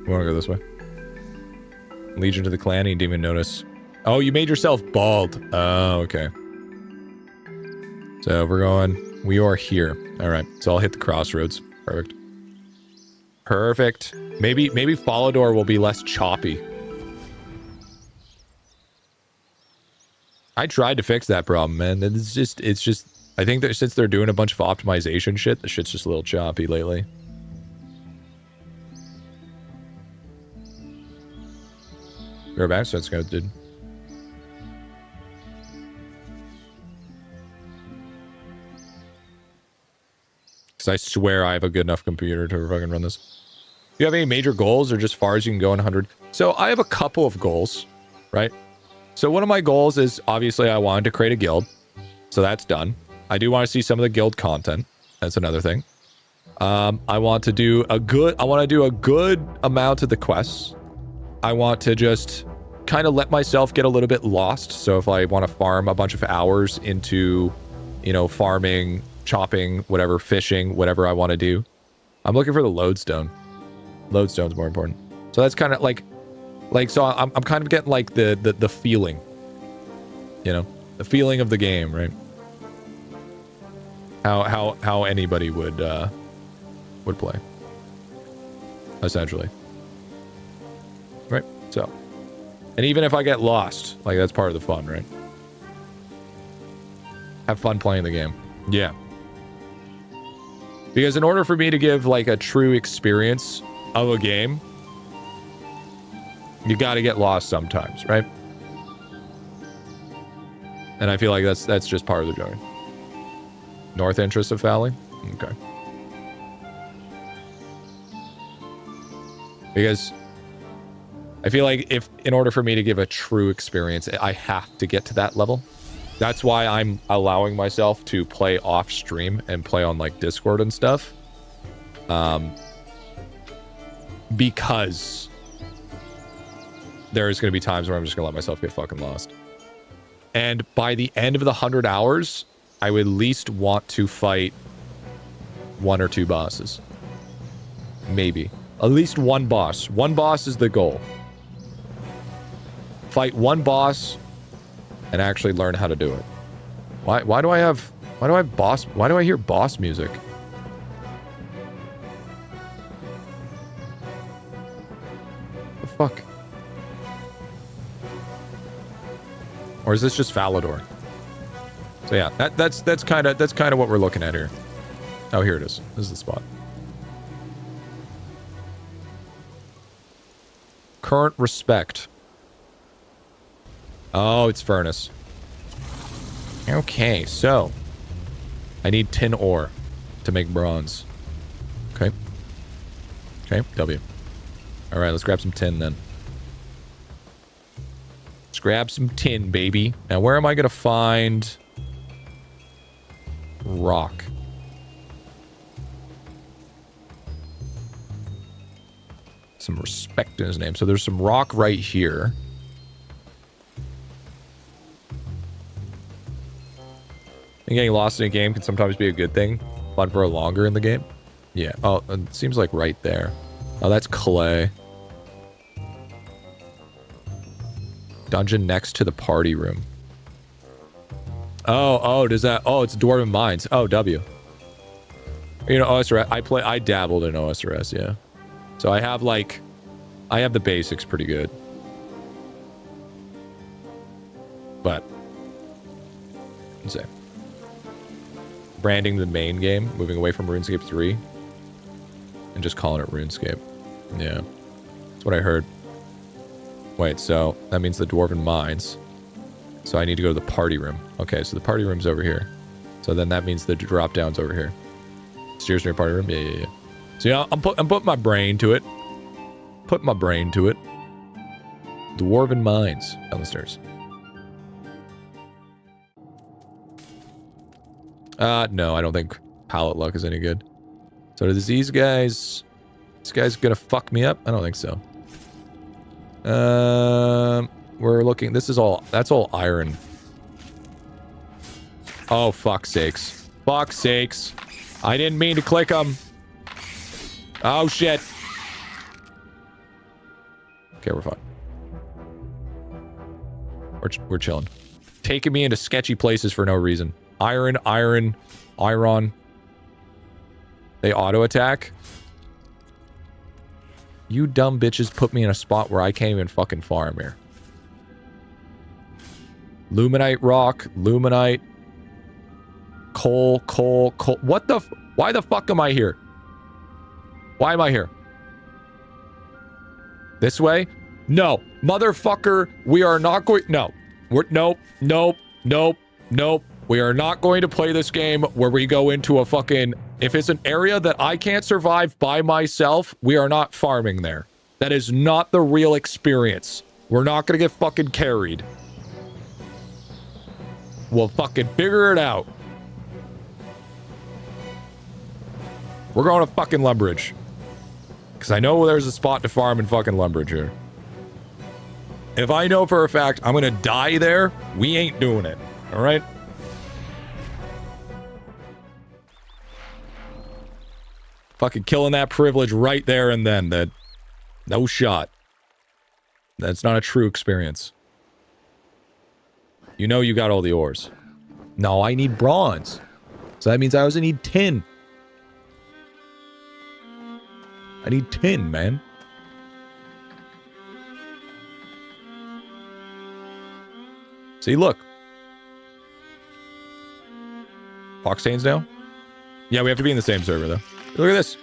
We want to go this way. Legion to the clan, you didn't even notice. Oh, you made yourself bald. Oh, okay. So we're going... We are here. Alright, so I'll hit the crossroads. Perfect. Perfect. Maybe follow door will be less choppy. I tried to fix that problem, man. It's just I think that since they're doing a bunch of optimization shit, the shit's just a little choppy lately. We're back, so that's good, dude. Because I swear I have a good enough computer to fucking run this. Do you have any major goals or just far as you can go in 100? So I have a couple of goals, right? So one of my goals is obviously I wanted to create a guild. So that's done. I do want to see some of the guild content. That's another thing. I want to do a good amount of the quests. I want to just kind of let myself get a little bit lost. So if I want to farm a bunch of hours into, you know, farming, chopping, whatever, fishing, whatever I want to do. I'm looking for the lodestone. Lodestone's more important. So that's kind of like so I'm kind of getting like the feeling, you know, the feeling of the game, right? How anybody would play, essentially, right? So, and even if I get lost, like that's part of the fun, right? Have fun playing the game. Yeah. Because in order for me to give like a true experience of a game, you got to get lost sometimes, right? And I feel like that's just part of the joy. North interest of Valley? Okay. Because I feel like if in order for me to give a true experience, I have to get to that level. That's why I'm allowing myself to play off stream and play on like Discord and stuff. Because there's going to be times where I'm just going to let myself get fucking lost. And by the end of the 100 hours, I would at least want to fight 1 or 2 bosses. Maybe. At least one boss. One boss is the goal. Fight one boss and actually learn how to do it. Why do I hear boss music? The fuck? Or is this just Falador? So yeah, that's kind of what we're looking at here. Oh, here it is. This is the spot. Current respect. Oh, it's furnace. Okay, so I need tin ore to make bronze. Okay. Okay, W. All right, let's grab some tin then. Let's grab some tin, baby. Now, where am I going to find rock? Some respect in his name. So there's some rock right here. And getting lost in a game can sometimes be a good thing. Fun for a longer in the game. Yeah. Oh, it seems like right there. Oh, that's clay. Dungeon next to the party room. Oh, does that... Oh, it's Dwarven Mines. Oh, W. You know, OSRS... I dabbled in OSRS, yeah. So I have, like... I have the basics pretty good. But... let's say... branding the main game, moving away from RuneScape 3, and just calling it RuneScape. Yeah. That's what I heard. Wait, so that means the Dwarven Mines. So I need to go to the party room. Okay, so the party room's over here. So then that means the drop down's over here. Stairs near party room? Yeah. So yeah, I'm putting my brain to it. Put my brain to it. Dwarven Mines down the stairs. No, I don't think pallet luck is any good. So does these guys... This guy's gonna fuck me up? I don't think so. We're looking... This is all... That's all iron. Oh, fuck's sakes. Fuck's sakes. I didn't mean to click them. Oh, shit. Okay, we're fine. We're chilling. Taking me into sketchy places for no reason. Iron. They auto attack. You dumb bitches put me in a spot where I can't even fucking farm here. Luminite rock, luminite, coal. What the? Why the fuck am I here? Why am I here? This way? No, motherfucker. We are not going. No, nope. We are not going to play this game where we go into a fucking. If it's an area that I can't survive by myself, we are not farming there. That is not the real experience. We're not gonna get fucking carried. We'll fucking figure it out. We're going to fucking Lumbridge. Because I know there's a spot to farm in fucking Lumbridge here. If I know for a fact I'm going to die there, we ain't doing it. Alright? Fucking killing that privilege right there and then. That no shot. That's not a true experience. You know you got all the ores. No, I need bronze. So that means I also need tin. I need tin, man. See, look. Foxtains now? Yeah, we have to be in the same server, though. Look at this.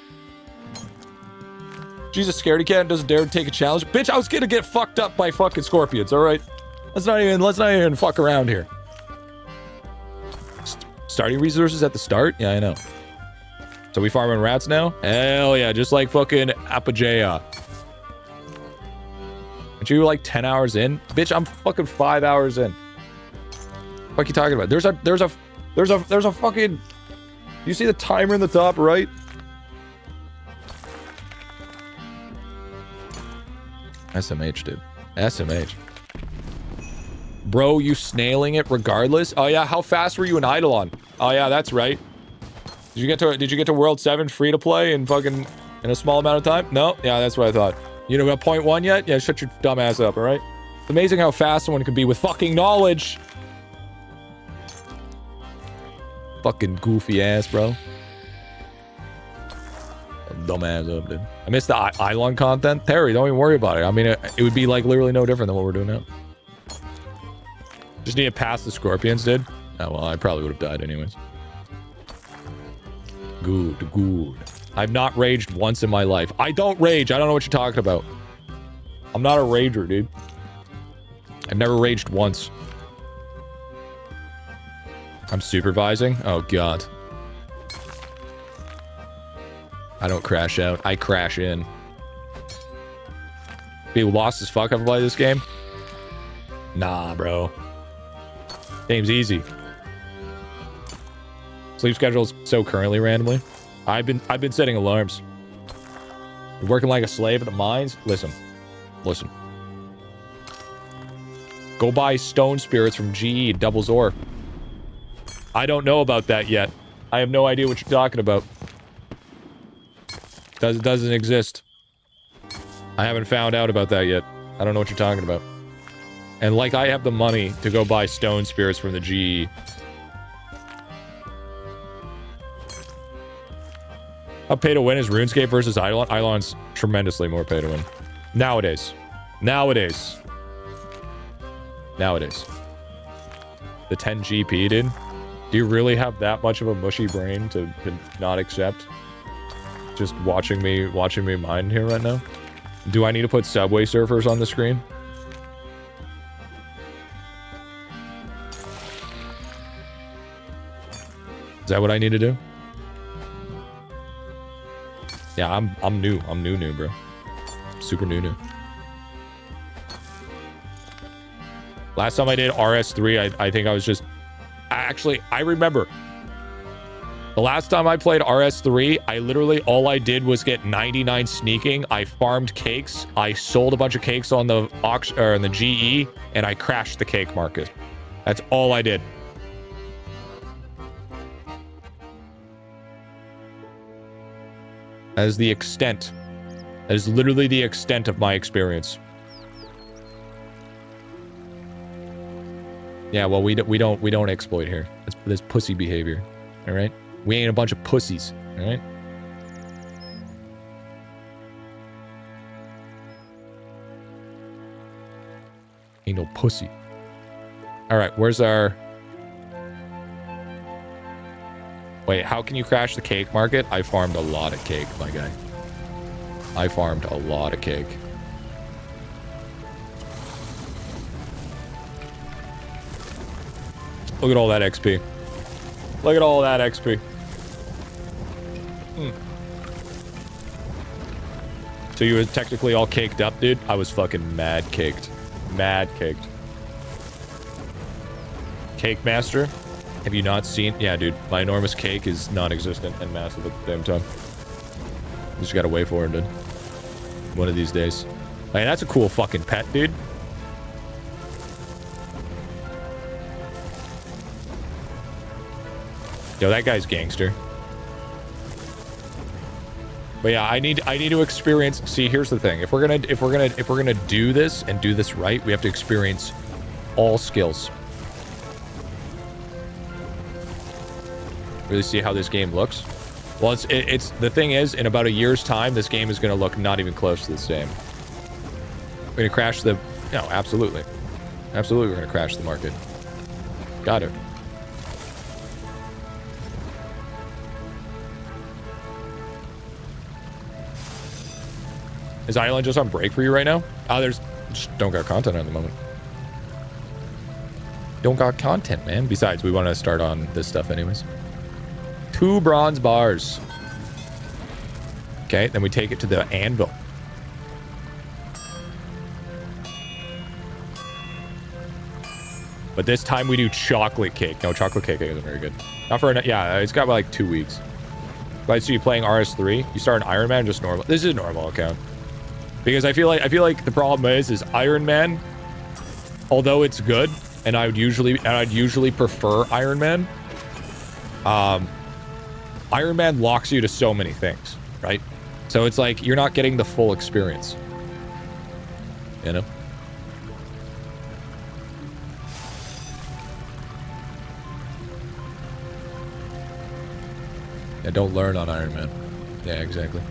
She's a scaredy cat and doesn't dare to take a challenge. Bitch, I was gonna get fucked up by fucking scorpions, alright? Let's not even fuck around here. Starting resources at the start? Yeah, I know. So we farming rats now? Hell yeah, just like fucking Apogea. Aren't you like 10 hours in? Bitch, I'm fucking 5 hours in. What are you talking about? There's a fucking... You see the timer in the top right? SMH, dude. SMH. Bro, you snailing it regardless? Oh yeah, how fast were you in Idolon? Oh yeah, that's right. Did you get to World 7 free to play in fucking in a small amount of time? No? Yeah, that's what I thought. You know about point 1 yet? Yeah, shut your dumb ass up, alright? It's amazing how fast someone can be with fucking knowledge. Fucking goofy ass, bro. Dumb ass up, dude. I missed the Idolon content. Terry, don't even worry about it. I mean, it would be like literally no different than what we're doing now. Just need to pass the scorpions, dude. Oh, well, I probably would have died anyways. Good. I've not raged once in my life. I don't rage. I don't know what you're talking about. I'm not a rager, dude. I've never raged once. I'm supervising? Oh, God. I don't crash out. I crash in. Be lost as fuck ever play this game? Nah, bro. Game's easy. Sleep schedule's so currently randomly. I've been setting alarms. You're working like a slave at the mines? Listen. Go buy stone spirits from GE, doubles ore. I don't know about that yet. I have no idea what you're talking about. Doesn't exist. I haven't found out about that yet. I don't know what you're talking about. And like I have the money to go buy stone spirits from the GE. How pay to win is RuneScape versus Idolon? Idolon's tremendously more pay to win. Nowadays. The 10 GP, dude. Do you really have that much of a mushy brain to not accept just watching me mine here right now? Do I need to put Subway Surfers on the screen? Is that what I need to do? Yeah, I'm new. I'm new, bro. Super new. Last time I did RS3, I think I was just... Actually, I remember. The last time I played RS3, I literally, all I did was get 99 sneaking. I farmed cakes. I sold a bunch of cakes on the auction, or in the GE, and I crashed the cake market. That's all I did. That is the extent. That is literally the extent of my experience. Yeah, well, we don't exploit here. That's pussy behavior. All right, we ain't a bunch of pussies. All right. Ain't no pussy. All right, where's our... Wait, how can you crash the cake market? I farmed a lot of cake, my guy. I farmed a lot of cake. Look at all that XP. Look at all that XP. So you were technically all caked up, dude? I was fucking mad caked. Mad caked. Cake Master? Have you not seen? Yeah, dude. My enormous cake is non-existent and massive at the same time. Just gotta wait for it, dude. One of these days. Hey, that's a cool fucking pet, dude. Yo, that guy's gangster. But yeah, I need to experience. See, here's the thing. If we're gonna do this and do this right, we have to experience all skills. Really see how this game looks. Well, it's the thing is, in about a year's time, this game is gonna look not even close to the same. We're gonna crash the. No, absolutely, absolutely, we're gonna crash the market. Got it. Is Idolon just on break for you right now? There's just don't got content at the moment. Don't got content, man. Besides, we want to start on this stuff anyways. 2 bronze bars. Okay, then we take it to the anvil. But this time we do chocolate cake. No, chocolate cake isn't very good. Not for yeah, it's got like 2 weeks. Right, so you playing RS3? You start an Ironman, just normal. This is a normal account. Because I feel like the problem is Ironman, although it's good, and I'd usually prefer Ironman. Ironman locks you to so many things, right? So it's like you're not getting the full experience. You know? Yeah, don't learn on Ironman. Yeah, exactly.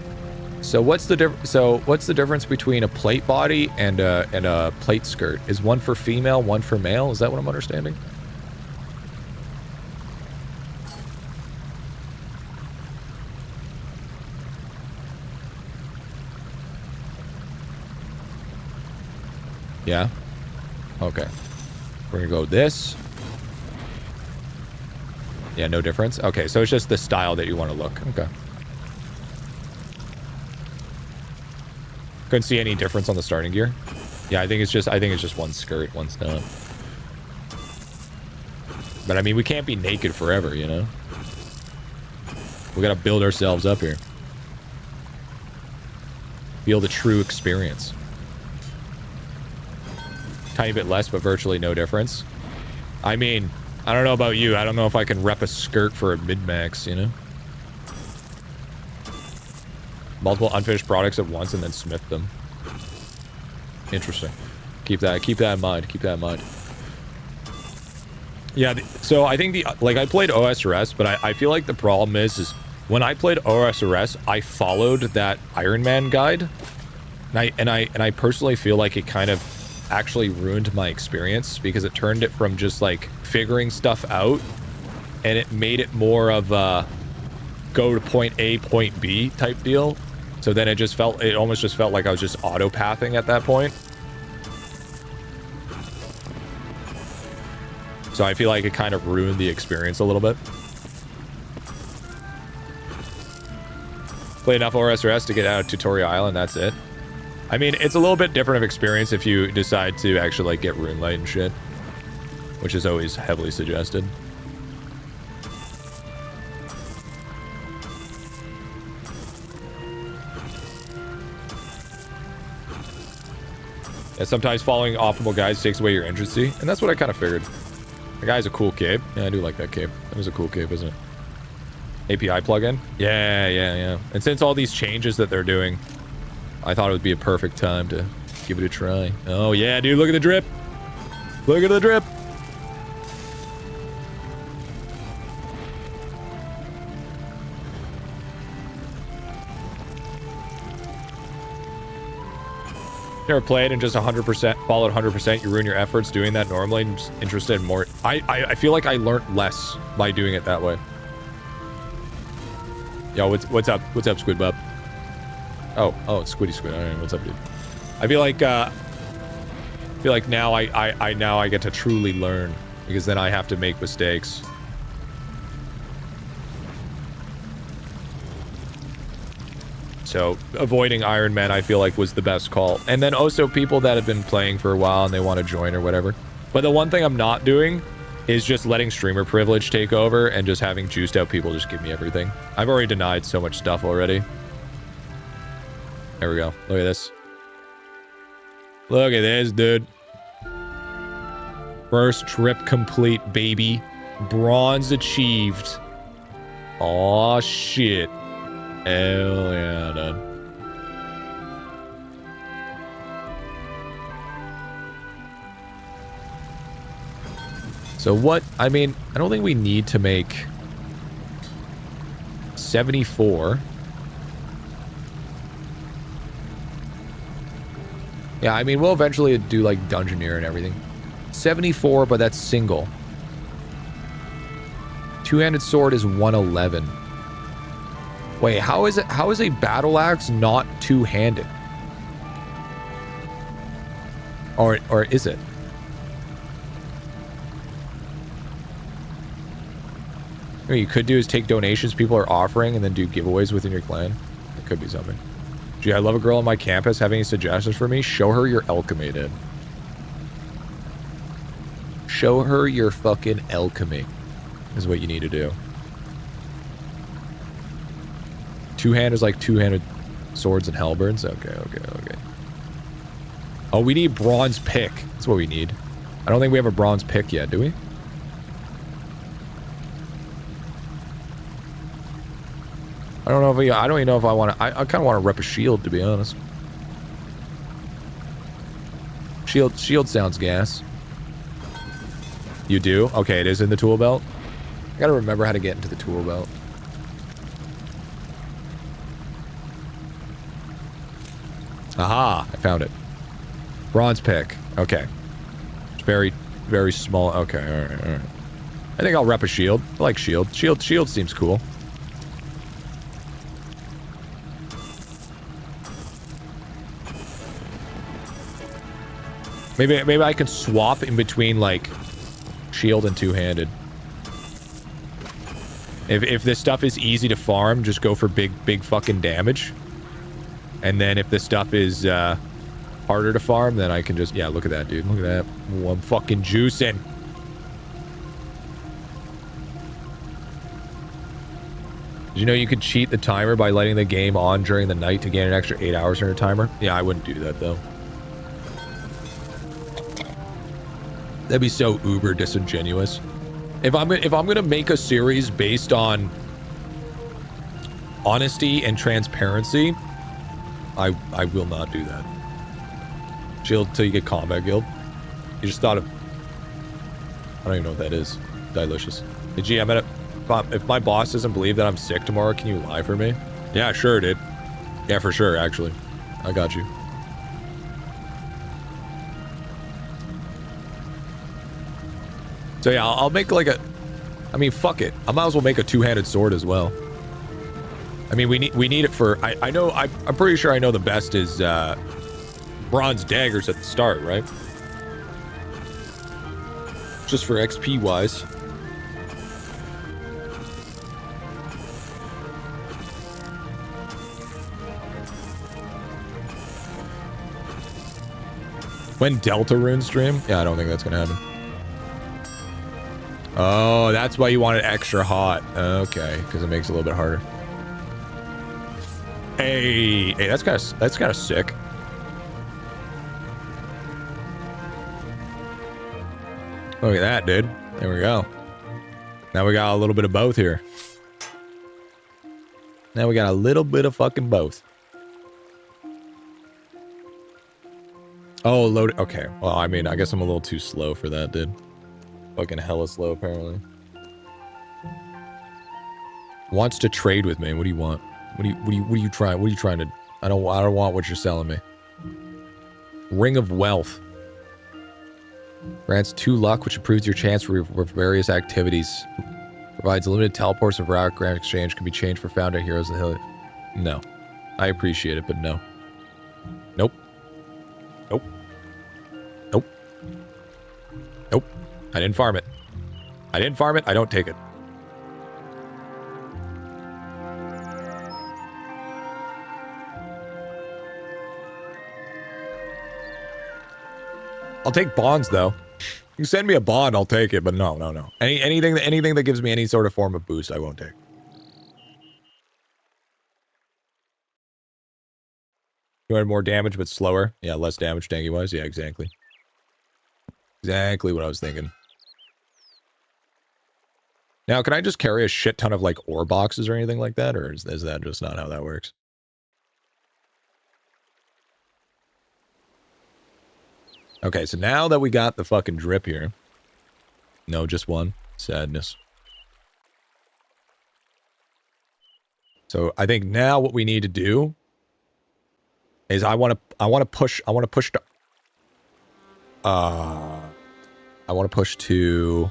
So what's the difference between a plate body and a plate skirt? Is one for female, one for male? Is that what I'm understanding? Yeah. Okay. We're gonna go this. Yeah, no difference. Okay, so it's just the style that you want to look. Okay. Couldn't see any difference on the starting gear. Yeah, I think it's just one skirt, one's not. But I mean, we can't be naked forever, you know? We gotta build ourselves up here. Feel the true experience. Tiny bit less, but virtually no difference. I mean, I don't know about you. I don't know if I can rep a skirt for a mid-max, you know? Multiple unfinished products at once and then smith them. Interesting. Keep that in mind. Keep that in mind. Yeah, so I think I played OSRS, but I feel like the problem is when I played OSRS, I followed that Ironman guide. And I personally feel like it kind of actually ruined my experience because it turned it from just like figuring stuff out and it made it more of a go to point A, point B type deal. So then it almost just felt like I was just auto-pathing at that point. So I feel like it kind of ruined the experience a little bit. Play enough OSRS to get out of Tutorial Island, that's it. I mean, it's a little bit different of experience if you decide to actually like get rune light and shit, which is always heavily suggested. Yeah, sometimes following optimal guides takes away your agency, and that's what I kind of figured. The guy's a cool cape. Yeah, I do like that cape. That was a cool cape, isn't it? API plugin? Yeah. And since all these changes that they're doing, I thought it would be a perfect time to give it a try. Oh, yeah, dude, look at the drip. Look at the drip. Never played and just 100% followed 100%. You ruin your efforts doing that normally. I'm just interested in more. I feel like I learned less by doing it that way. Yo, what's up? What's up, Squid Bub? Oh, it's Squiddy Squid. I don't know. What's up, dude? I feel like now I get to truly learn, because then I have to make mistakes. So avoiding Ironman, I feel like, was the best call. And then also people that have been playing for a while and they want to join or whatever. But the one thing I'm not doing is just letting streamer privilege take over and just having juiced out people just give me everything. I've already denied so much stuff already. There we go. Look at this. Look at this, dude. First trip complete, baby. Bronze achieved. Aw, shit. Hell yeah, dude. So what, I mean, I don't think we need to make 74. Yeah, I mean, we'll eventually do like Dungeoneer and everything. 74, but that's single. Two-handed sword is 111. Wait, how is a battle axe not two-handed? Or is it? What you could do is take donations people are offering and then do giveaways within your clan. It could be something. Gee, I love a girl on my campus. Have any suggestions for me? Show her your alchemy, dude. Show her your fucking alchemy is what you need to do. Two-hand is like two-handed swords and halberds. Okay. Oh, we need bronze pick. That's what we need. I don't think we have a bronze pick yet, do we? I don't know if I don't even know if I want to. I kind of want to rep a shield, to be honest. Shield sounds gas. You do? Okay, it is in the tool belt. I gotta remember how to get into the tool belt. Aha! I found it. Bronze pick. Okay. It's very, very small. Okay, alright. I think I'll rep a shield. I like shield. Shield seems cool. Maybe I can swap in between, like, shield and two-handed. If this stuff is easy to farm, just go for big fucking damage. And then if this stuff is harder to farm, then I can just... Yeah, look at that, dude. Look at that. Ooh, I'm fucking juicing. Did you know you could cheat the timer by letting the game on during the night to gain an extra 8 hours on your timer? Yeah, I wouldn't do that, though. That'd be so uber disingenuous. If I'm gonna make a series based on honesty and transparency, I will not do that. Chill till you get combat guild. You just thought of... I don't even know what that is. Delicious. Hey, gee, if my boss doesn't believe that I'm sick tomorrow, can you lie for me? Yeah, sure, dude. Yeah, for sure, actually. I got you. So yeah, I'll make like a... I mean, fuck it. I might as well make a two-handed sword as well. I mean, we need it for... I know... I'm pretty sure I know the best is bronze daggers at the start, right? Just for XP wise. When Delta Rune stream? Yeah, I don't think that's gonna happen. Oh, that's why you want it extra hot. Okay, because it makes it a little bit harder. Hey, that's kind of sick. Look at that, dude. There we go. Now we got a little bit of both here. Now we got a little bit of fucking both. Oh, load. Okay. Well, I mean, I guess I'm a little too slow for that, dude. Fucking hella slow, apparently. Wants to trade with me. What do you want? What are you trying? What are you trying to? I don't want what you're selling me. Ring of Wealth. Grants 2 luck, which improves your chance for various activities. Provides limited teleports of route. Grand exchange can be changed for founder heroes and hill. No. I appreciate it, but no. Nope. Nope. Nope. Nope. I didn't farm it. I didn't farm it. I don't take it. I'll take bonds, though. You send me a bond, I'll take it, but no. Anything that gives me any sort of form of boost, I won't take. You had more damage, but slower. Yeah, less damage, tanky-wise. Yeah, exactly. Exactly what I was thinking. Now, can I just carry a shit ton of, like, ore boxes or anything like that? Or is that just not how that works? Okay, so now that we got the fucking drip here. No, just one. Sadness. So I think now what we need to do is I want to push to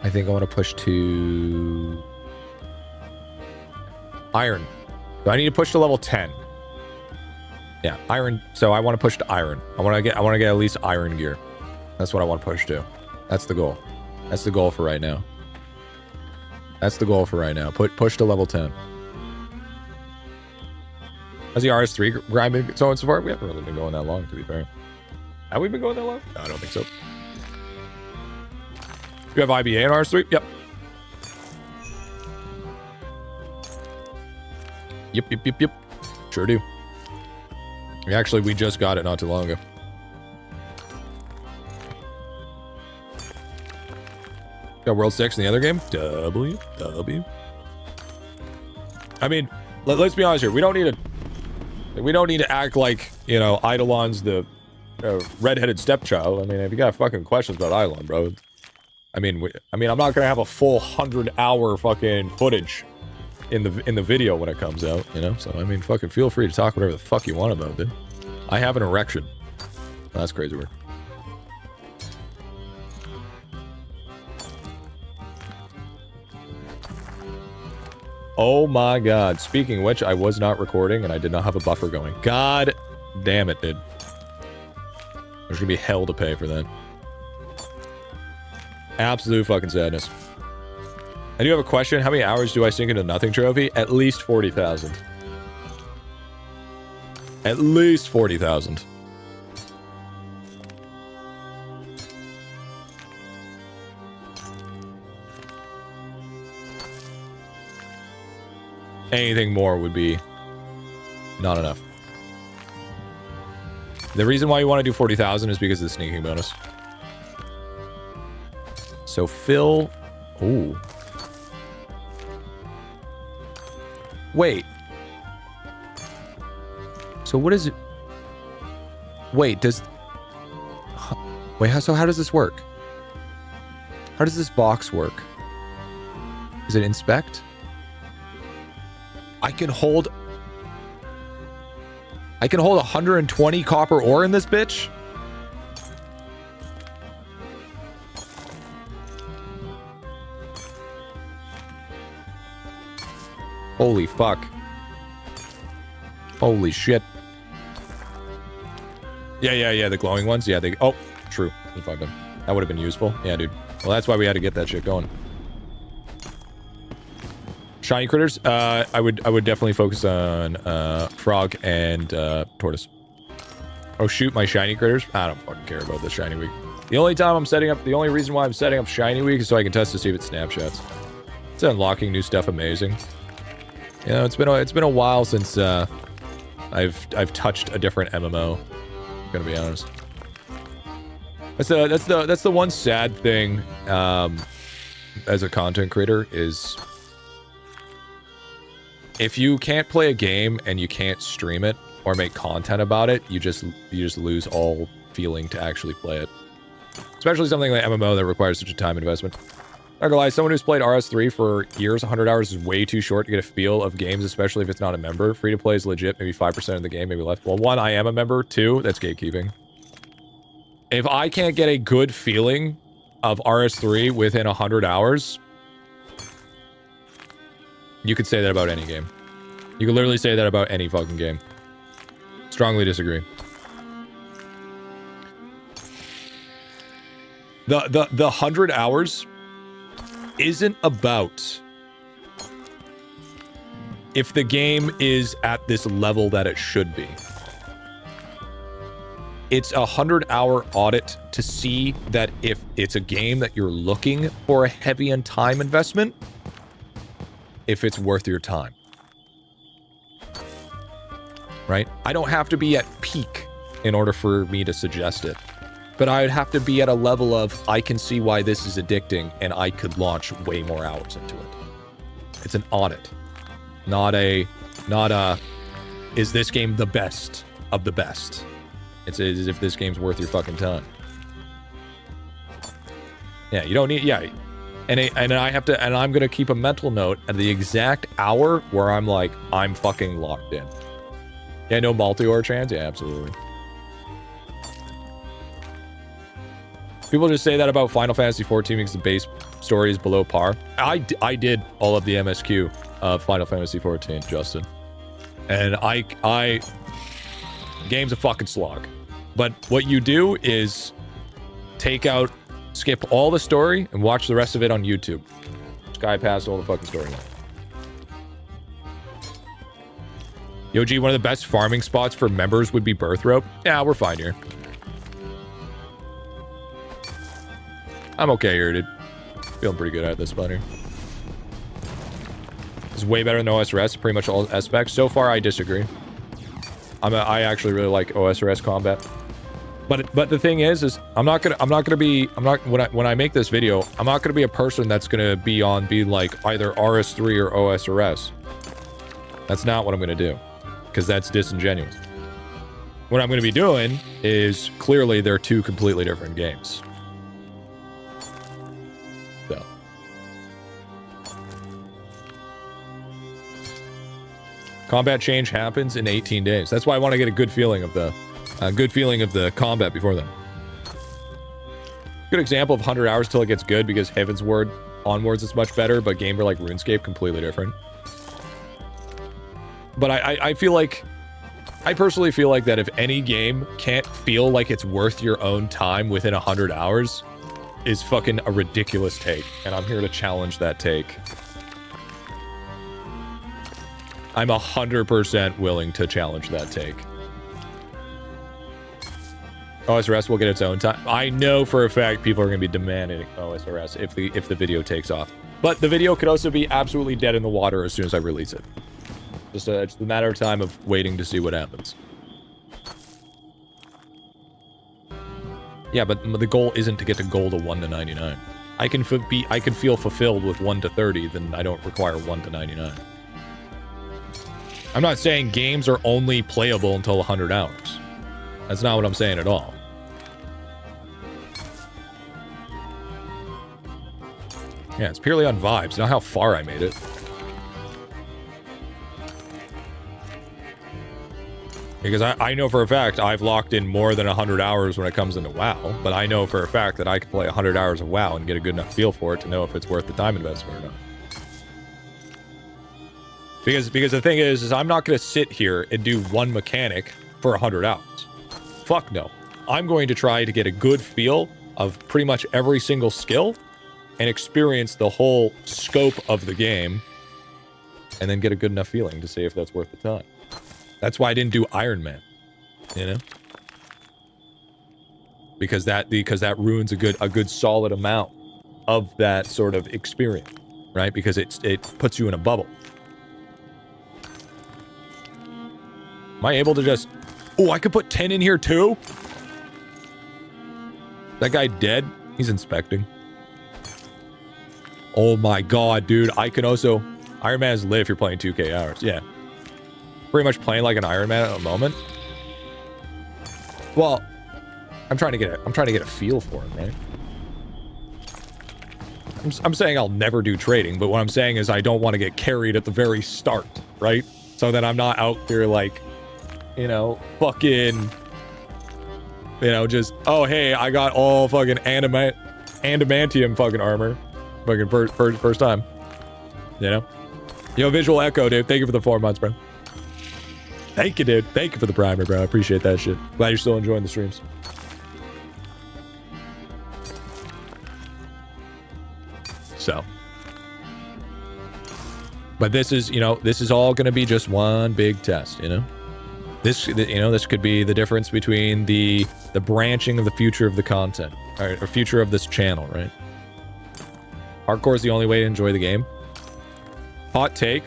I think I want to push to iron. So I need to push to level 10. Yeah, iron. So I want to push to iron. I want to get at least iron gear. That's what I want to push to. That's the goal. That's the goal for right now. That's the goal for right now. Push to level 10. How's the RS3 grind been so far? We haven't really been going that long, to be fair. Have we been going that long? No, I don't think so. You have IBA and RS3? Yep. Yep. Sure do. Actually, we just got it not too long ago. Got World 6 in the other game? W. I mean, let's be honest here. We don't need to act like, you know, Idolon's the redheaded stepchild. I mean, if you got fucking questions about Idolon, bro. I mean, I'm not gonna have a full 100-hour fucking footage in the video when it comes out, you know. So I mean, fucking feel free to talk whatever the fuck you want about it. I have an erection. That's crazy word. Oh my god. Speaking of which, I was not recording and I did not have a buffer going. God damn it, dude. There's gonna be hell to pay for that. Absolute fucking sadness. I do have a question. How many hours do I sink into Nothing Trophy? At least 40,000. At least 40,000. Anything more would be not enough. The reason why you want to do 40,000 is because of the sneaking bonus. So Phil... Ooh. Wait. So what is it? Wait, does... Wait, so how does this work? How does this box work? Is it inspect? I can hold 120 copper ore in this bitch? Holy fuck. Holy shit. Yeah, the glowing ones. Yeah, they... Oh, true. That would have been useful. Yeah, dude. Well, that's why we had to get that shit going. Shiny critters? I would definitely focus on frog and tortoise. Oh shoot, my shiny critters? I don't fucking care about the shiny week. The only reason why I'm setting up shiny week is so I can test to see if it snapshots. It's unlocking new stuff amazing. You know, it's been a while since I've touched a different MMO. I'm gonna be honest. That's the one sad thing as a content creator is if you can't play a game and you can't stream it or make content about it, you just lose all feeling to actually play it. Especially something like MMO that requires such a time investment. Not gonna lie, someone who's played RS3 for years, 100 hours is way too short to get a feel of games, especially if it's not a member. Free to play is legit, maybe 5% of the game, maybe less. Well, 1, I am a member. 2, that's gatekeeping. If I can't get a good feeling of RS3 within 100 hours, you could say that about any game. You could literally say that about any fucking game. Strongly disagree. The 100 hours isn't about if the game is at this level that it should be. It's a 100-hour audit to see that if it's a game that you're looking for a heavy and time investment, if it's worth your time. Right? I don't have to be at peak in order for me to suggest it. But I would have to be at a level of, I can see why this is addicting, and I could launch way more hours into it. It's an audit. Not a, is this game the best of the best? It's as if this game's worth your fucking time. Yeah, you don't need, yeah. And I have to, and I'm going to keep a mental note at the exact hour where I'm like, I'm fucking locked in. Yeah, no multi-or trans? Yeah, absolutely. People just say that about Final Fantasy XIV because the base story is below par. I did all of the MSQ of Final Fantasy XIV, Justin. And game's a fucking slog. But what you do is skip all the story and watch the rest of it on YouTube. Sky passed all the fucking story. Yo, G, one of the best farming spots for members would be Birth Rope. Yeah, we're fine here. I'm okay here, dude. Feeling pretty good at this spot here. It's way better than OSRS, pretty much all aspects. So far, I disagree. I actually really like OSRS combat. But the thing is when I make this video, I'm not gonna be a person that's gonna be like either RS3 or OSRS. That's not what I'm gonna do, because that's disingenuous. What I'm gonna be doing is clearly they're two completely different games. So. Combat change happens in 18 days. That's why I want to get a good feeling of the combat before then. Good example of 100 hours till it gets good, because Heaven's Word onwards is much better, but games like RuneScape completely different. But I personally feel like that if any game can't feel like it's worth your own time within 100 hours is fucking a ridiculous take, and I'm here to challenge that take. I'm 100% willing to challenge that take. OSRS will get its own time. I know for a fact people are going to be demanding OSRS if the video takes off. But the video could also be absolutely dead in the water as soon as I release it. Just a matter of time of waiting to see what happens. Yeah, but the goal isn't to get to gold of 1 to 99. I can feel fulfilled with 1 to 30, then I don't require 1 to 99. I'm not saying games are only playable until 100 hours. That's not what I'm saying at all. Yeah, it's purely on vibes, not how far I made it. Because I know for a fact I've locked in more than 100 hours when it comes into WoW, but I know for a fact that I can play 100 hours of WoW and get a good enough feel for it to know if it's worth the time investment or not. Because the thing is I'm not going to sit here and do one mechanic for 100 hours. Fuck no. I'm going to try to get a good feel of pretty much every single skill and experience the whole scope of the game, and then get a good enough feeling to see if that's worth the time. That's why I didn't do Ironman, you know? Because that ruins a good solid amount of that sort of experience, right? Because it puts you in a bubble. Am I able to just... Oh, I could put 10 in here too? That guy dead? He's inspecting. Oh my god, dude. I can also... Iron Man is lit if you're playing 2K hours. Yeah. Pretty much playing like an Iron Man at the moment. Well, I'm trying to get a feel for it, right? I'm saying I'll never do trading, but what I'm saying is I don't want to get carried at the very start, right? So that I'm not out there like, you know, fucking, you know, just, oh, hey, I got all fucking adamantium fucking armor. Fucking first time. You know? Yo, Visual Echo, dude. Thank you for the 4 months, bro. Thank you, dude. Thank you for the primer, bro. I appreciate that shit. Glad you're still enjoying the streams. So. But this is, you know, this is all going to be just one big test, you know? This, you know, this could be the difference between the branching of the future of the content, or future of this channel, right? Hardcore is the only way to enjoy the game. Hot take.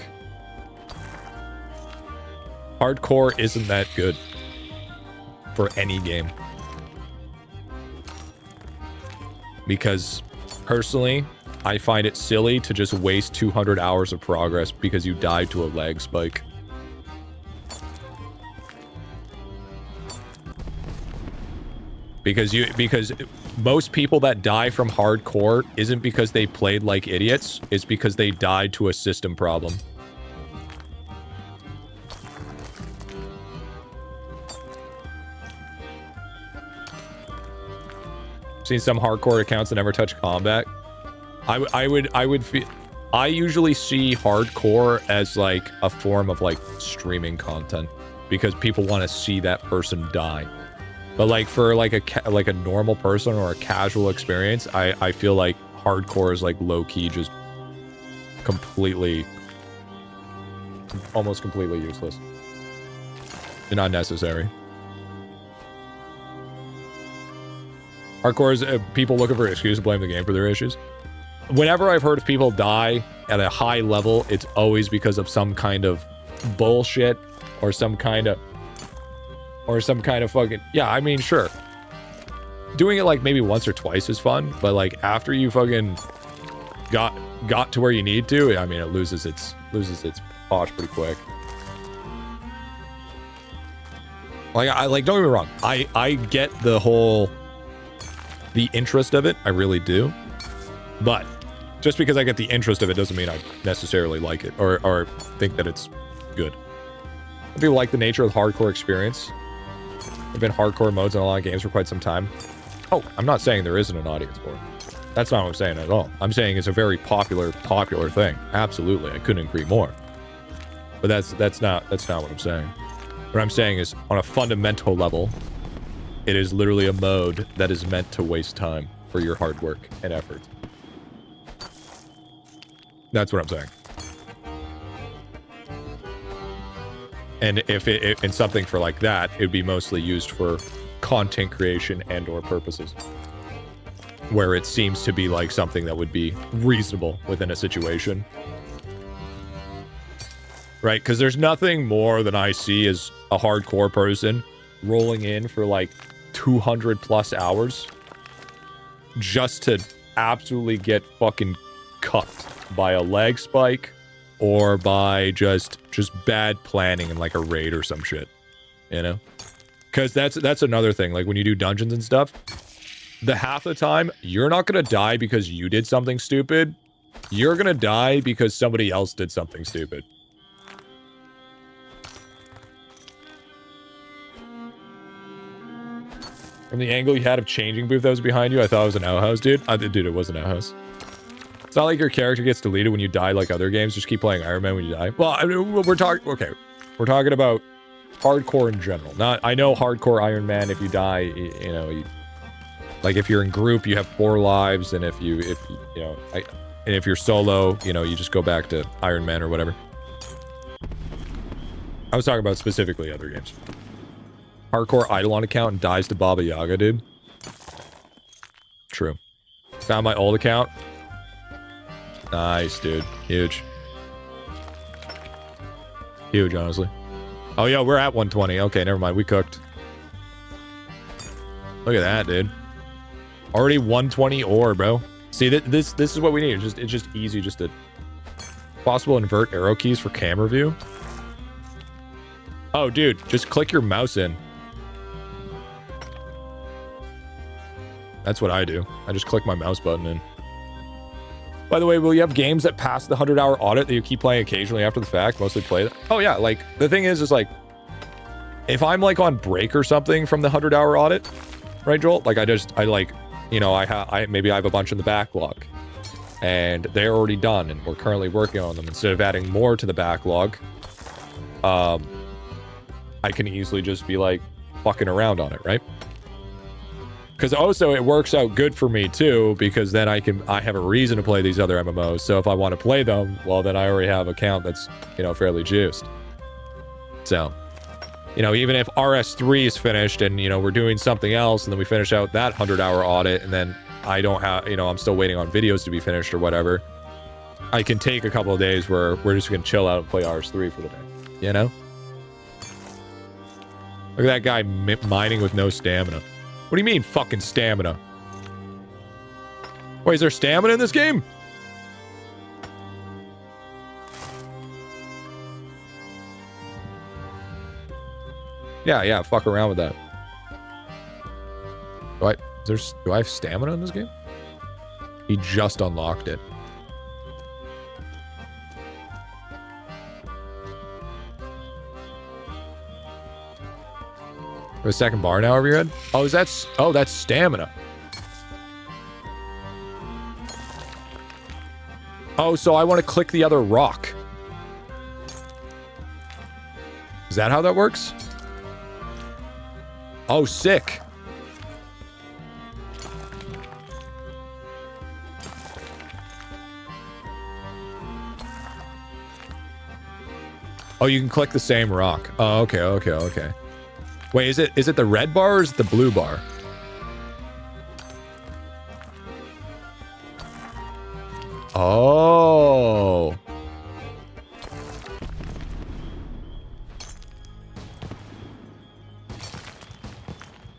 Hardcore isn't that good for any game. Because, personally, I find it silly to just waste 200 hours of progress because you died to a lag spike. Because most people that die from hardcore isn't because they played like idiots, it's because they died to a system problem. Seen some hardcore accounts that never touch combat. I usually see hardcore as like a form of like streaming content because people want to see that person die. But like for like a normal person or a casual experience, I feel like hardcore is like low key just completely, almost completely useless and unnecessary. Hardcore is people looking for an excuse to blame the game for their issues. Whenever I've heard of people die at a high level, it's always because of some kind of bullshit or some kind of fucking, yeah, I mean, sure. Doing it like maybe once or twice is fun, but like after you fucking got to where you need to, I mean, it loses its posh pretty quick. Like, don't get me wrong. I get the interest of it. I really do. But just because I get the interest of it doesn't mean I necessarily like it or think that it's good. If you like the nature of the hardcore experience, there have been hardcore modes in a lot of games for quite some time. Oh, I'm not saying there isn't an audience for it. That's not what I'm saying at all. I'm saying it's a very popular thing. Absolutely, I couldn't agree more. But that's not what I'm saying. What I'm saying is, on a fundamental level, it is literally a mode that is meant to waste time for your hard work and effort. That's what I'm saying. And if in something for like that, it'd be mostly used for content creation and or purposes. Where it seems to be like something that would be reasonable within a situation. Right? Because there's nothing more than I see as a hardcore person rolling in for like 200 plus hours just to absolutely get fucking cucked by a lag spike or by just bad planning in like a raid or some shit, you know? Because that's another thing. Like when you do dungeons and stuff, the half the time you're not gonna die because you did something stupid. You're gonna die because somebody else did something stupid. From the angle you had of changing booth that was behind you, I thought it was an outhouse, dude. Dude, it was an outhouse. It's not like your character gets deleted when you die like other games. Just keep playing Iron Man when you die. Well, I mean, we're talking... Okay. We're talking about hardcore in general. Not... I know hardcore Iron Man, if you die, you know... like, if you're in group, you have 4 lives. And if you're solo, you know, you just go back to Iron Man or whatever. I was talking about specifically other games. Hardcore Idolon account and dies to Baba Yaga, dude. True. Found my old account. Nice, dude. Huge. Huge, honestly. Oh, yeah, we're at 120. Okay, never mind. We cooked. Look at that, dude. Already 120 ore, bro. See, this is what we need. It's just easy just to Possible invert arrow keys for camera view. Oh, dude, just click your mouse in. That's what I do. I just click my mouse button in. By the way, will you have games that pass the 100-hour audit that you keep playing occasionally after the fact? Mostly play it? Oh, yeah. Like, the thing is like, if I'm, like, on break or something from the 100-hour audit, right, Joel? Like, I like, you know, maybe I have a bunch in the backlog. And they're already done, and we're currently working on them. Instead of adding more to the backlog, I can easily just be, like, fucking around on it, right? Because also it works out good for me too, because then I have a reason to play these other MMOs. So if I want to play them, well, then I already have an account that's, you know, fairly juiced. So, you know, even if RS3 is finished and, you know, we're doing something else and then we finish out that 100-hour audit and then I don't have, you know, I'm still waiting on videos to be finished or whatever, I can take a couple of days where we're just going to chill out and play RS3 for the day, you know? Look at that guy mining with no stamina. What do you mean, fucking stamina? Wait, is there stamina in this game? Yeah, fuck around with that. Do I have stamina in this game? He just unlocked it. A second bar now over your head? Oh, that's stamina. Oh, so I want to click the other rock. Is that how that works? Oh, sick. Oh, you can click the same rock. Oh, okay. Wait, is it the red bar or is it the blue bar? Oh.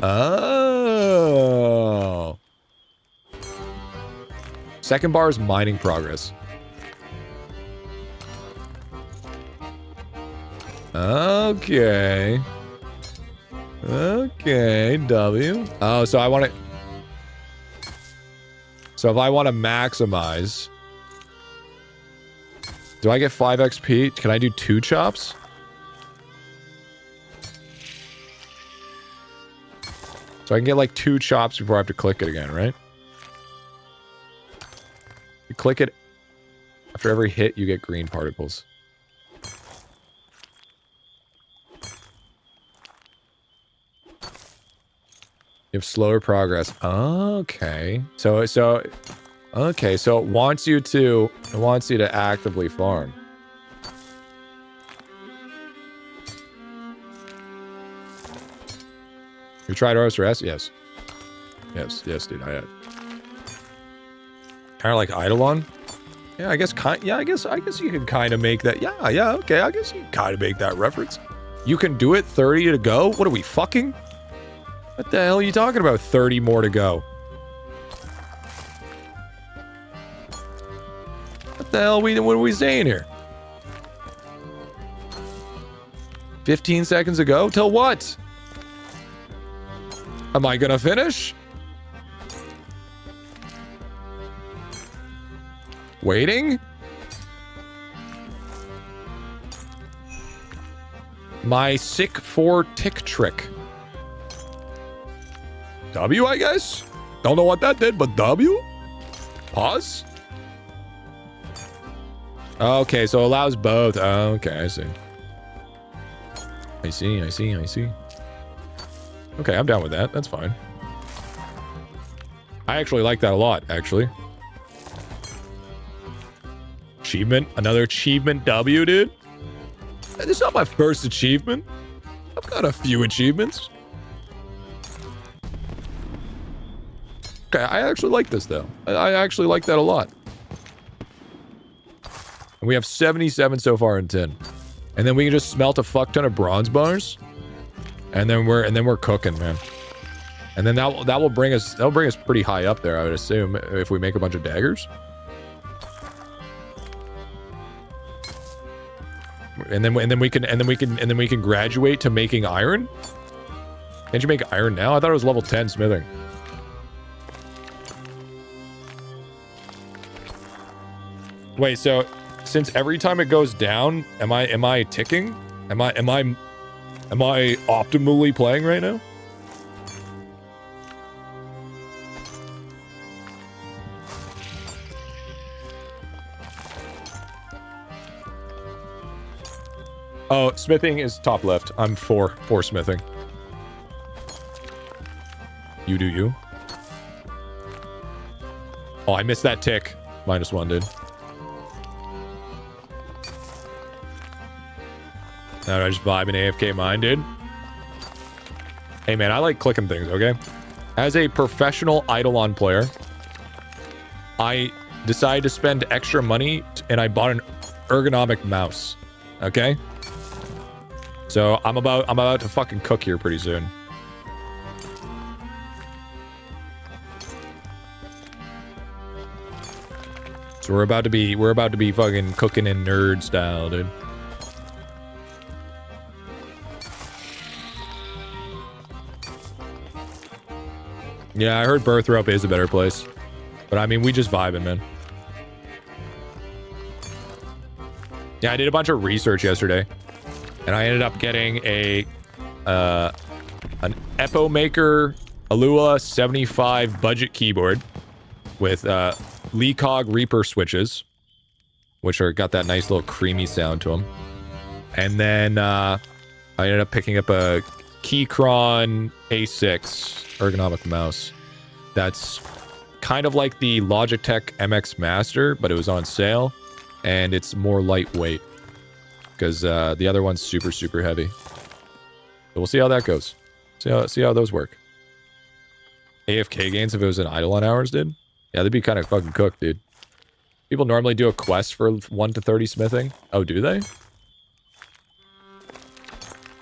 Oh. Second bar is mining progress. Okay. Okay, W. Oh, so I want to... So if I want to maximize... Do I get 5 XP? Can I do 2 chops? So I can get like 2 chops before I have to click it again, right? You click it. After every hit, you get green particles. You have slower progress. Okay. So it wants you to actively farm. You tried RSRS? Yes. Yes, dude, I had. Kind of like Idolon? Yeah, I guess you can kind of make that. Yeah, okay. I guess you can kind of make that reference. You can do it. 30 to go. What are we fucking? What the hell are you talking about? 30 more to go. What the hell? What are we saying here? 15 seconds ago? Till what? Am I gonna finish? Waiting? My sick 4 tick trick. W, I guess? Don't know what that did, but W? Pause? Okay, so it allows both. Okay, I see. I see. Okay, I'm down with that. That's fine. I actually like that a lot, actually. Achievement. Another achievement W, dude. This is not my first achievement. I've got a few achievements. Okay, I actually like this, though. I actually like that a lot. And we have 77 so far in 10. And then we can just smelt a fuck ton of bronze bars. And then we're cooking, man. And then that will bring us pretty high up there, I would assume, if we make a bunch of daggers. And then we can graduate to making iron? Can't you make iron now? I thought it was level 10 smithing. Wait, so since every time it goes down, am I ticking? Am I optimally playing right now? Oh, smithing is top left. I'm for smithing. You do you. Oh, I missed that tick. -1, dude. Now I just vibe an AFK mine, dude. Hey, man, I like clicking things, okay? As a professional Idolon player, I decided to spend extra money and I bought an ergonomic mouse, okay? So I'm about to fucking cook here pretty soon. So we're about to be fucking cooking in nerd style, dude. Yeah, I heard Birthrope is a better place. But I mean, we just vibing, man. Yeah, I did a bunch of research yesterday. And I ended up getting an Epo Maker Alua 75 budget keyboard with Leecog Reaper switches, which got that nice little creamy sound to them. And then I ended up picking up a Keychron A6 ergonomic mouse. That's kind of like the Logitech MX Master, but it was on sale, and it's more lightweight because the other one's super, super heavy. So we'll see how that goes. See how those work. AFK gains if it was in Idolon hours, dude. Yeah, they'd be kind of fucking cooked, dude. People normally do a quest for 1 to 30 smithing. Oh, do they?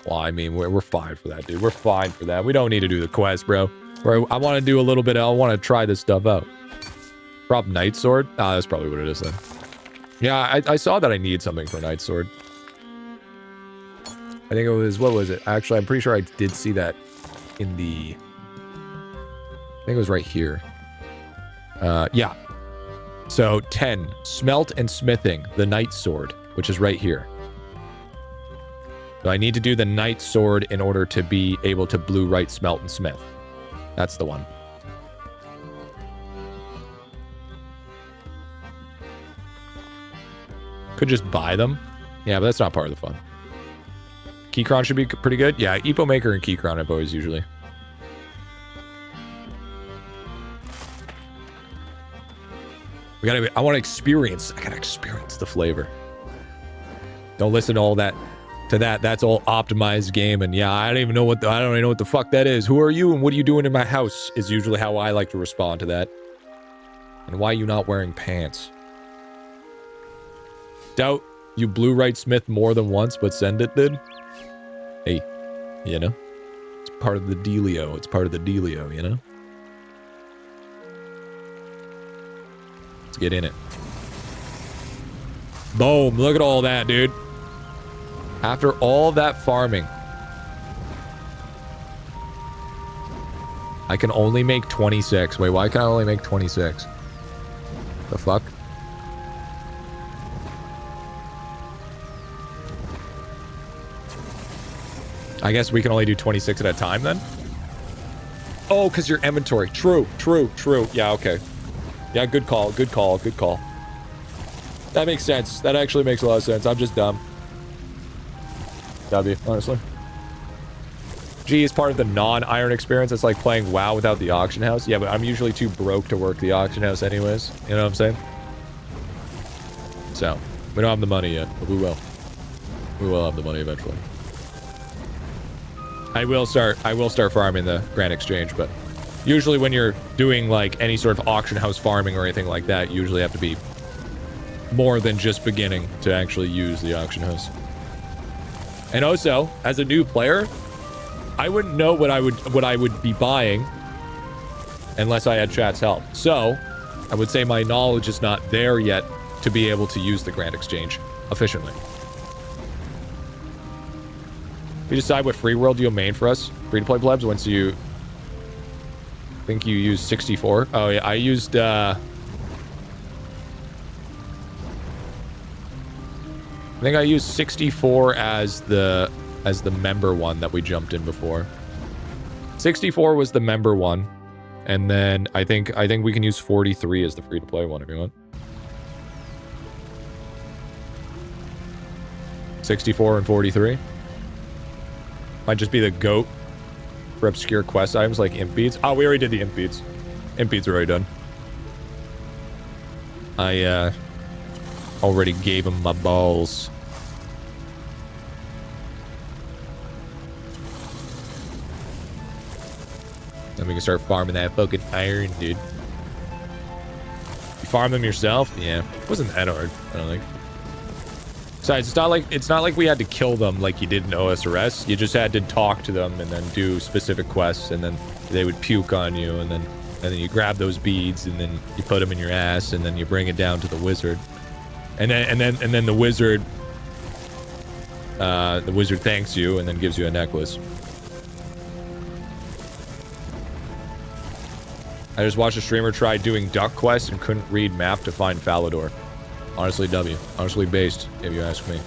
Well, I mean, we're fine for that, dude. We're fine for that. We don't need to do the quest, bro. I want to do a little bit. I want to try this stuff out. Prop Night Sword? Ah, that's probably what it is then. Yeah, I saw that I need something for Night Sword. I think it was, what was it? Actually, I'm pretty sure I did see that in the... I think it was right here. Yeah. So, 10. Smelt and Smithing, the Night Sword, which is right here. So I need to do the Night Sword in order to be able to blue right smelt and smith. That's the one. Could just buy them. Yeah, but that's not part of the fun. Keychron should be pretty good. Yeah, Epo Maker and Keychron I've always usually. I want to experience. I gotta experience the flavor. Don't listen to all that. That's all optimized game, and yeah, I don't even know what the fuck that is. Who are you and what are you doing in my house is usually how I like to respond to that. And why are you not wearing pants? Doubt you blue right smith more than once, but send it, dude. Hey, you know? It's part of the dealio. It's part of the dealio, you know? Let's get in it. Boom, look at all that, dude. After all that farming, I can only make 26. Wait, why can I only make 26? The fuck? I guess we can only do 26 at a time then? Oh, because your inventory. True. Yeah, okay. Yeah, good call. That makes sense. That actually makes a lot of sense. I'm just dumb. W, honestly. G is part of the non-iron experience. It's like playing WoW without the auction house. Yeah, but I'm usually too broke to work the auction house anyways. You know what I'm saying? So, we don't have the money yet, but we will. We will have the money eventually. I will start farming the Grand Exchange, but usually when you're doing like any sort of auction house farming or anything like that, you usually have to be more than just beginning to actually use the auction house. And also, as a new player, I wouldn't know what I would be buying unless I had chat's help. So, I would say my knowledge is not there yet to be able to use the Grand Exchange efficiently. We decide what free world you'll main for us. Free-to-play plebs, once you... I think you used 64. Oh, yeah, I used, I think I used 64 as the member one that we jumped in before. 64 was the member one. And then I think we can use 43 as the free-to-play one if you want. 64 and 43. Might just be the GOAT for obscure quest items like imp beads. Oh, we already did the imp beads. Imp beads are already done. I already gave him my balls. Then we can start farming that fucking iron, dude. You farm them yourself? Yeah. It wasn't that hard, I don't think. Besides, it's not like we had to kill them like you did in OSRS. You just had to talk to them and then do specific quests, and then they would puke on you, and then you grab those beads and then you put them in your ass, and then you bring it down to the wizard, and then the wizard thanks you and then gives you a necklace. I just watched a streamer try doing duck quests and couldn't read map to find Falador. Honestly, W. Honestly based, if you ask me.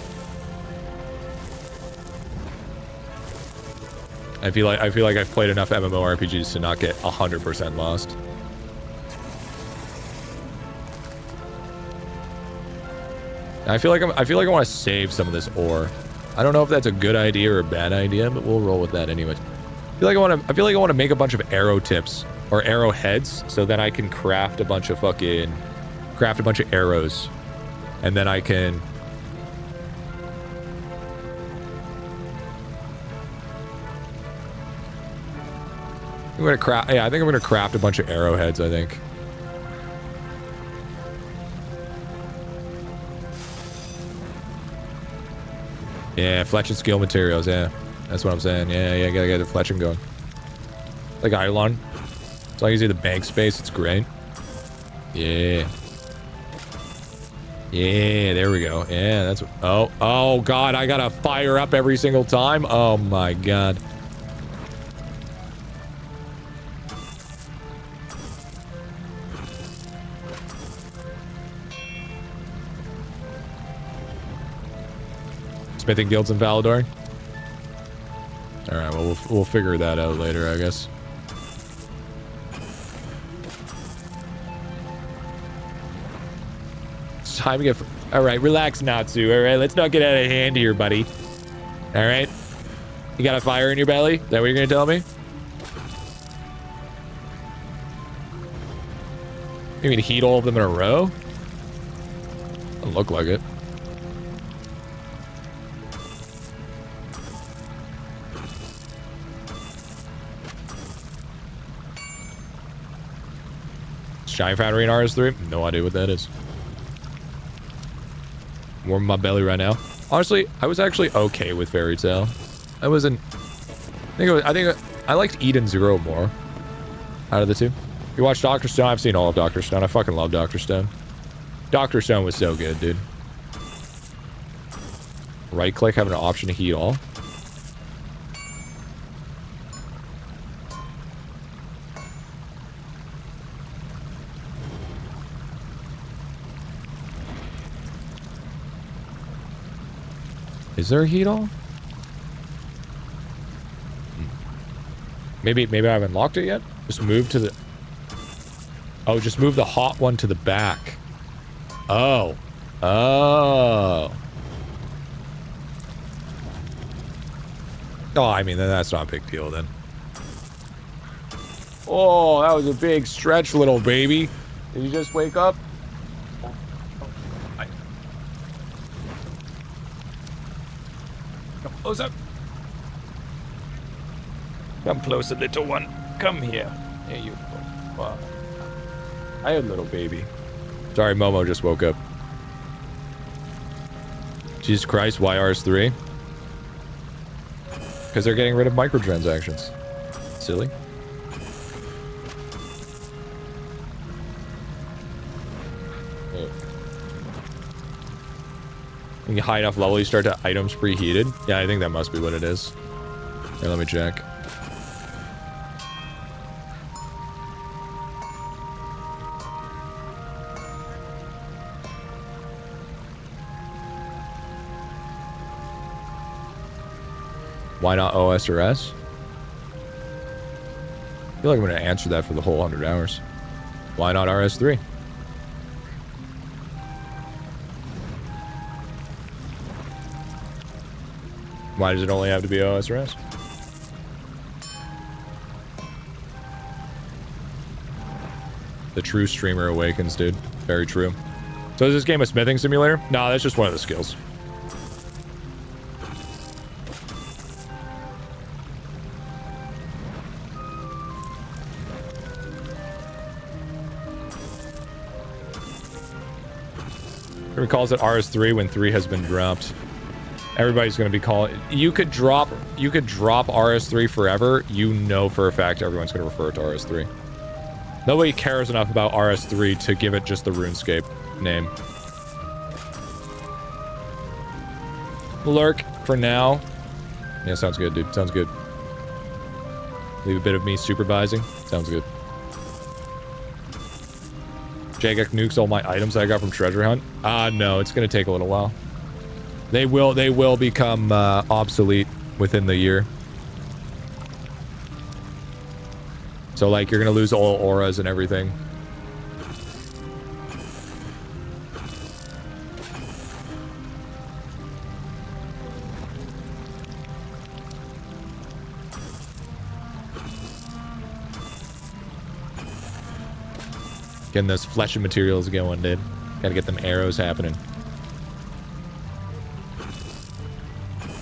I feel like I've played enough MMORPGs to not get 100% lost. I feel like I want to save some of this ore. I don't know if that's a good idea or a bad idea, but we'll roll with that anyway. I feel like I want to make a bunch of arrow tips or arrow heads, so then I can craft a bunch of arrows. And then I can... I think I'm gonna craft a bunch of arrowheads, I think. Yeah, fletching skill materials, yeah. That's what I'm saying. Yeah, gotta get the fletching going. Like Idolon. As long as you do the bank space, it's great. Yeah. Yeah, there we go. Yeah, that's... Oh, God, I gotta fire up every single time? Oh, my God. Smithing guilds in Falador? Alright, well, we'll figure that out later, I guess. Time to get... Alright, relax, Natsu. Alright, let's not get out of hand here, buddy. Alright? You got a fire in your belly? Is that what you're gonna tell me? You mean to heat all of them in a row? Doesn't look like it. Giant Foundry in RS3? No idea what that is. Warming my belly right now. Honestly, I was actually okay with Fairy Tail. I wasn't... I think I liked Eden Zero more out of the two. You watch Dr. Stone? I've seen all of Dr. Stone. I fucking love Dr. Stone. Dr. Stone was so good, dude. Right click, having an option to heat all. Is there a heat all? Maybe I haven't unlocked it yet. Just move to the... Oh, just move the hot one to the back. Oh. Oh. Oh, I mean, then that's not a big deal then. Oh, that was a big stretch, little baby. Did you just wake up? Come closer. Come closer, little one. Come here. There you go. Wow. I had a little baby. Sorry, Momo just woke up. Jesus Christ, why RS3? Because they're getting rid of microtransactions. Silly. When you high enough level, you start to items preheated. Yeah, I think that must be what it is. Here, let me check. Why not OS or S? I feel like I'm going to answer that for the whole 100 hours. Why not RS3? Why does it only have to be OS or S? The true streamer awakens, dude. Very true. So is this game a smithing simulator? No, that's just one of the skills. Everybody calls it RS3 when 3 has been dropped. Everybody's going to be calling... You could drop RS3 forever. You know for a fact everyone's going to refer to RS3. Nobody cares enough about RS3 to give it just the RuneScape name. Lurk for now. Yeah, sounds good, dude. Sounds good. Leave a bit of me supervising. Sounds good. Jagex nukes all my items I got from Treasure Hunt. No, it's gonna take a little while. They will become obsolete within the year. So like you're gonna lose all auras and everything. Getting those flesh and materials going, dude. Gotta get them arrows happening.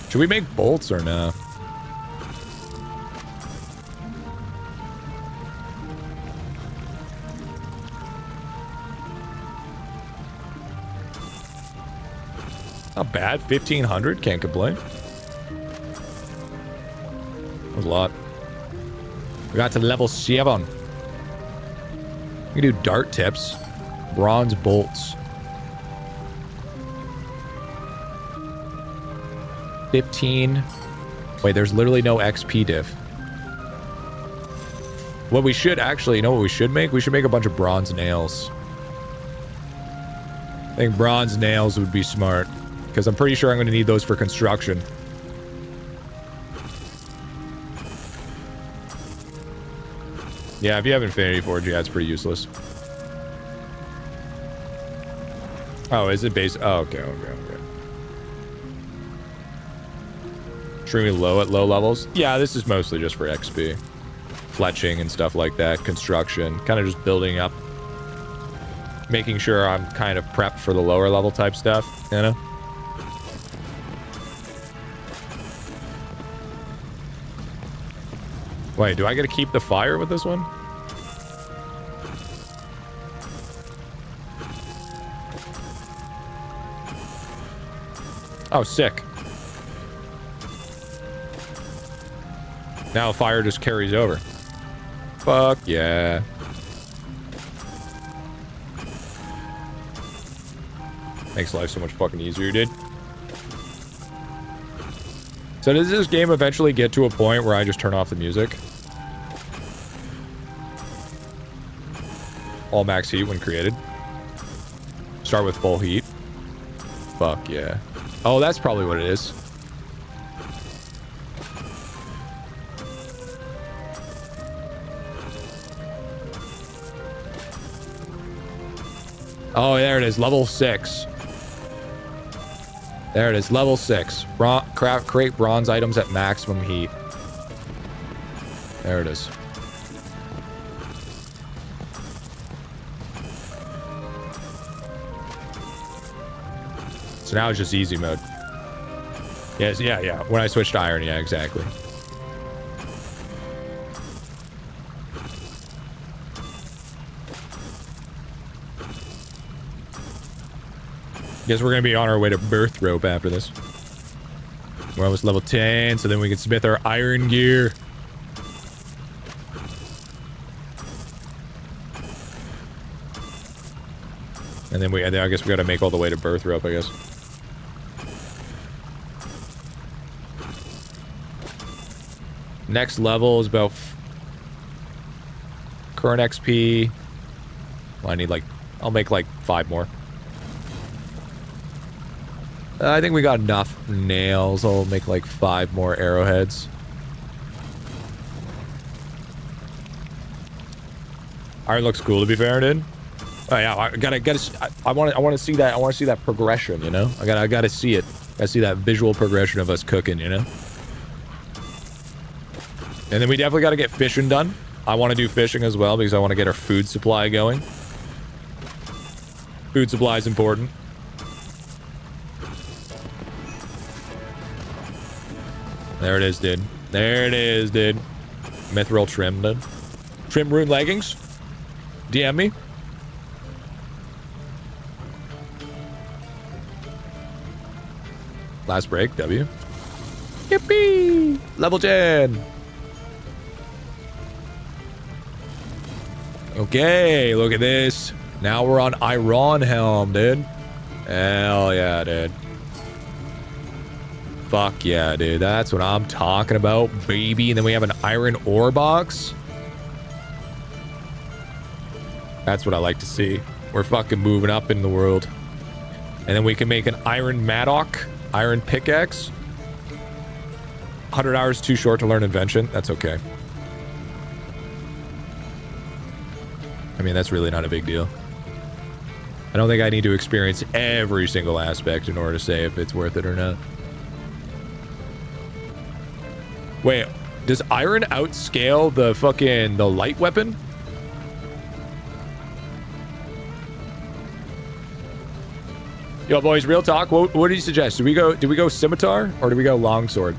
Should we make bolts or no? Not bad. 1,500. Can't complain. That was a lot. We got to level 7. We can do dart tips. Bronze bolts. 15. Wait, there's literally no XP diff. What we should actually, you know what we should make? We should make a bunch of bronze nails. I think bronze nails would be smart. Because I'm pretty sure I'm going to need those for construction. Yeah, if you have Infinity Forge, yeah, it's pretty useless. Oh, is it base? Oh, okay. Extremely low at low levels? Yeah, this is mostly just for XP. Fletching and stuff like that. Construction. Kind of just building up. Making sure I'm kind of prepped for the lower level type stuff, you know? Wait, do I get to keep the fire with this one? Oh, sick. Now fire just carries over. Fuck yeah. Makes life so much fucking easier, dude. So does this game eventually get to a point where I just turn off the music? All max heat when created. Start with full heat. Fuck yeah. Oh, that's probably what it is. Oh, there it is. Level 6. There it is. Level 6. Create bronze items at maximum heat. There it is. So now it's just easy mode. Yes, yeah. When I switched to iron, yeah, exactly. Guess we're gonna be on our way to birth rope after this. We're almost level 10, so then we can smith our iron gear. And then I guess we gotta make all the way to birth rope, I guess. Next level is about current XP. Well, I need like, I'll make like 5 more. I think we got enough nails. I'll make like 5 more arrowheads. Iron looks cool, to be fair, dude. Oh yeah, I want to see that. I want to see that progression, you know. I gotta see it. I see that visual progression of us cooking, you know. And then we definitely got to get fishing done. I want to do fishing as well because I want to get our food supply going. Food supply is important. There it is, dude. There it is, dude. Mithril trim, dude. Trim rune leggings. DM me. Last break, W. Yippee! Level 10. Okay, look at this. Now we're on Iron Helm, dude. Hell yeah, dude. Fuck yeah, dude. That's what I'm talking about, baby. And then we have an iron ore box. That's what I like to see. We're fucking moving up in the world. And then we can make an iron mattock, iron pickaxe. 100 hours too short to learn invention. That's okay. I mean, that's really not a big deal. I don't think I need to experience every single aspect in order to say if it's worth it or not. Wait, does iron outscale the light weapon? Yo, boys, real talk. What do you suggest? Do we go scimitar or do we go longsword?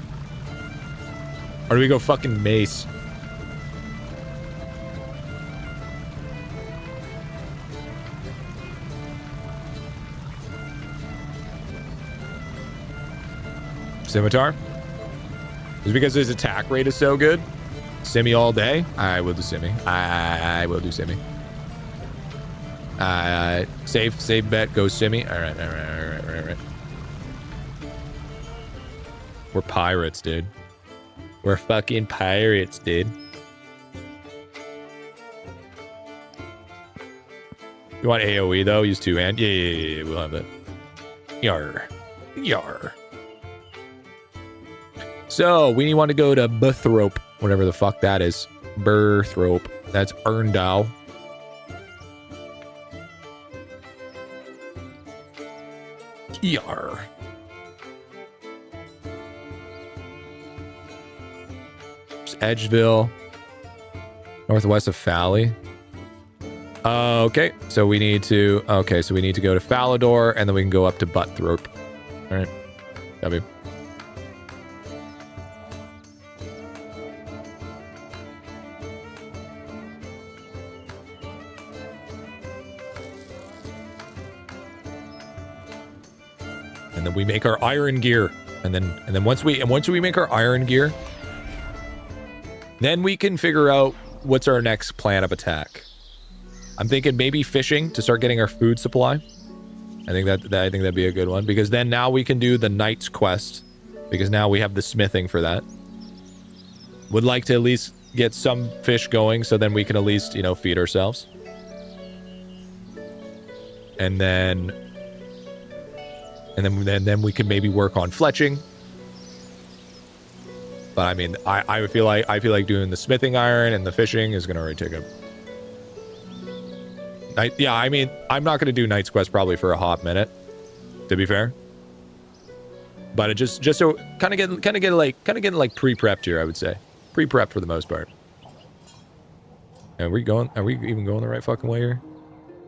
Or do we go fucking mace? Scimitar? Is it because his attack rate is so good? Simi all day? I will do Simi. I will do Simi. Save bet, go Simi. All right. We're pirates, dude. We're fucking pirates, dude. You want AoE though? Use 2-hand. Yeah, we'll have it. Yar. So, we want to go to Burthrope, whatever the fuck that is. Burthrope. That's Erndal. Yar. Edgeville. Northwest of Fally. Okay, so we need to... Okay, so we need to go to Falador, and then we can go up to Butthrope. Alright. W. And then we make our iron gear. And then once we make our iron gear, then we can figure out what's our next plan of attack. I'm thinking maybe fishing to start getting our food supply. I think that'd be a good one because then now we can do the knight's quest because now we have the smithing for that. Would like to at least get some fish going so then we can at least, you know, feed ourselves. And then we can maybe work on fletching. But I mean, I feel like doing the smithing iron and the fishing is gonna already take a... Yeah, I mean, I'm not gonna do Knight's Quest probably for a hot minute, to be fair. But it just so kind of getting like pre-prepped here, I would say. Pre-prepped for the most part. Are we even going the right fucking way here?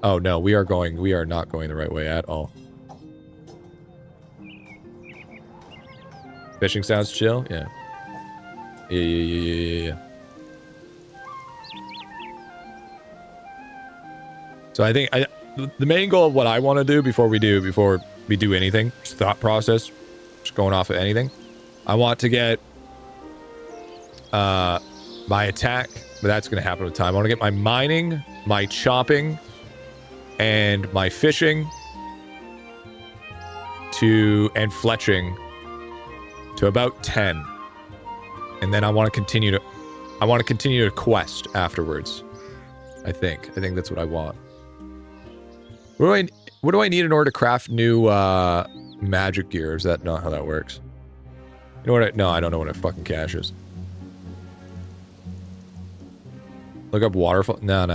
Oh no, we are not going the right way at all. Fishing sounds chill, yeah. Yeah. So I think the main goal of what I want to do before we do anything, just thought process, just going off of anything. I want to get my attack, but that's going to happen with time. I want to get my mining, my chopping, and my fishing and fletching to about 10. And then I want to continue to quest afterwards. I think that's what I want. What do I need in order to craft new magic gear? Is that not how that works? You know what? No, I don't know what a fucking cache is. Look up waterfall. No.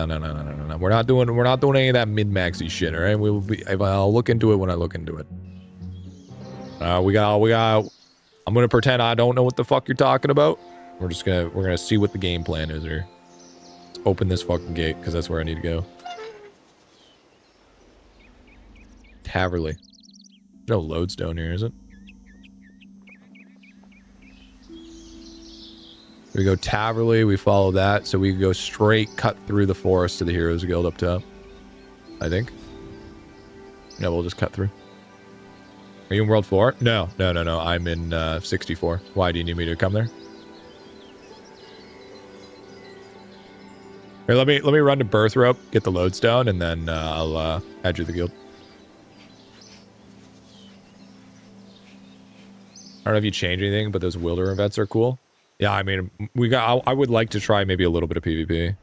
We're not doing any of that min-maxy shit. All right, we will be. I'll look into it when I look into it. We got. I'm gonna pretend I don't know what the fuck you're talking about. We're gonna see what the game plan is here. Let's open this fucking gate because that's where I need to go. Taverley. No lodestone here, is it? We go Taverley, we follow that, so we can go straight, cut through the forest to the Heroes Guild up top. I think. No, we'll just cut through. Are you in World 4? No. I'm in 64. Why do you need me to come there? Here, let me run to Birth Rope, get the lodestone, and then I'll add you to the guild. I don't know if you change anything, but those Wilder events are cool. Yeah, I mean, I would like to try maybe a little bit of PvP.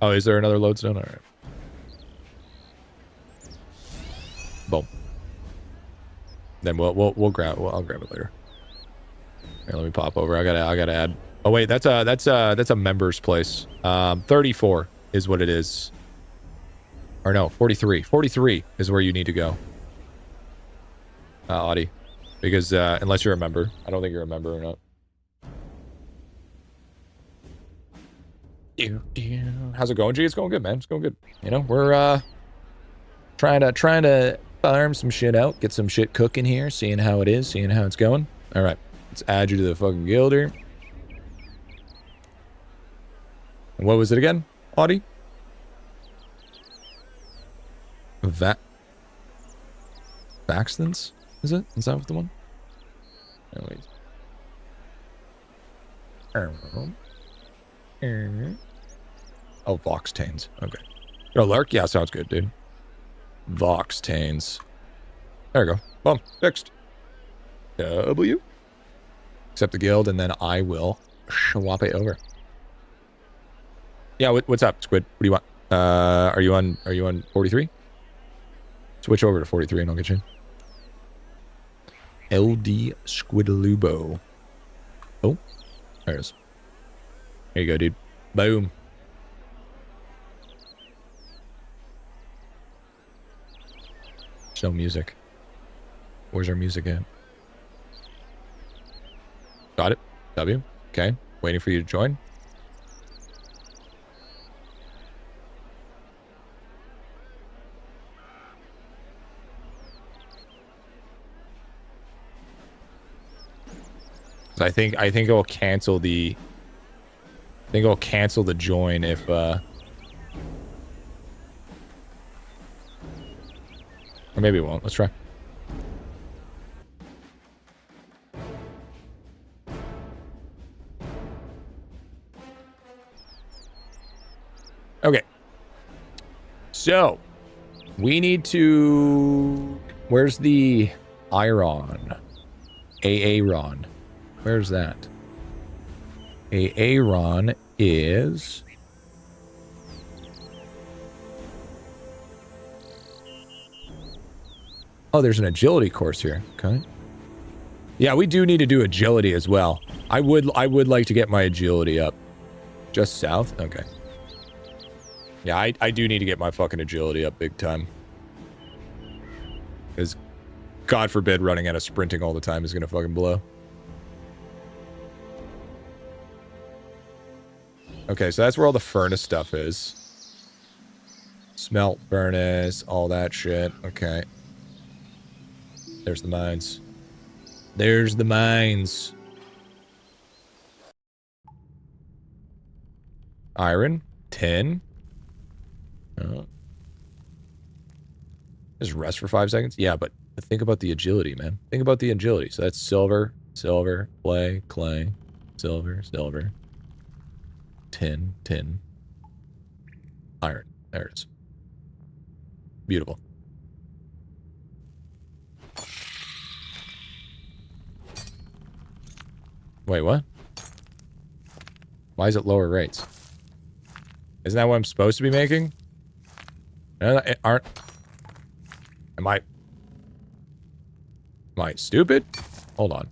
Oh, is there another lodestone? All right. Boom. Then I'll grab it later. Here, let me pop over. I gotta add. Oh wait, that's a member's place. 34 is what it is. Or no, 43. 43 is where you need to go. Audie. Because unless you're a member. I don't think you're a member or not. How's it going, G? It's going good, man. It's going good. You know, we're trying to farm some shit out, get some shit cooking here, seeing how it is, seeing how it's going. All right, let's add you to the fucking guild here. And what was it again, Audie? Vaxtons? Is it? Is that the one? No, wait. Oh, Voxtains. Okay. Oh, Lark? Yeah, sounds good, dude. Voxtains. There we go. Boom. Fixed. W. Accept the guild, and then I will swap it over. Yeah, what's up, Squid? What do you want? Are you on 43? Switch over to 43 and I'll get you. LD Squidalubo. Oh, there it is. There you go, dude. Boom. There's no music. Where's our music at? Got it. W. Okay. Waiting for you to join. I think it will cancel the. I think it will cancel the join if. Or maybe it won't. Let's try. Okay. So, we need to. Where's the Iron? Aaron. Where's that? Aaron is. Oh, there's an agility course here. Okay. Yeah, we do need to do agility as well. I would like to get my agility up. Just south? Okay. Yeah, I do need to get my fucking agility up big time. Because, God forbid, running out of sprinting all the time is going to fucking blow. Okay, so that's where all the furnace stuff is. Smelt furnace, all that shit. Okay. There's the mines. There's the mines. Iron. Tin. Just rest for 5 seconds? Yeah, but think about the agility, man. Think about the agility. So that's silver, silver, clay, clay, silver, silver. Tin, tin. Iron. There it is. Beautiful. Wait, what? Why is it lower rates? Isn't that what I'm supposed to be making? No, aren't... Am I stupid? Hold on.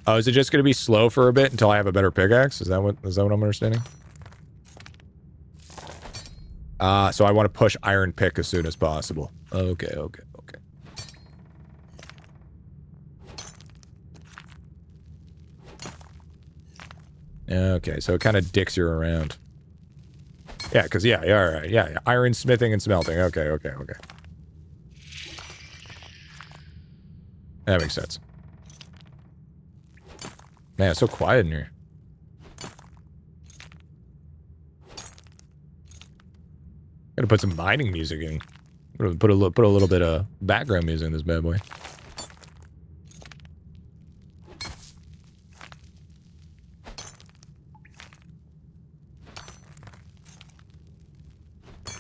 Oh, is it just going to be slow for a bit until I have a better pickaxe? Is that what I'm understanding? So I want to push iron pick as soon as possible. Okay. Okay, so it kind of dicks you around. Yeah, because, yeah, all right, yeah. Iron smithing and smelting. Okay. That makes sense. Man, it's so quiet in here. Gotta put some mining music in. Put a little bit of background music in this bad boy.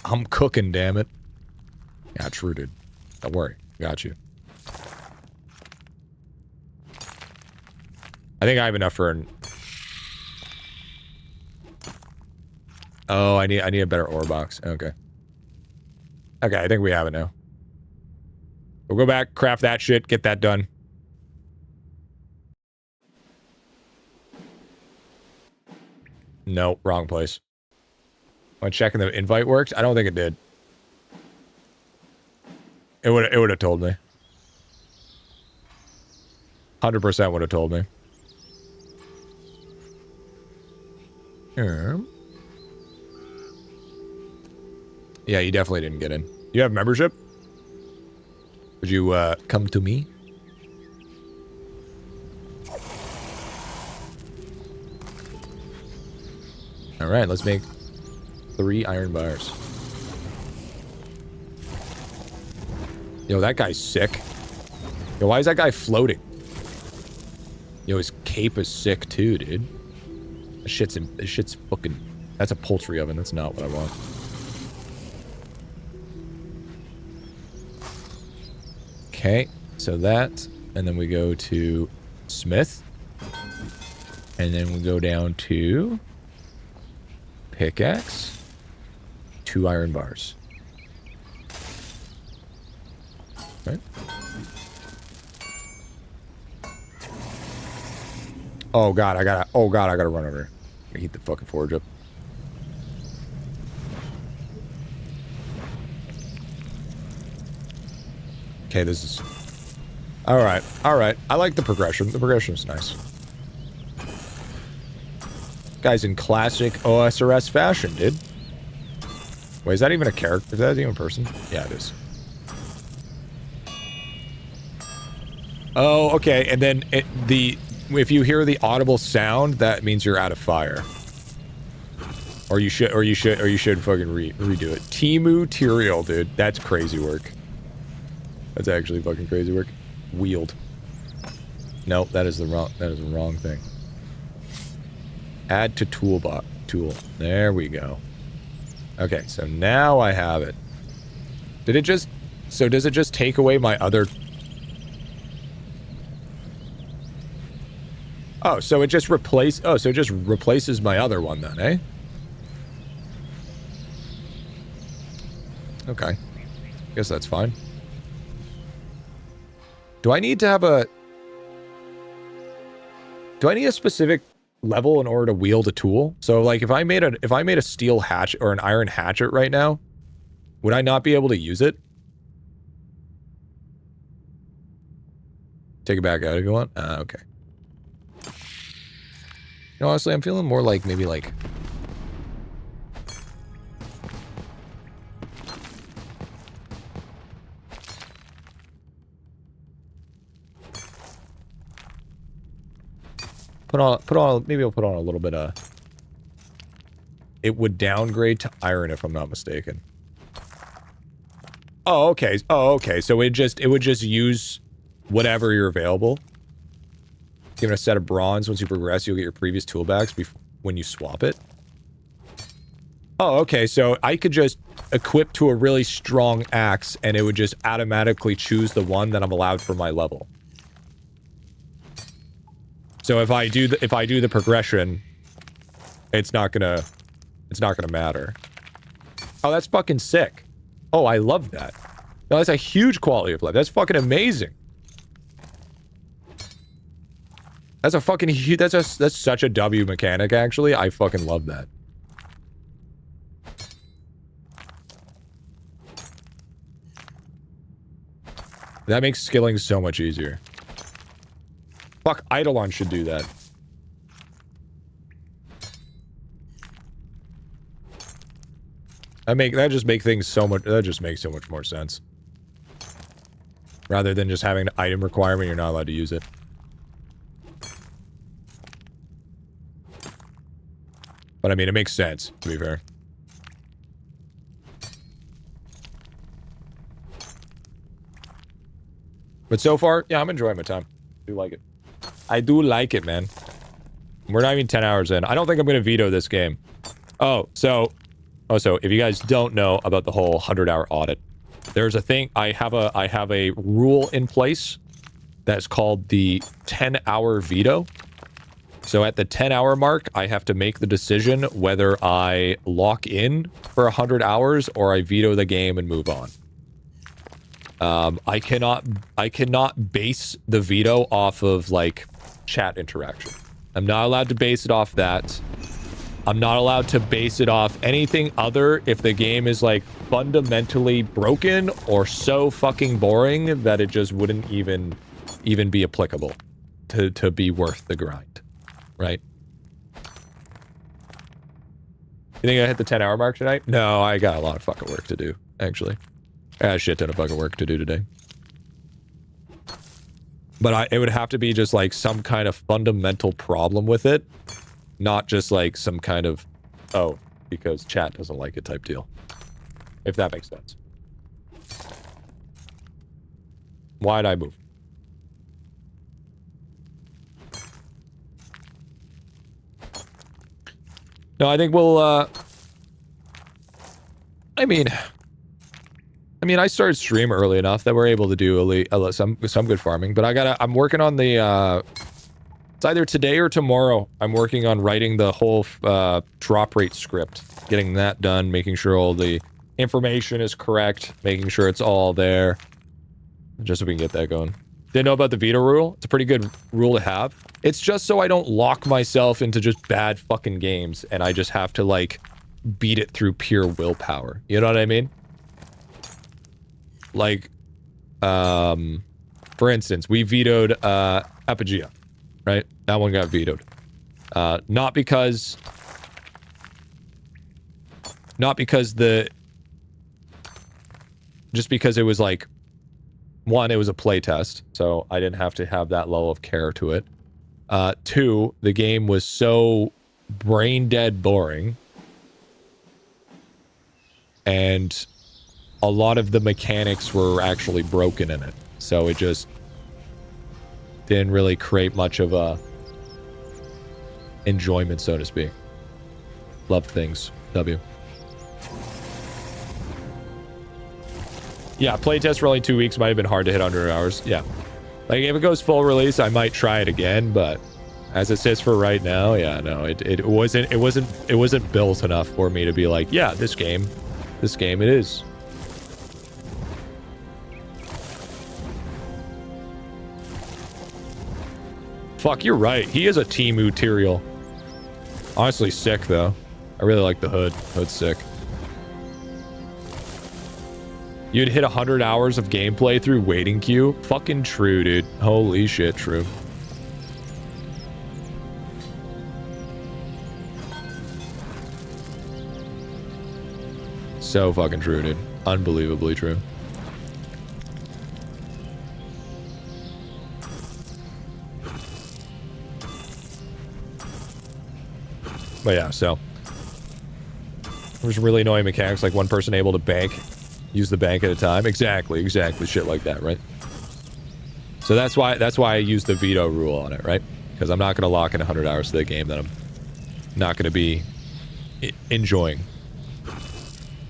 I'm cooking, damn it. Yeah, true, dude. Don't worry. Got you. I think I have enough for an... Oh, I need a better ore box. Okay. Okay, I think we have it now. We'll go back, craft that shit, get that done. No, wrong place. Am I checking the invite worked? I don't think it did. It would have told me. 100% would have told me. Yeah, you definitely didn't get in. You have membership? Would you come to me? All right, let's make 3 iron bars. Yo, that guy's sick. Yo, why is that guy floating? Yo, his cape is sick too, dude. This shit's fucking... That's a poultry oven. That's not what I want. Okay, so that, and then we go to Smith. And then we go down to pickaxe. 2 iron bars. Right? Oh god, I gotta run over here. I heat the fucking forge up. Okay, this is... Alright. I like the progression. The progression's nice. Guy's in classic OSRS fashion, dude. Wait, is that even a character? Is that even a person? Yeah, it is. Oh, okay, and then if you hear the audible sound, that means you're out of fire. Or you should fucking redo it. Timu Terial, dude. That's crazy work. That's actually fucking crazy work. Wield. Nope, that is the wrong thing. Add to toolbox. Tool. There we go. Okay, so now I have it. Did it just... So does it just take away my other... Oh, so it just replaces my other one then, eh? Okay. Guess that's fine. Do I need to have a... Do I need a specific level in order to wield a tool? So, like, if I made a steel hatchet or an iron hatchet right now, would I not be able to use it? Take it back out if you want. Okay. You know, honestly, I'm feeling more like maybe like... Maybe I'll put on a little bit of... It would downgrade to iron if I'm not mistaken. Oh, okay. So it would just use whatever you're available. Given a set of bronze, once you progress, you'll get your previous toolbox when you swap it. Oh, okay. So I could just equip to a really strong axe, and it would just automatically choose the one that I'm allowed for my level. So if I do the progression, it's not gonna matter. Oh, that's fucking sick. Oh, I love that. No, that's a huge quality of life. That's fucking amazing. That's a fucking huge, that's such a W mechanic, actually. I fucking love that. That makes skilling so much easier. Fuck, Idolon should do that. That just makes things so much, that just makes so much more sense. Rather than just having an item requirement, you're not allowed to use it. But I mean, it makes sense, to be fair. But so far, yeah, I'm enjoying my time. I do like it. I do like it, man. We're not even 10 hours in. I don't think I'm going to veto this game. So if you guys don't know about the whole 100-hour audit, there's a thing. I have a rule in place that's called the 10-hour veto. So at the 10-hour mark, I have to make the decision whether I lock in for 100 hours or I veto the game and move on. I cannot base the veto off of, like, chat interaction. I'm not allowed to base it off that. I'm not allowed to base it off anything other if the game is, like, fundamentally broken or so fucking boring that it just wouldn't even be applicable to be worth the grind. Right? You think I hit the 10-hour mark tonight? No, I got a lot of fucking work to do, actually. I got a shit ton of fucking work to do today. But it would have to be just, like, some kind of fundamental problem with it. Not just, like, some kind of, oh, because chat doesn't like it type deal. If that makes sense. Why'd I move? No, I think we'll, I mean, I started stream early enough that we're able to do some good farming, but I'm working on the, it's either today or tomorrow. I'm working on writing the whole, drop rate script, getting that done, making sure all the information is correct, making sure it's all there, just so we can get that going. Didn't know about the veto rule. It's a pretty good rule to have. It's just so I don't lock myself into just bad fucking games and I just have to, like, beat it through pure willpower. You know what I mean? Like, for instance, we vetoed, Apogea, right? That one got vetoed. Not because just because it was, like, one, it was a playtest, so I didn't have to have that level of care to it. Two, the game was so brain-dead boring. And a lot of the mechanics were actually broken in it. So it just didn't really create much of a enjoyment, so to speak. Love things. W. Yeah, playtest for only 2 weeks might have been hard to hit 100 hours. Yeah. Like, if it goes full release, I might try it again, but as it sits for right now, yeah, no, it wasn't built enough for me to be like, yeah, this game it is. Fuck, you're right. He is a Temu material. Honestly, sick, though. I really like the hood. Hood's sick. You'd hit 100 hours of gameplay through waiting queue? Fucking true, dude. Holy shit, true. So fucking true, dude. Unbelievably true. But yeah, so there's really annoying mechanics, like one person able to bank, use the bank at a time. Exactly, shit like that, right? So that's why I use the veto rule on it, right? Because I'm not going to lock in 100 hours to the game that I'm not going to be enjoying.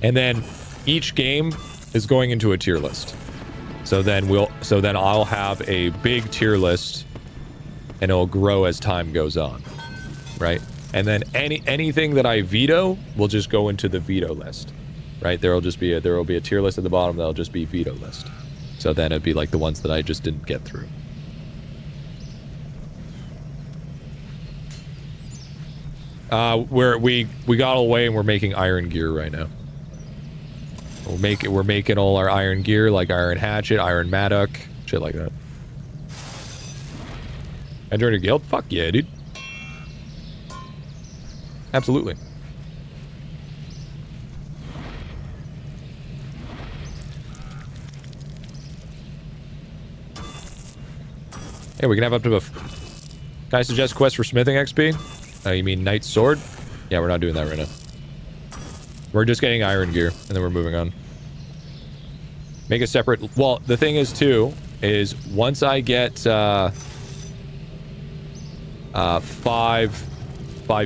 And then each game is going into a tier list. So then I'll have a big tier list, and it'll grow as time goes on, right? And then anything that I veto will just go into the veto list, right? There will be a tier list at the bottom that'll just be veto list. So then it'd be like the ones that I just didn't get through. We got away and we're making iron gear right now. We're making all our iron gear, like iron hatchet, iron mattock, shit like that. Enter a guild? Fuck yeah, dude. Absolutely. Hey, we can have up to a... Can I suggest quest for smithing XP? You mean Knight's Sword? Yeah, we're not doing that right now. We're just getting iron gear, and then we're moving on. Make a separate... Well, the thing is, too, is once I get, 5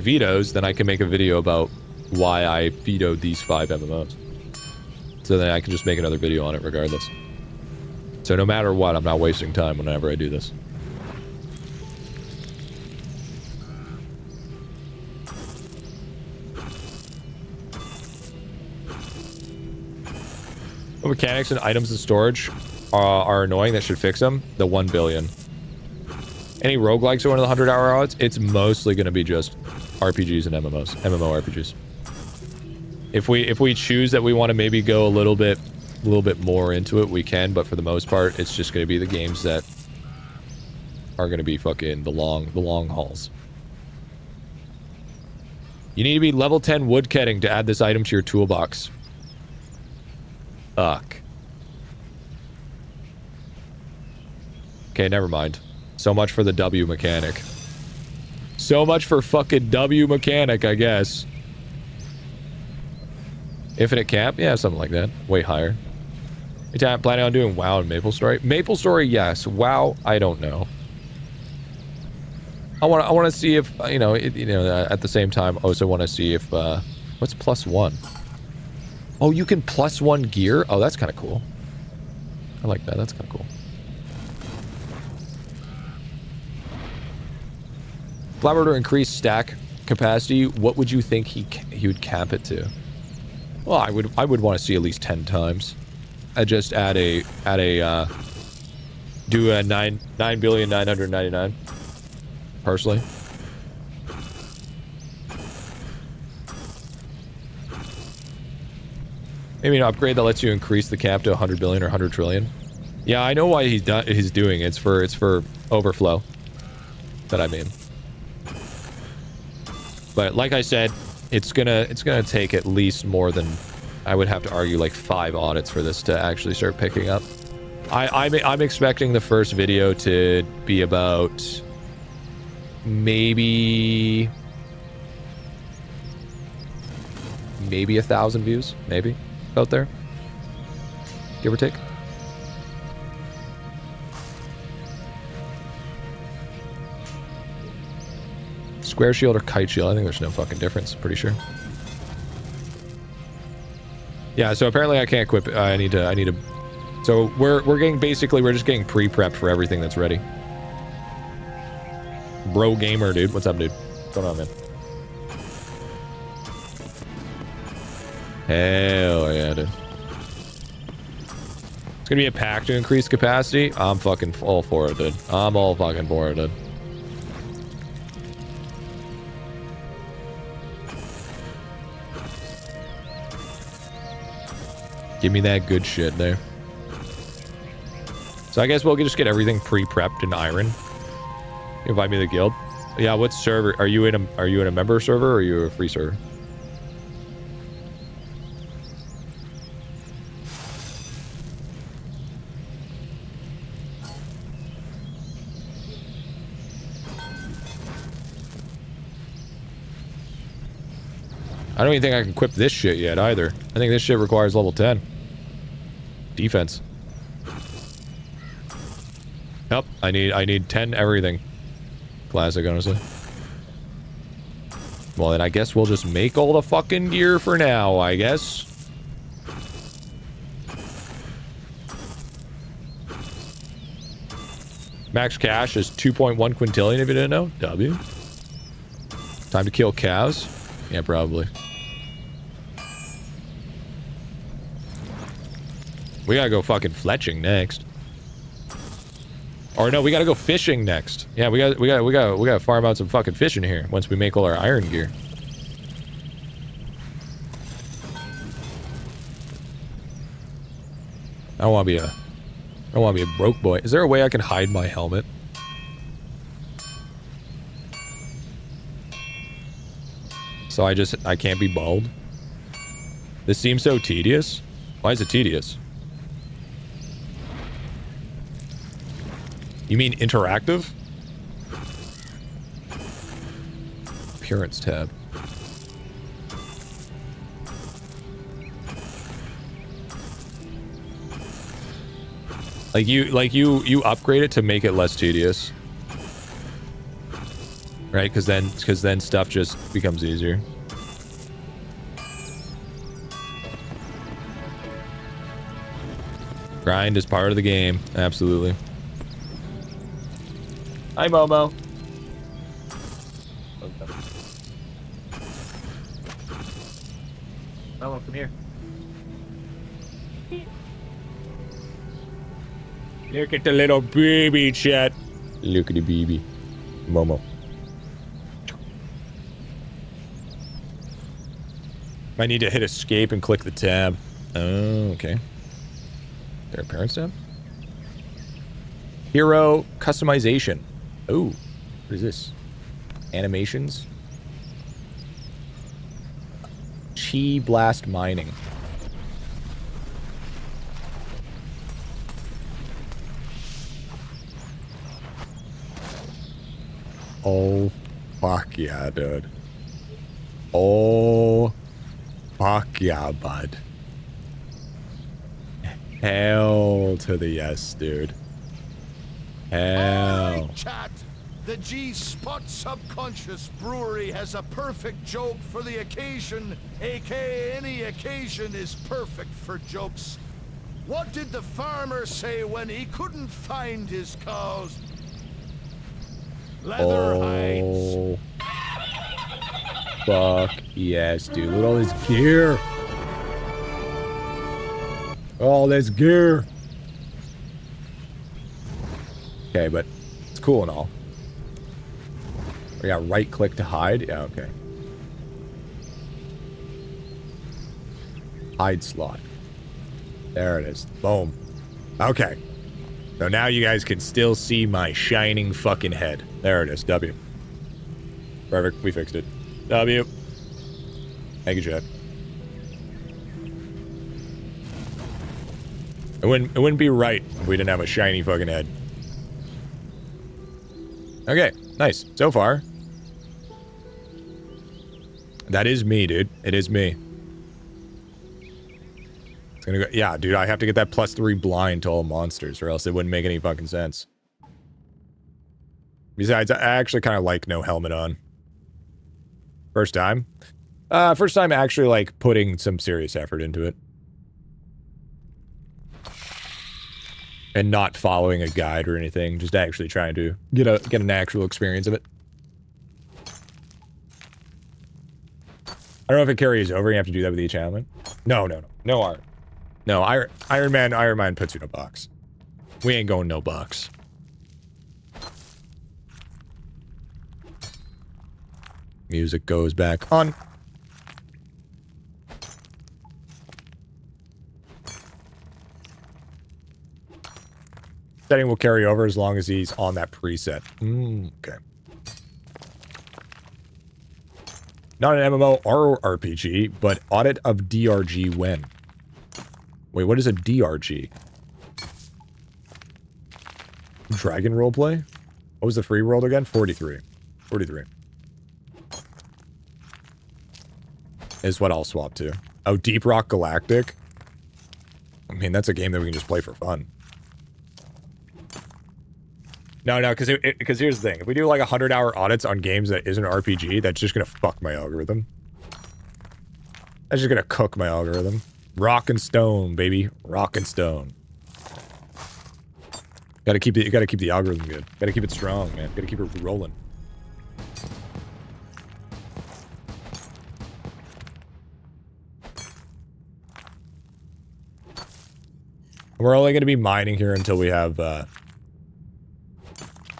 vetoes, then I can make a video about why I vetoed these 5 MMOs. So then I can just make another video on it regardless. So no matter what, I'm not wasting time whenever I do this. What mechanics and items in storage are annoying that should fix them? The 1 billion. Any roguelikes are one of the 100-hour odds? It's mostly going to be just RPGs and MMOs. MMORPGs. If we choose that we want to maybe go a little bit more into it, we can, but for the most part, it's just going to be the games that are going to be fucking the long hauls. You need to be level 10 woodcutting to add this item to your toolbox. Fuck. Okay, never mind. So much for the W mechanic. So much for fucking W mechanic, I guess. Infinite cap? Yeah, something like that. Way higher. You planning on doing WoW and MapleStory? MapleStory, yes. WoW, I don't know. I want to see if, at the same time, I also want to see if, what's +1? Oh, you can +1 gear? Oh, that's kind of cool. I like that. That's kind of cool. If I were to increase stack capacity, what would you think he would cap it to? Well, I would want to see at least 10 times. I'd just do a 9,999,000,000 personally. Maybe an upgrade that lets you increase the cap to 100 billion or 100 trillion. Yeah, I know why he's doing it. It's for overflow. That I mean. But like I said, it's gonna take at least more than, I would have to argue, like 5 audits for this to actually start picking up. I'm expecting the first video to be about maybe 1,000 views, maybe out there, give or take. Square shield or kite shield? I think there's no fucking difference. Pretty sure. Yeah. So apparently I can't equip. I need to. So we're just getting pre-prepped for everything that's ready. Bro gamer, dude. What's up, dude? What's going on, man? Hell yeah, dude. It's gonna be a pack to increase capacity. I'm fucking all for it, dude. I'm all fucking for it, dude. Give me that good shit there. So I guess we'll just get everything pre-prepped in Iron. Invite me to the guild. Yeah, what server are you in? Are you in a member server or are you a free server? I don't even think I can equip this shit yet either. I think this shit requires level 10. Defense. Yep, I need 10 everything. Classic, honestly. Well, then I guess we'll just make all the fucking gear for now, I guess. Max cash is 2.1 quintillion if you didn't know. W. Time to kill cows? Yeah, probably. We gotta go fucking fletching next. Or no, we gotta go fishing next. Yeah, we gotta farm out some fucking fish in here once we make all our iron gear. I don't wanna be a broke boy. Is there a way I can hide my helmet? So I can't be bald? This seems so tedious. Why is it tedious? You mean interactive? Appearance tab. You upgrade it to make it less tedious. Right? Because then stuff just becomes easier. Grind is part of the game. Absolutely. Hi, Momo. Okay. Momo, come here. Look at the little baby, chat. Look at the baby. Momo. I need to hit escape and click the tab. Oh, okay. Is there a parents tab? Hero customization. Oh, what is this? Animations? Chi blast mining. Oh, fuck yeah, dude. Oh, fuck yeah, bud. Hell to the yes, dude. Hell. All right, chat. The G-Spot Subconscious Brewery has a perfect joke for the occasion, aka any occasion is perfect for jokes. What did the farmer say when he couldn't find his cows? Leather hides. Fuck yes, dude. Look at all this gear. All this gear. Okay, but it's cool and all. We got right click to hide. Yeah, okay. Hide slot. There it is. Boom. Okay. So now you guys can still see my shining fucking head. There it is. W. Perfect. We fixed it. W. Thank you, Chad. It wouldn't be right if we didn't have a shiny fucking head. Okay, nice. So far. That is me, dude. It is me. It's gonna go. Yeah, dude, I have to get that +3 blind to all monsters, or else it wouldn't make any fucking sense. Besides, I actually kind of like no helmet on. First time. First time actually, like, putting some serious effort into it. And not following a guide or anything, just actually trying to get an actual experience of it. I don't know if it carries over. You have to do that with each helmet. No iron. No, Iron Man puts you in a box. We ain't going no box. Music goes back on. Setting will carry over as long as he's on that preset. Okay. Not an MMO or RPG, but audit of DRG when? Wait, what is a DRG? Dragon roleplay? What was the free world again? 43. 43. Is what I'll swap to. Oh, Deep Rock Galactic? I mean, that's a game that we can just play for fun. No, because here's the thing. If we do like 100-hour audits on games that isn't RPG, that's just gonna fuck my algorithm. That's just gonna cook my algorithm. Rock and stone, baby. Rock and stone. Gotta keep the algorithm good. Gotta keep it strong, man. Gotta keep it rolling. We're only gonna be mining here until we have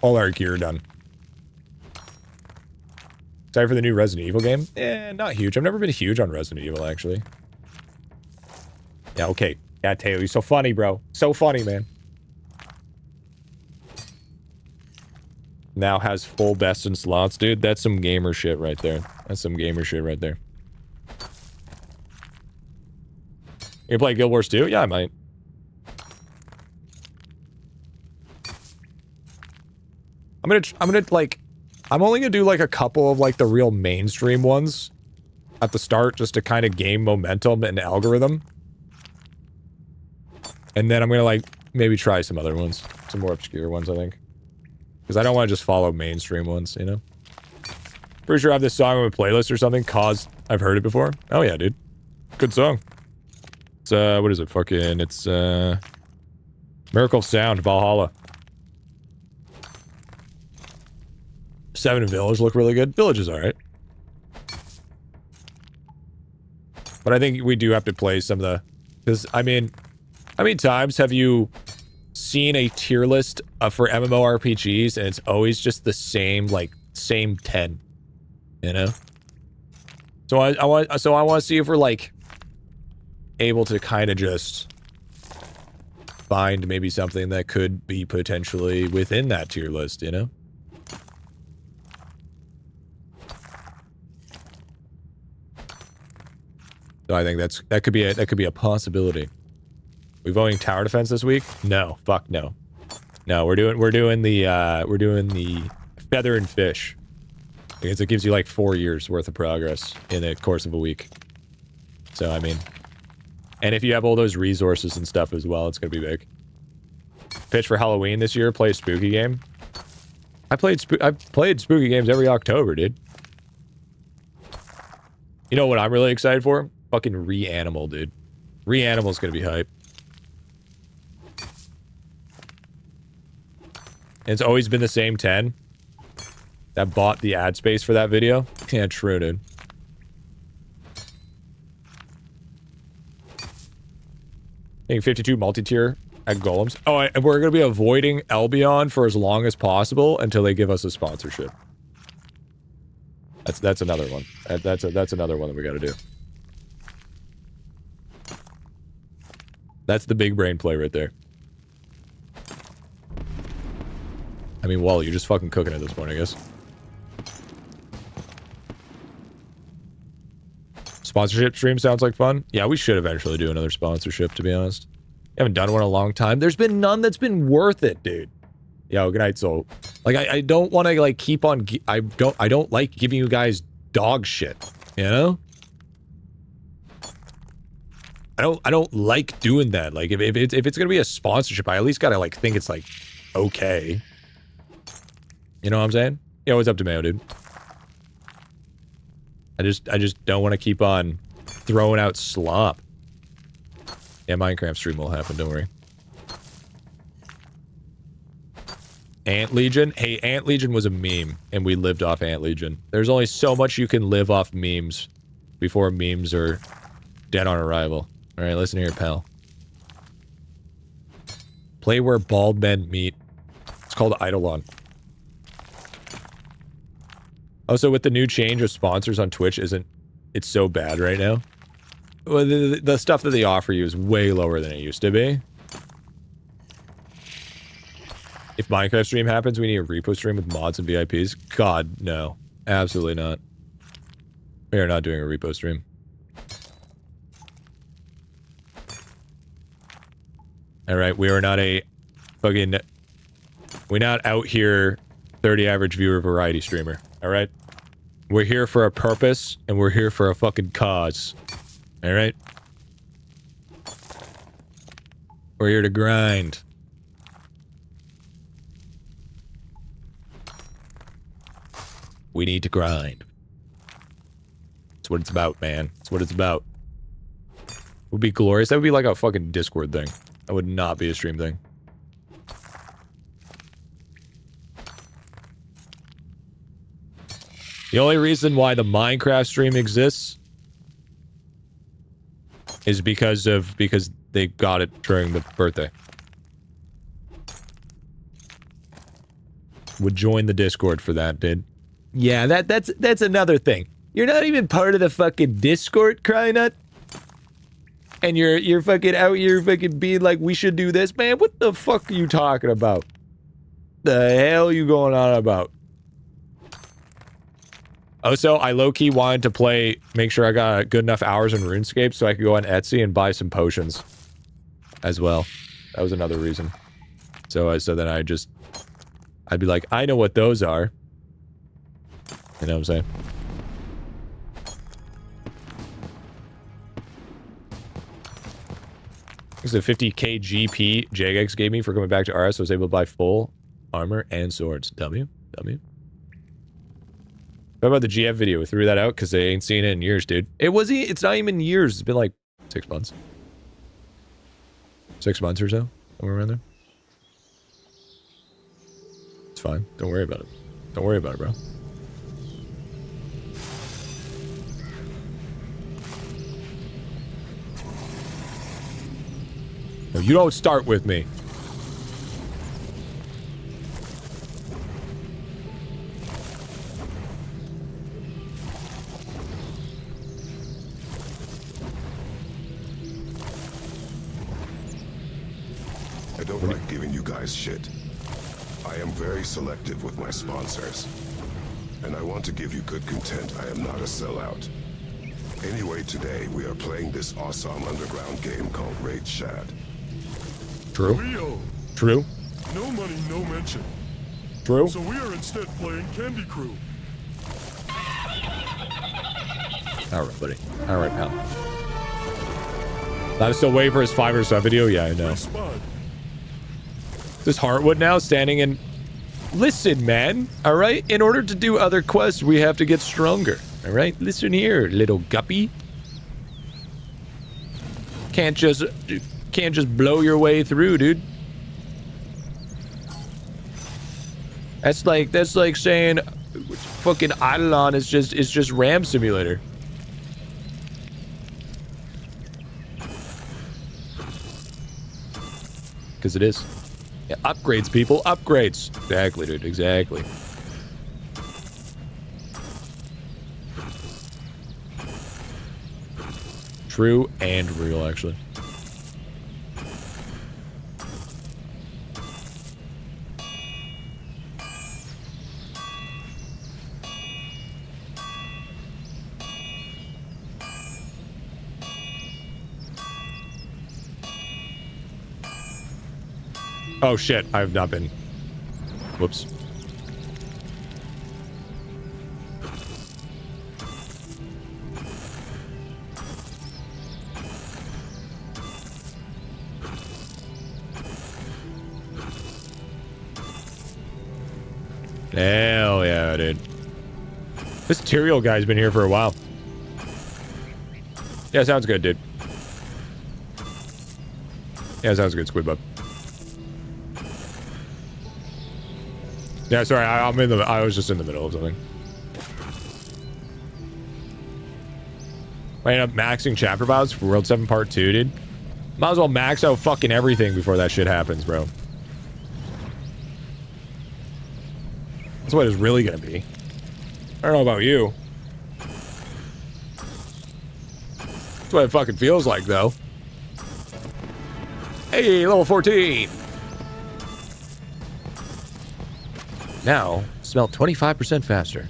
all our gear done. Excited for the new Resident Evil game? Eh, not huge. I've never been huge on Resident Evil, actually. Yeah, okay. Yeah, Taylor, you're so funny, bro. So funny, man. Now has full best in slots, dude. That's some gamer shit right there. That's some gamer shit right there. You play Guild Wars 2? Yeah, I might. I'm gonna like, I'm only gonna do like a couple of like the real mainstream ones at the start just to kind of gain momentum and algorithm. And then I'm gonna like maybe try some other ones, some more obscure ones, I think. Because I don't want to just follow mainstream ones, you know? Pretty sure I have this song on a playlist or something, cause I've heard it before. Oh yeah, dude. Good song. It's, what is it? Fucking, it's, Miracle of Sound, Valhalla. 7 and Village look really good. Village is alright. But I think we do have to play some of the... Because, I mean, how many times have you seen a tier list for MMORPGs and it's always just the same, like, same 10? You know? So I want to see if we're, like, able to kind of just find maybe something that could be potentially within that tier list, you know? So I think that could be a possibility. We voting tower defense this week? No, fuck no. No, we're doing the feather and fish. Because it gives you like 4 years worth of progress in the course of a week. So I mean, and if you have all those resources and stuff as well, it's gonna be big. Pitch for Halloween this year, play a spooky game. I've played spooky games every October, dude. You know what I'm really excited for? Fucking Reanimal, dude. Reanimal's gonna be hype. And it's always been the same 10 that bought the ad space for that video. Yeah, true, dude. I think 52 multi-tier at Golems. Oh, and we're gonna be avoiding Albion for as long as possible until they give us a sponsorship. That's another one. That's another one that we gotta do. That's the big brain play right there. I mean, Wally, you're just fucking cooking at this point, I guess. Sponsorship stream sounds like fun. Yeah, we should eventually do another sponsorship, to be honest. I haven't done one in a long time. There's been none that's been worth it, dude. Yo, good night, Soul. Like, I don't want to, like, keep on... I don't like giving you guys dog shit, you know? I don't like doing that. Like, if it's gonna be a sponsorship, I at least gotta, like, think it's, like, okay. You know what I'm saying? Yo, what's up, Demeo, dude? I just don't want to keep on throwing out slop. Yeah, Minecraft stream will happen, don't worry. Ant Legion? Hey, Ant Legion was a meme, and we lived off Ant Legion. There's only so much you can live off memes before memes are dead on arrival. Alright, listen here, pal. Play where bald men meet. It's called Idolon. Also, with the new change of sponsors on Twitch, it's so bad right now? Well, the stuff that they offer you is way lower than it used to be. If Minecraft stream happens, we need a repo stream with mods and VIPs. God, no. Absolutely not. We are not doing a repo stream. Alright, we are not a fucking... We're not out here 30 average viewer variety streamer. Alright? We're here for a purpose, and we're here for a fucking cause. Alright? We're here to grind. We need to grind. That's what it's about, man. That's what it's about. It would be glorious. That would be like a fucking Discord thing. That would not be a stream thing. The only reason why the Minecraft stream exists is because they got it during the birthday. Would join the Discord for that, dude. Yeah, that's another thing. You're not even part of the fucking Discord, Crynut. And you're fucking out here fucking being like, we should do this, man. What the fuck are you talking about? The hell are you going on about? Also, I low-key wanted to make sure I got good enough hours in RuneScape so I could go on Etsy and buy some potions as well. That was another reason. So then I'd be like, I know what those are. You know what I'm saying? This is a 50k GP Jagex gave me for coming back to RS. So I was able to buy full armor and swords. W. What about the GF video? We threw that out because they ain't seen it in years, dude. It's not even years. It's been like 6 months. 6 months or so. Somewhere around there. It's fine. Don't worry about it. Don't worry about it, bro. No, you don't start with me. I don't like giving you guys shit. I am very selective with my sponsors. And I want to give you good content. I am not a sellout. Anyway, today we are playing this awesome underground game called Raid Shad. True. Leo, True. no money, no mention. True. So we are instead playing Candy Crew. Alright, buddy. Alright, pal. I'm still waiting for his 5 or so video. Yeah, I know. Spud. This Heartwood now standing in... Listen, man. Alright? In order to do other quests, we have to get stronger. Alright? Listen here, little guppy. Can't just blow your way through, dude. That's like saying fucking Idolon is just Ram Simulator. Because it is. Yeah, upgrades, people. Upgrades. Exactly, dude. Exactly. True and real, actually. Oh shit, I have not been. Whoops. Hell yeah, dude. This Tyrael guy's been here for a while. Yeah, sounds good, dude. Yeah, sounds good, Squidbub. Yeah, sorry, I was just in the middle of something. I ended up maxing chapter files for World 7 Part 2, dude. Might as well max out fucking everything before that shit happens, bro. That's what it's really gonna be. I don't know about you. That's what it fucking feels like, though. Hey, level 14! Now, smelt 25% faster.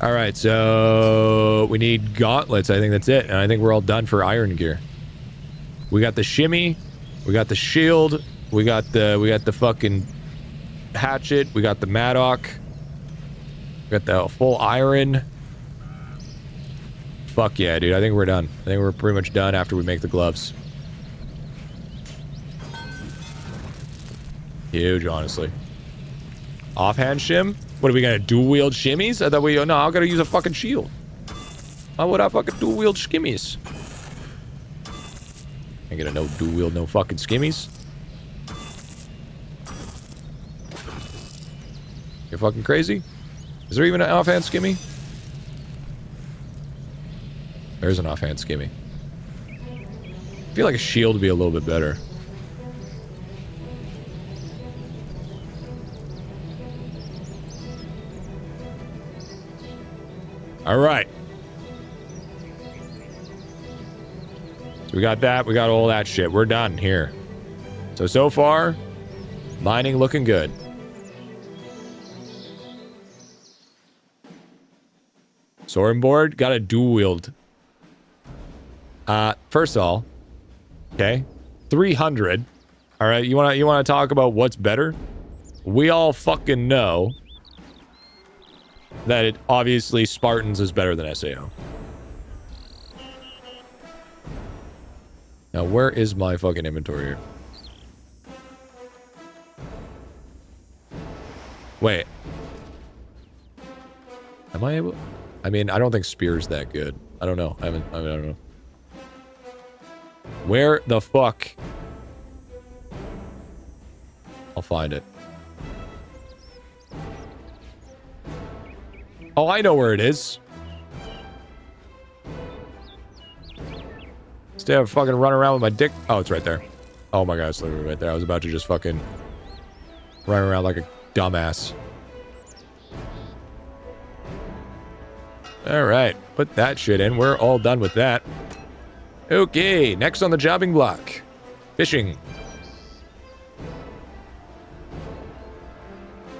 Alright, so... we need gauntlets. I think that's it. And I think we're all done for iron gear. We got the shimmy. We got the shield. We got the fucking hatchet. We got the mattock. We got the full iron. Fuck yeah, dude. I think we're done. I think we're pretty much done after we make the gloves. Huge, honestly. Offhand shim? What are we gonna dual wield shimmies? I thought no, I gotta use a fucking shield. Why would I fucking dual wield skimmies? I get a no dual wield, no fucking skimmies. You're fucking crazy? Is there even an offhand skimmy? There's an offhand skimmy. I feel like a shield would be a little bit better. All right. So we got that. We got all that shit. We're done here. So far, mining looking good. Soaring board. Got a dual wield. First of all, okay, 300. All right, you wanna talk about what's better? We all fucking know that it obviously Spartans is better than SAO. Now, where is my fucking inventory here? Wait. Am I able? I mean, I don't think Spear's that good. I don't know. I don't know. Where the fuck? I'll find it. Oh, I know where it is. Instead of fucking running around with my dick. Oh, it's right there. Oh my god, it's literally right there. I was about to just fucking run around like a dumbass. Alright, put that shit in. We're all done with that. Okay, next on the jobbing block. Fishing. You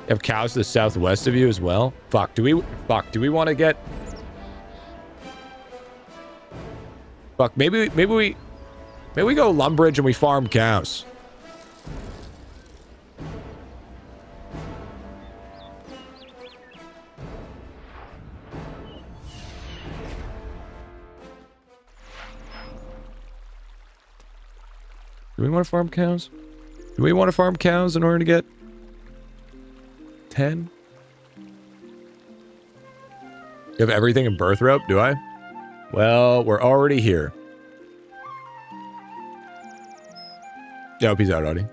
have cows to the southwest of you as well? Fuck, do we want to get... Fuck, maybe we go Lumbridge and we farm cows. Do we want to farm cows? Do we want to farm cows in order to get 10? You have everything in birth rope, do I? Well, we're already here. Yo, peace out, Audie.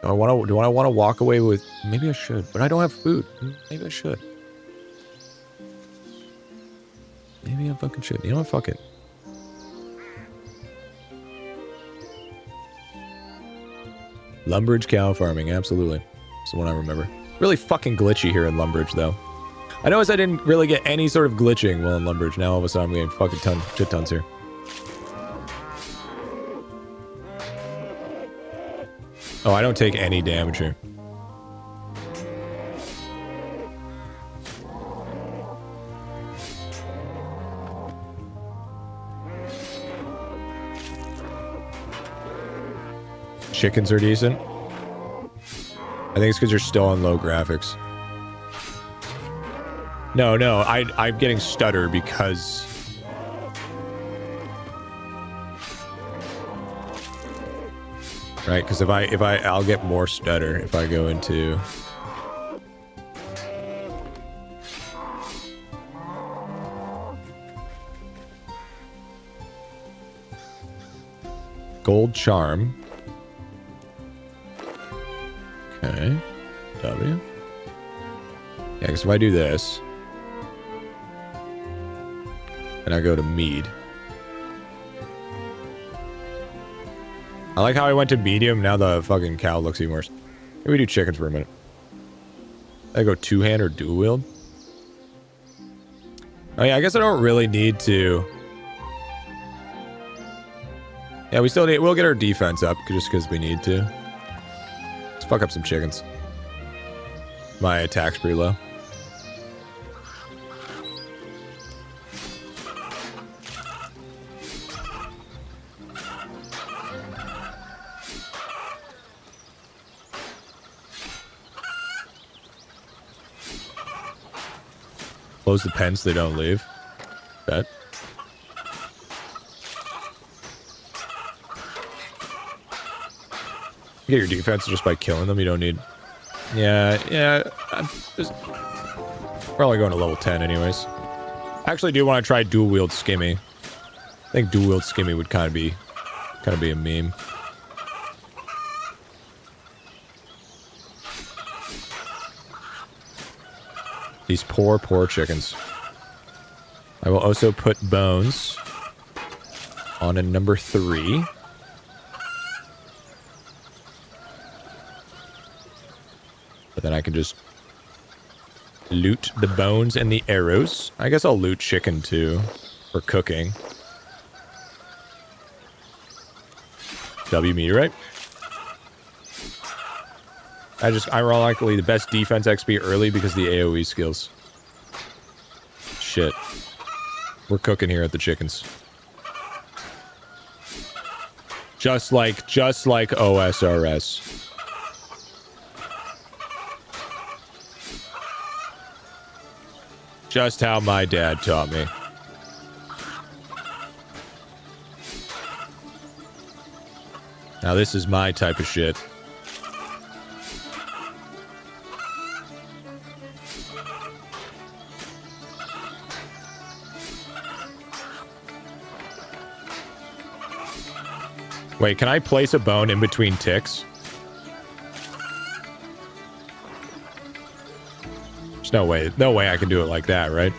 Do I want to walk away with... Maybe I should, but I don't have food. Maybe I should. Maybe I fucking should. You know what? Fuck it. Lumbridge cow farming, absolutely. That's the one I remember. Really fucking glitchy here in Lumbridge, though. I noticed I didn't really get any sort of glitching while in Lumbridge. Now all of a sudden I'm getting fucking shit tons here. Oh, I don't take any damage here. Chickens are decent. I think it's because you're still on low graphics. No, I'm getting stutter because... Right, because I'll get more stutter if I go into... Gold charm. Okay. W. Yeah, because if I do this... And I go to mead. I like how I went to medium, now the fucking cow looks even worse. Maybe we do chickens for a minute. I go two-hand or dual-wield. Oh yeah, I guess I don't really need to... Yeah, we still need... We'll get our defense up, just because we need to. Let's fuck up some chickens. My attack's pretty low. Close the pen so they don't leave. Bet. You get your defense just by killing them. You don't need... Yeah. We're only going to level 10 anyways. I actually do want to try dual wield skimmy. I think dual wield skimmy would kind of be a meme. These poor, poor chickens. I will also put bones on a number 3. But then I can just loot the bones and the arrows. I guess I'll loot chicken too for cooking. W meteorite. I just ironically the best defense XP early because of the AoE skills. Shit. We're cooking here at the chickens. Just like OSRS. Just how my dad taught me. Now this is my type of shit. Wait, can I place a bone in between ticks? There's no way I can do it like that, right?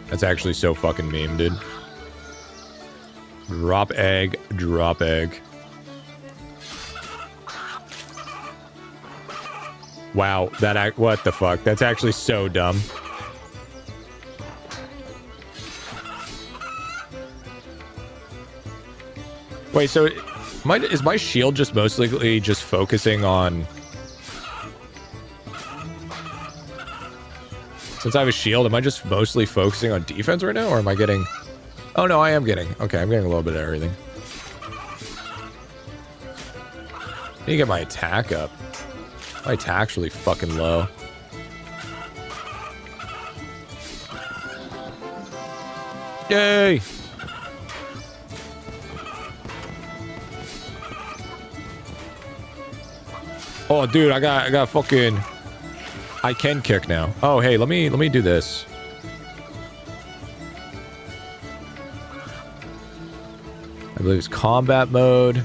That's actually so fucking meme, dude. Drop egg, drop egg. Wow, what the fuck? That's actually so dumb. Wait, so is my shield just mostly just focusing on... Since I have a shield, am I just mostly focusing on defense right now? Or am I getting... Oh, no, I am getting... Okay, I'm getting a little bit of everything. I need to get my attack up. My attack's really fucking low. Yay! Oh, dude, I got fucking... I can kick now. Oh, hey, let me do this. I believe it's combat mode.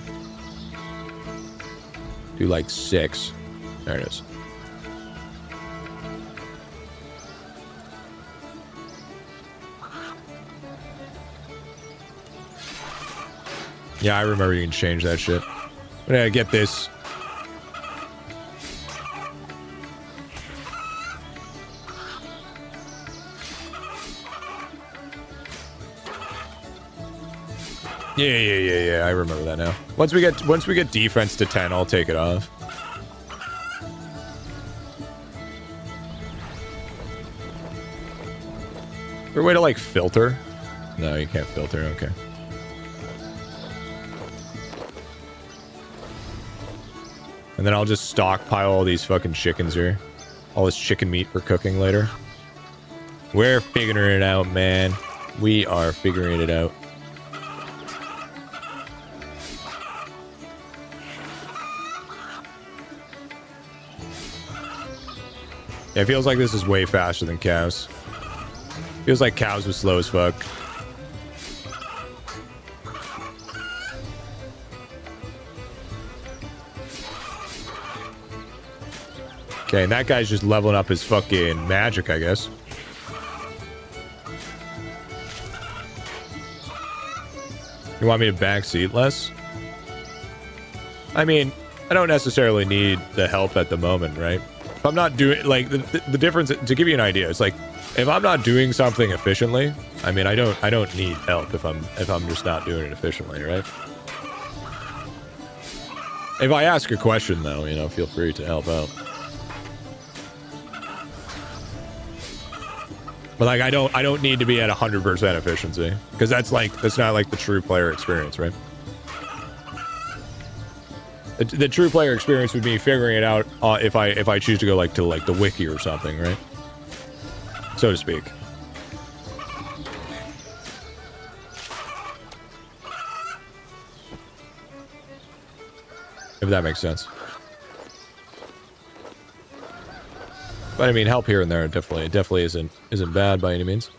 Do like 6. There it is. Yeah, I remember you can change that shit. I'm gonna get this. Yeah, I remember that now. Once we get defense to 10, I'll take it off. Is there a way to like filter? No, you can't filter, okay. And then I'll just stockpile all these fucking chickens here. All this chicken meat for cooking later. We're figuring it out, man. We are figuring it out. Yeah, it feels like this is way faster than cows. Feels like cows was slow as fuck. Okay, and that guy's just leveling up his fucking magic, I guess. You want me to backseat less? I mean, I don't necessarily need the help at the moment, right? If I'm not doing, like, the difference, to give you an idea, it's like, if I'm not doing something efficiently, I mean, I don't need help if I'm just not doing it efficiently, right? If I ask a question, though, you know, feel free to help out. But like, I don't need to be at 100% efficiency, because that's not like the true player experience, right? The true player experience would be figuring it out if I choose to go like to the wiki or something, right? So to speak. If that makes sense. But I mean, help here and there definitely isn't bad by any means.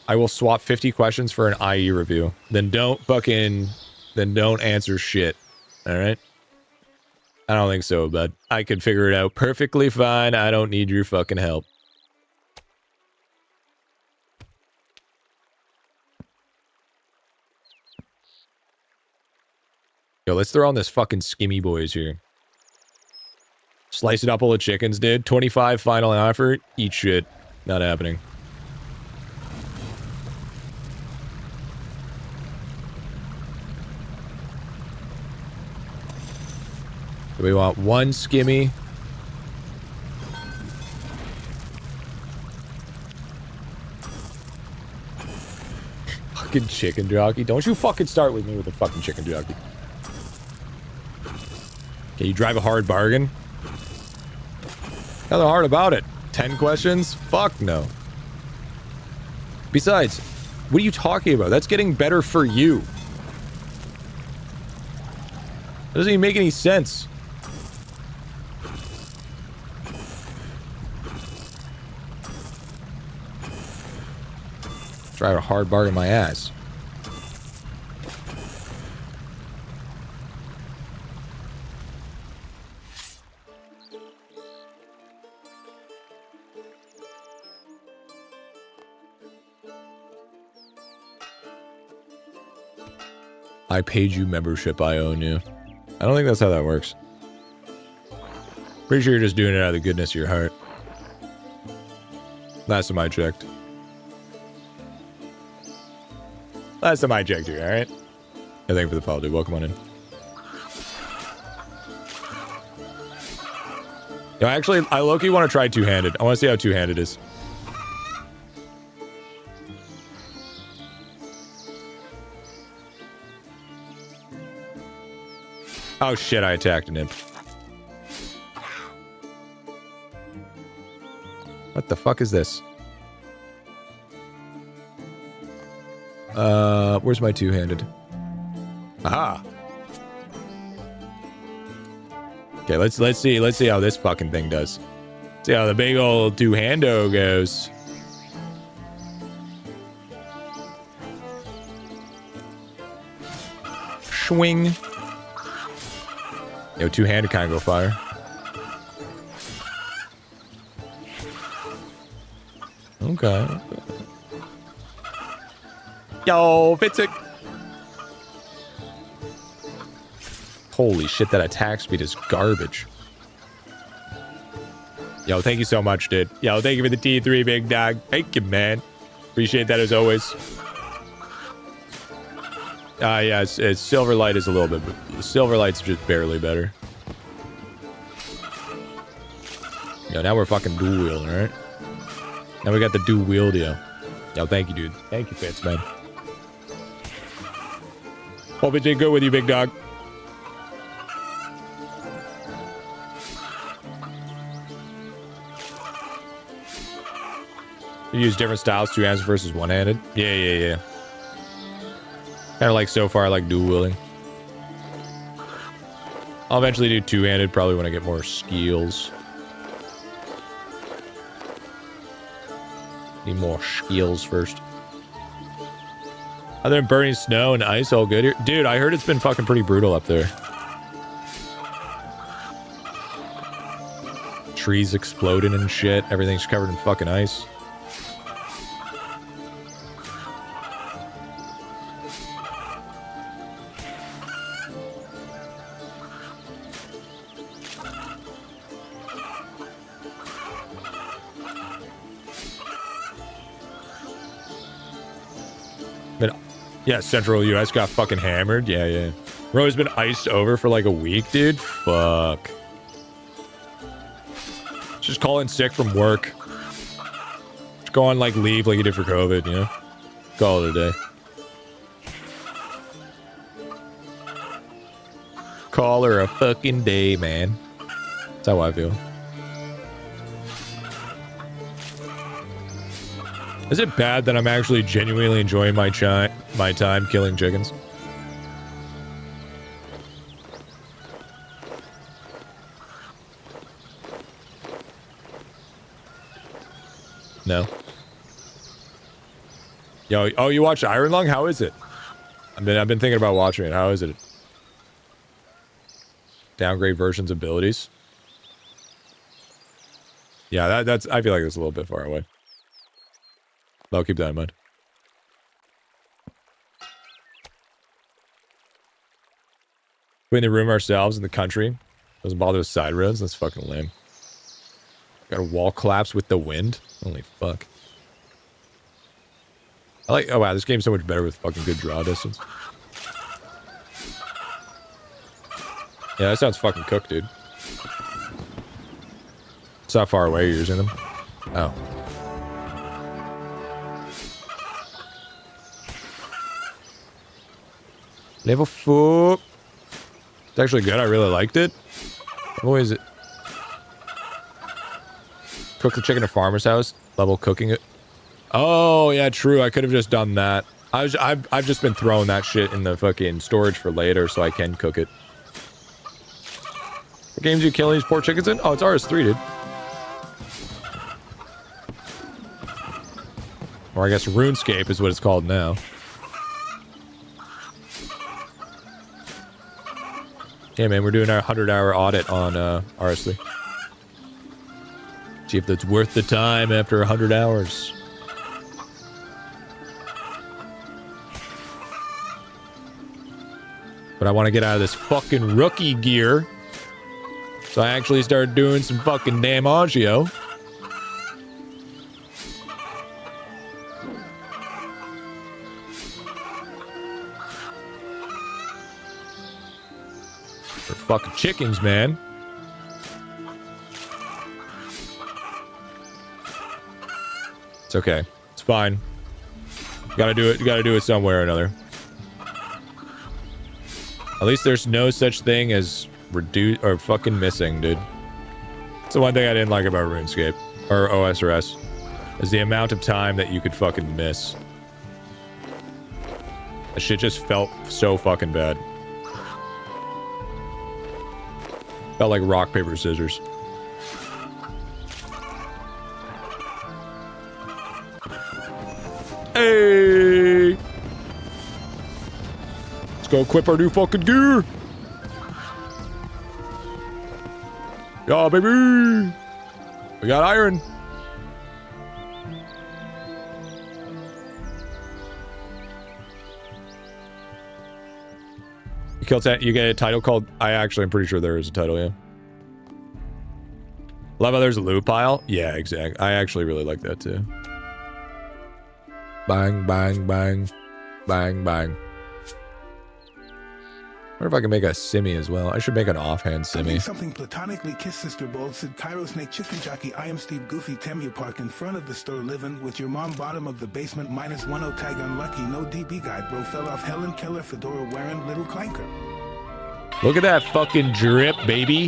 I will swap 50 questions for an IE review. Then don't answer shit. All right. I don't think so, bud. I could figure it out perfectly fine. I don't need your fucking help. Yo, let's throw on this fucking skimmy boys here. Slice it up all the chickens, dude. 25 final offer. Eat shit. Not happening. We want one skimmy. Fucking chicken jockey. Don't you fucking start with me with a fucking chicken jockey. Okay, you drive a hard bargain? Nothing hard about it. 10 questions? Fuck no. Besides, what are you talking about? That's getting better for you. That doesn't even make any sense. Drive a hard bargain my ass. I paid you membership, I own you. I don't think that's how that works. Pretty sure you're just doing it out of the goodness of your heart. Last time I checked. Last time I checked here, alright? Yeah, thank you for the follow, dude. Welcome on in. Yo, actually, I low-key want to try two-handed. I want to see how two-handed is. Oh shit, I attacked an imp. What the fuck is this? Where's my two-handed? Aha! Okay, let's see how this fucking thing does. See how the big old two-hando goes. Swing. Yo, two-handed kind of go fire. Okay. Yo, Fitzek. Holy shit, that attack speed is garbage. Yo, thank you so much, dude. Yo, thank you for the T3, big dog. Thank you, man. Appreciate that as always. Yeah, it's Silverlight is a little bit, but Silverlight's just barely better. Yo, now we're fucking dual wheel, alright? Now we got the dual wheel deal. Yo, thank you, dude. Thank you, Fitz, man. Hope it did good with you, big dog. You use different styles, two-handed versus one-handed? Yeah. Kind of like so far, I like dual wielding. I'll eventually do two-handed, probably when I get more skills. Need more skills first. Other than burning snow and ice, all good here? Dude, I heard it's been fucking pretty brutal up there. Trees exploding and shit. Everything's covered in fucking ice. Yeah, Central US got fucking hammered. Yeah. Bro's been iced over for like a week, dude. Fuck. Just call in sick from work. Just go on like leave like you did for COVID, you know? Call it a day. Call her a fucking day, man. That's how I feel. Is it bad that I'm actually genuinely enjoying my time killing chickens? No. Yo, oh, you watched Ironlung? How is it? I've been thinking about watching it. How is it? Downgrade versions abilities. Yeah, that's. I feel like it's a little bit far away. But I'll keep that in mind. Between the room ourselves and the country. Doesn't bother with side roads. That's fucking lame. Got a wall collapse with the wind. Holy fuck. I like. Oh wow, this game's so much better with fucking good draw distance. Yeah, that sounds fucking cooked, dude. It's not far away you're using them. Oh. Level 4. It's actually good. I really liked it. What is it? Cook the chicken at farmer's house. Level cooking it. Oh, yeah, true. I could have just done that. I've just been throwing that shit in the fucking storage for later so I can cook it. What games you killing these poor chickens in? Oh, it's RS3, dude. Or I guess Runescape is what it's called now. Yeah, man, we're doing our 100-hour audit on RS3. See if that's worth the time after 100 hours. But I want to get out of this fucking rookie gear. So I actually started doing some fucking damn agio. For fucking chickens, man. It's okay. It's fine. You gotta do it. You gotta do it somewhere or another. At least there's no such thing as reduce or fucking missing, dude. It's the one thing I didn't like about RuneScape or OSRS is the amount of time that you could fucking miss. That shit just felt so fucking bad. Felt like rock, paper, scissors. Hey! Let's go equip our new fucking gear! Yeah, baby! We got iron! You kill 10, you get a title called... I actually am pretty sure there is a title, yeah. Love how there's a loot pile? Yeah, exactly. I actually really like that too. Bang, bang, bang. Bang, bang. I wonder if I can make a simmy as well. I should make an offhand simmy. Something platonically kiss Sister Bold, said Cairo Snake Chicken Jockey. I am Steve Goofy Temu Park in front of the store living with your mom bottom of the basement -10 tag unlucky. No DB guide, bro. Fell off Helen Keller fedora wearing little clanker. Look at that fucking drip, baby.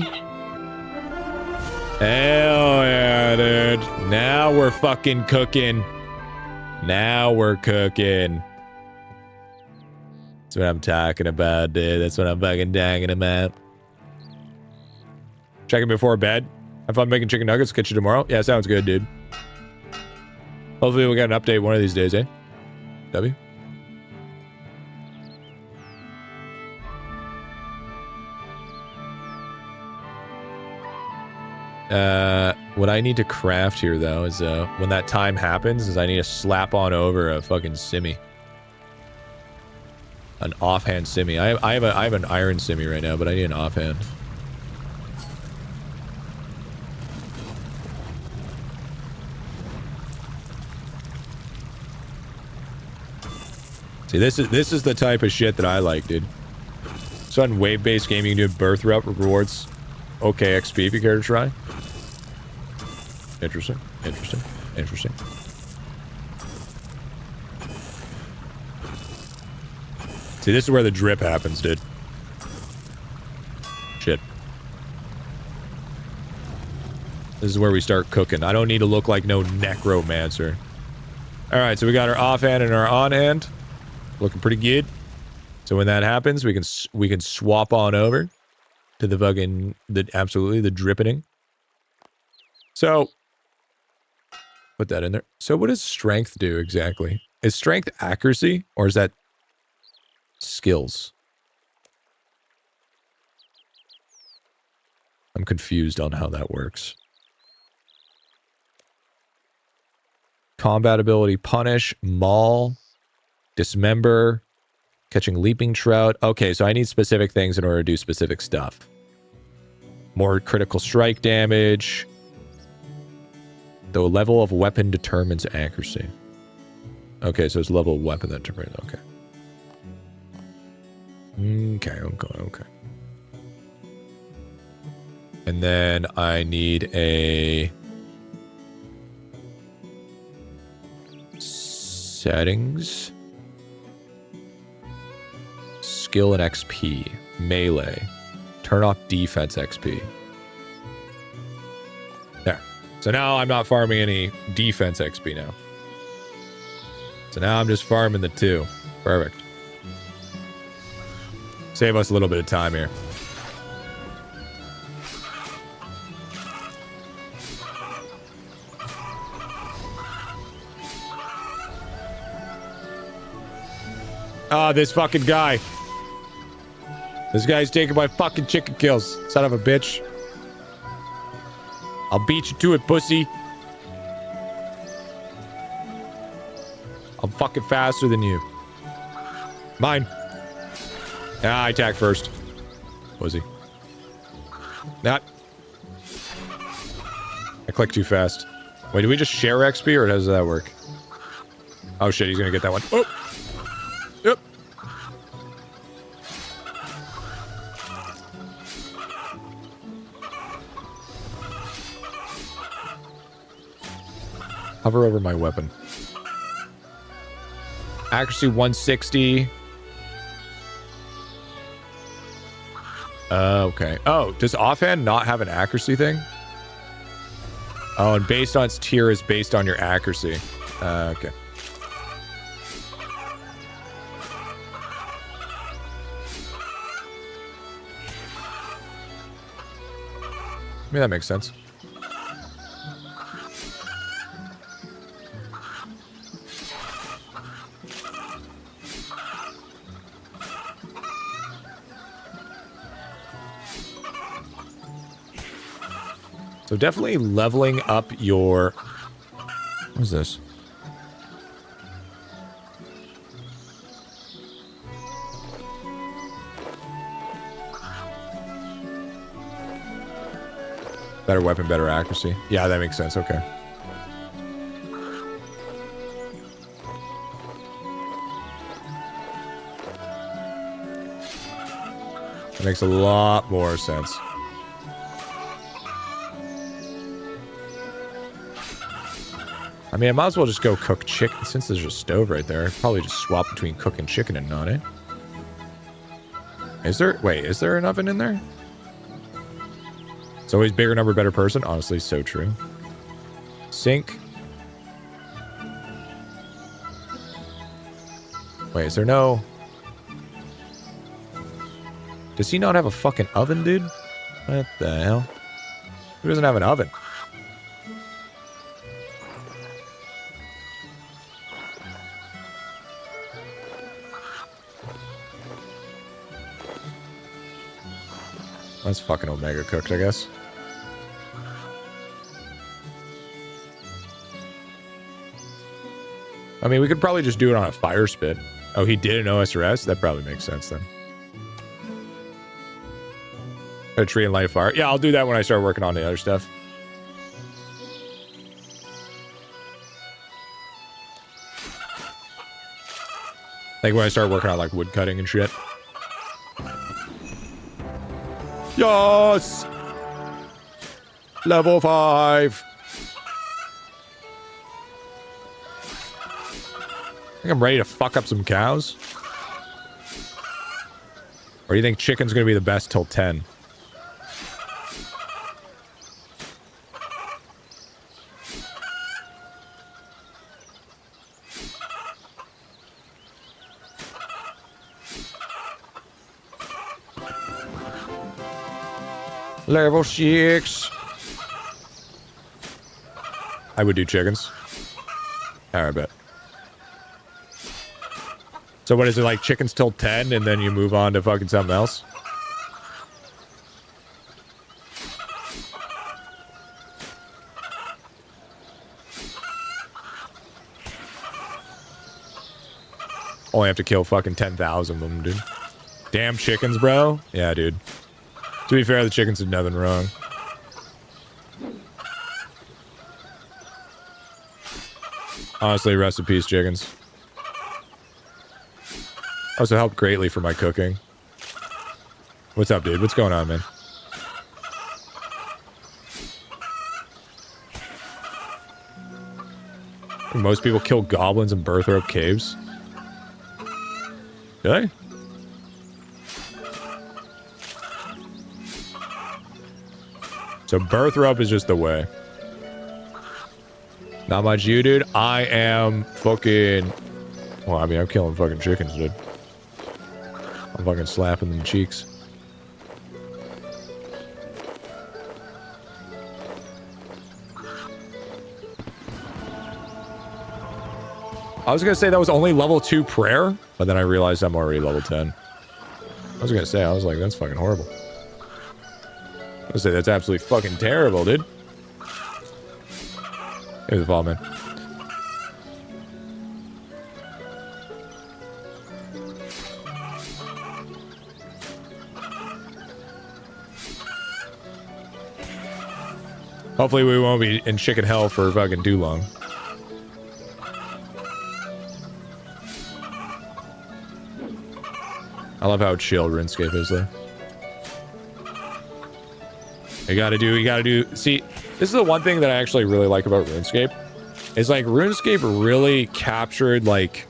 Hell yeah, dude. Now we're fucking cooking. Now we're cooking. That's what I'm talking about, dude. That's what I'm fucking talking about. Checking before bed. Have fun making chicken nuggets. Catch you tomorrow. Yeah, sounds good, dude. Hopefully we'll get an update one of these days, eh? W? What I need to craft here, though, is when that time happens, is I need to slap on over a fucking simmy. An offhand simmy. I have an iron simmy right now, but I need an offhand. See, this is the type of shit that I like, dude. So on wave-based gaming, you can do birth route rewards. Okay, XP if you care to try. Interesting. Interesting. Interesting. See, this is where the drip happens, dude. Shit. This is where we start cooking. I don't need to look like no necromancer. Alright, so we got our offhand and our on-hand. Looking pretty good. So when that happens, we can swap on over to the fucking... absolutely, the dripping. So... put that in there. So what does strength do exactly? Is strength accuracy, or is that... skills? I'm confused on how that works. Combat ability, punish, maul, dismember, catching leaping trout. Okay, so I need specific things in order to do specific stuff. More critical strike damage. The level of weapon determines accuracy. Okay, so it's level of weapon that determines. Okay. Okay. And then I need a settings, skill and XP, melee, turn off defense XP. There. So now I'm not farming any defense XP now. So now I'm just farming the 2. Perfect. Save us a little bit of time here. Ah, this fucking guy. This guy's taking my fucking chicken kills. Son of a bitch. I'll beat you to it, pussy. I'm fucking faster than you. Mine. Ah, I attack first. Pussy. Not. I clicked too fast. Wait, do we just share XP or does that work? Oh shit, he's gonna get that one. Oh! Yep. Hover over my weapon. Accuracy 160. Okay. Oh, does offhand not have an accuracy thing? Oh, and based on its tier is based on your accuracy. Okay. I mean, that makes sense. So definitely leveling up your... What is this? Better weapon, better accuracy. Yeah, that makes sense. Okay. That makes a lot more sense. I mean, I might as well just go cook chicken since there's a stove right there. I'd probably just swap between cooking chicken and not, eh? Is there... Wait, is there an oven in there? It's always bigger number, better person. Honestly, so true. Sink. Wait, is there no... Does he not have a fucking oven, dude? What the hell? Who doesn't have an oven? That's fucking Omega cooked, I guess. I mean, we could probably just do it on a fire spit. Oh, he did an OSRS? That probably makes sense then. A tree and light a fire. Yeah, I'll do that when I start working on the other stuff. Like when I start working on like wood cutting and shit. Yes! Level 5. I think I'm ready to fuck up some cows. Or do you think chicken's gonna be the best till 10? Level 6. I would do chickens. Alright, bet. So what is it, like chickens till 10 and then you move on to fucking something else? Only have to kill fucking 10,000 of them, dude. Damn chickens, bro. Yeah, dude. To be fair, the chickens did nothing wrong. Honestly, rest in peace, chickens. Also helped greatly for my cooking. What's up, dude? What's going on, man? Most people kill goblins in Birthrope caves. Do they? So Birthrope is just the way. Not much you, dude. I am fucking... Well, I mean, I'm killing fucking chickens, dude. I'm fucking slapping them cheeks. I was gonna say that was only level 2 prayer, but then I realized I'm already level 10. I was gonna say, I was like, that's fucking horrible. I was gonna say, that's absolutely fucking terrible, dude. Here's the fall, man. Hopefully we won't be in chicken hell for fucking too long. I love how chill Runescape is there. You gotta do, see, this is the one thing that I actually really like about RuneScape. Is like, RuneScape really captured, like,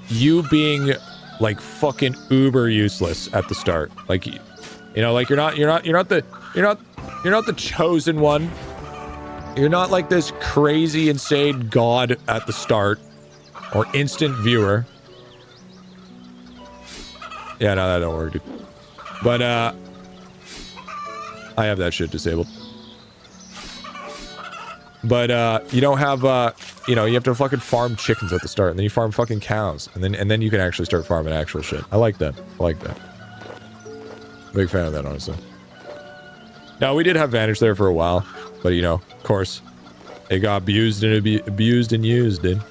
you being, like, fucking uber useless at the start. Like, you know, like, you're not the chosen one. You're not like this crazy, insane god at the start. Or instant viewer. Yeah, no, that don't work, dude. But, I have that shit disabled. But, you don't have, you know, you have to fucking farm chickens at the start, and then you farm fucking cows, and then you can actually start farming actual shit. I like that. I like that. Big fan of that, honestly. Now, we did have Vanish there for a while, but, you know, of course, it got abused and used, dude.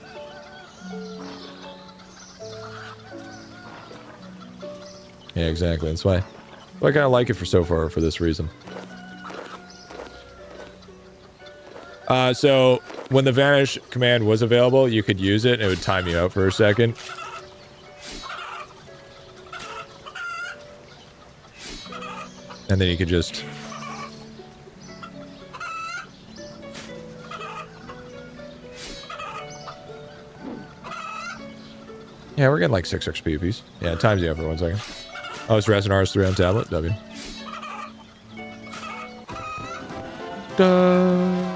Yeah, exactly. That's why I kind of like it for so far for this reason. So when the Vanish command was available, you could use it and it would time you out for a second. And then you could just... Yeah, we're getting like 6 XP apiece. Yeah, it times you out for 1 second. Oh, it's Resin RS3 on tablet. W. Duh.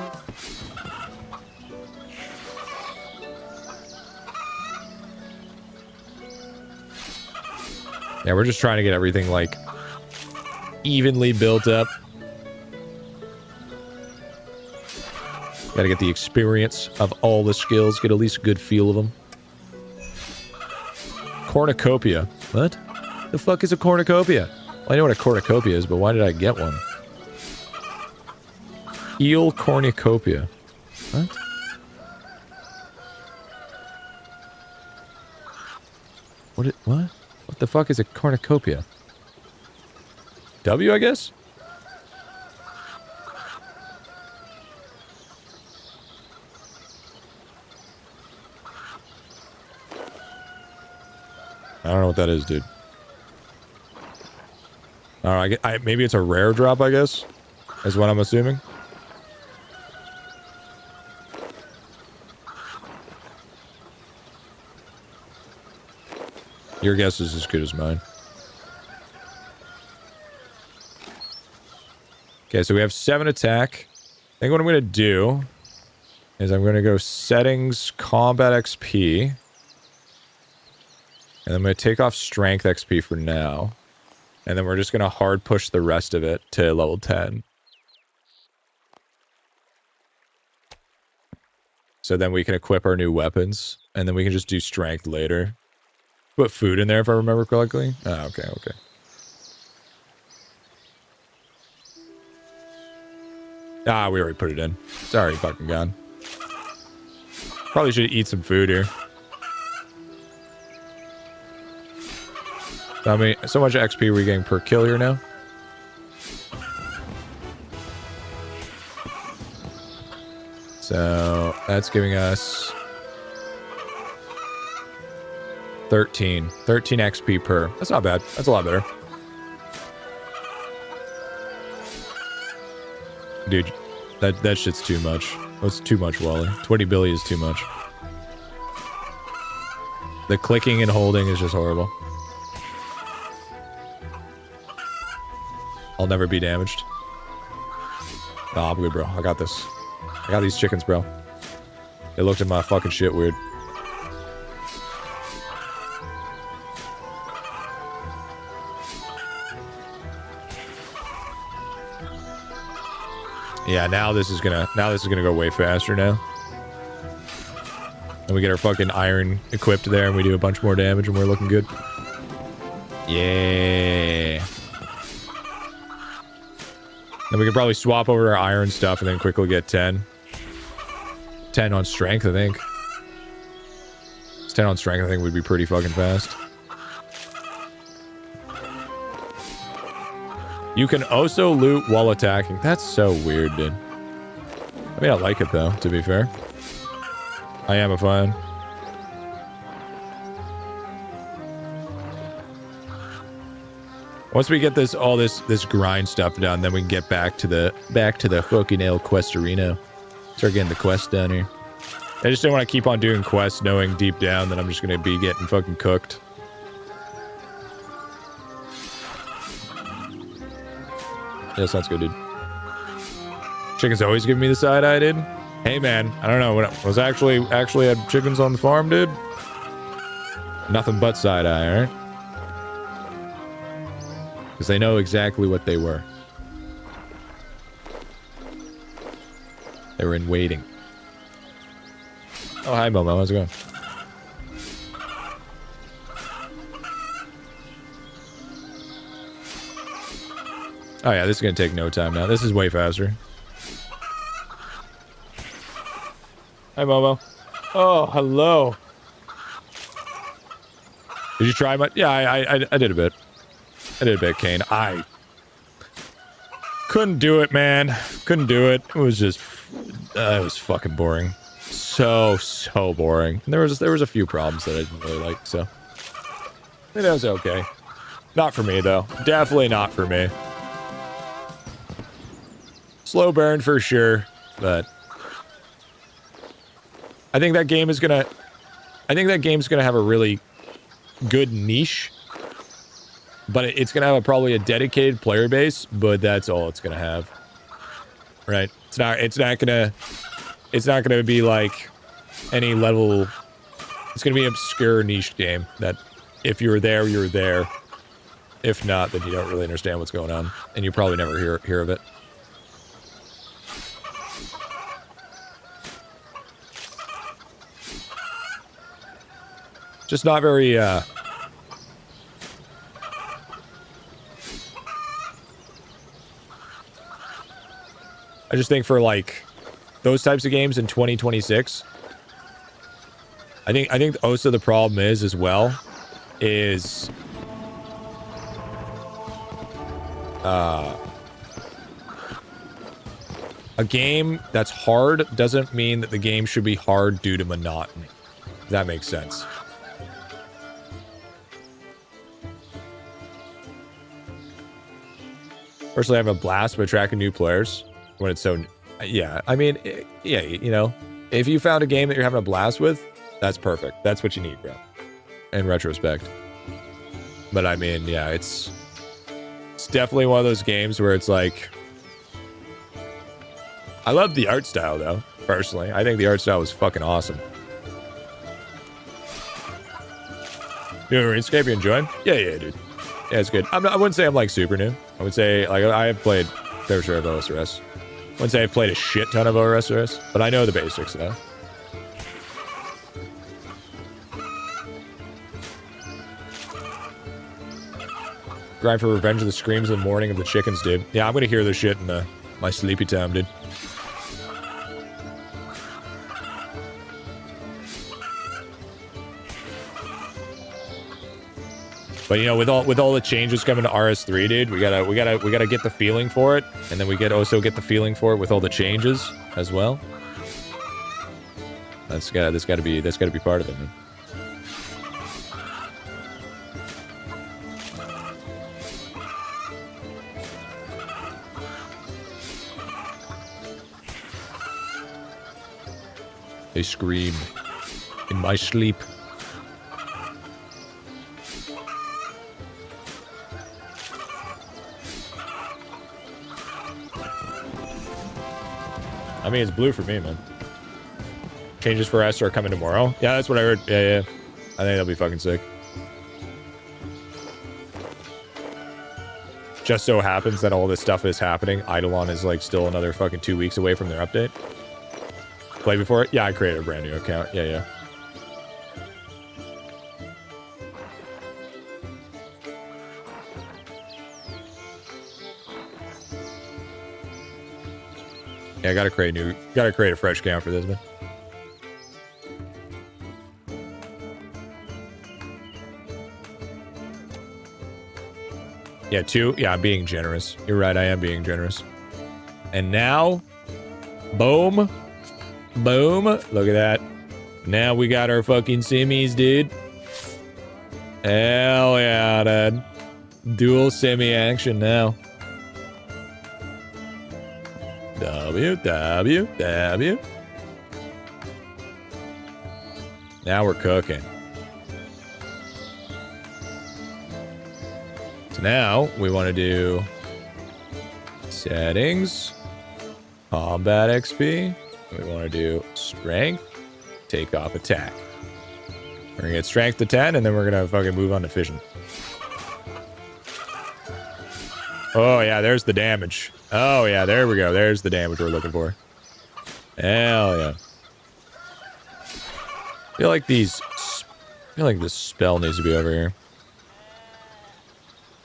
Yeah, we're just trying to get everything, like, evenly built up. Gotta get the experience of all the skills, get at least a good feel of them. Cornucopia. What? The fuck is a cornucopia? Well, I know what a cornucopia is, but why did I get one? Eel cornucopia. What? What? What the fuck is a cornucopia? W, I guess? I don't know what that is, dude. Alright, maybe it's a rare drop, I guess? Is what I'm assuming. Your guess is as good as mine. Okay, so we have 7 attack. I think what I'm going to do is I'm going to go settings, combat XP. And I'm going to take off strength XP for now. And then we're just going to hard push the rest of it to level 10. So then we can equip our new weapons. And then we can just do strength later. Put food in there if I remember correctly. Ah, okay, okay. Ah, we already put it in. It's already fucking gone. Probably should eat some food here. I mean, so much XP we're getting per kill here now. So that's giving us 13 XP per. That's not bad. That's a lot better. Dude, that shit's too much. That's too much, Wally. 20 billion is too much. The clicking and holding is just horrible. I'll never be damaged. Nah, I'm good, bro. I got this. I got these chickens, bro. They looked at my fucking shit weird. Yeah, now this is gonna go way faster now. And we get our fucking iron equipped there and we do a bunch more damage and we're looking good. Yeah. Then we could probably swap over our iron stuff and then quickly get 10. 10 on strength, I think. 10 on strength, I think, would be pretty fucking fast. You can also loot while attacking. That's so weird, dude. I mean, I like it, though, to be fair. I am a fan. Once we get this grind stuff done, then we can get back to the fucking El Questorino. Start getting the quest done here. I just didn't want to keep on doing quests knowing deep down that I'm just gonna be getting fucking cooked. Yeah, sounds good, dude. Chicken's always giving me the side eye, dude. Hey man, I don't know, when I was actually had chickens on the farm, dude. Nothing but side eye, alright? Because they know exactly what they were. They were in waiting. Oh, hi, Momo. How's it going? Oh, yeah. This is going to take no time now. This is way faster. Hi, Momo. Oh, hello. Did you try my... Yeah, I did a bit. I did a bit, Kane. I couldn't do it, man. Couldn't do it. It was just... it was fucking boring. So boring. And there was a few problems that I didn't really like, so... I think that was okay. Not for me, though. Definitely not for me. Slow burn for sure, but... I think that game is gonna... I think that game's gonna have a really good niche. But it's gonna have probably a dedicated player base, but that's all it's gonna have. Right? It's not gonna be like any level. It's gonna be an obscure niche game that if you're there, you're there. If not, then you don't really understand what's going on, and you probably never hear of it. Just not very I just think for like those types of games in 2026, I think also the problem is as well is a game that's hard doesn't mean that the game should be hard due to monotony. If that makes sense. Personally, I have a blast with attracting new players when it's so... Yeah, I mean, yeah, you know, if you found a game that you're having a blast with, that's perfect. That's what you need, bro. In retrospect. But I mean, yeah, it's definitely one of those games where it's like... I love the art style, though, personally. I think the art style was fucking awesome. You know RuneScape, you enjoying? Yeah, dude. Yeah, it's good. I wouldn't say I'm, like, super new. I would say, like, I have played fair share of OSRS. I wouldn't say I've played a shit ton of OSRS, but I know the basics, though. Grind for Revenge of the Screams in the morning of the chickens, dude. Yeah, I'm gonna hear this shit in my sleepy time, dude. But you know, with all the changes coming to RS3, dude, we gotta get the feeling for it, and then we also get the feeling for it with all the changes as well. That's gotta be part of it, man. They scream in my sleep. I mean, it's blue for me, man. Changes for us are coming tomorrow. Yeah, that's what I heard. Yeah. I think that'll be fucking sick. Just so happens that all this stuff is happening. Idolon is like still another fucking 2 weeks away from their update. Play before it? Yeah, I created a brand new account. Yeah. Yeah, I gotta create a fresh account for this, man. Yeah, 2. Yeah, I'm being generous. You're right, I am being generous. And now, boom. Boom. Look at that. Now we got our fucking simmies, dude. Hell yeah, dude. Dual semi action now. W. Now we're cooking. So now we want to do settings, combat XP. We want to do strength, take off attack. We're gonna get strength to 10, and then we're gonna fucking move on to fission. Oh yeah, there's the damage. Oh yeah, there we go. There's the damage we're looking for. Hell yeah. I feel like this spell needs to be over here.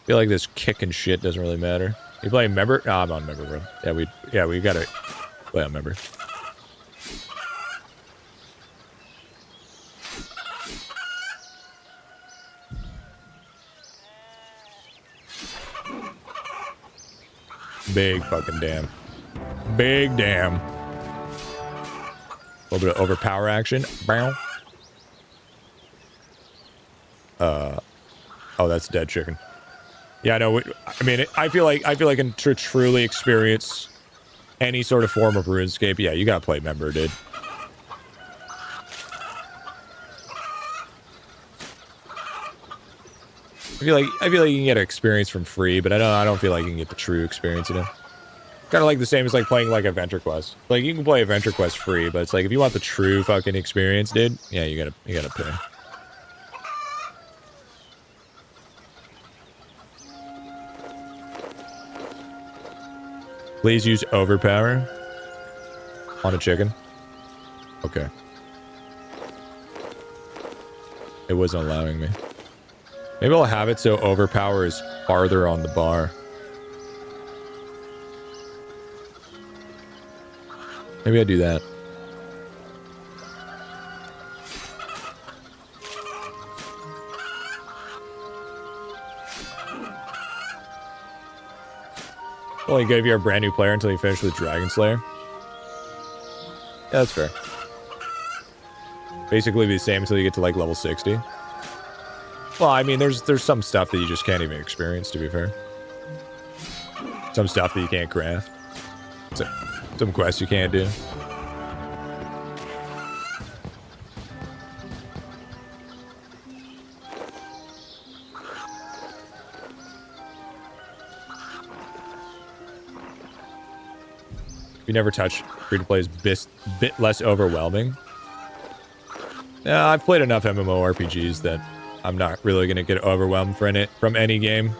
I feel like this kick and shit doesn't really matter. You playing member? No, I'm on member, bro. Yeah, we gotta play on member. Big fucking damn. Big damn. A little bit of overpower action. Bow. Oh, that's dead chicken. Yeah, no. I mean, I feel like to truly experience any sort of form of RuneScape, yeah, you gotta play member, dude. I feel like you can get an experience from free, but I don't feel like you can get the true experience, you know? Kind of like the same as like playing like Adventure Quest. Like you can play Adventure Quest free, but it's like if you want the true fucking experience, dude, yeah, you gotta pay. Please use overpower on a chicken. Okay. It wasn't allowing me. Maybe I'll have it so overpower is farther on the bar. Maybe I do that. Only good if you're a brand new player until you finish with Dragon Slayer. Yeah, that's fair. Basically be the same until you get to like level 60. Well, I mean, there's some stuff that you just can't even experience, to be fair. Some stuff that you can't craft. Some quests you can't do. You never touch free-to-play is bit less overwhelming. I've played enough MMORPGs that I'm not really going to get overwhelmed from any game.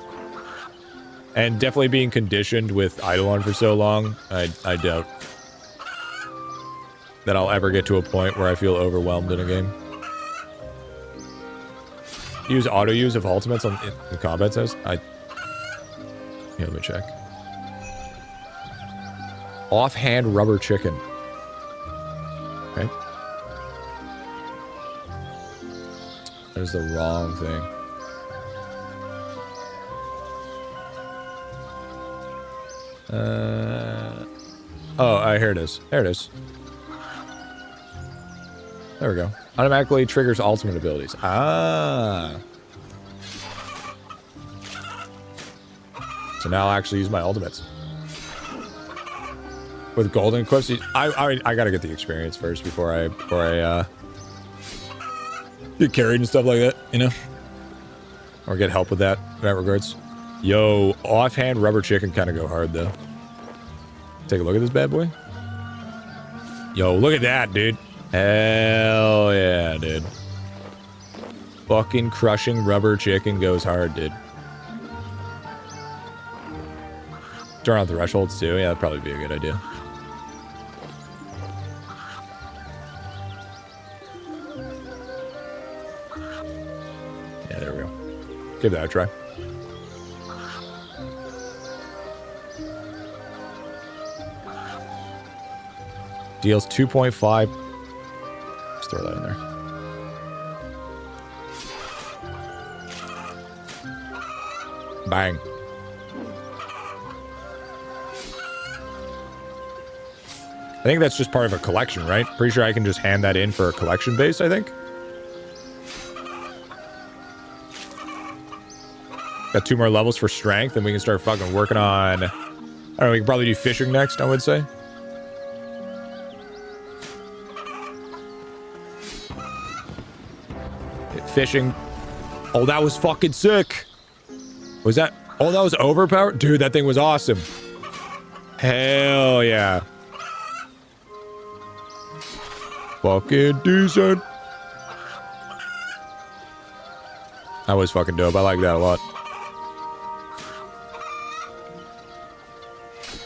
And definitely being conditioned with Idolon for so long, I doubt that I'll ever get to a point where I feel overwhelmed in a game. Use auto-use of ultimates in the combat says? Here, let me check. Offhand rubber chicken. Okay. That is the wrong thing. Here it is. There it is. There we go. Automatically triggers ultimate abilities. Ah. So now I'll actually use my ultimates. With golden equips, I gotta get the experience first before I get carried and stuff like that, you know? Or get help with that in that regards. Yo, offhand rubber chicken kind of go hard though. Take a look at this bad boy. Yo, look at that, dude. Hell yeah, dude. Fucking crushing rubber chicken goes hard, dude. Turn on thresholds too. Yeah, that'd probably be a good idea. Yeah, there we go. Give that a try. Deals 2.5. Let's throw that in there. Bang. I think that's just part of a collection, right? Pretty sure I can just hand that in for a collection base, I think. Got 2 more levels for strength, and we can start fucking working on... I don't know, we can probably do fishing next, I would say. Fishing. Oh, that was fucking sick. Was that... Oh, that was overpowered? Dude, that thing was awesome. Hell yeah. Fucking decent. That was fucking dope. I like that a lot.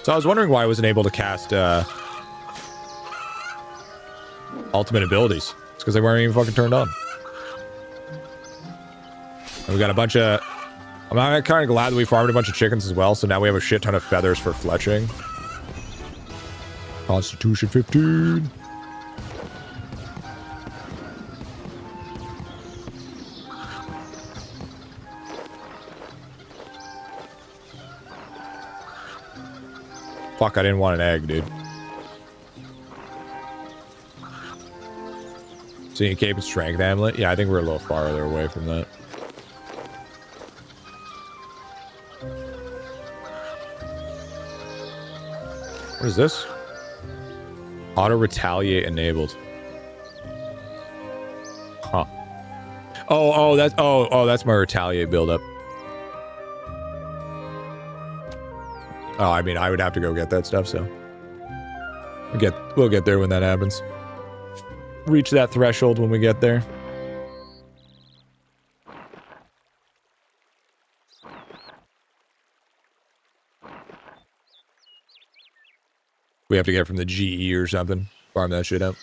So I was wondering why I wasn't able to cast ultimate abilities. It's because they weren't even fucking turned on. And we got a bunch of... I'm kind of glad that we farmed a bunch of chickens as well, so now we have a shit ton of feathers for fletching. Constitution 15. Fuck, I didn't want an egg, dude. Seeing Cape and Strength Amulet? Yeah, I think we're a little farther away from that. What is this? Auto retaliate enabled. Huh. Oh, that's my retaliate buildup. Oh, I mean, I would have to go get that stuff, so we'll get there when that happens. Reach that threshold when we get there. We have to get it from the GE or something. Farm that shit up.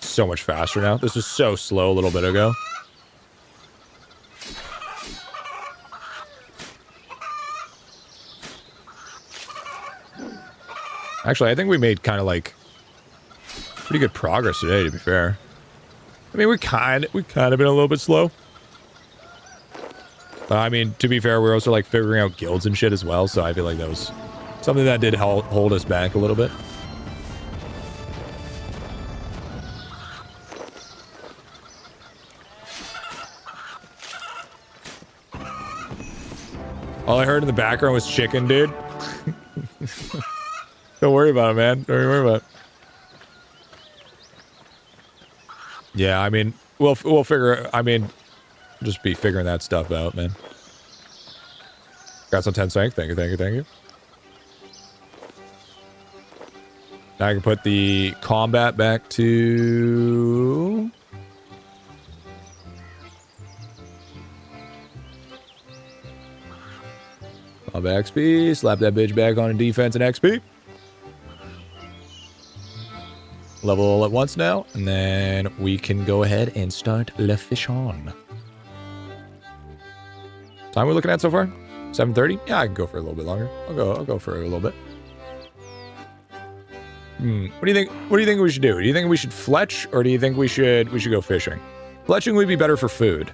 So much faster now. This was so slow a little bit ago. Actually, I think we made kind of like pretty good progress today, to be fair. I mean, we kind of been a little bit slow. But I mean, to be fair, we're also like figuring out guilds and shit as well, so I feel like that was something that did hold us back a little bit. All I heard in the background was chicken, dude. Don't worry about it, man. Don't worry about it. Yeah, I mean, we'll figure... I mean, just be figuring that stuff out, man. Got some 10 strength. Thank you, thank you, thank you. Now I can put the combat back to... Combat XP. Slap that bitch back on defense and XP. Level all at once now, and then we can go ahead and start Le Fichon. Time we're looking at so far? 7:30? Yeah, I can go for a little bit longer. I'll go for a little bit. What do you think? What do you think we should do? Do you think we should fletch, or do you think we should go fishing? Fletching would be better for food.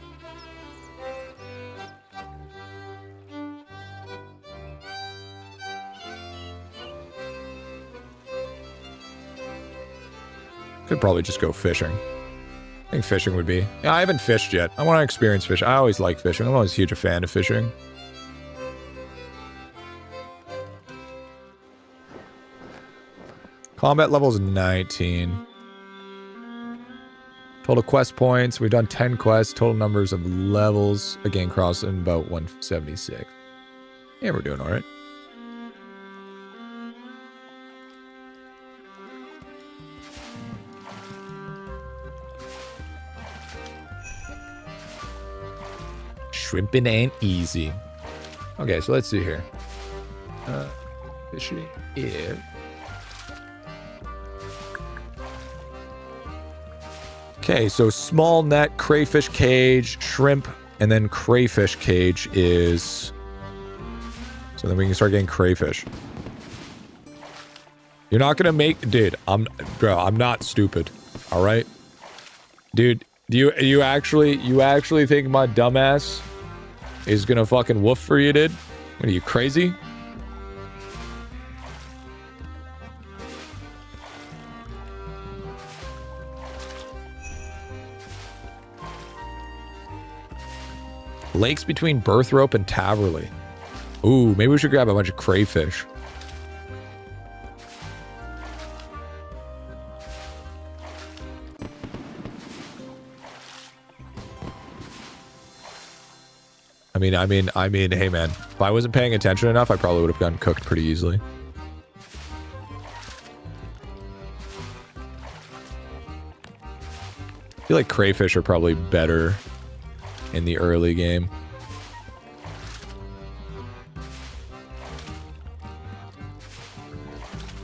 Could probably just go fishing. I think fishing would be... Yeah, I haven't fished yet. I want to experience fishing. I always like fishing. I'm always huge a fan of fishing. Combat level is 19. Total quest points. We've done 10 quests. Total numbers of levels. Again, crossing about 176. Yeah, we're doing all right. Shrimping ain't easy. Okay, so let's see here. Fishing is... Okay, so small net, crayfish cage, shrimp, and then crayfish cage is... So then we can start getting crayfish. You're not gonna make... Dude, I'm not stupid. Alright? Dude, do you actually think my dumbass is gonna fucking woof for you, dude? What are you, crazy? Lakes between Birthrope and Taverley. Ooh, maybe we should grab a bunch of crayfish. I mean, hey man, if I wasn't paying attention enough, I probably would have gotten cooked pretty easily. I feel like crayfish are probably better in the early game.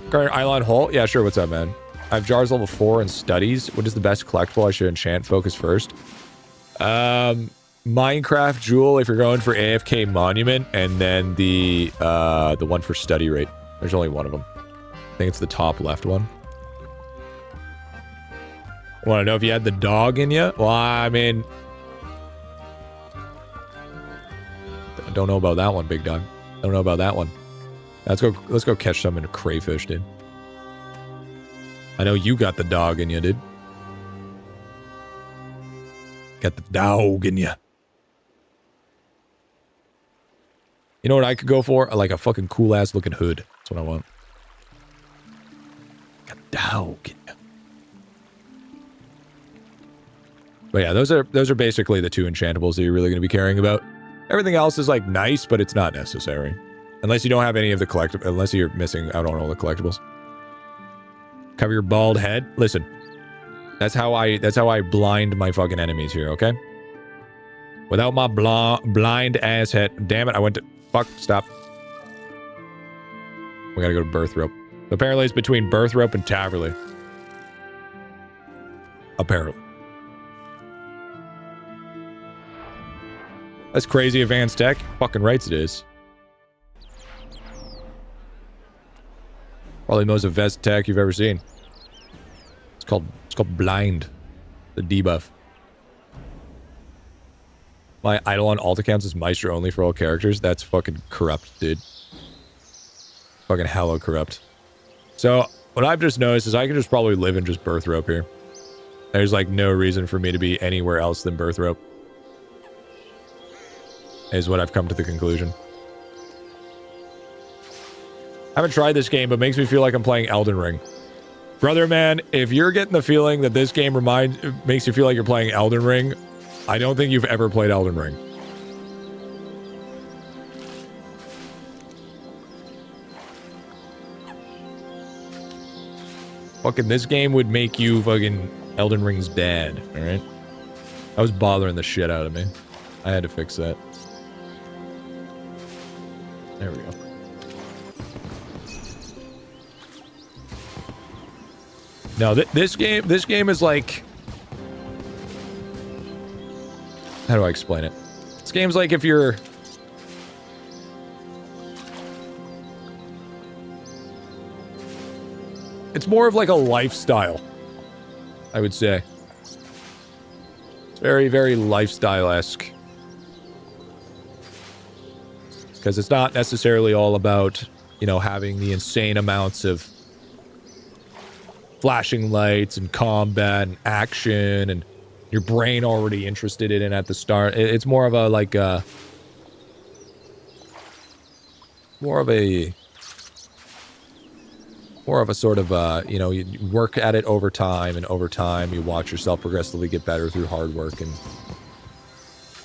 Current Idolon Hole? Yeah, sure, what's up, man? I have jars level 4 and studies. What is the best collectible I should enchant? Focus first. Minecraft Jewel if you're going for AFK Monument, and then the one for study rate. There's only one of them. I think it's the top left one. Want to know if you had the dog in you? Well, I mean... I don't know about that one, big dog. Don't know about that one. Let's go catch some in a crayfish, dude. I know you got the dog in you, dude. Got the dog in you. You know what I could go for? Like a fucking cool-ass looking hood. That's what I want. Got the dog in you. But yeah, those are basically the two enchantables that you're really going to be caring about. Everything else is like nice, but it's not necessary. Unless you don't have any of the collectibles. Unless you're missing out on all the collectibles. Cover your bald head. Listen. That's how I blind my fucking enemies here, okay? Without my blind ass head. Damn it, I went to... Fuck, stop. We gotta go to Birthrope. Apparently it's between Birthrope and Taverley. Apparently. That's crazy advanced tech. Fucking rights it is. Probably the most advanced tech you've ever seen. It's called blind. The debuff. My Idolon alt accounts is Meister only for all characters. That's fucking corrupt, dude. Fucking hella corrupt. So, what I've just noticed is I can just probably live in just Birthrope here. There's like no reason for me to be anywhere else than Birthrope. Is what I've come to the conclusion. I haven't tried this game, but makes me feel like I'm playing Elden Ring. Brother, man, if you're getting the feeling that this game makes you feel like you're playing Elden Ring, I don't think you've ever played Elden Ring. Fucking this game would make you fucking Elden Ring's dad, alright? That was bothering the shit out of me. I had to fix that. There we go. No, this game is like... How do I explain it? This game's like if you're... it's more of like a lifestyle, I would say. It's very, very lifestyle-esque. Because it's not necessarily all about, you know, having the insane amounts of flashing lights and combat and action and your brain already interested in it at the start. It's more of a, like, more of a sort of, you know, you work at it over time, and over time you watch yourself progressively get better through hard work. And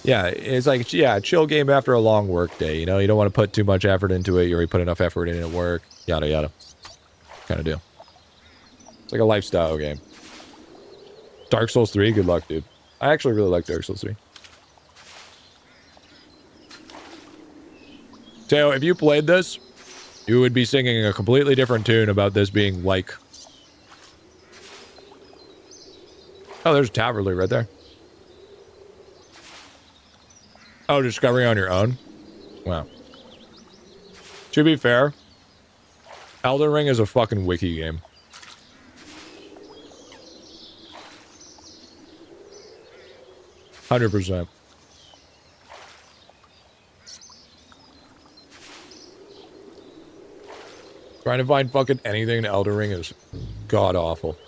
yeah, it's like, yeah, a chill game after a long work day. You know, you don't want to put too much effort into it. You already put enough effort in at work, yada yada kind of deal. It's like a lifestyle game. Dark Souls 3, good luck, dude. I actually really like Dark Souls 3. Teo, if you played this, you would be singing a completely different tune about this being like... Oh, there's Taverly right there. Oh, discovery on your own? Wow. To be fair, Elden Ring is a fucking wiki game. %. Trying to find fucking anything in Elden Ring is god-awful.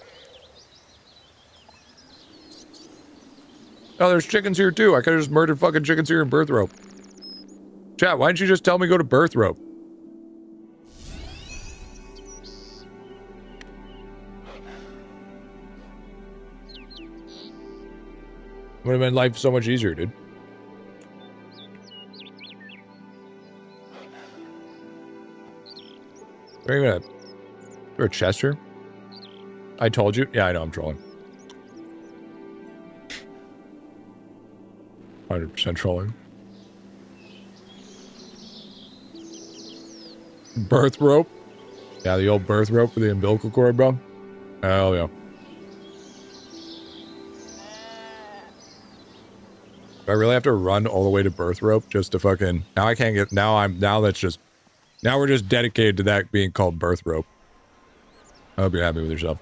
Oh, there's chickens here too. I could've just murdered fucking chickens here in Birth Rope. Chat, why didn't you just tell me go to Birth Rope? Would have made life so much easier, dude. Wait a minute. Is there a chest here? I told you. Yeah, I know I'm trolling. 100% trolling. Birth rope. Yeah, the old birth rope for the umbilical cord, bro. Hell yeah. Do I really have to run all the way to birth rope just to fucking... Now I can't get... Now that's just... Now we're just dedicated to that being called birth rope. I hope you're happy with yourself.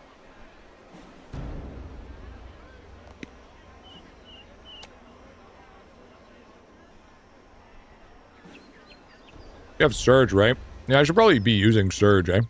You have Surge, right? Yeah, I should probably be using Surge, eh?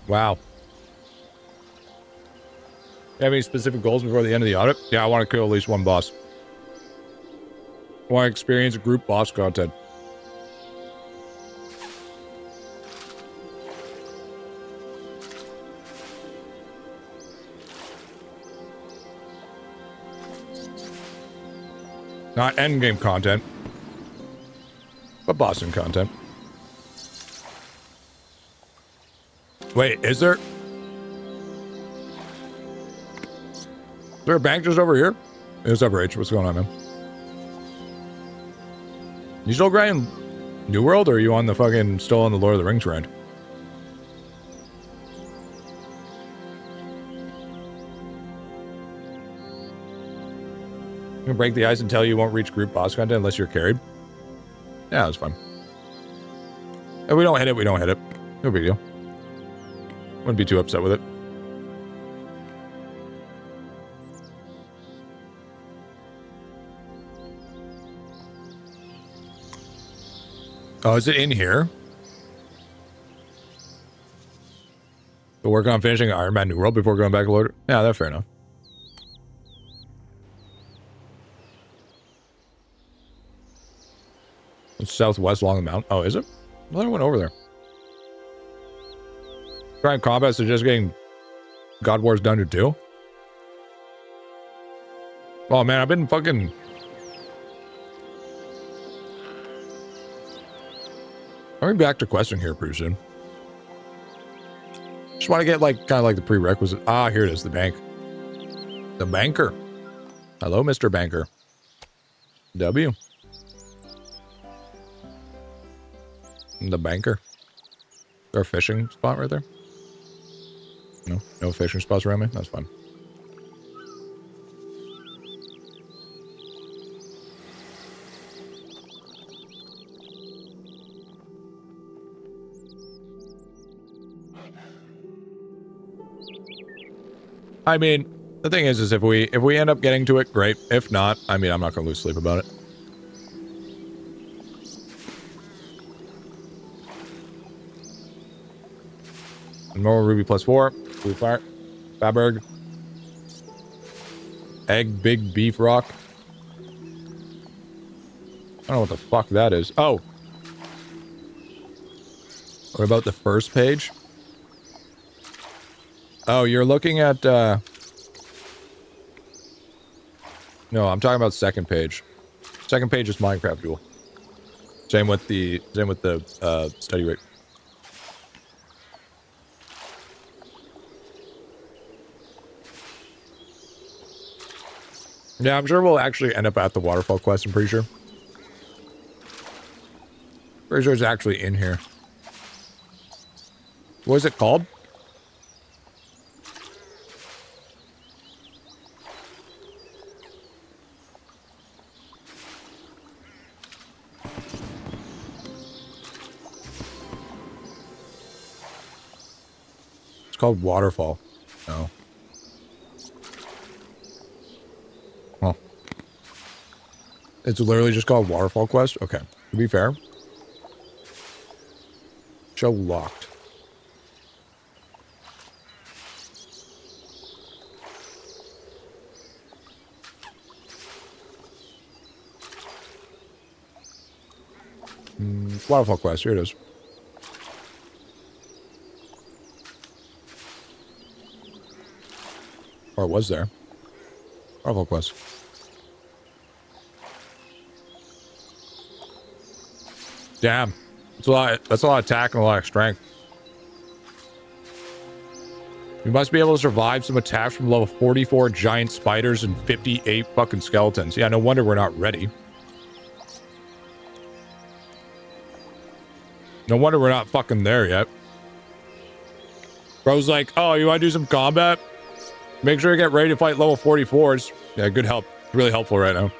Wow. You have any specific goals before the end of the audit? Yeah, I want to kill at least one boss. I want to experience group boss content. Not endgame content, but bossing content. Wait, is there a bank just over here? What's up, Rach? What's going on, man? You still grinding New World, or are you on the fucking still on the Lord of the Rings grind? I'm gonna break the ice and tell you won't reach group boss content unless you're carried. Yeah, that's fine. If we don't hit it, we don't hit it. No big deal. Wouldn't be too upset with it. Oh, is it in here? We're working on finishing Ironman New World before going back to Lord. Yeah, that's fair enough. It's southwest along the mountain. Oh, is it? I thought I went over there. Trying combat, so just getting God Wars Dungeon 2. Oh man, I've been fucking... I'll be back to questing here pretty soon. Just want to get like kind of like the prerequisite. Ah, here it is, the bank. The banker. Hello, Mr. Banker. W. The banker. there a fishing spot right there? No? No fishing spots around me? That's fine. I mean, the thing is if we end up getting to it, great. If not, I mean, I'm not gonna lose sleep about it. Normal ruby +4. Blue fire. Faberg. Egg big beef rock. I don't know what the fuck that is. Oh. What about the first page? Oh, you're looking at, no, I'm talking about second page. Second page is Minecraft Duel. Same with the study rate. Yeah, I'm sure we'll actually end up at the waterfall quest, I'm pretty sure. Pretty sure it's actually in here. What is it called? It's called Waterfall. No. Huh. It's literally just called Waterfall Quest? Okay. To be fair. Show locked. Waterfall Quest, here it is. Or it was there. Waterfall Quest. Damn. That's a lot of attack and a lot of strength. You must be able to survive some attacks from level 44 giant spiders and 58 fucking skeletons. Yeah, no wonder we're not ready. No wonder we're not fucking there yet. Bro's like, oh, you want to do some combat? Make sure you get ready to fight level 44s. Yeah, good help. It's really helpful right now.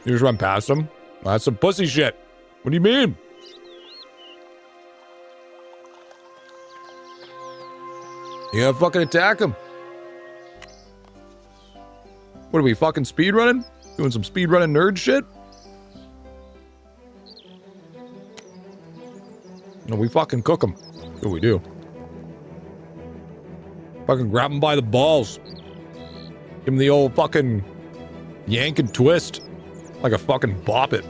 You just run past them? Well, that's some pussy shit. What do you mean? You gotta fucking attack him. What are we, fucking speed running? Doing some speed running nerd shit? No, we fucking cook them. That's what we do. Fucking grab him by the balls. Give him the old fucking yank and twist. Like a fucking bop it.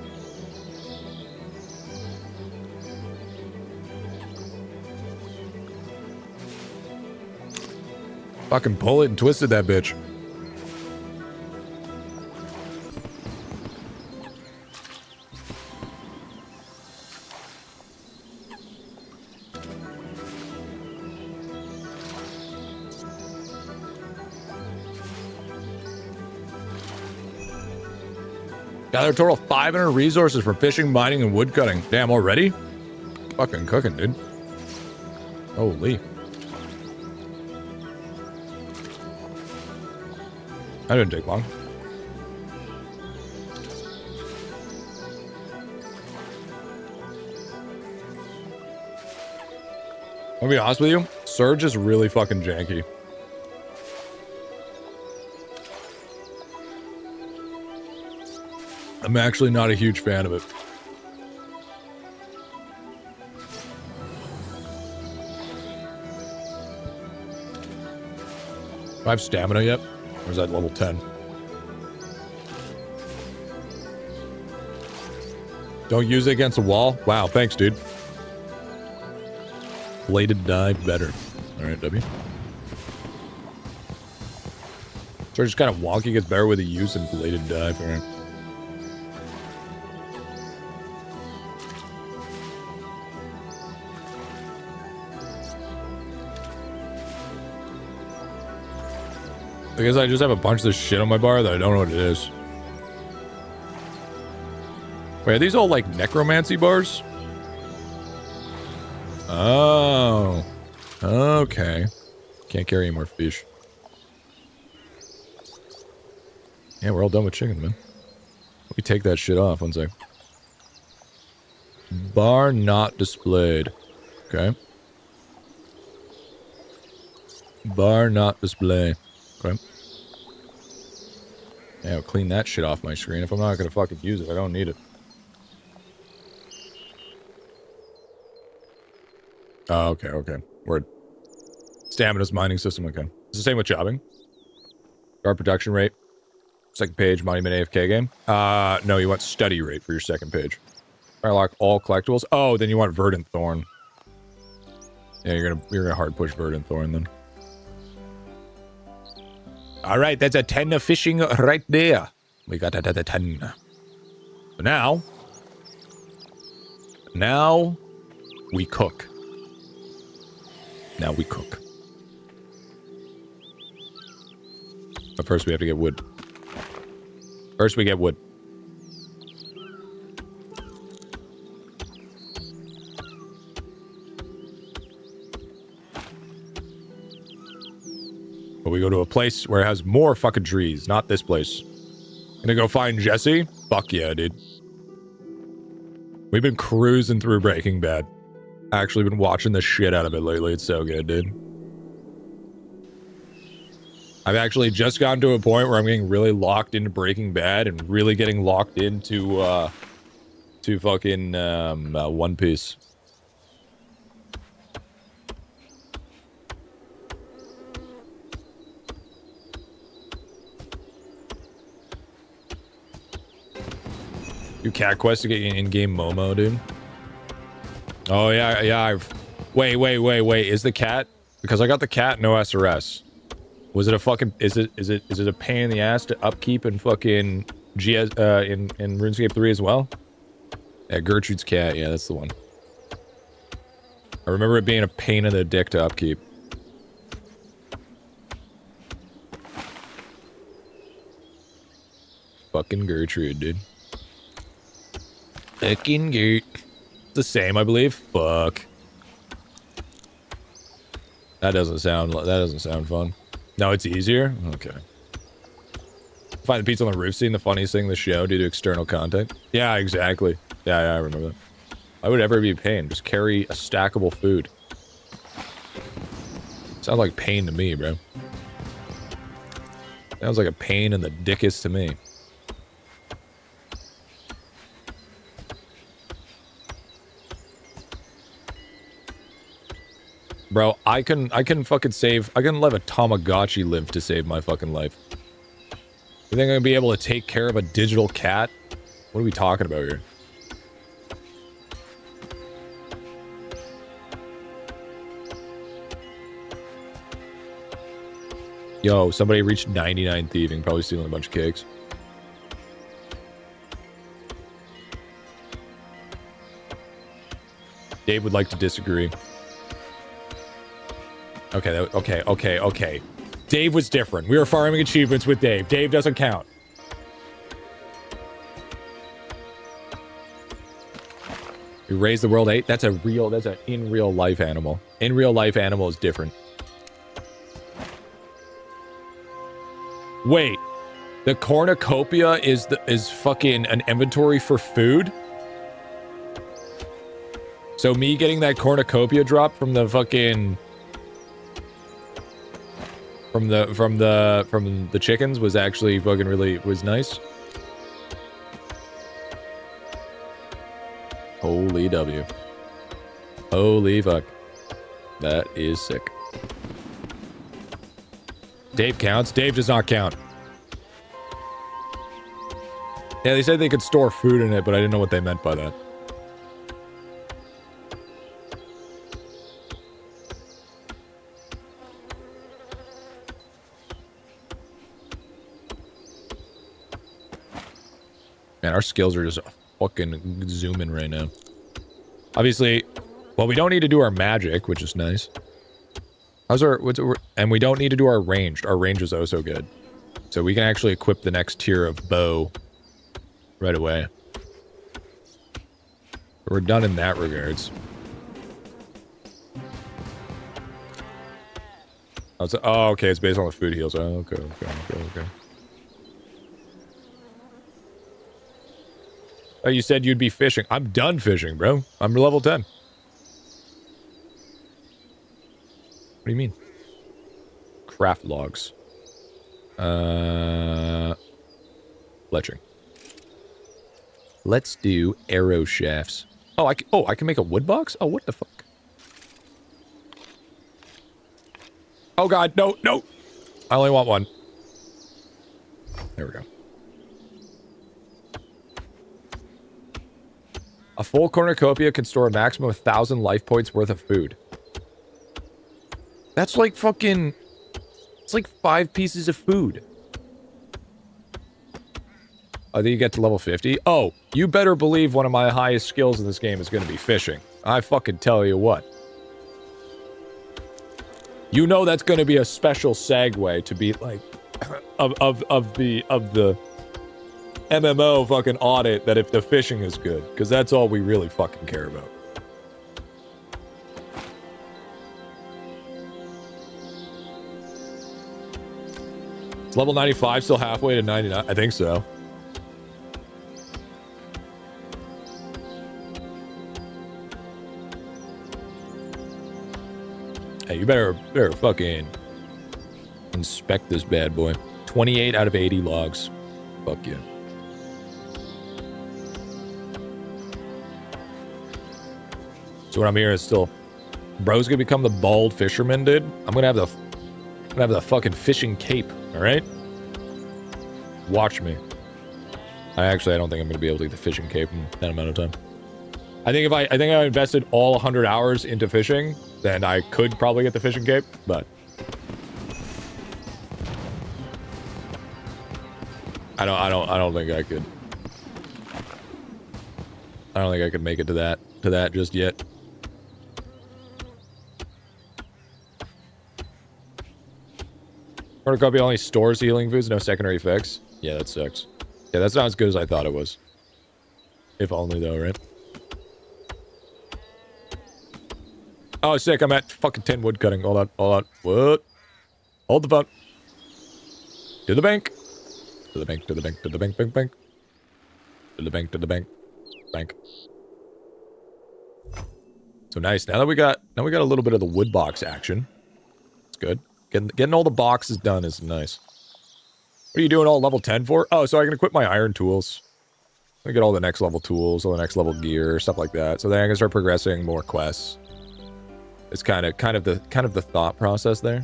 Fucking pull it and twisted that bitch. Gather a total of 500 resources for fishing, mining, and wood cutting. Damn, already? Fucking cooking, dude. Holy. That didn't take long. I'll be honest with you, Surge is really fucking janky. I'm actually not a huge fan of it. Do I have stamina yet? Or is that level 10? Don't use it against a wall? Wow, thanks, dude. Bladed dive better. Alright, W. So just kind of wonky, gets better with a use and bladed dive. Alright. I guess I just have a bunch of this shit on my bar that I don't know what it is. Wait, are these all like necromancy bars? Oh. Okay. Can't carry any more fish. Yeah, we're all done with chicken, man. Let me take that shit off. One sec. Bar not displayed. Okay. Bar not display. Okay. Yeah, I'll clean that shit off my screen. If I'm not gonna fucking use it, I don't need it. Oh, okay, okay. Word. Stamina's mining system, okay. It's the same with jobbing. Guard production rate. Second page, Monument AFK game. No, you want study rate for your second page. Lock all collectibles. Oh, then you want Verdant Thorn. Yeah, you're gonna hard push Verdant Thorn then. Alright, that's a 10 of fishing right there. We got that at a 10. So now we cook. Now we cook. But first we have to get wood. First we get wood. But we go to a place where it has more fucking trees, not this place. Gonna go find Jesse? Fuck yeah, dude. We've been cruising through Breaking Bad. Actually been watching the shit out of it lately. It's so good, dude. I've actually just gotten to a point where I'm getting really locked into Breaking Bad and really getting locked into fucking One Piece. Do cat quests to get you an in-game Momo, dude. Oh yeah. Wait. Is the cat? Because I got the cat, no SRS. Was it a fucking? Is it a pain in the ass to upkeep in fucking GS in RuneScape 3 as well? Yeah, Gertrude's cat. Yeah, that's the one. I remember it being a pain in the dick to upkeep. Fucking Gertrude, dude. Fucking Gert. It's the same, I believe. Fuck. That doesn't sound fun. No, it's easier? Okay. Find the pizza on the roof scene the funniest thing in the show due to external content. Yeah, exactly. Yeah, I remember that. Why would it ever be a pain? Just carry a stackable food. Sounds like pain to me, bro. Sounds like a pain in the dickest to me. Bro, I can fucking save. I can let a Tamagotchi live to save my fucking life. You think I'm gonna be able to take care of a digital cat? What are we talking about here? Yo, somebody reached 99 thieving, probably stealing a bunch of cakes. Dave would like to disagree. Okay. Dave was different. We were farming achievements with Dave. Dave doesn't count. We raised the world 8. That's an in real life animal. In real life animal is different. Wait, the cornucopia is fucking an inventory for food? So me getting that cornucopia drop from the fucking from the chickens was actually fucking was nice. Holy W. Holy fuck. That is sick. Dave counts. Dave does not count. Yeah, they said they could store food in it, but I didn't know what they meant by that. Man, our skills are just fucking zooming right now. Obviously, well, we don't need to do our magic, which is nice. And we don't need to do our ranged. Our range is oh so good. So we can actually equip the next tier of bow right away. We're done in that regards. Oh, okay, it's based on the food heals. Oh, okay. Oh, you said you'd be fishing. I'm done fishing, bro. I'm level 10. What do you mean? Craft logs. Fletching. Let's do arrow shafts. Oh, I can make a wood box? Oh, what the fuck? Oh god, no. I only want one. There we go. A full cornucopia can store a maximum of 1,000 life points worth of food. That's like fucking... It's like 5 pieces of food. Oh, then you get to level 50? Oh, you better believe one of my highest skills in this game is going to be fishing. I fucking tell you what. You know that's going to be a special segue to be like... of the MMO fucking audit that if the fishing is good. Because that's all we really fucking care about. It's level 95, still halfway to 99. I think so. Hey, you better fucking inspect this bad boy. 28 out of 80 logs. Fuck yeah. So what I'm hearing is still, bro's gonna become the bald fisherman, dude. I'm gonna have the fucking fishing cape. All right. Watch me. I don't think I'm gonna be able to get the fishing cape in that amount of time. I think if I invested all 100 hours into fishing, then I could probably get the fishing cape, but I don't think I could. I don't think I could make it to that just yet. Cornucopia only stores healing foods, no secondary effects. Yeah, that sucks. Yeah, that's not as good as I thought it was. If only though, right? Oh, sick, I'm at fucking 10 wood cutting. Hold on. What? Hold the phone. To the bank. To the bank. Bank. To the bank. So nice. Now we got a little bit of the wood box action. It's good. Getting all the boxes done is nice. What are you doing all level 10 for? Oh, so I can equip my iron tools. I get all the next level tools, all the next level gear, stuff like that. So then I can start progressing more quests. It's kind of the thought process there.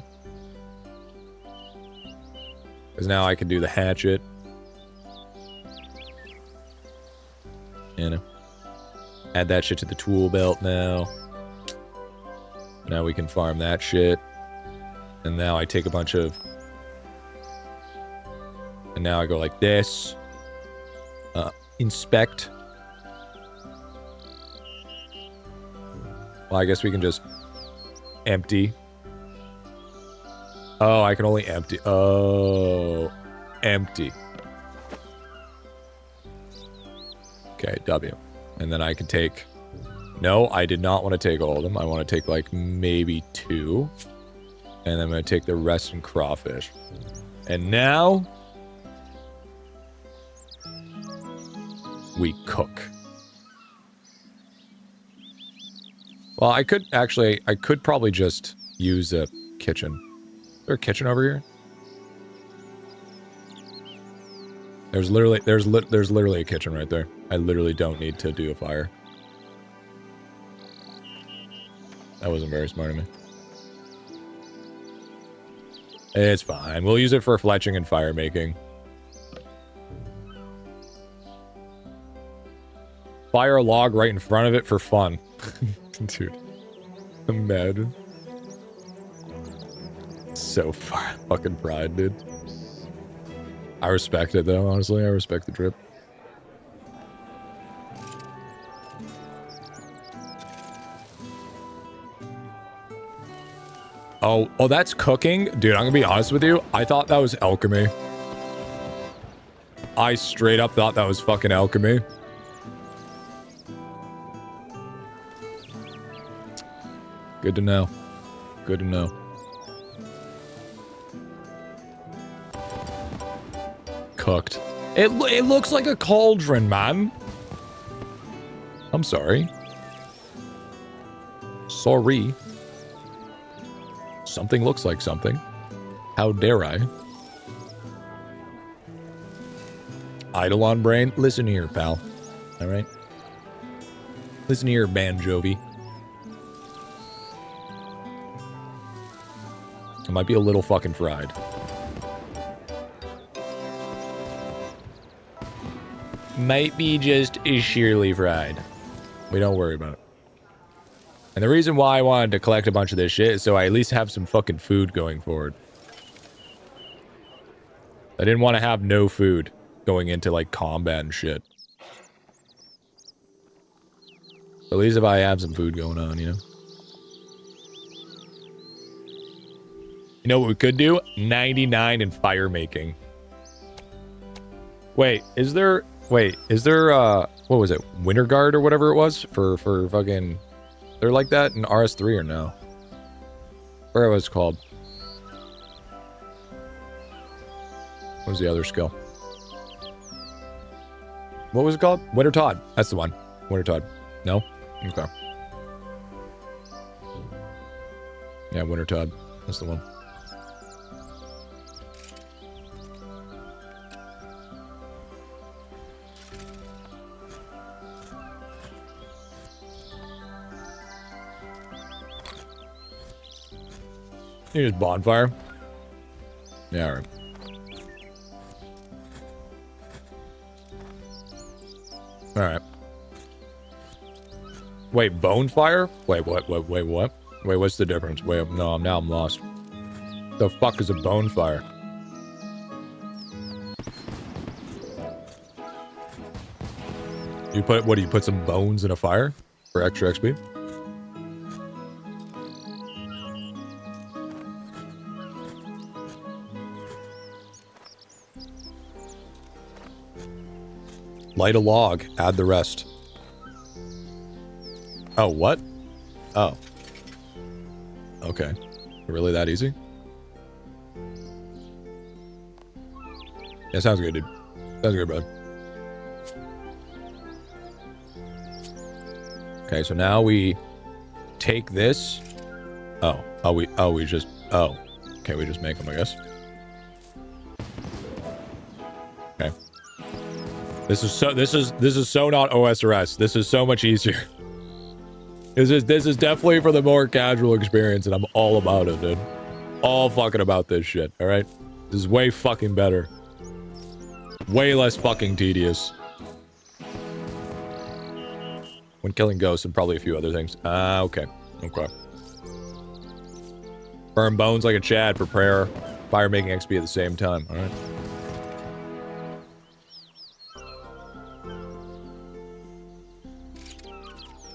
Because now I can do the hatchet. You know. Add that shit to the tool belt now. Now we can farm that shit. And now I take a bunch of... And now I go like this. Inspect. Well, I guess we can just... empty. Oh, I can only empty. Oh. Empty. Okay, W. And then I can take... No, I did not want to take all of them. I want to take, like, maybe 2. And then I'm going to take the rest in crawfish. And now... we cook. Well, I could probably just use a kitchen. Is there a kitchen over here? There's literally a kitchen right there. I literally don't need to do a fire. That wasn't very smart of me. It's fine. We'll use it for fletching and fire making. Fire a log right in front of it for fun. Dude. Imagine. So far fucking pride, dude. I respect it though, honestly. I respect the drip. Oh, that's cooking? Dude, I'm gonna be honest with you. I thought that was alchemy. I straight up thought that was fucking alchemy. Good to know. Good to know. cooked. It looks like a cauldron, man. I'm sorry. Sorry. Something looks like something. How dare I? Idolon brain, listen here, pal. All right? Listen here, Banjovi. It might be a little fucking fried. Might be just sheerly fried. We don't worry about it. And the reason why I wanted to collect a bunch of this shit is so I at least have some fucking food going forward. I didn't want to have no food going into, like, combat and shit. At least if I have some food going on, you know? You know what we could do? 99 in fire making. Wait, is there... Wait, is there, what was it? Winter Guard or whatever it was? For fucking... They're like that in RS3 or no? Where was it called? What was the other skill? What was it called? Winter Todd. That's the one. Winter Todd. No? Okay. Yeah, Winter Todd. That's the one. You just bonfire? Yeah, alright. Alright. Wait, bonfire? Wait, what? Wait, what? Wait, what's the difference? Wait, no, now I'm lost. The fuck is a bonfire? You put, what do you put some bones in a fire? For extra XP? Light a log, add the rest. Oh, what? Oh. Okay. Really that easy? Yeah, sounds good, dude. Sounds good, bud. Okay, so now we take this. We just make them, I guess. Okay. This is so not OSRS. This is so much easier. This is definitely for the more casual experience, and I'm all about it, dude. All fucking about this shit, alright? This is way fucking better. Way less fucking tedious. When killing ghosts and probably a few other things. Okay. Okay. Burn bones like a Chad for prayer. Fire making XP at the same time, alright?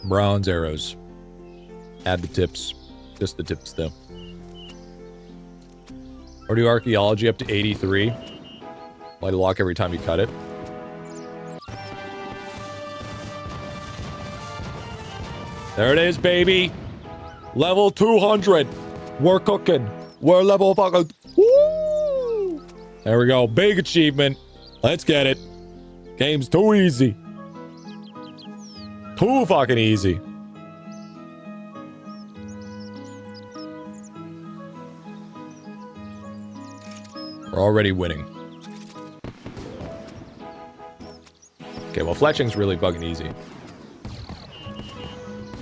Bronze arrows. Add the tips. Just the tips, though. Or do archaeology up to 83. Light a lock every time you cut it. There it is, baby. Level 200. We're cooking. We're level fucking... Woo! There we go. Big achievement. Let's get it. Game's too easy. Too fucking easy. We're already winning. Okay, well, fletching's really fucking easy.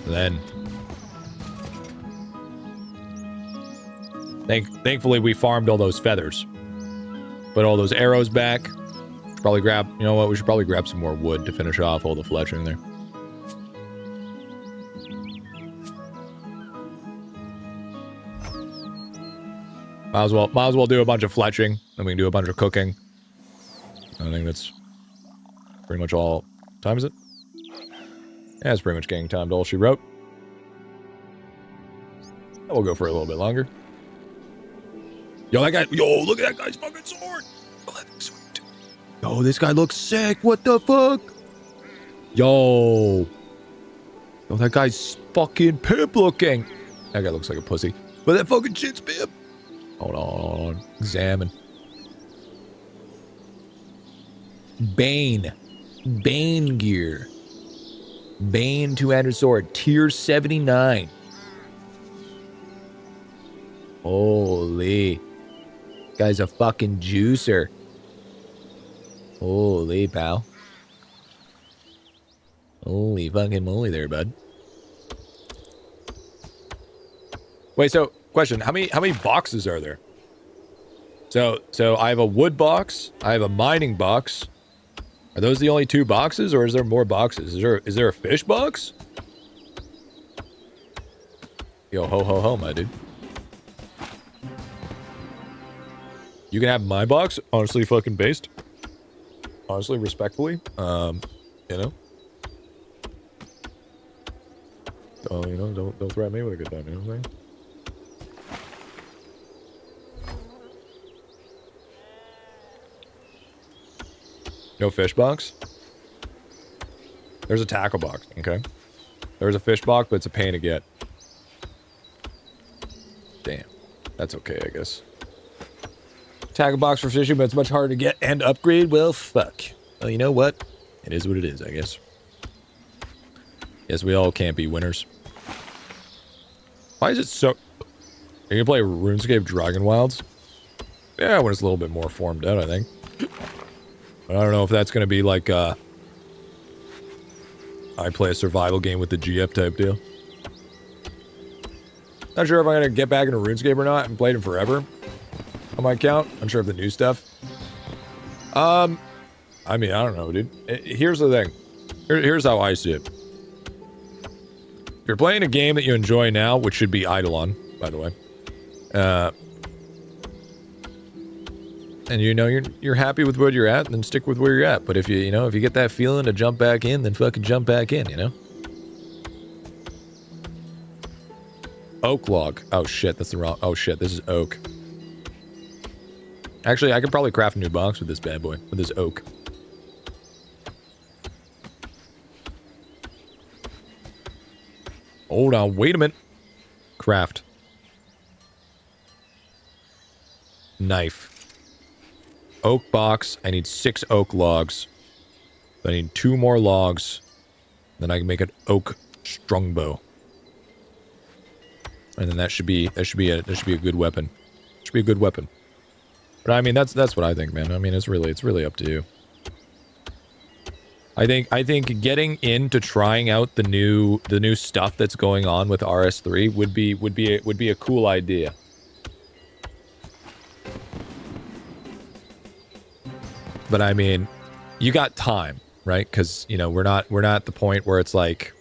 And then... Thankfully, we farmed all those feathers. Put all those arrows back. Probably grab... You know what? We should probably grab some more wood to finish off all the fletching there. Might as well do a bunch of fletching, then we can do a bunch of cooking. I think that's pretty much all. What time is it? Yeah, it's pretty much gang time to all she wrote. We'll go for a little bit longer. Yo, that guy, look at that guy's fucking sword. Yo, this guy looks sick. What the fuck? Yo, that guy's fucking pimp looking. That guy looks like a pussy, but that fucking shit's pimp. Hold on. Examine. Bane. Bane gear. Bane two-handed sword. Tier 79. Holy. Guy's a fucking juicer. Holy, pal. Holy fucking moly there, bud. Wait, so question, how many boxes are there? So I have a wood box, I have a mining box. Are those the only 2 boxes, or is there more boxes? Is there a fish box? Yo, ho ho ho, my dude. You can have my box, honestly fucking based. Honestly, respectfully. You know. Oh, you know, don't threaten me with a good time, you know what I'm saying? No fish box? There's a tackle box, okay? There's a fish box, but it's a pain to get. Damn. That's okay, I guess. Tackle box for fishing, but it's much harder to get and upgrade? Well, fuck. Well, you know what? It is what it is, I guess. Yes, we all can't be winners. Why is it so... Are you gonna play RuneScape Dragon Wilds? Yeah, when it's a little bit more formed out, I think. But I don't know if that's gonna be like, I play a survival game with the GF type deal. Not sure if I'm gonna get back into RuneScape or not. I haven't played it forever. On my account. I'm sure of the new stuff. I mean, I don't know, dude. Here's the thing. Here's how I see it. If you're playing a game that you enjoy now, which should be Idolon, by the way, and you know you're happy with where you're at, then stick with where you're at. But if you get that feeling to jump back in, then fucking jump back in, you know? Oak log. Oh shit, that's the wrong... Oh shit, this is oak. Actually, I could probably craft a new box with this bad boy, with this oak. Hold on, wait a minute. Craft. Knife. Oak box. I need 6 oak logs. I need 2 more logs. Then I can make an oak strongbow. And then that should be a good weapon. Should be a good weapon. But I mean, that's what I think, man. I mean, it's really up to you. I think getting into trying out the new stuff that's going on with RS3 would be a cool idea. But I mean, you got time, right? Because you know we're not at the point where it's like,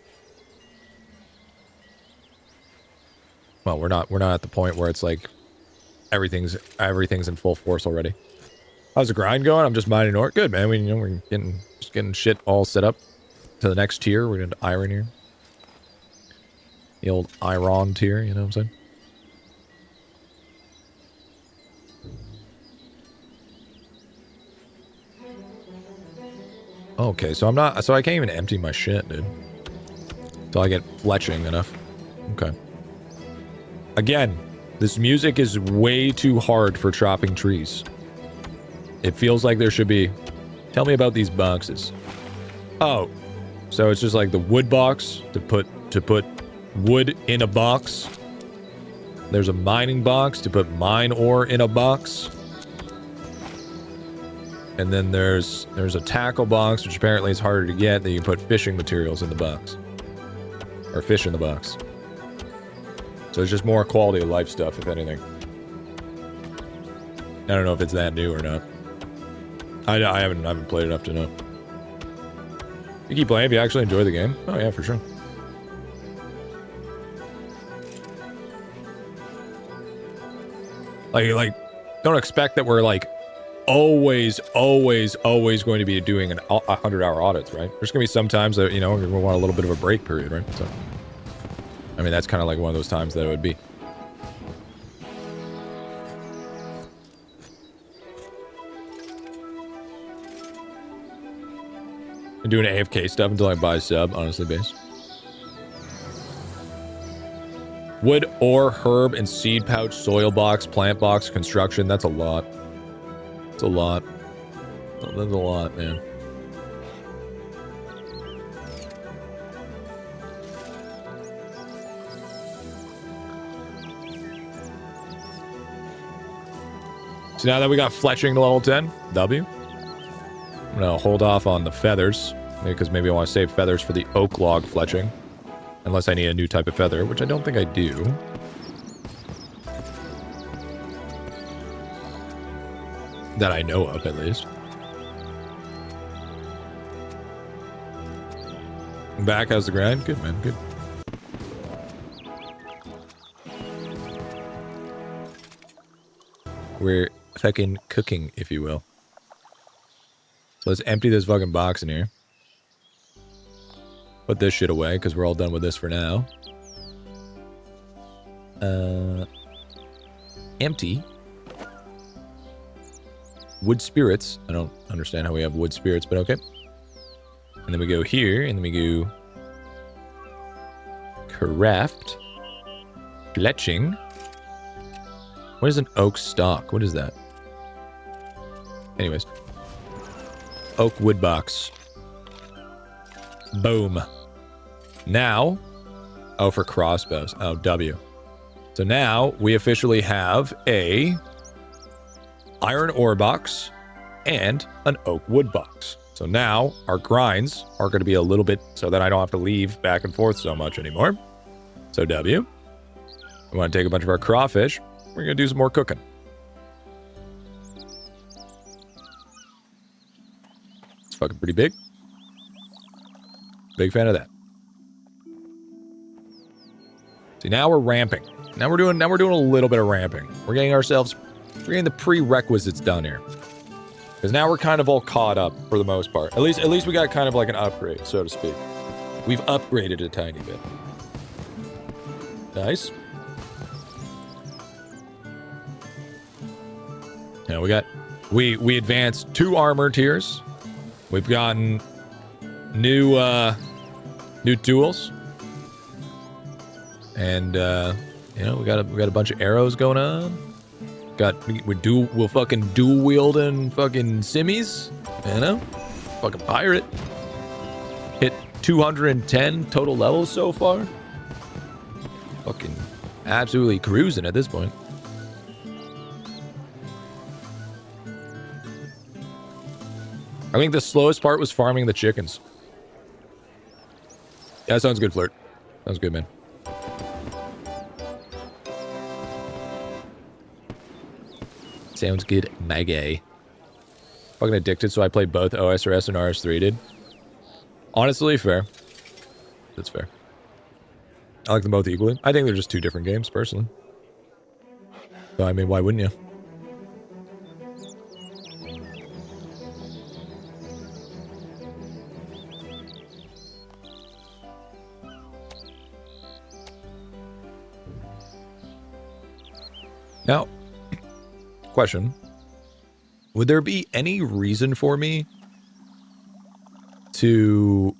well, we're not at the point where it's like everything's in full force already. How's the grind going? I'm just mining ore. Good, man. We're getting shit all set up to the next tier. We're into iron here. The old iron tier, you know what I'm saying? Okay, so I can't even empty my shit, dude. Until I get fletching enough. Okay. Again, this music is way too hard for chopping trees. It feels like there should be... Tell me about these boxes. Oh, so it's just like the wood box to put wood in a box. There's a mining box to put mine ore in a box. And then there's a tackle box, which apparently is harder to get, that you can put fishing materials in the box. Or fish in the box. So it's just more quality of life stuff, if anything. I don't know if it's that new or not. I haven't played enough to know. You keep playing if you actually enjoy the game? Oh yeah, for sure. Like, don't expect that we're like always going to be doing 100-hour audits, right? There's gonna be some times that, you know, we want a little bit of a break period, right? So, I mean, that's kind of like one of those times that it would be. I'm doing AFK stuff until I buy a sub, honestly, base. Wood, ore, herb, and seed pouch, soil box, plant box, construction. That's a lot. It's a lot. That's a lot, man. So now that we got fletching to level 10, W. I'm going to hold off on the feathers, because maybe I want to save feathers for the oak log fletching. Unless I need a new type of feather, which I don't think I do. That I know of, at least. Back, how's the grind? Good, man, good. We're fucking cooking, if you will. So let's empty this fucking box in here. Put this shit away, because we're all done with this for now. Empty. Wood spirits. I don't understand how we have wood spirits, but okay. And then we go here, and then we go... Craft. Fletching. What is an oak stock? What is that? Anyways. Oak wood box. Boom. Now... Oh, for crossbows. Oh, W. So now, we officially have a... iron ore box and an oak wood box. So now our grinds are going to be a little bit so that I don't have to leave back and forth so much anymore. So W. We want to take a bunch of our crawfish. We're going to do some more cooking. It's fucking pretty big. Big fan of that. See, now we're ramping. Now we're doing a little bit of ramping. We're getting the prerequisites done here. Because now we're kind of all caught up for the most part. At least we got kind of like an upgrade, so to speak. We've upgraded a tiny bit. Nice. Now we advanced 2 armor tiers. We've gotten new tools. And you know, we got a bunch of arrows going on. We'll fucking dual wielding fucking simmies, you know? Fucking pirate. Hit 210 total levels so far. Fucking absolutely cruising at this point. I think the slowest part was farming the chickens. Yeah, that sounds good, Flirt. Sounds good, man. Sounds good, my guy. Fucking addicted, so I play both OSRS and RS3, dude. Honestly, fair. That's fair. I like them both equally. I think they're just 2 different games, personally. So, I mean, why wouldn't you? Now... Question. Would there be any reason for me to...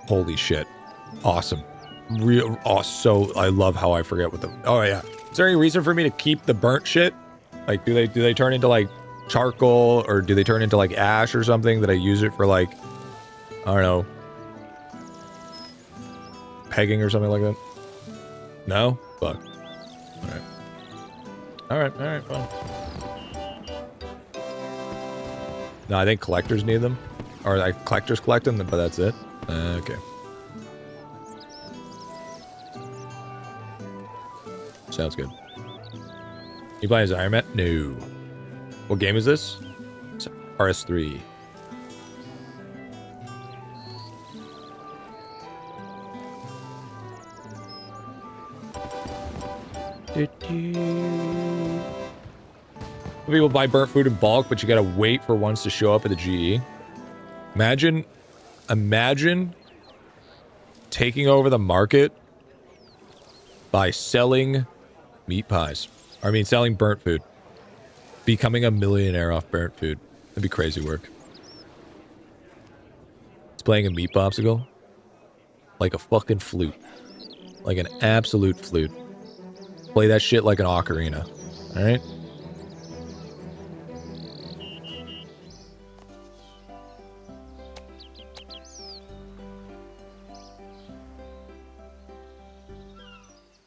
Holy shit. Awesome. So I love how I forget what the... Oh, yeah. Is there any reason for me to keep the burnt shit? Like, do they turn into, like, charcoal, or do they turn into, like, ash or something that I use it for, like, I don't know, pegging or something like that? No? Fuck. Alright, fine. No, I think collectors need them. Or like collectors collect them, but that's it. Okay. Sounds good. You playing as Iron Man? No. What game is this? It's RS3. People buy burnt food in bulk, but you gotta wait for ones to show up at the GE. Imagine taking over the market by selling meat pies. I mean, selling burnt food. Becoming a millionaire off burnt food. That'd be crazy work. It's playing a meat popsicle like a fucking flute. Like an absolute flute. Play that shit like an ocarina. Alright?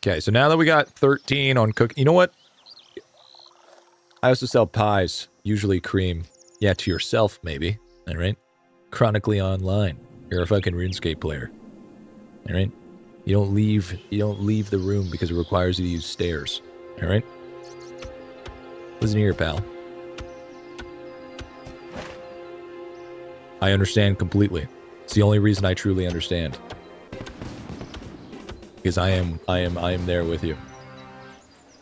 Okay, so now that we got 13 on cook, you know what? I also sell pies, usually cream. Yeah, to yourself, maybe. All right? Chronically online. You're a fucking RuneScape player. All right? You don't leave the room because it requires you to use stairs. All right? Listen here, pal. I understand completely. It's the only reason I truly understand. Because I am there with you.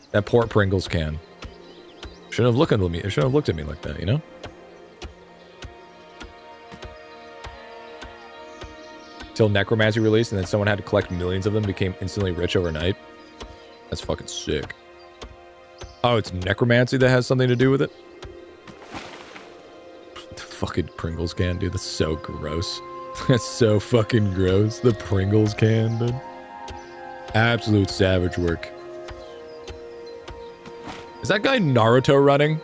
That poor Pringles can. Shouldn't have looked at me. It shouldn't have looked at me like that, you know? Till Necromancy released, and then someone had to collect millions of them, became instantly rich overnight. That's fucking sick. Oh, it's Necromancy that has something to do with it? The fucking Pringles can, dude. That's so gross. That's so fucking gross. The Pringles can, dude. Absolute savage work. Is that guy Naruto running?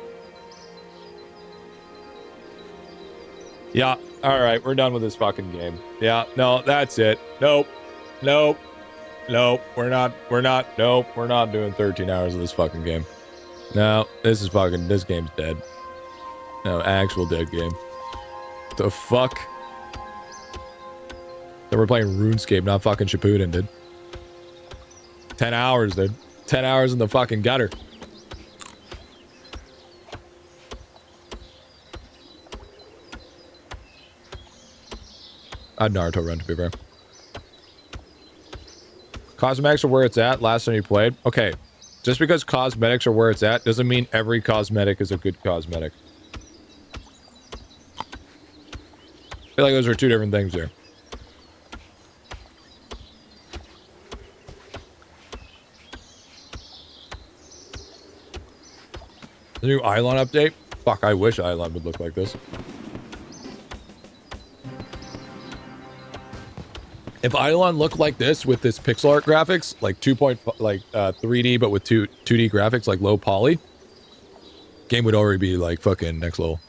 Yeah. Alright, we're done with this fucking game. Yeah, no, that's it. Nope. Nope. Nope. We're not doing 13 hours of this fucking game. No, this game's dead. No, actual dead game. The fuck? So we're playing RuneScape, not fucking Shippuden, dude. 10 hours, dude. 10 hours in the fucking gutter. I'd Naruto run, to be fair. Cosmetics are where it's at last time you played. Okay, just because cosmetics are where it's at doesn't mean every cosmetic is a good cosmetic. I feel like those are two different things here. The new Idolon update? Fuck, I wish Idolon would look like this. If Idolon looked like this with this pixel art graphics, like 3D but with 2D graphics, like low poly, game would already be like fucking next level.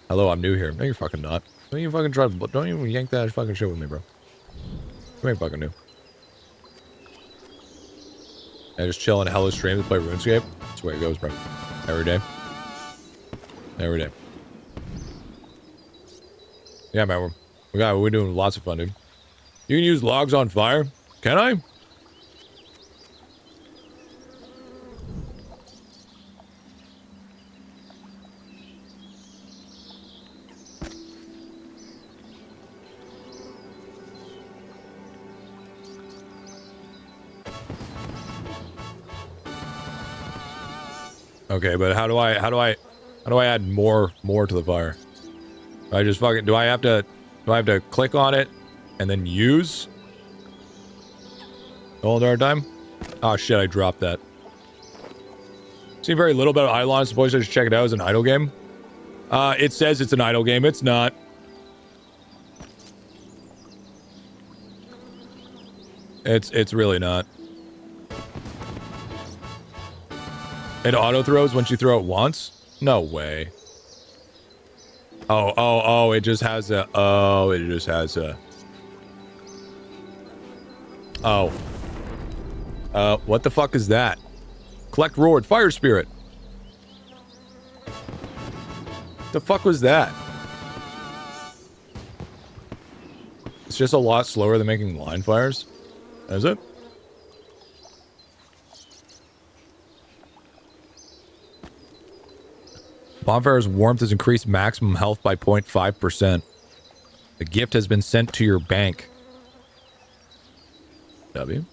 Hello, I'm new here. No, you're fucking not. Don't even fucking try. Don't even yank that fucking shit with me, bro. You ain't fucking new. I just chill on hella stream to play RuneScape. That's the way it goes, bro. Every day. Every day. Yeah, man. We're doing lots of fun, dude. You can use logs on fire. Can I? Okay, but how do I add more to the fire? I just fucking do I have to click on it and then use the whole entire time? Oh shit, I dropped that. Seen very little about Idolon. I suppose I should check it out as an idle game. It says it's an idle game. It's not. It's really not. It auto throws once you throw it once? No way. Oh, it just has a... Oh, it just has a... Oh. What the fuck is that? Collect reward, fire spirit. The fuck was that? It's just a lot slower than making line fires. Is it? Bonfire's warmth has increased maximum health by 0.5%. The gift has been sent to your bank. W.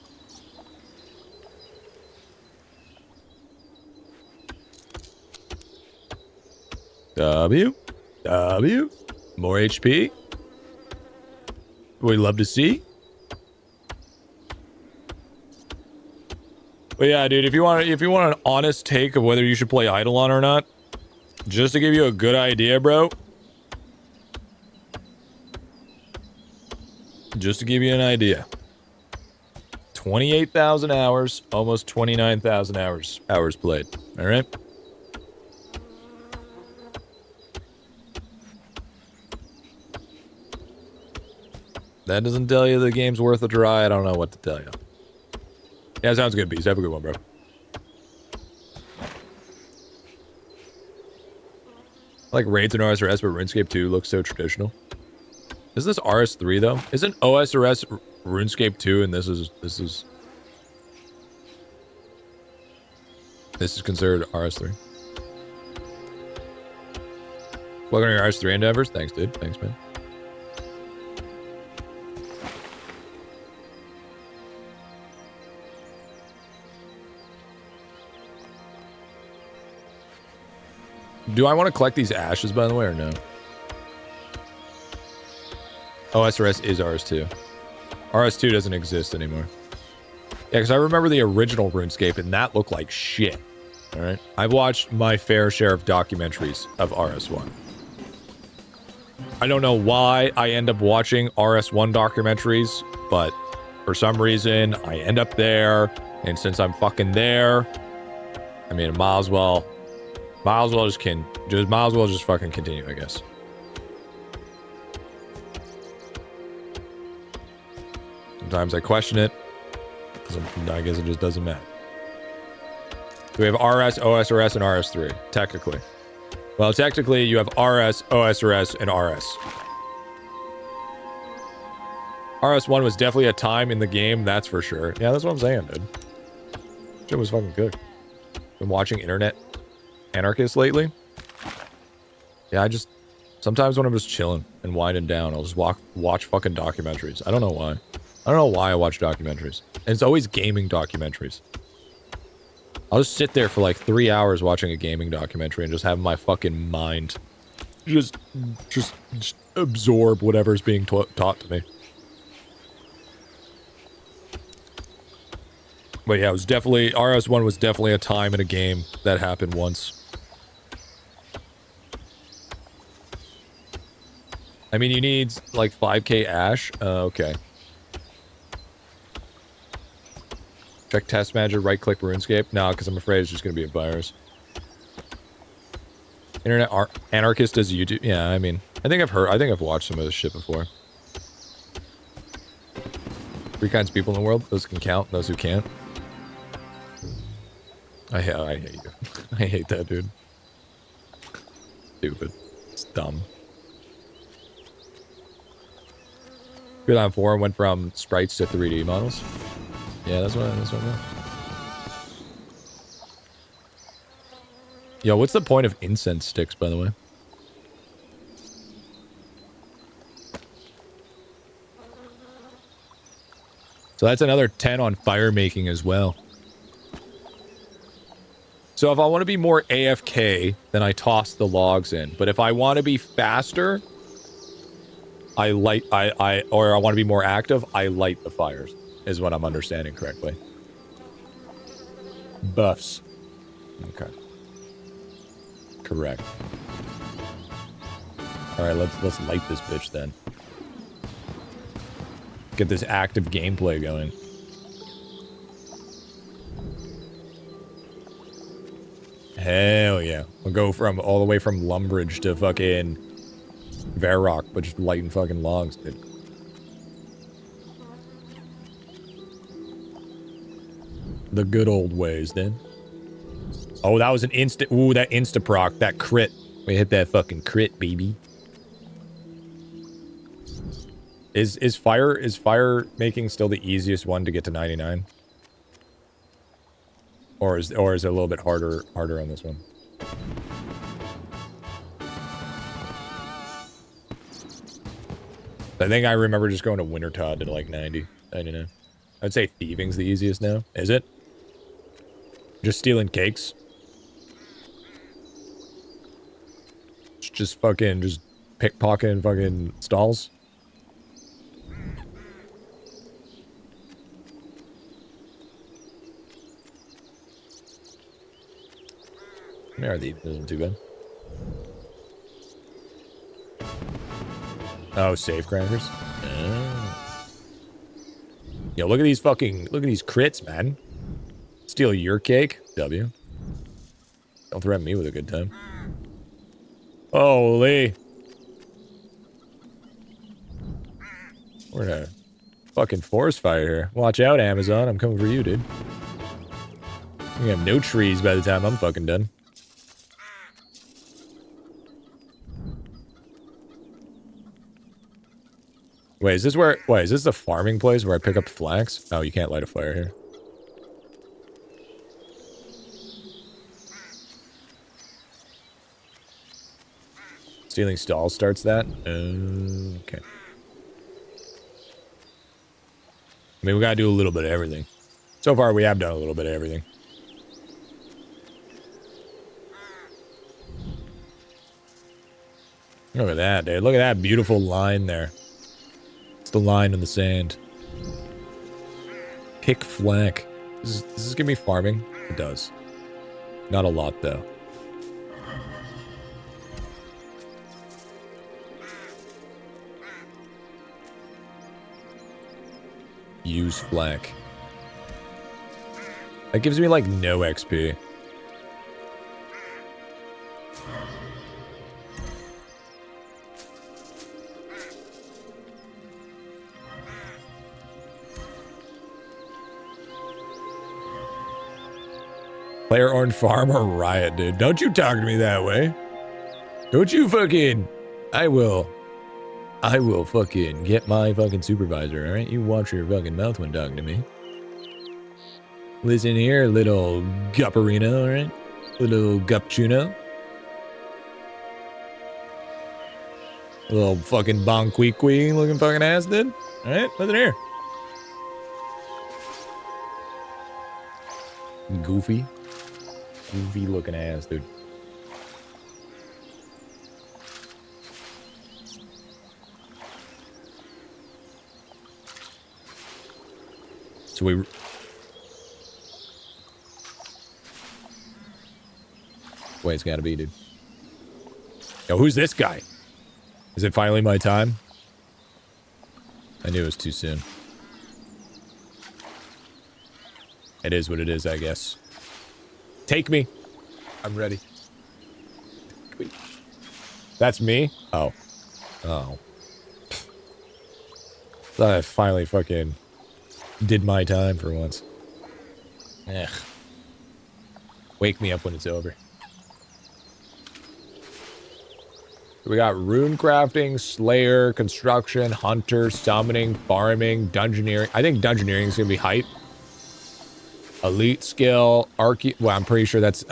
W. W. More HP. We'd love to see. But yeah, dude, if you want an honest take of whether you should play Idolon or not, just to give you a good idea, bro. Just to give you an idea. 28,000 hours, almost 29,000 hours played. All right. That doesn't tell you the game's worth a try. I don't know what to tell you. Yeah, sounds good, Beast. Have a good one, bro. Like raids in OSRS, but RuneScape 2 looks so traditional. Is this RS3 though? Isn't OSRS RuneScape 2 and this is considered RS3? Welcome to your RS3 endeavors. Thanks, dude. Thanks, man. Do I want to collect these ashes, by the way, or no? OSRS is RS2. RS2 doesn't exist anymore. Yeah, because I remember the original RuneScape, and that looked like shit. Alright? I've watched my fair share of documentaries of RS1. I don't know why I end up watching RS1 documentaries, but for some reason, I end up there, and since I'm fucking there, I mean, might as well just fucking continue, I guess. Sometimes I question it, I guess it just doesn't matter. So we have RS, OSRS, and RS3, technically. Well, technically, you have RS, OSRS, and RS. RS1 was definitely a time in the game, that's for sure. Yeah, that's what I'm saying, dude. Shit was fucking good. Been watching Internet Anarchists lately. Yeah, sometimes when I'm just chilling and winding down, I'll just watch fucking documentaries. I don't know why. I don't know why I watch documentaries. And it's always gaming documentaries. I'll just sit there for like 3 hours watching a gaming documentary and just have my fucking mind just absorb whatever's being taught to me. But yeah, it was definitely, RS1 was definitely a time in a game that happened once. I mean, you need like 5k ash. Okay. Check test manager, right click RuneScape. No, because I'm afraid it's just going to be a virus. Internet Anarchist does YouTube. Yeah, I mean, I think I've watched some of this shit before. 3 kinds of people in the world. Those who can count, those who can't. I hate you. I hate that, dude. Stupid. It's dumb. Idolon 4 went from sprites to 3D models. Yeah, that's what I meant. Yo, what's the point of incense sticks, by the way? So that's another 10 on fire making as well. So if I want to be more AFK, then I toss the logs in. But if I want to be faster, or I want to be more active, I light the fires, is what I'm understanding correctly. Buffs. Okay. Correct. Alright, let's light this bitch then. Get this active gameplay going. Hell yeah. We'll go all the way from Lumbridge to fucking Varrock, but just lighting fucking logs, dude. The good old ways, then. Oh, that was an instant. Ooh, that insta-proc. That crit. We hit that fucking crit, baby. Is fire making still the easiest one to get to 99? Or is it a little bit harder on this one? I think I remember just going to Wintertod to like 90, 99. I'd say thieving's the easiest now. Is it? Just stealing cakes? Just pickpocketing fucking stalls? Yeah, the isn't too bad. Oh, safe crackers? Oh. Yo, look at these crits, man. Steal your cake. W. Don't threaten me with a good time. Holy. We're in a fucking forest fire here. Watch out, Amazon. I'm coming for you, dude. We have no trees by the time I'm fucking done. Wait, is this where... Wait, is this the farming place where I pick up flax? Oh, you can't light a fire here. Stealing stalls starts that? Okay. I mean, we gotta do a little bit of everything. So far, we have done a little bit of everything. Look at that, dude. Look at that beautiful line there. It's the line in the sand. Pick flack. Does this give me farming? It does. Not a lot, though. Use flack. That gives me, like, no XP. Player on farm or riot, dude. Don't you talk to me that way. Don't you fucking... I will fucking get my fucking supervisor, alright? You watch your fucking mouth when talking to me. Listen here, little gupperino, alright? Little gupchuno. Little fucking bonquiqui looking fucking ass, dude. Alright, listen here. Goofy. Goofy looking ass, dude. So we... Way it's gotta be, dude. Yo, who's this guy? Is it finally my time? I knew it was too soon. It is what it is, I guess. Take me. I'm ready. That's me? Oh. Oh. Thought I finally fucking did my time for once. Ugh. Wake me up when it's over. We got rune crafting, slayer, construction, hunter, summoning, farming, dungeoneering. I think dungeoneering is gonna be hype. Elite skill, well, I'm pretty sure that's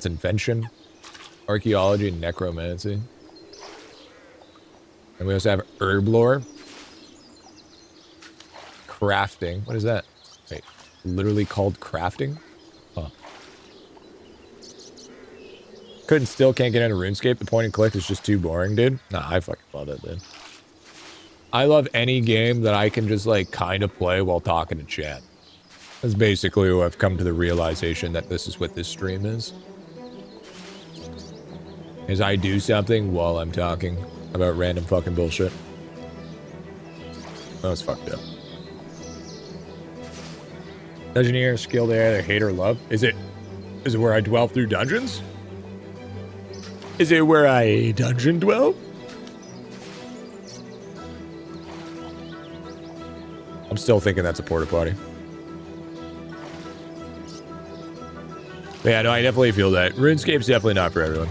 invention. Archaeology and necromancy. And we also have herb lore. Crafting. What is that? Wait, literally called crafting? Huh. Can't get into RuneScape. The point and click is just too boring, dude. Nah, I fucking love it, dude. I love any game that I can just, like, kind of play while talking to chat. That's basically what I've come to the realization that this is what this stream is. Is I do something while I'm talking about random fucking bullshit. That was fucked up. Engineer, skill there, hate or love. Is it where I dwell through dungeons? Is it where I dungeon dwell? I'm still thinking that's a porta potty. But yeah, no, I definitely feel that. RuneScape's definitely not for everyone.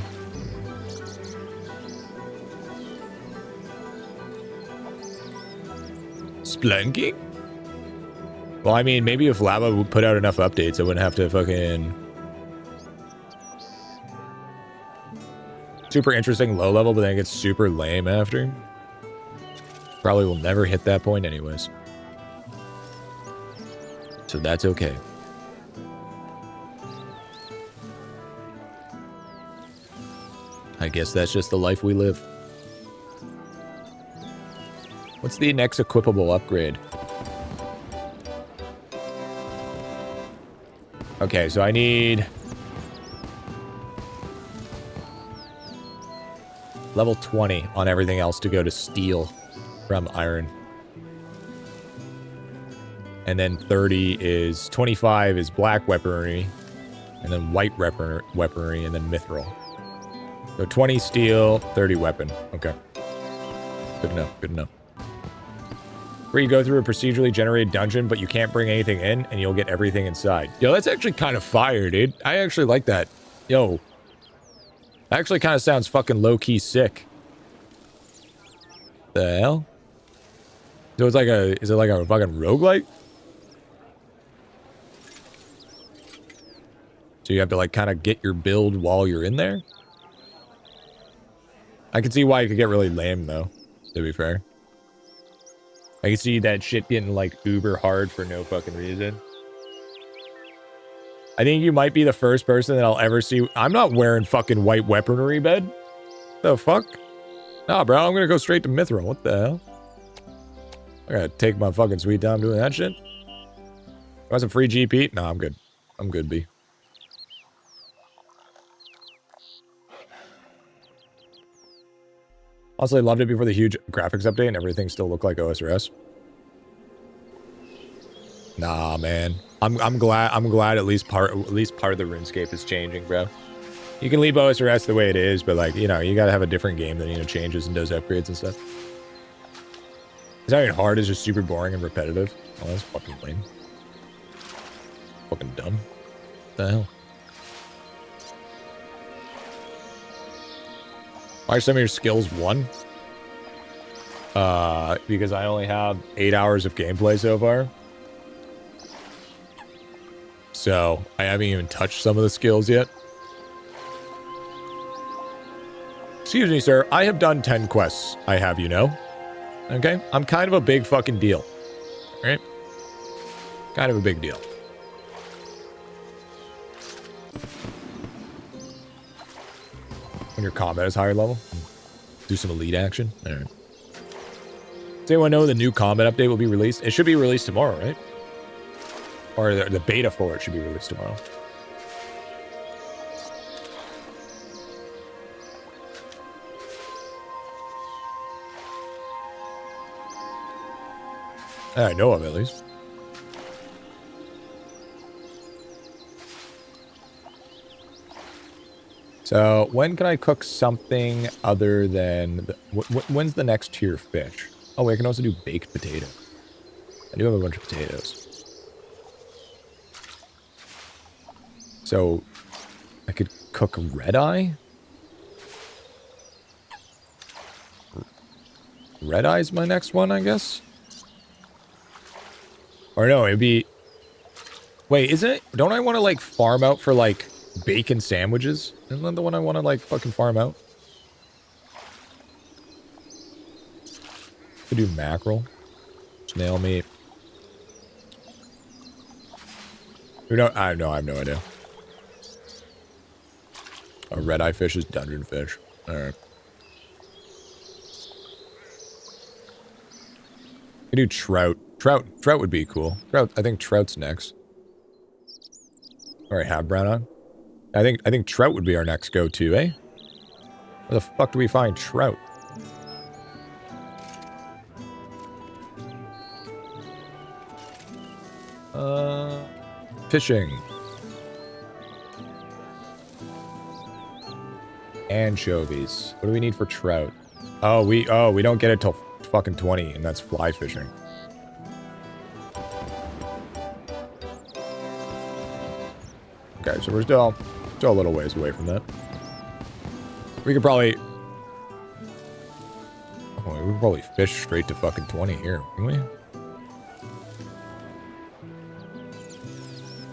Splunking? Well, I mean, maybe if Lava would put out enough updates, I wouldn't have to fucking... Super interesting low level, but then it gets super lame after. Probably will never hit that point anyways. So that's okay. I guess that's just the life we live. What's the next equipable upgrade? Okay, so I need... level 20 on everything else to go to steel from iron. And then 30 is 25 is black weaponry, and then white weaponry, and then mithril. So 20 steel, 30 weapon. Okay. Good enough. Good enough. Where you go through a procedurally generated dungeon, but you can't bring anything in, and you'll get everything inside. Yo, that's actually kind of fire, dude. I actually like that. Yo. That actually kind of sounds fucking low-key sick. The hell? So it's like a... Is it like a fucking roguelike? So you have to, like, kind of get your build while you're in there? I can see why it could get really lame, though, to be fair. I can see that shit getting, like, uber hard for no fucking reason. I think you might be the first person that I'll ever see. I'm not wearing fucking white weaponry, bed. The fuck? Nah, bro, I'm gonna go straight to mithril. What the hell? I gotta take my fucking sweet time doing that shit. Want some free GP? Nah, I'm good. I'm good, B. Also, I loved it before the huge graphics update and everything still looked like OSRS. Nah, man. I'm glad at least part of the RuneScape is changing, bro. You can leave OSRS the way it is, but like, you know, you gotta have a different game that, you know, changes and does upgrades and stuff. It's not even hard, it's just super boring and repetitive. Oh, that's fucking lame. Fucking dumb. What the hell? Why are some of your skills 1? Because I only have 8 hours of gameplay so far. So, I haven't even touched some of the skills yet. Excuse me, sir. I have done 10 quests. I have, you know. Okay? I'm kind of a big fucking deal. Alright? Kind of a big deal. When your combat is higher level. Do some elite action. Alright. Does anyone know the new combat update will be released? It should be released tomorrow, right? Or the beta for it should be released tomorrow. I know of, at least. So, when can I cook something other than... when's the next tier fish? Oh, wait, I can also do baked potato. I do have a bunch of potatoes. So, I could cook red eye? Red eye's my next one, I guess? Or no, it'd be... Wait, isn't it... Don't I want to, like, farm out for, like... bacon sandwiches? Isn't that the one I want to, like, fucking farm out? Could do mackerel. Snail meat. Who know? I have no idea. A red-eye fish is dungeon fish. Alright. I do trout. Trout would be cool. Trout, I think trout's next. Alright, have brown on. I think trout would be our next go-to, eh? Where the fuck do we find trout? Fishing. Anchovies. What do we need for trout? Oh, we don't get it till fucking 20, and that's fly fishing. Okay, so we're still a little ways away from that. We could probably... Oh, we could probably fish straight to fucking 20 here, can we?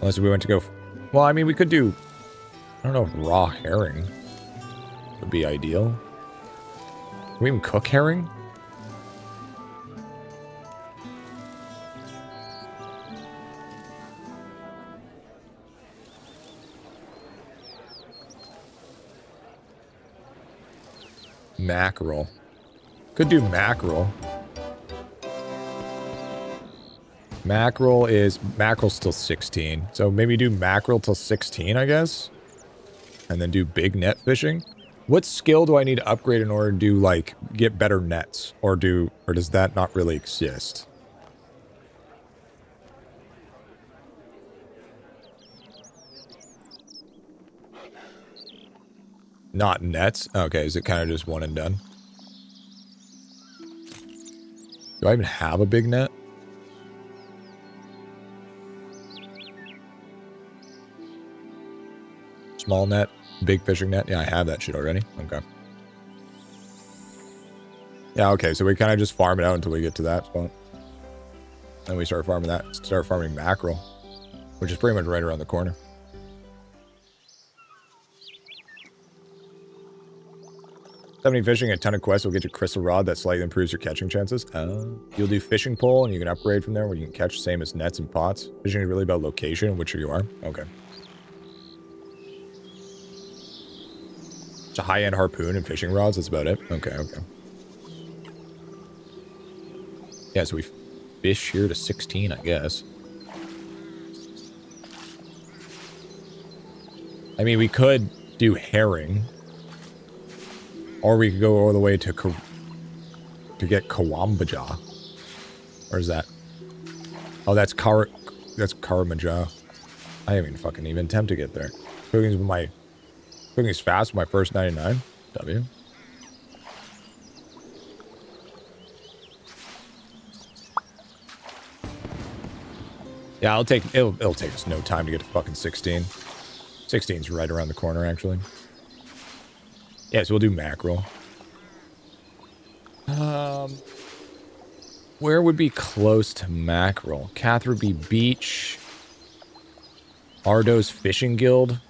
Unless we went to go... Well, I mean, we could do... I don't know if raw herring would be ideal. Can we even cook herring? Mackerel. Could do mackerel. Mackerel's still 16. So maybe do mackerel till 16, I guess. And then do big net fishing. What skill do I need to upgrade in order to do, like, get better nets? Or does that not really exist? Not nets? Okay, is it kind of just one and done? Do I even have a big net? Small net, big fishing net. Yeah, I have that shit already. Okay. Yeah, okay, so we kind of just farm it out until we get to that spot. Then we start farming that, start farming mackerel, which is pretty much right around the corner. Seventy fishing, a ton of quests will get you crystal rod that slightly improves your catching chances. You'll do fishing pole and you can upgrade from there where you can catch same as nets and pots. Fishing is really about location, which you are. Okay. It's a high-end harpoon and fishing rods. That's about it. Okay, okay. Yeah, so we fish here to 16, I guess. I mean, we could do herring. Or we could go all the way to get Kawambaja. Where's that? Oh, that's Karamaja. I haven't fucking even attempt to get there. Cooking's fast with my first 99. W. Yeah, it'll take us no time to get to fucking 16. 16's right around the corner, actually. Yeah, so we'll do mackerel. Where would be close to mackerel? Catherby Beach. Ardo's Fishing Guild.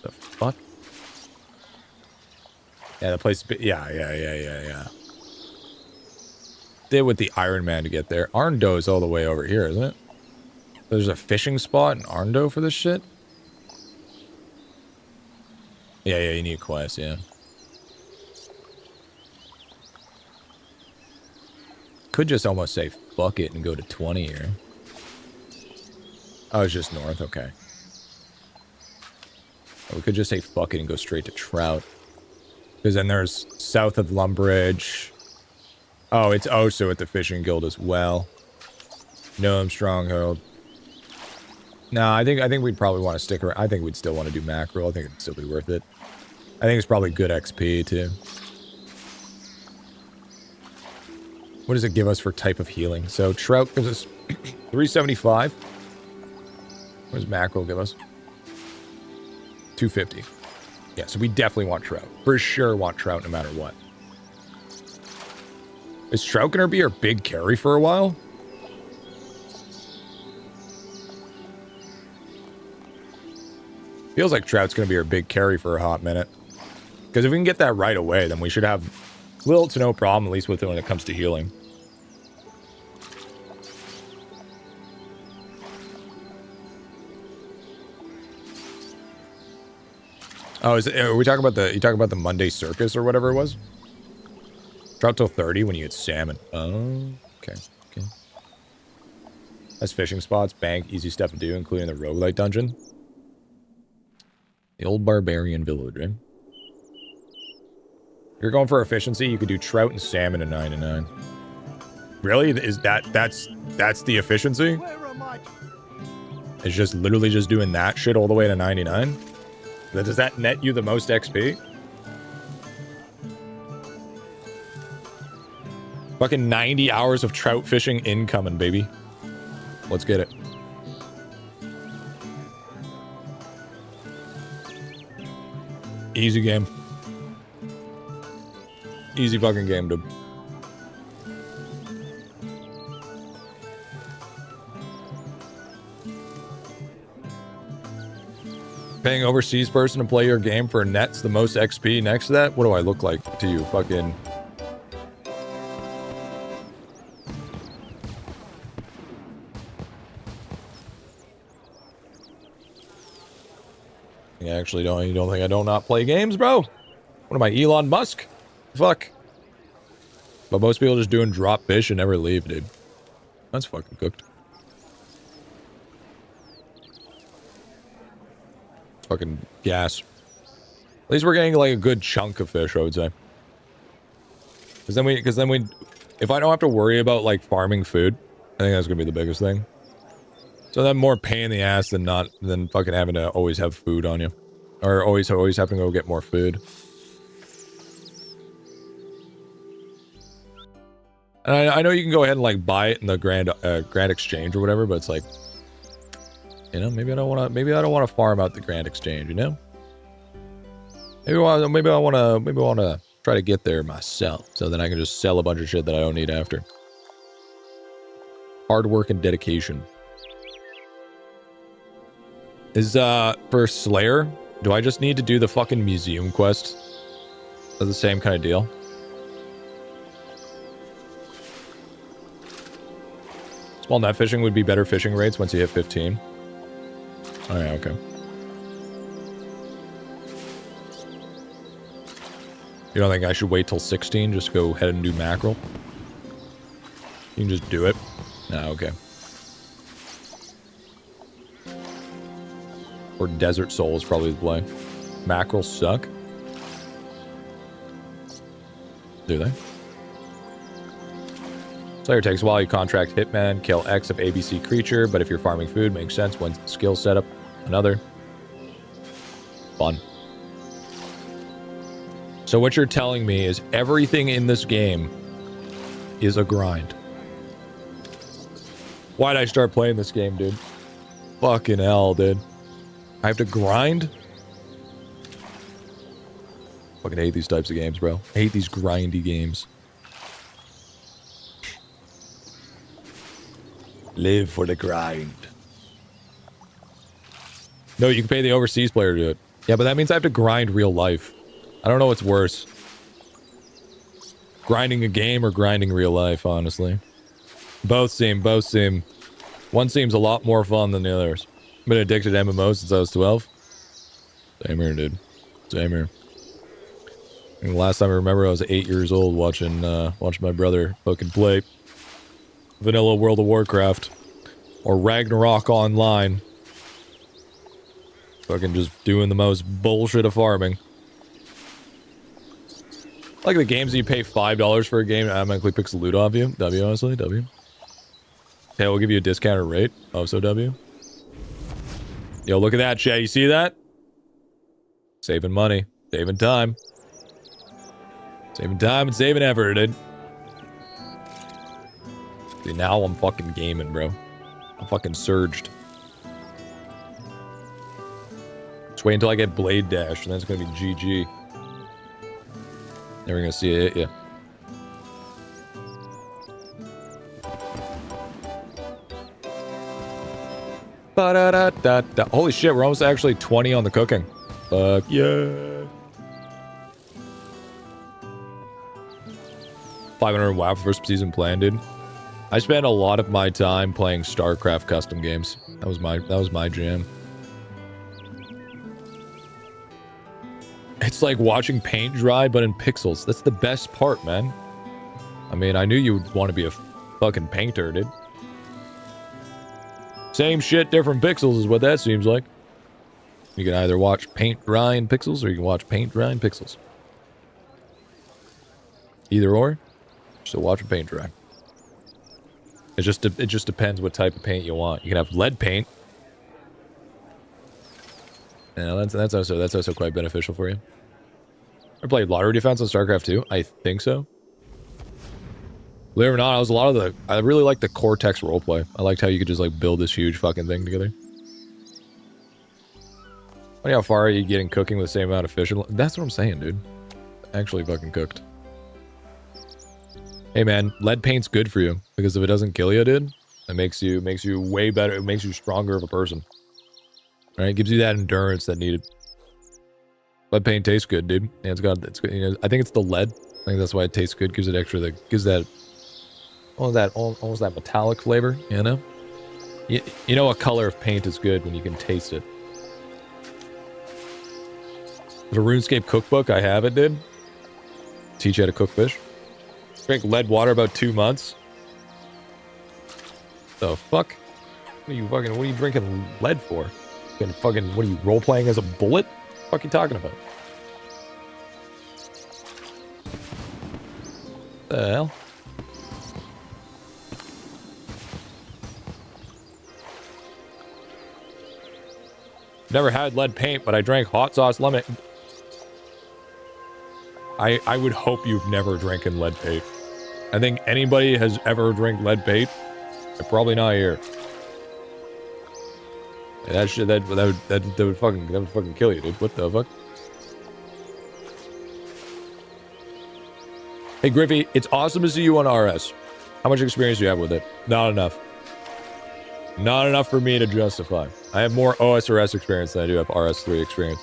The fuck? Yeah, the place. Yeah. Did with the Ironman to get there. Arndo is all the way over here, isn't it? There's a fishing spot in Arndo for this shit? Yeah, you need a quest, yeah. Could just almost say fuck it and go to 20 here. Oh, it's just north, okay. We could just say fuck it and go straight to Trout. Because then there's south of Lumbridge. Oh, it's also at the Fishing Guild as well. Gnome Stronghold. No, I think we'd probably want to stick around. I think we'd still want to do mackerel. I think it'd still be worth it. I think it's probably good XP too. What does it give us for type of healing? So Trout gives us 375. What does mackerel give us? 250. Yeah, so we definitely want Trout. For sure want Trout no matter what. Is Trout going to be our big carry for a while? Feels like Trout's going to be our big carry for a hot minute. Because if we can get that right away, then we should have little to no problem, at least with it when it comes to healing. Oh, are we talking about you talking about the Monday Circus or whatever it was? Trout till 30 when you get salmon. Oh, okay. That's fishing spots, bank, easy stuff to do, including the roguelite dungeon. The old barbarian village, right? If you're going for efficiency, you could do trout and salmon at 99. Really? Is that's the efficiency? It's just literally just doing that shit all the way to 99? Does that net you the most XP? Fucking 90 hours of trout fishing incoming, baby. Let's get it. Easy game. Easy fucking game, dude. Paying overseas person to play your game for nets the most XP next to that? What do I look like to you? Fucking... You actually don't think I don't not play games, bro? What am I, Elon Musk? Fuck. But most people just doing drop fish and never leave, dude. That's fucking cooked. Fucking gas. At least we're getting like a good chunk of fish, I would say. Because then we, if I don't have to worry about like farming food, I think that's gonna be the biggest thing. So that more pain in the ass than fucking having to always have food on you. Or always having to go get more food. And I know you can go ahead and like buy it in the Grand Exchange or whatever, but it's like, you know, maybe I don't want to farm out the Grand Exchange, you know? Maybe I want to try to get there myself, so then I can just sell a bunch of shit that I don't need after. Hard work and dedication. Is for Slayer, do I just need to do the fucking museum quest? That's the same kind of deal. Small net fishing would be better fishing rates once you hit 15. Oh yeah, okay. You don't think I should wait till 16 just to go ahead and do mackerel? You can just do it. Nah, okay. Or Desert Soul is probably the play. Mackerel suck. Do they? Slayer takes a while. You contract Hitman, kill X of ABC creature, but if you're farming food, makes sense. One skill setup, another. Fun. So what you're telling me is everything in this game is a grind. Why'd I start playing this game, dude? Fucking hell, dude. I have to grind? Fucking hate these types of games, bro. I hate these grindy games. Live for the grind. No, you can pay the overseas player to do it. Yeah, but that means I have to grind real life. I don't know what's worse. Grinding a game or grinding real life, honestly. Both seem. One seems a lot more fun than the others. I've been addicted to MMOs since I was 12. Same here, dude. Same here. And the last time I remember, I was 8 years old watching my brother fucking play vanilla World of Warcraft or Ragnarok Online. Fucking just doing the most bullshit of farming. Like the games that you pay $5 for a game and automatically picks the loot off you. W, honestly. W. Hey, we'll give you a discounted rate. Oh, so W. Yo, look at that, chat. You see that? Saving money. Saving time. Saving time and saving effort, dude. See, now I'm fucking gaming, bro. I'm fucking surged. Just wait until I get Blade Dash, and then it's gonna be GG. Never gonna see it hit ya. Ba-da-da-da-da. Holy shit, we're almost actually 20 on the cooking. Fuck yeah. 500 WoW first season plan, dude. I spent a lot of my time playing StarCraft custom games. That was my jam. It's like watching paint dry, but in pixels. That's the best part, man. I mean, I knew you would want to be a fucking painter, dude. Same shit, different pixels is what that seems like. You can either watch paint dry in pixels, or you can watch paint dry in pixels. Either or, still watch paint dry. It just depends what type of paint you want. You can have lead paint. Yeah, that's also quite beneficial for you. I played lottery defense on StarCraft 2. I think so. Believe it or not, I really liked the Cortex roleplay. I liked how you could just like build this huge fucking thing together. Funny how far are you getting cooking with the same amount of fish? That's what I'm saying, dude. Actually fucking cooked. Hey man, lead paint's good for you because if it doesn't kill you, dude, it makes you way better. It makes you stronger of a person. All right, gives you that endurance that needed. Lead paint tastes good, dude. Yeah, it's good. You know, I think it's the lead. I think that's why it tastes good. Gives that almost that metallic flavor. You know, you know a color of paint is good when you can taste it. There's a RuneScape cookbook. I have it, dude. Teach you how to cook fish. Drink lead water about 2 months. The fuck? What are you drinking lead for? What are you role playing as a bullet? What the fuck are you talking about? The hell? Never had lead paint, but I drank hot sauce lemon. I would hope you've never drinking lead paint. I think anybody has ever drank lead paint, they're probably not here. And that shit, that would fucking kill you, dude. What the fuck? Hey Griffy, it's awesome to see you on RS. How much experience do you have with it? Not enough. Not enough for me to justify. I have more OS or S experience than I do have RS3 experience.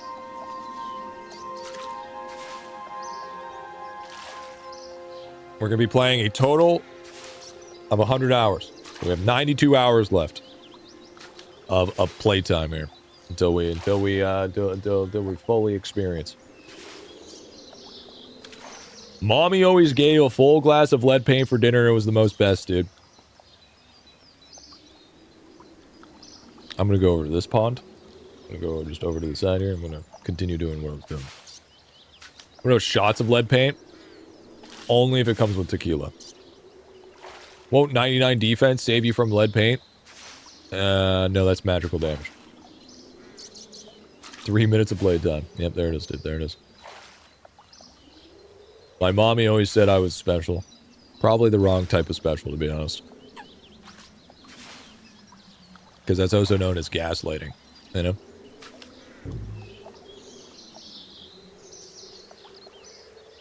We're going to be playing a total of 100 hours. We have 92 hours left of playtime here until we fully experience. Mommy always gave a full glass of lead paint for dinner. It was the most best, dude. I'm going to go over to this pond. I'm going to go just over to the side here. I'm going to continue doing what I was doing. What are shots of lead paint? Only if it comes with tequila. Won't 99 defense save you from lead paint? No, that's magical damage. 3 minutes of playtime. Yep, there it is, dude. There it is. My mommy always said I was special. Probably the wrong type of special, to be honest. Because that's also known as gaslighting, you know?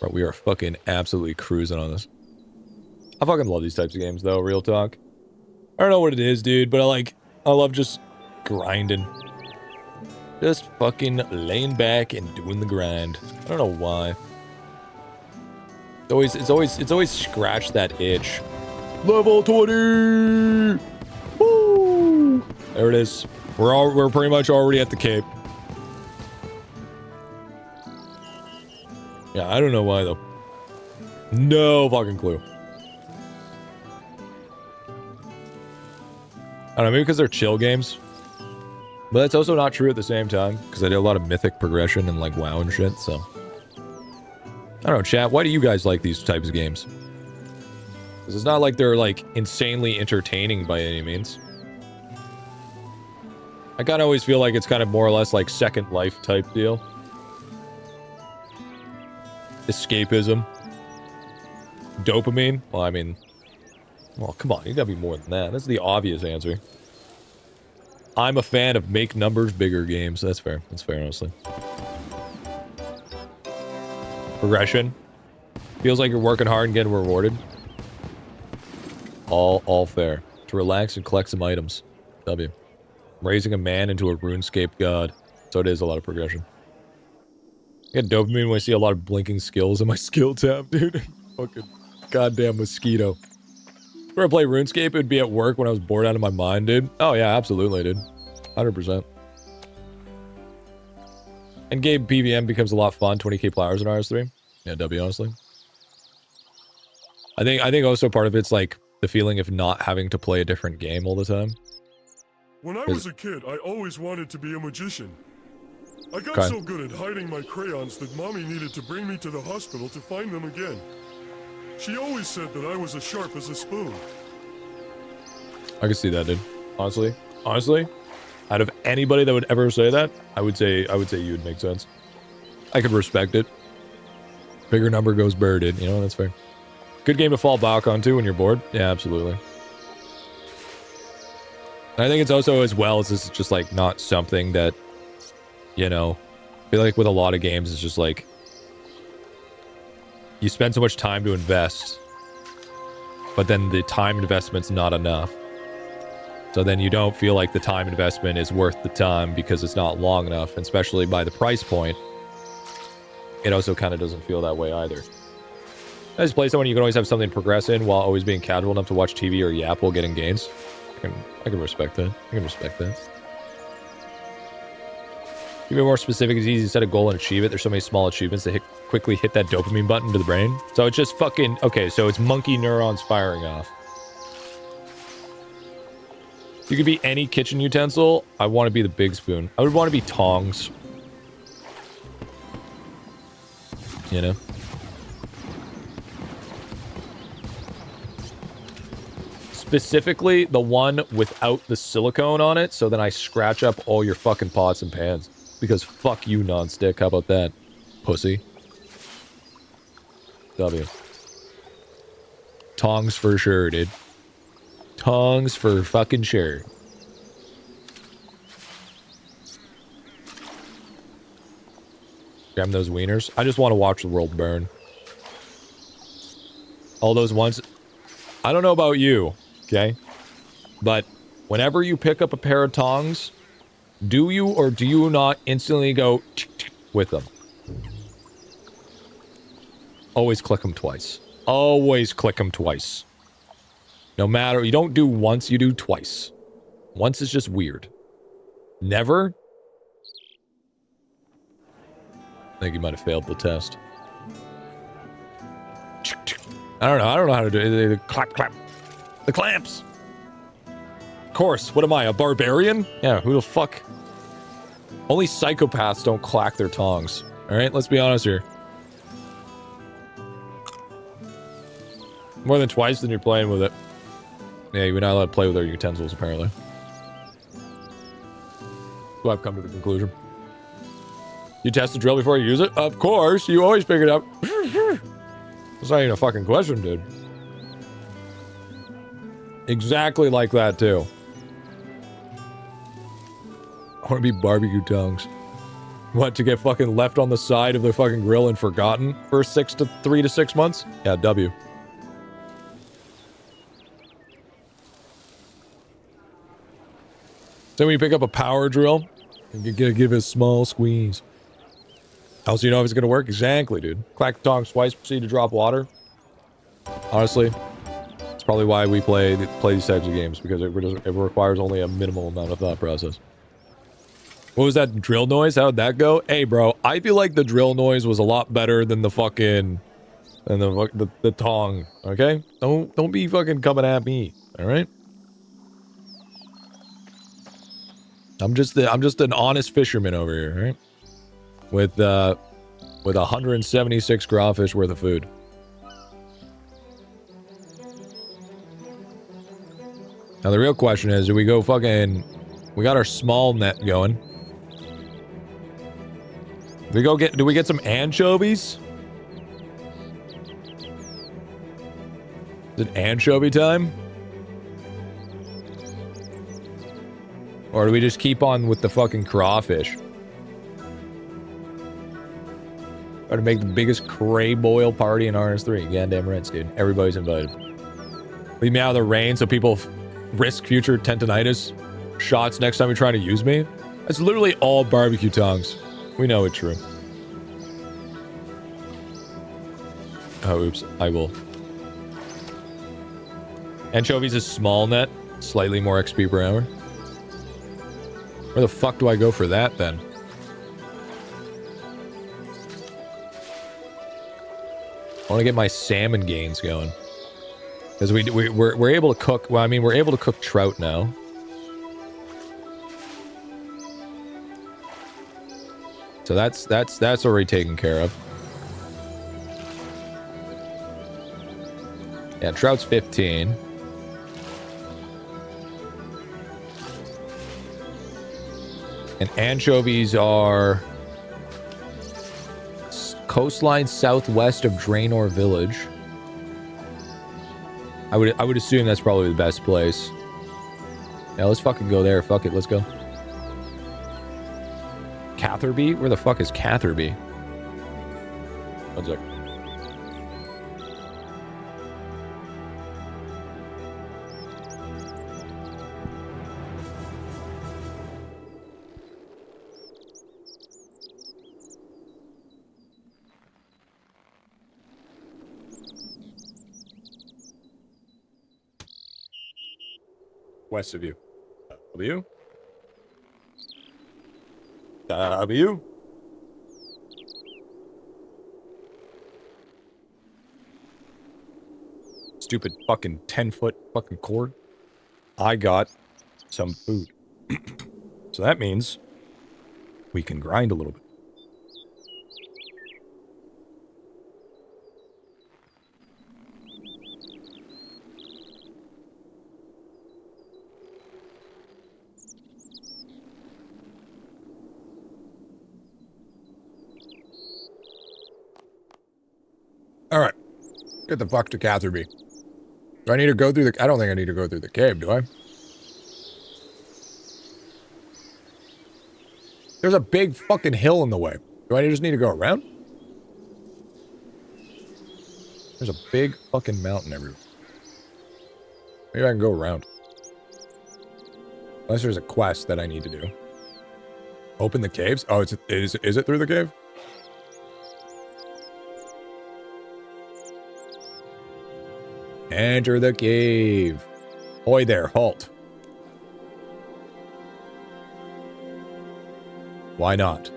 Bro, we are fucking absolutely cruising on this. I fucking love these types of games, though, real talk. I don't know what it is, dude, but I love just grinding. Just fucking laying back and doing the grind. I don't know why. It's always scratched that itch. Level 20! Woo! There it is. We're pretty much already at the Cape. Yeah, I don't know why though. No fucking clue. I don't know, maybe because they're chill games. But that's also not true at the same time, because I did a lot of mythic progression and like WoW and shit, so. I don't know, chat, why do you guys like these types of games? Because it's not like they're like insanely entertaining by any means. I kind of always feel like it's kind of more or less like Second Life type deal. Escapism. Dopamine. Well, I mean... Well, come on. You gotta be more than that. That's the obvious answer. I'm a fan of make numbers bigger games. That's fair. That's fair, honestly. Progression. Feels like you're working hard and getting rewarded. All fair. To relax and collect some items. W. Raising a man into a RuneScape god. So it is a lot of progression. I get dopamine when I see a lot of blinking skills in my skill tab, dude. Fucking goddamn mosquito. When I play RuneScape, it'd be at work when I was bored out of my mind, dude. Oh yeah, absolutely, dude. 100%. Endgame PVM becomes a lot of fun. 20k flowers in RS3. Yeah, W, honestly. I think also part of it's like the feeling of not having to play a different game all the time. When I was a kid, I always wanted to be a magician. I got so good at hiding my crayons that Mommy needed to bring me to the hospital to find them again. She always said that I was as sharp as a spoon. I can see that, dude. Honestly, out of anybody that would ever say that, I would say you would make sense. I could respect it. Bigger number goes bird, dude. You know, that's fair. Good game to fall back on too when you're bored. Yeah, absolutely. And I think it's also as well as this is just like not something that, you know, I feel like with a lot of games it's just like you spend so much time to invest, but then the time investment's not enough. So then you don't feel like the time investment is worth the time because it's not long enough, and especially by the price point. It also kind of doesn't feel that way either. I just play someone you can always have something to progress in while always being casual enough to watch TV or yap while getting gains. I can respect that. I can respect that. To be more specific, it's easy to set a goal and achieve it. There's so many small achievements that quickly hit that dopamine button to the brain. So it's just fucking... Okay, so it's monkey neurons firing off. You could be any kitchen utensil. I want to be the big spoon. I would want to be tongs. You know? Specifically, the one without the silicone on it, so then I scratch up all your fucking pots and pans. Because fuck you, non-stick. How about that, pussy? W. Tongs for sure, dude. Tongs for fucking sure. Damn those wieners. I just want to watch the world burn. All those ones. I don't know about you, okay? But whenever you pick up a pair of tongs, do you or do you not instantly go with them? Always click them twice. Always click them twice. No matter, you don't do once, you do twice. Once is just weird. Never? I think you might have failed the test. I don't know how to do it. The clap, clap. The clamps! Of course, what am I, a barbarian? Yeah, who the fuck? Only psychopaths don't clack their tongs. Alright, let's be honest here. More than twice, then you're playing with it. Yeah, you're not allowed to play with our utensils, apparently. So I've come to the conclusion. You test the drill before you use it? Of course, you always pick it up. It's not even a fucking question, dude. Exactly like that, too. I want to be barbecue tongs. What, to get fucking left on the side of the fucking grill and forgotten for 3 to 6 months? Yeah, W. So when you pick up a power drill, you gotta give it a small squeeze. How do you know if it's gonna work? Exactly, dude. Clack the tongs twice, proceed to drop water. Honestly, it's probably why we play these types of games, because it requires only a minimal amount of thought process. What was that drill noise? How'd that go? Hey, bro, I feel like the drill noise was a lot better than the fucking... than the tong, okay? Don't be fucking coming at me, alright? I'm just an honest fisherman over here, right? With 176 crawfish worth of food. Now the real question is, do we go fucking... We got our small net going. Do we get some anchovies? Is it anchovy time? Or do we just keep on with the fucking crawfish? Try to make the biggest cray boil party in RS3. Goddamn right, dude. Everybody's invited. Leave me out of the rain so people risk future tendonitis shots next time you're trying to use me. That's literally all barbecue tongs. We know it's true. Oh, oops. I will. Anchovies is small net. Slightly more XP per hour. Where the fuck do I go for that, then? I want to get my salmon gains going. Because we're able to cook... Well, I mean, we're able to cook trout now. So that's already taken care of. Yeah, trout's 15. And anchovies are coastline southwest of Draenor Village. I would assume that's probably the best place. Yeah, let's fucking go there. Fuck it, let's go. Catherby? Where the fuck is Catherby? One sec. West of you. W? W? Stupid fucking 10-foot fucking cord. I got some food. So that means we can grind a little bit. Get the fuck to Catherby. Do I need to go through the... I don't think I need to go through the cave, do I? There's a big fucking hill in the way. Do I just need to go around? There's a big fucking mountain everywhere. Maybe I can go around. Unless there's a quest that I need to do. Open the caves? Oh, is it through the cave? Enter the cave. Oi there, halt. Why not?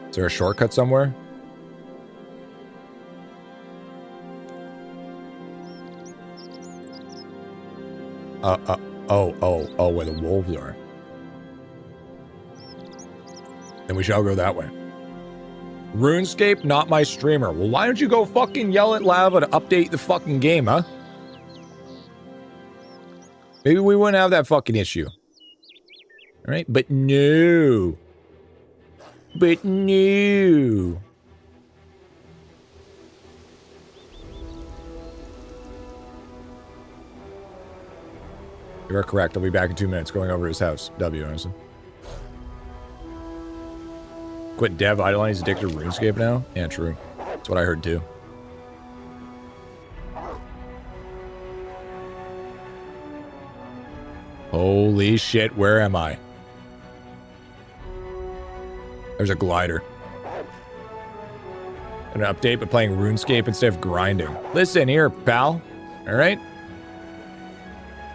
Is there a shortcut somewhere? Oh, where the wolves are. Then we shall go that way. RuneScape, not my streamer. Well, why don't you go fucking yell at Lava to update the fucking game, huh? Maybe we wouldn't have that fucking issue. Alright, but no. But no. You are correct. I'll be back in 2 minutes going over his house. W, honestly. Quit dev idling. He's addicted to RuneScape now? Yeah, true. That's what I heard too. Holy shit, where am I? There's a glider. An update, but playing RuneScape instead of grinding. Listen here, pal. Alright?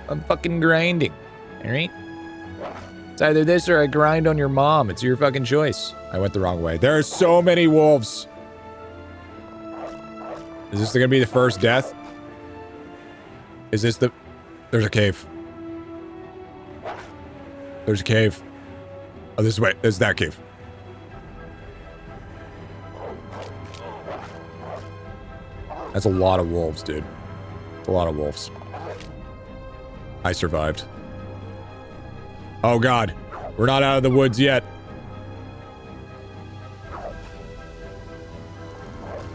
I'm fucking grinding. Alright? It's either this or I grind on your mom. It's your fucking choice. I went the wrong way. There are so many wolves. Is this gonna be the first death? Is this the... There's a cave. There's a cave. Oh, this way. There's that cave. That's a lot of wolves, dude. That's a lot of wolves. I survived. Oh god. We're not out of the woods yet.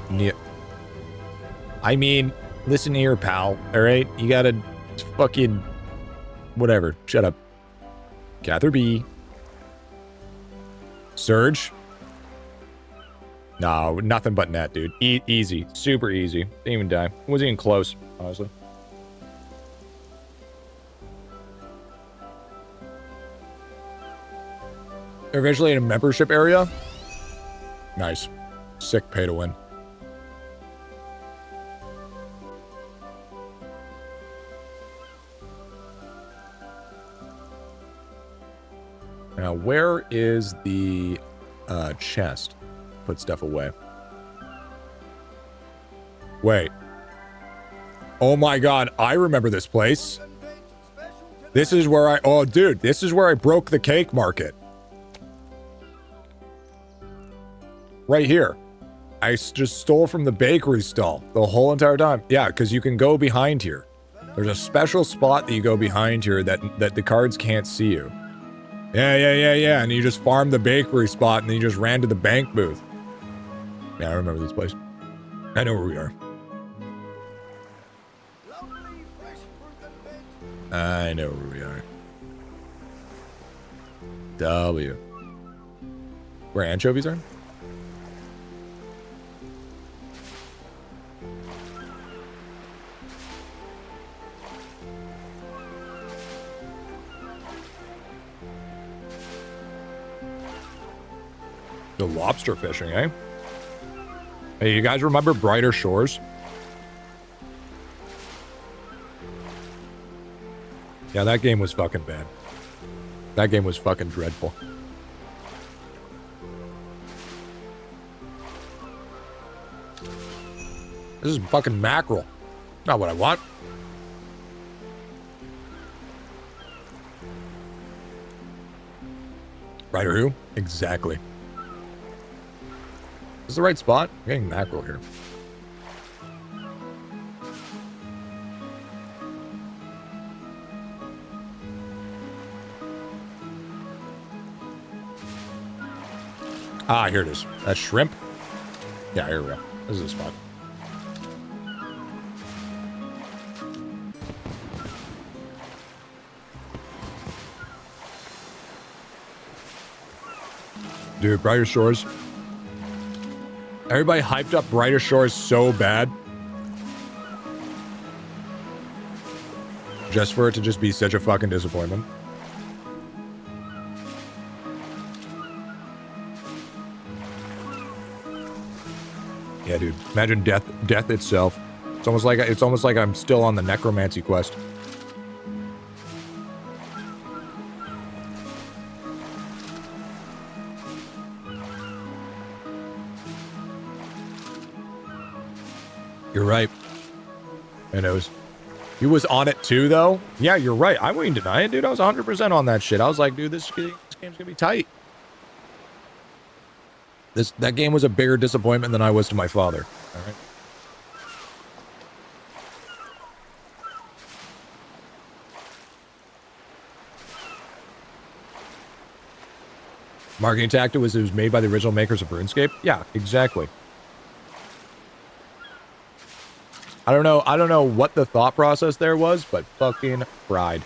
Yeah. I mean, listen here, pal. Alright? You gotta fucking... Whatever. Shut up. Catherby. Surge. No, nothing but net, dude. Easy. Super easy. Didn't even die. Wasn't even close, honestly. Eventually in a membership area. Nice. Sick pay to win. Now, where is the chest? Put stuff away. Wait. Oh my god, I remember this place. This is where I... Oh, dude, this is where I broke the cake market. Right here. I just stole from the bakery stall the whole entire time. Yeah, because you can go behind here. There's a special spot that you go behind here that the cards can't see you. Yeah. And you just farmed the bakery spot and then you just ran to the bank booth. Yeah, I remember this place. I know where we are. I know where we are. W. Where anchovies are? The lobster fishing, eh? Hey, you guys remember Brighter Shores? Yeah, that game was fucking bad. That game was fucking dreadful. This is fucking mackerel. Not what I want. Brighter who? Exactly. Is this the right spot? I'm getting mackerel here. Ah, here it is. That's shrimp. Yeah, here we go. This is a spot. Dude, Brighter Shores. Everybody hyped up Brighter Shores so bad. Just for it to just be such a fucking disappointment. Yeah, dude. Imagine death itself. It's almost like I'm still on the necromancy quest. You're right. I know. He was on it too, though. Yeah, you're right. I wouldn't deny it, dude. I was 100% on that shit. I was like, dude, this game's gonna be tight. That game was a bigger disappointment than I was to my father. All right. Marketing tactic was it was made by the original makers of RuneScape. Yeah, exactly. I don't know what the thought process there was, but fucking fried.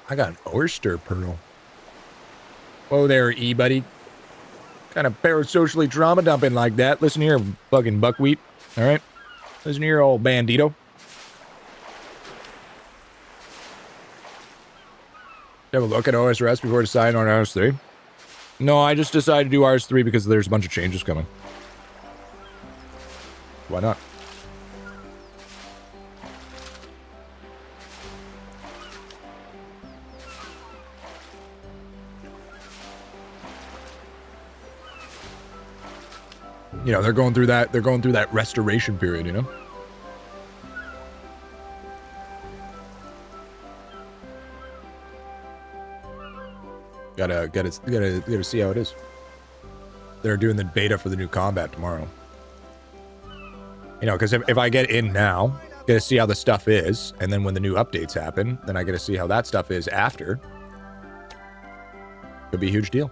I got an oyster pearl. Whoa there, E-buddy. Kind of parasocially drama dumping like that. Listen here, fucking buckwheat. All right? Listen here, old bandito. Have a look at OSRS before deciding on RS3? No, I just decided to do RS3 because there's a bunch of changes coming. Why not? You know, they're going through that restoration period, you know? Gotta see how it is. They're doing the beta for the new combat tomorrow. You know, because if I get in now, gotta see how the stuff is, and then when the new updates happen, then I gotta see how that stuff is after. Could be a huge deal.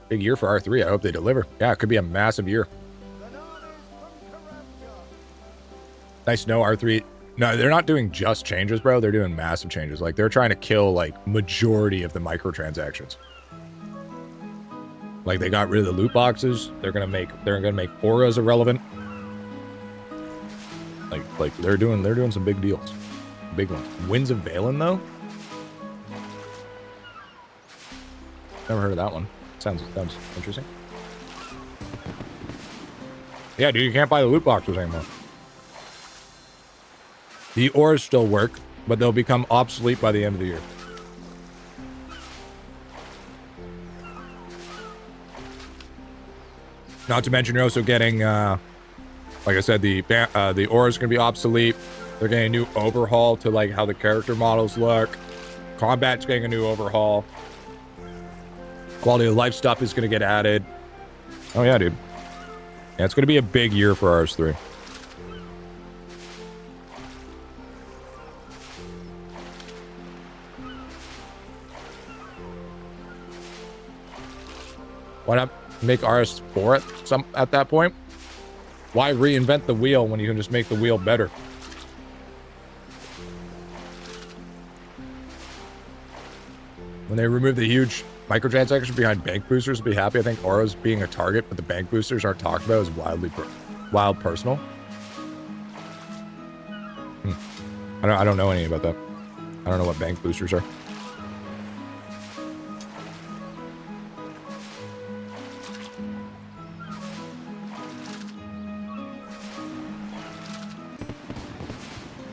Big year for R3. I hope they deliver. Yeah, it could be a massive year. Nice to know R3. No, they're not doing just changes, bro. They're doing massive changes. Like, they're trying to kill, like, majority of the microtransactions. Like, they got rid of the loot boxes. They're gonna make auras irrelevant. Like they're doing some big deals. Big ones. Winds of Valen, though? Never heard of that one. Sounds interesting. Yeah, dude, you can't buy the loot boxes anymore. The ores still work, but they'll become obsolete by the end of the year. Not to mention, you're also getting, like I said, the ore is going to be obsolete. They're getting a new overhaul to like how the character models look. Combat's getting a new overhaul. Quality of life stuff is going to get added. Oh yeah, dude. Yeah, it's going to be a big year for RS3. Why not make RS4 at that point? Why reinvent the wheel when you can just make the wheel better? When they remove the huge microtransactions behind bank boosters, I'll be happy. I think auras being a target, but the bank boosters aren't talked about is wild personal. I don't know any about that. I don't know what bank boosters are.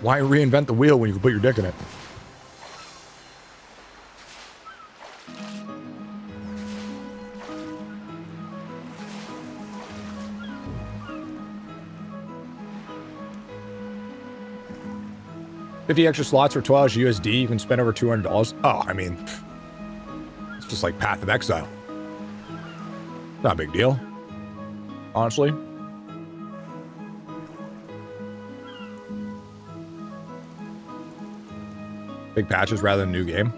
Why reinvent the wheel when you can put your dick in it? $50 extra slots for $12 USD, you can spend over $200. Oh, I mean, it's just like Path of Exile. Not a big deal. honestly. Big patches rather than new game.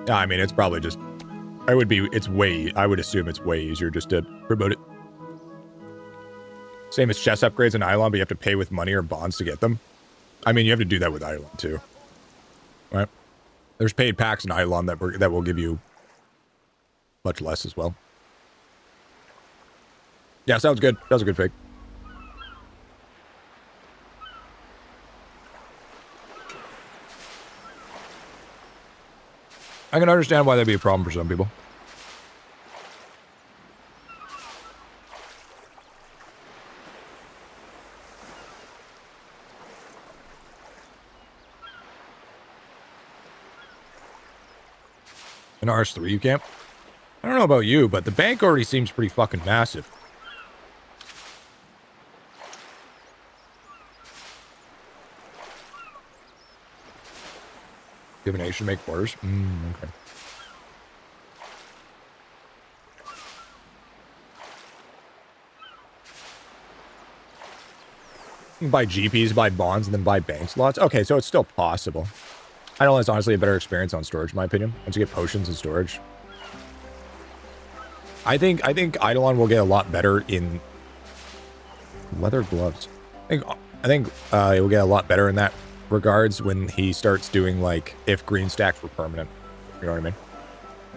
Yeah, I mean, it's probably just, I would assume it's way easier just to promote it. Same as chest upgrades in Idolon, but you have to pay with money or bonds to get them. I mean, you have to do that with Idolon too. Right? There's paid packs in Idolon that will give you much less as well. Yeah, sounds good. That was a good fake. I can understand why that'd be a problem for some people. An RS3 you can't? I don't know about you, but the bank already seems pretty fucking massive. Divination make orders? Okay. Buy GPs, buy bonds, and then buy bank slots? Okay, so it's still possible. I know it's honestly a better experience on storage, in my opinion. Once you get potions and storage. I think Idolon will get a lot better in leather gloves. I think it will get a lot better in that regards when he starts doing, like, if green stacks were permanent. You know what I mean?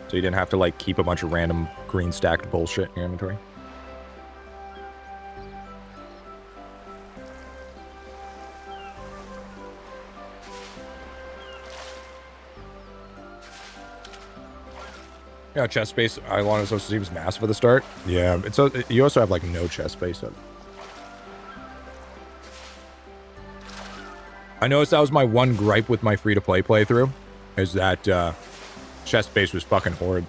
So you didn't have to, like, keep a bunch of random green stacked bullshit in your inventory. Yeah, chest space, Idolon is supposed to seem massive at the start. Yeah, it's you also have, like, no chest space. I noticed that was my one gripe with my free-to-play playthrough, is that chest space was fucking horrid.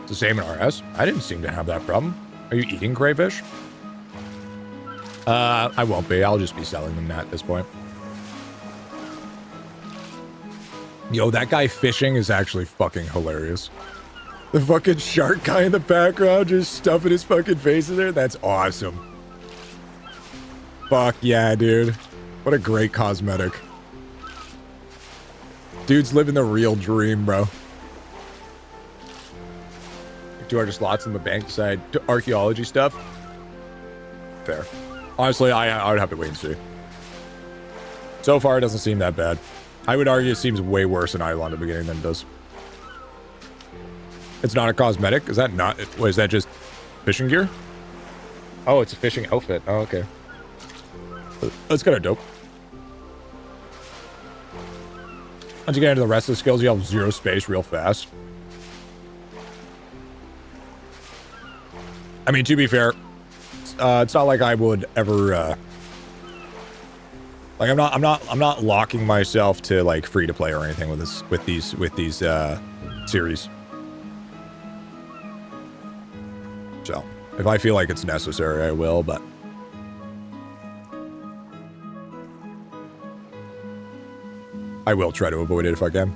It's the same in RS. I didn't seem to have that problem. Are you eating crayfish? I won't be. I'll just be selling them at this point. Yo, that guy fishing is actually fucking hilarious. The fucking shark guy in the background just stuffing his fucking face in there. That's awesome. Fuck yeah, dude. What a great cosmetic. Dude's living the real dream, bro. 200 slots in the bank side archaeology stuff. Fair. Honestly, I would have to wait and see. So far, it doesn't seem that bad. I would argue it seems way worse in Idolon at the beginning than it does. It's not a cosmetic? Is that not... What, is that just fishing gear? Oh, it's a fishing outfit. Oh, okay. That's kind of dope. Once you get into the rest of the skills, you have zero space real fast. I mean, to be fair, it's not like I would ever... Like, I'm not locking myself to, like, free to play or anything with these series. So, if I feel like it's necessary, I will, but I will try to avoid it if I can.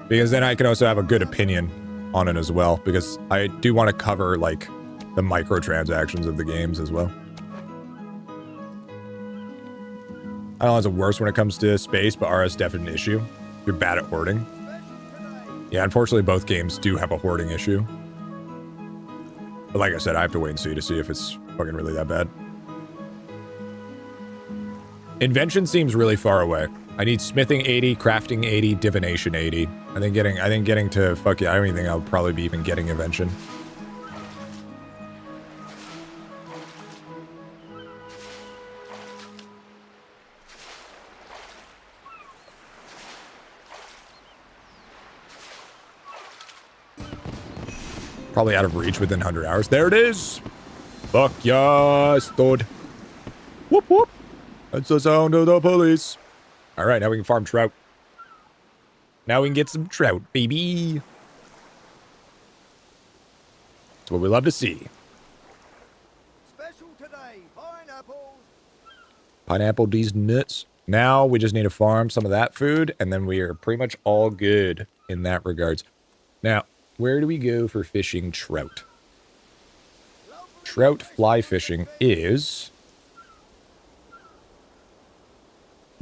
Because then I can also have a good opinion on it as well, because I do want to cover, like, the microtransactions of the games as well. I don't know if it's worse when it comes to space, but RS definitely an issue. You're bad at hoarding. Yeah, unfortunately, both games do have a hoarding issue. But like I said, I have to wait and see to see if it's fucking really that bad. Invention seems really far away. I need smithing 80, crafting 80, divination 80. I think getting to fuck yeah, I don't even think I'll probably be even getting invention. Probably out of reach within 100 hours. There it is! Fuck yes, dude. Whoop whoop. That's the sound of the police. Alright, now we can farm trout. Now we can get some trout, baby. That's what we love to see. Pineapple these nuts. Now we just need to farm some of that food, and then we are pretty much all good in that regards. Now, where do we go for fishing trout? Trout fly fishing is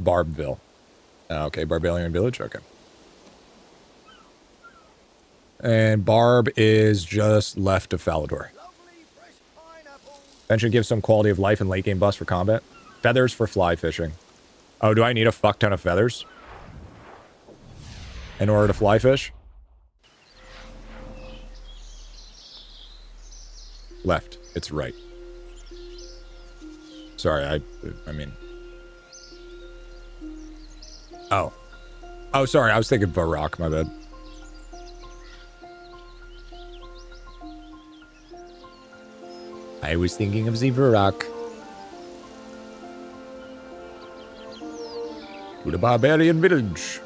Barbville. Okay, Barbarian Village. Okay. And Barb is just left of Falador. That should give some quality of life and late game buffs for combat. Feathers for fly fishing. Oh, do I need a fuck ton of feathers in order to fly fish? Left. It's right. Sorry, I mean... Oh. Oh, sorry, I was thinking Varrock, my bad. I was thinking of the Varrock. To the Barbarian Village.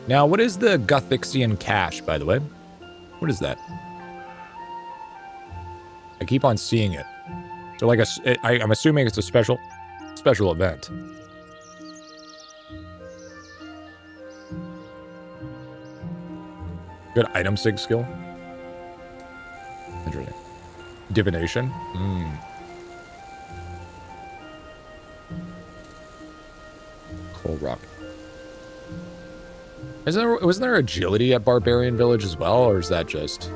Now, what is the Gothixian cache, by the way? What is that? I keep on seeing it. So, like, I'm assuming it's a special event. Good item sig skill. Interesting. Divination. Coal rock. Wasn't there agility at Barbarian Village as well, or is that just...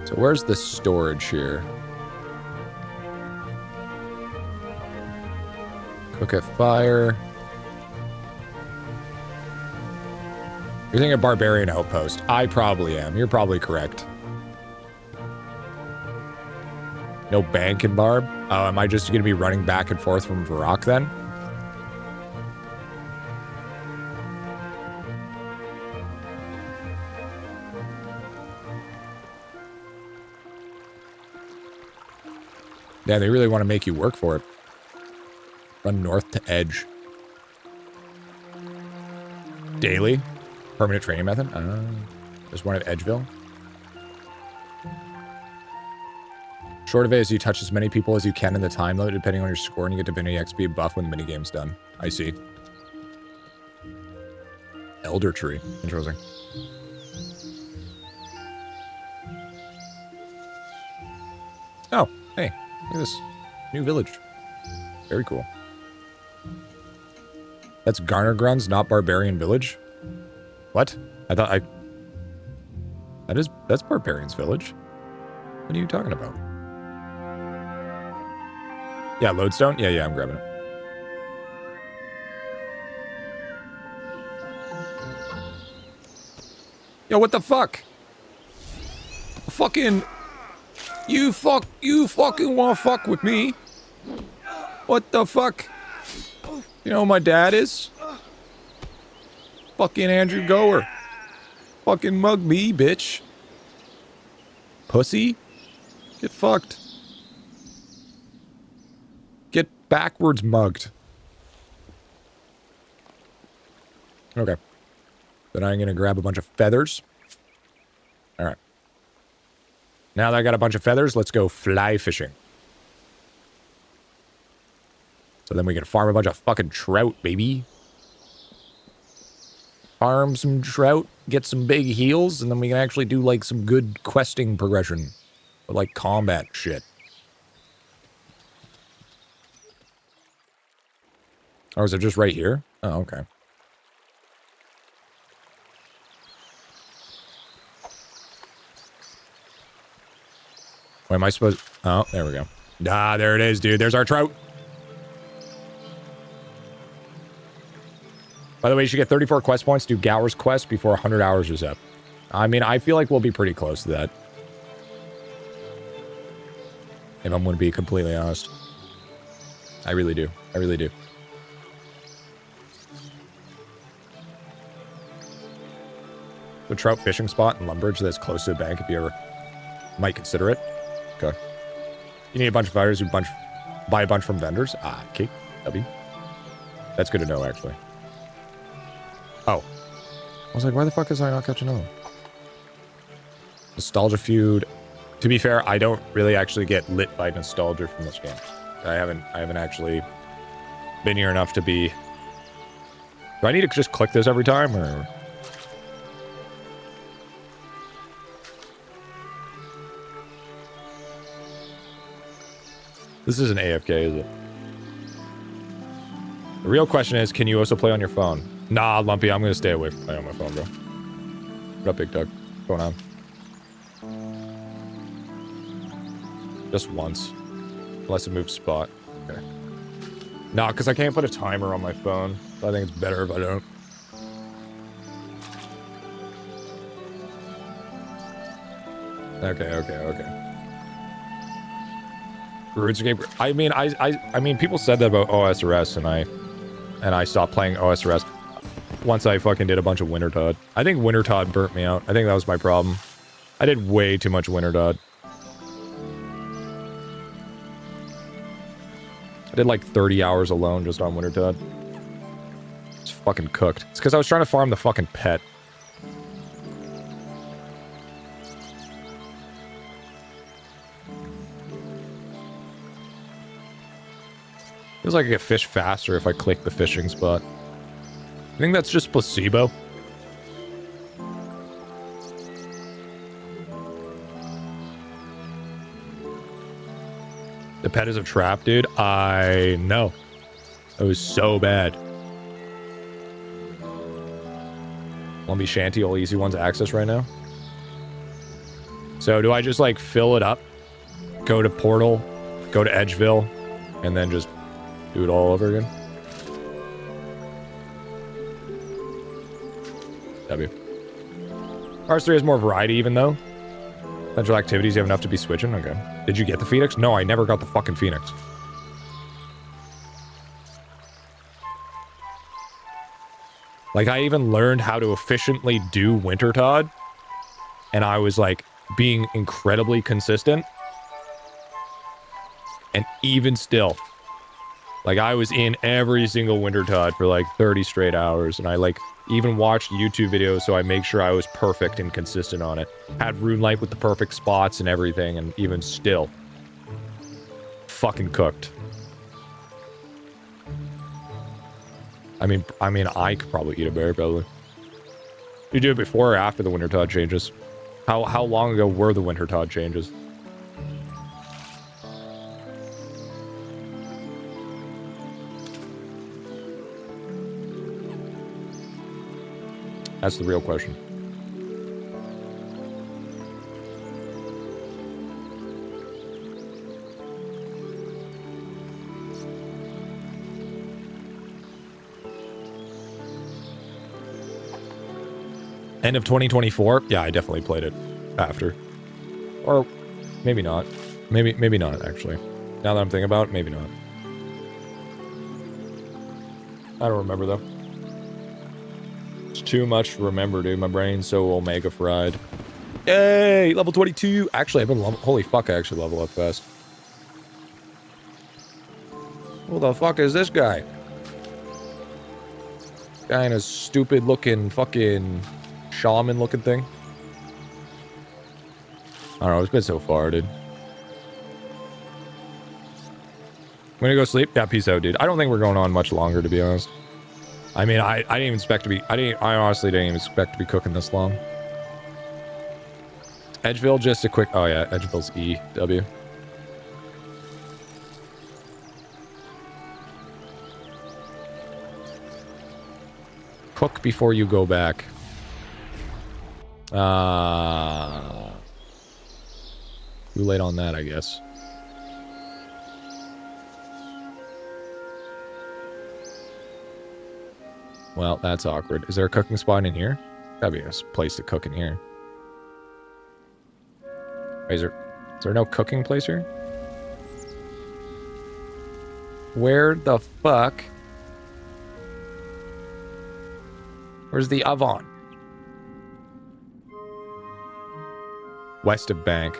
So where's the storage here? Cook at fire. You're thinking a Barbarian Outpost. I probably am. You're probably correct. No bank in Barb? Oh, am I just going to be running back and forth from Varrock then? Yeah, they really want to make you work for it. Run north to Edge. Daily? Permanent training method? There's one at Edgeville. Short of it is you touch as many people as you can in the time limit, depending on your score, and you get Divinity XP buff when the minigame's done. I see. Elder Tree. Interesting. Oh, hey. Look at this. New village. Very cool. That's Garnergrun's, not Barbarian Village? What? That's Barbarian's Village. What are you talking about? Yeah, Lodestone? Yeah, I'm grabbing it. Yo, what the fuck? Fucking... You fucking wanna fuck with me? What the fuck? You know who my dad is? Fucking Andrew Gower. Fucking mug me, bitch. Pussy? Get fucked. Get backwards mugged. Okay. Then I'm gonna grab a bunch of feathers. Alright. Now that I got a bunch of feathers, let's go fly fishing. So then we can farm a bunch of fucking trout, baby. Farm some trout, get some big heals, and then we can actually do, like, some good questing progression. With, like, combat shit. Or is it just right here? Oh, okay. Wait, am I supposed... Oh, there we go. Ah, there it is, dude. There's our trout. By the way, you should get 34 quest points to do Gower's quest before 100 hours is up. I mean, I feel like we'll be pretty close to that. If I'm going to be completely honest. I really do. I really do. The trout fishing spot in Lumbridge that's close to the bank if you ever might consider it. Okay. You need a bunch of fighters, buy a bunch from vendors. Ah, okay. W. That's good to know, actually. I was like, why the fuck is I not catching on? Nostalgia feud. To be fair, I don't really actually get lit by nostalgia from this game. I haven't actually been here enough to be... Do I need to just click this every time, or...? This isn't AFK, is it? The real question is, can you also play on your phone? Nah, Lumpy, I'm gonna stay away from playing on my phone, bro. What up, Big Doug? What's going on? Just once. Unless it moves spot. Okay. Nah, because I can't put a timer on my phone. I think it's better if I don't. Okay. Runescape. I mean, people said that about OSRS, and I stopped playing OSRS once I fucking did a bunch of Wintertod. I think Wintertod burnt me out. I think that was my problem. I did way too much Wintertod. I did like 30 hours alone just on Wintertod. It's fucking cooked. It's because I was trying to farm the fucking pet. Feels like I get fish faster if I click the fishing spot. I think that's just placebo. The pet is a trap, dude. I know. It was so bad. Lumpy Shanty, all easy ones access right now. So do I just like fill it up? Go to Portal, go to Edgeville, and then just do it all over again? W. RS3 has more variety even though. Central activities, you have enough to be switching? Okay. Did you get the Phoenix? No, I never got the fucking Phoenix. Like, I even learned how to efficiently do Wintertod. And I was, like, being incredibly consistent. And even still, like, I was in every single Wintertod for, like, 30 straight hours. And I, like, even watched YouTube videos so I make sure I was perfect and consistent on it. Had Runelight with the perfect spots and everything, and even still, fucking cooked. I mean, I could probably eat a berry, probably. You do it before or after the Wintertod changes? How long ago were the Wintertod changes? That's the real question. End of 2024? Yeah, I definitely played it after. Or maybe not. Maybe not, actually. Now that I'm thinking about it, maybe not. I don't remember, though. Too much to remember, dude. My brain's so omega fried. Yay! Level 22! Actually, I've been holy fuck, I actually level up fast. Who the fuck is this guy? Guy in a stupid looking fucking shaman looking thing. I don't know, it's been so far, dude. I'm gonna go sleep. Yeah, peace out, dude. I don't think we're going on much longer, to be honest. I mean, I didn't even expect to be... I honestly didn't even expect to be cooking this long. Edgeville, just a quick... Oh, yeah. Edgeville's E. W. Cook before you go back. Too late on that, I guess. Well, that's awkward. Is there a cooking spot in here? That'd be a place to cook in here. Is there no cooking place here? Where the fuck? Where's the oven? West of Bank.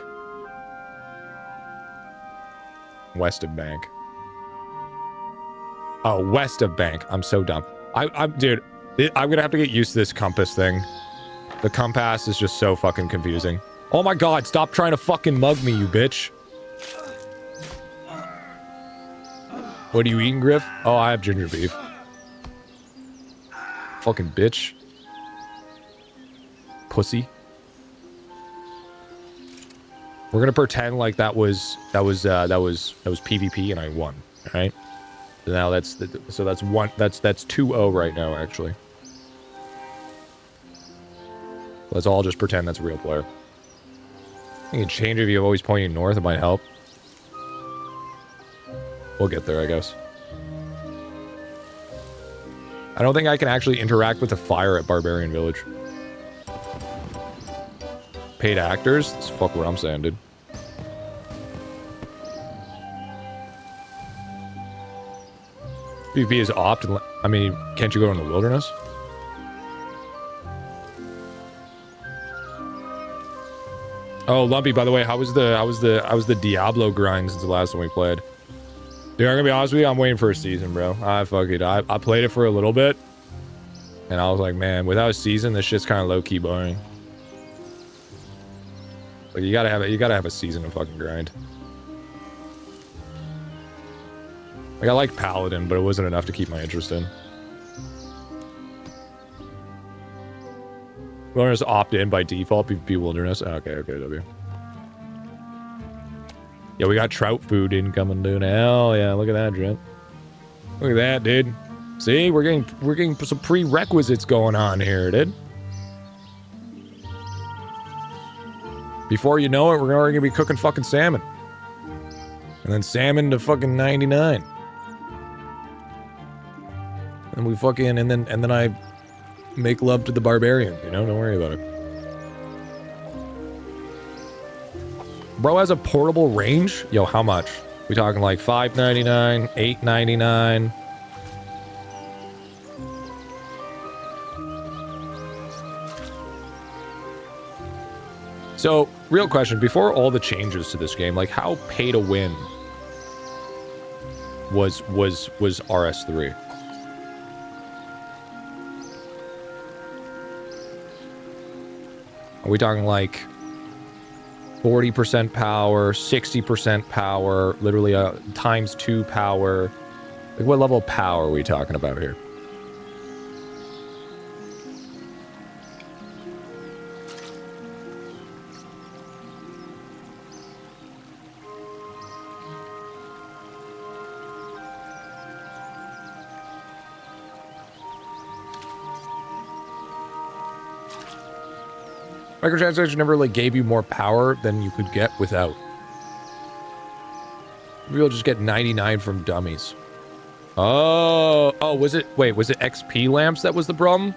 West of Bank. Oh, west of Bank. I'm so dumb. Dude, I'm gonna have to get used to this compass thing. The compass is just so fucking confusing. Oh my god, stop trying to fucking mug me, you bitch. What are you eating, Griff? Oh, I have ginger beef. Fucking bitch. Pussy. We're gonna pretend like that was PvP and I won. Alright? So now that's 2-0 right now, actually. Let's all just pretend that's a real player. You can change it if you're always pointing north, it might help. We'll get there, I guess. I don't think I can actually interact with the fire at Barbarian Village. Paid actors? That's fuck what I'm saying, dude. PvP is opt. I mean, can't you go in the wilderness? Oh, Lumpy, by the way, how was the Diablo grind since the last one we played? Dude, I'm gonna be honest with you, I'm waiting for a season, bro. I played it for a little bit, and I was like, man, without a season, this shit's kind of low-key boring. Like, you gotta have a season to fucking grind. Like, I like Paladin, but it wasn't enough to keep my interest in. Wilderness opt in by default, PvP Wilderness. Okay, W. Yeah, we got trout food incoming, dude. Hell yeah, look at that, Trent. Look at that, dude. See, we're getting some prerequisites going on here, dude. Before you know it, we're already gonna be cooking fucking salmon. And then salmon to fucking 99. And we fucking, and then I make love to the barbarian, you know? Don't worry about it. Bro has a portable range? Yo, how much? We talking like $5.99, $8.99? So, real question, before all the changes to this game, like how pay to win was RS3? Are we talking like 40% power, 60% power, literally times 2 power? Like what level of power are we talking about here? Microtransaction never like gave you more power than you could get without. Maybe we'll just get 99 from dummies. Oh, was it XP lamps that was the problem?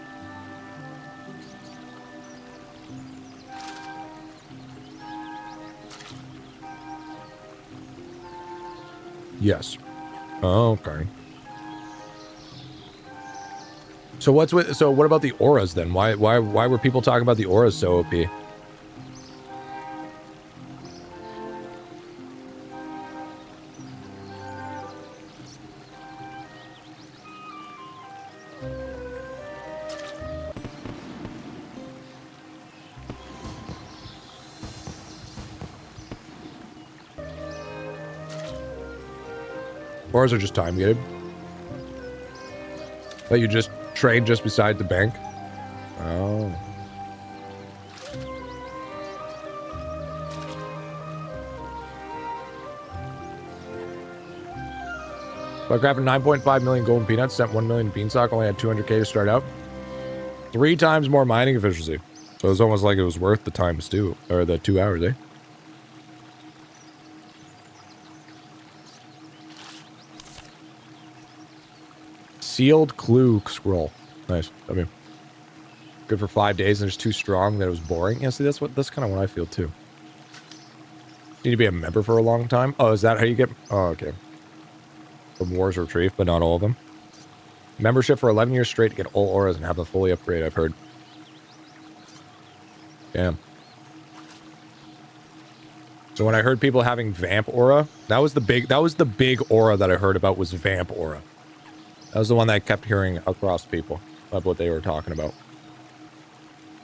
Yes. Oh, okay. So what about the auras then? Why were people talking about the auras so OP? Auras are just time gated. That you just train just beside the bank. Oh. But grabbing 9.5 million golden peanuts, sent 1 million beanstalk, only had 200k to start out. 3 times more mining efficiency. So it was almost like it was worth the times 2, or the 2 hours, eh? Sealed clue scroll. Nice. I mean, good for 5 days and it's too strong that it was boring. Yeah, see, that's kind of what I feel too. Need to be a member for a long time. Oh, is that how you get? Oh, okay. From Wars Retrieve, but not all of them. Membership for 11 years straight to get all auras and have them fully upgrade. I've heard. Damn. So when I heard people having Vamp aura, that was the big aura that I heard about was Vamp aura. That was the one that I kept hearing across people. of what they were talking about.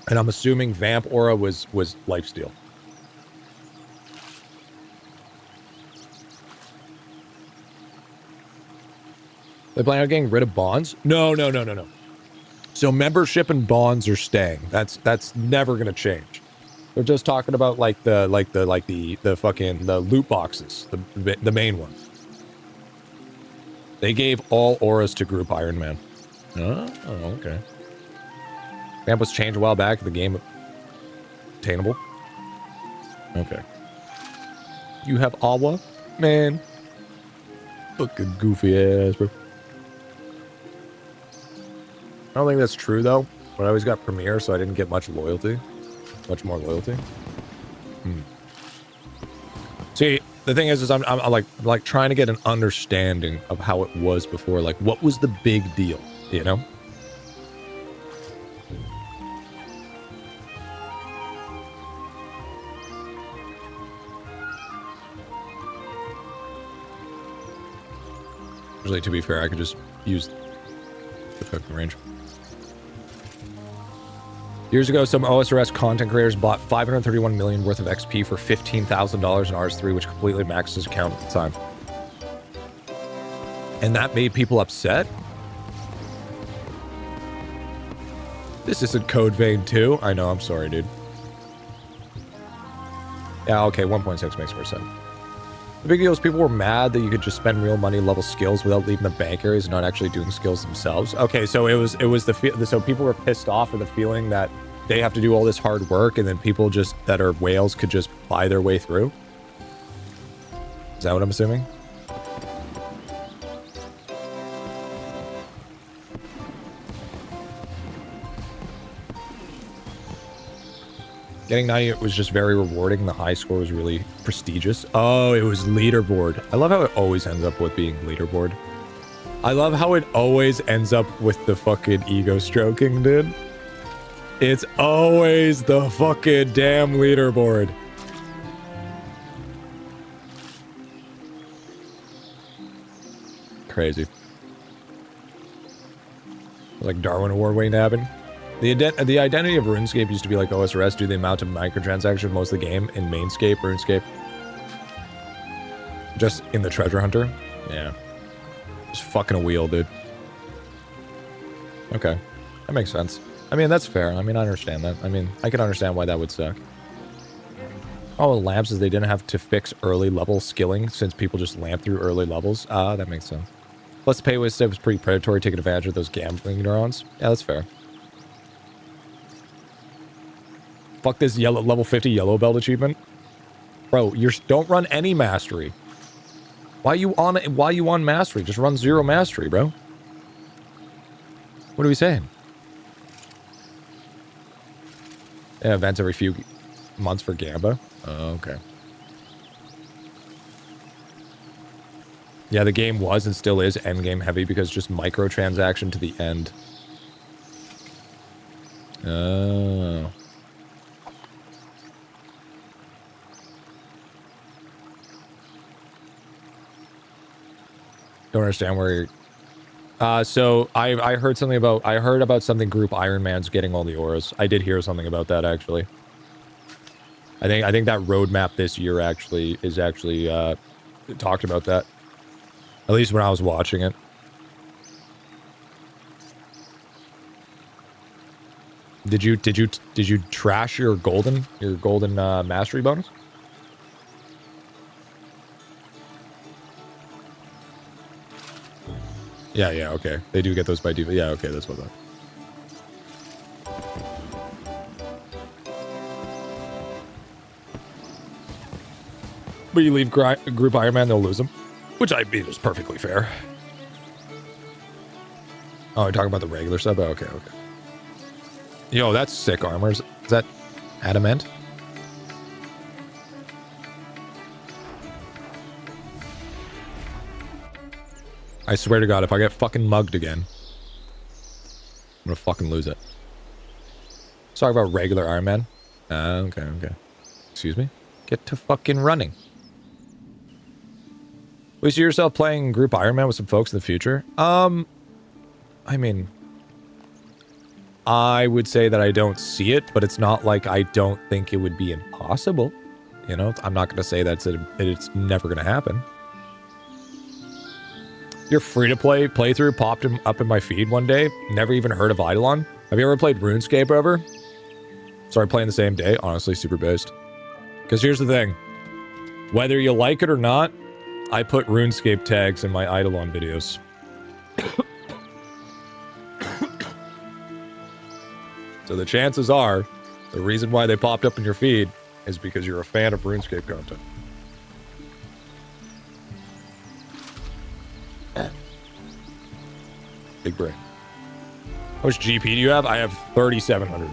And I'm assuming Vamp Aura was lifesteal. They plan on getting rid of bonds? No. So membership and bonds are staying. That's never gonna change. They're just talking about like the fucking loot boxes, the main ones. They gave all auras to Group Iron Man. Oh, okay. Vamp was changed a while back. The game attainable. Okay. You have Awa? Man. Fucking goofy ass, bro. I don't think that's true, though. But I always got Premier, so I didn't get much loyalty. Much more loyalty. See, the thing is I'm like trying to get an understanding of how it was before. Like, what was the big deal, you know? Usually, to be fair, I could just use the fucking range. Years ago, some OSRS content creators bought 531 million worth of XP for $15,000 in RS3, which completely maxed his account at the time. And that made people upset? This isn't Code Vein 2. I know, I'm sorry, dude. Yeah, okay, 1.6 makes more sense. The big deal is people were mad that you could just spend real money level skills without leaving the bank areas and not actually doing skills themselves. Okay, so it was so people were pissed off at the feeling that they have to do all this hard work and then people just that are whales could just buy their way through. Is that what I'm assuming? Getting 90 was just very rewarding. The high score was really prestigious. Oh, it was leaderboard. I love how it always ends up with being leaderboard. I love how it always ends up with the fucking ego stroking, dude. It's always the fucking damn leaderboard. Crazy. Like Darwin Award waiting to happen. The identity of RuneScape used to be like OSRS due to the amount of microtransactions most of the game in Mainscape, RuneScape. Just in the Treasure Hunter? Yeah. Just fucking a wheel, dude. Okay. That makes sense. I mean, that's fair. I mean, I understand that. I mean, I can understand why that would suck. Oh, lamps is they didn't have to fix early level skilling since people just lamp through early levels. Ah, that makes sense. Plus, the pay was pretty predatory, taking advantage of those gambling neurons. Yeah, that's fair. Fuck this yellow level 50 yellow belt achievement. Bro, don't run any mastery. Why you on mastery? Just run 0 mastery, bro. What are we saying? Yeah, events every few months for Gamba. Oh, okay. Yeah, the game was and still is endgame heavy because just microtransaction to the end. Oh. Don't understand where you're... so I heard something about... I heard about something Group Iron Man's getting all the auras. I did hear something about that, actually. I think that roadmap this year actually talked about that. At least when I was watching it. Did you trash your golden mastery bonus? Yeah, okay. They do get those by default. Yeah, okay, that's what that. But you leave Group Iron Man, they'll lose them. Which I mean is perfectly fair. Oh, you're talking about the regular sub? Oh, okay. Yo, that's sick armors. Is that adamant? I swear to God, if I get fucking mugged again, I'm gonna fucking lose it. Let's talk about regular Iron Man. Okay. Excuse me? Get to fucking running. Will you see yourself playing Group Iron Man with some folks in the future? I mean, I would say that I don't see it, but it's not like I don't think it would be impossible. You know, I'm not going to say that it's never going to happen. Your free-to-play playthrough popped up in my feed one day. Never even heard of Idolon. Have you ever played Runescape ever? Started playing the same day. Honestly, super based. Because here's the thing. Whether you like it or not, I put RuneScape tags in my Idolon videos. So the chances are, the reason why they popped up in your feed is because you're a fan of RuneScape content. Big brain. How much GP do you have? I have 3,700.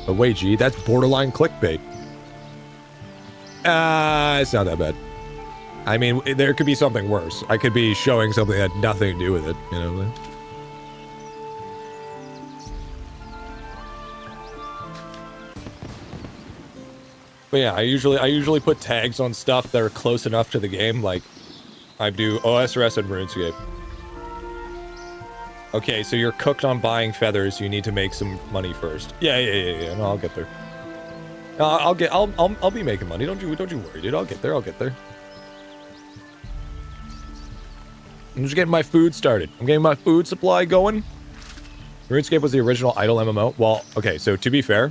But wait, G, that's borderline clickbait. It's not that bad. I mean, there could be something worse. I could be showing something that had nothing to do with it, you know what I mean? But yeah, I usually put tags on stuff that are close enough to the game, like I do OSRS and RuneScape. Okay, so you're cooked on buying feathers. You need to make some money first. Yeah. No, I'll get there. I'll be making money. Don't you worry, dude. I'll get there. I'm just getting my food started. I'm getting my food supply going. RuneScape was the original idle MMO. Well, okay, so to be fair,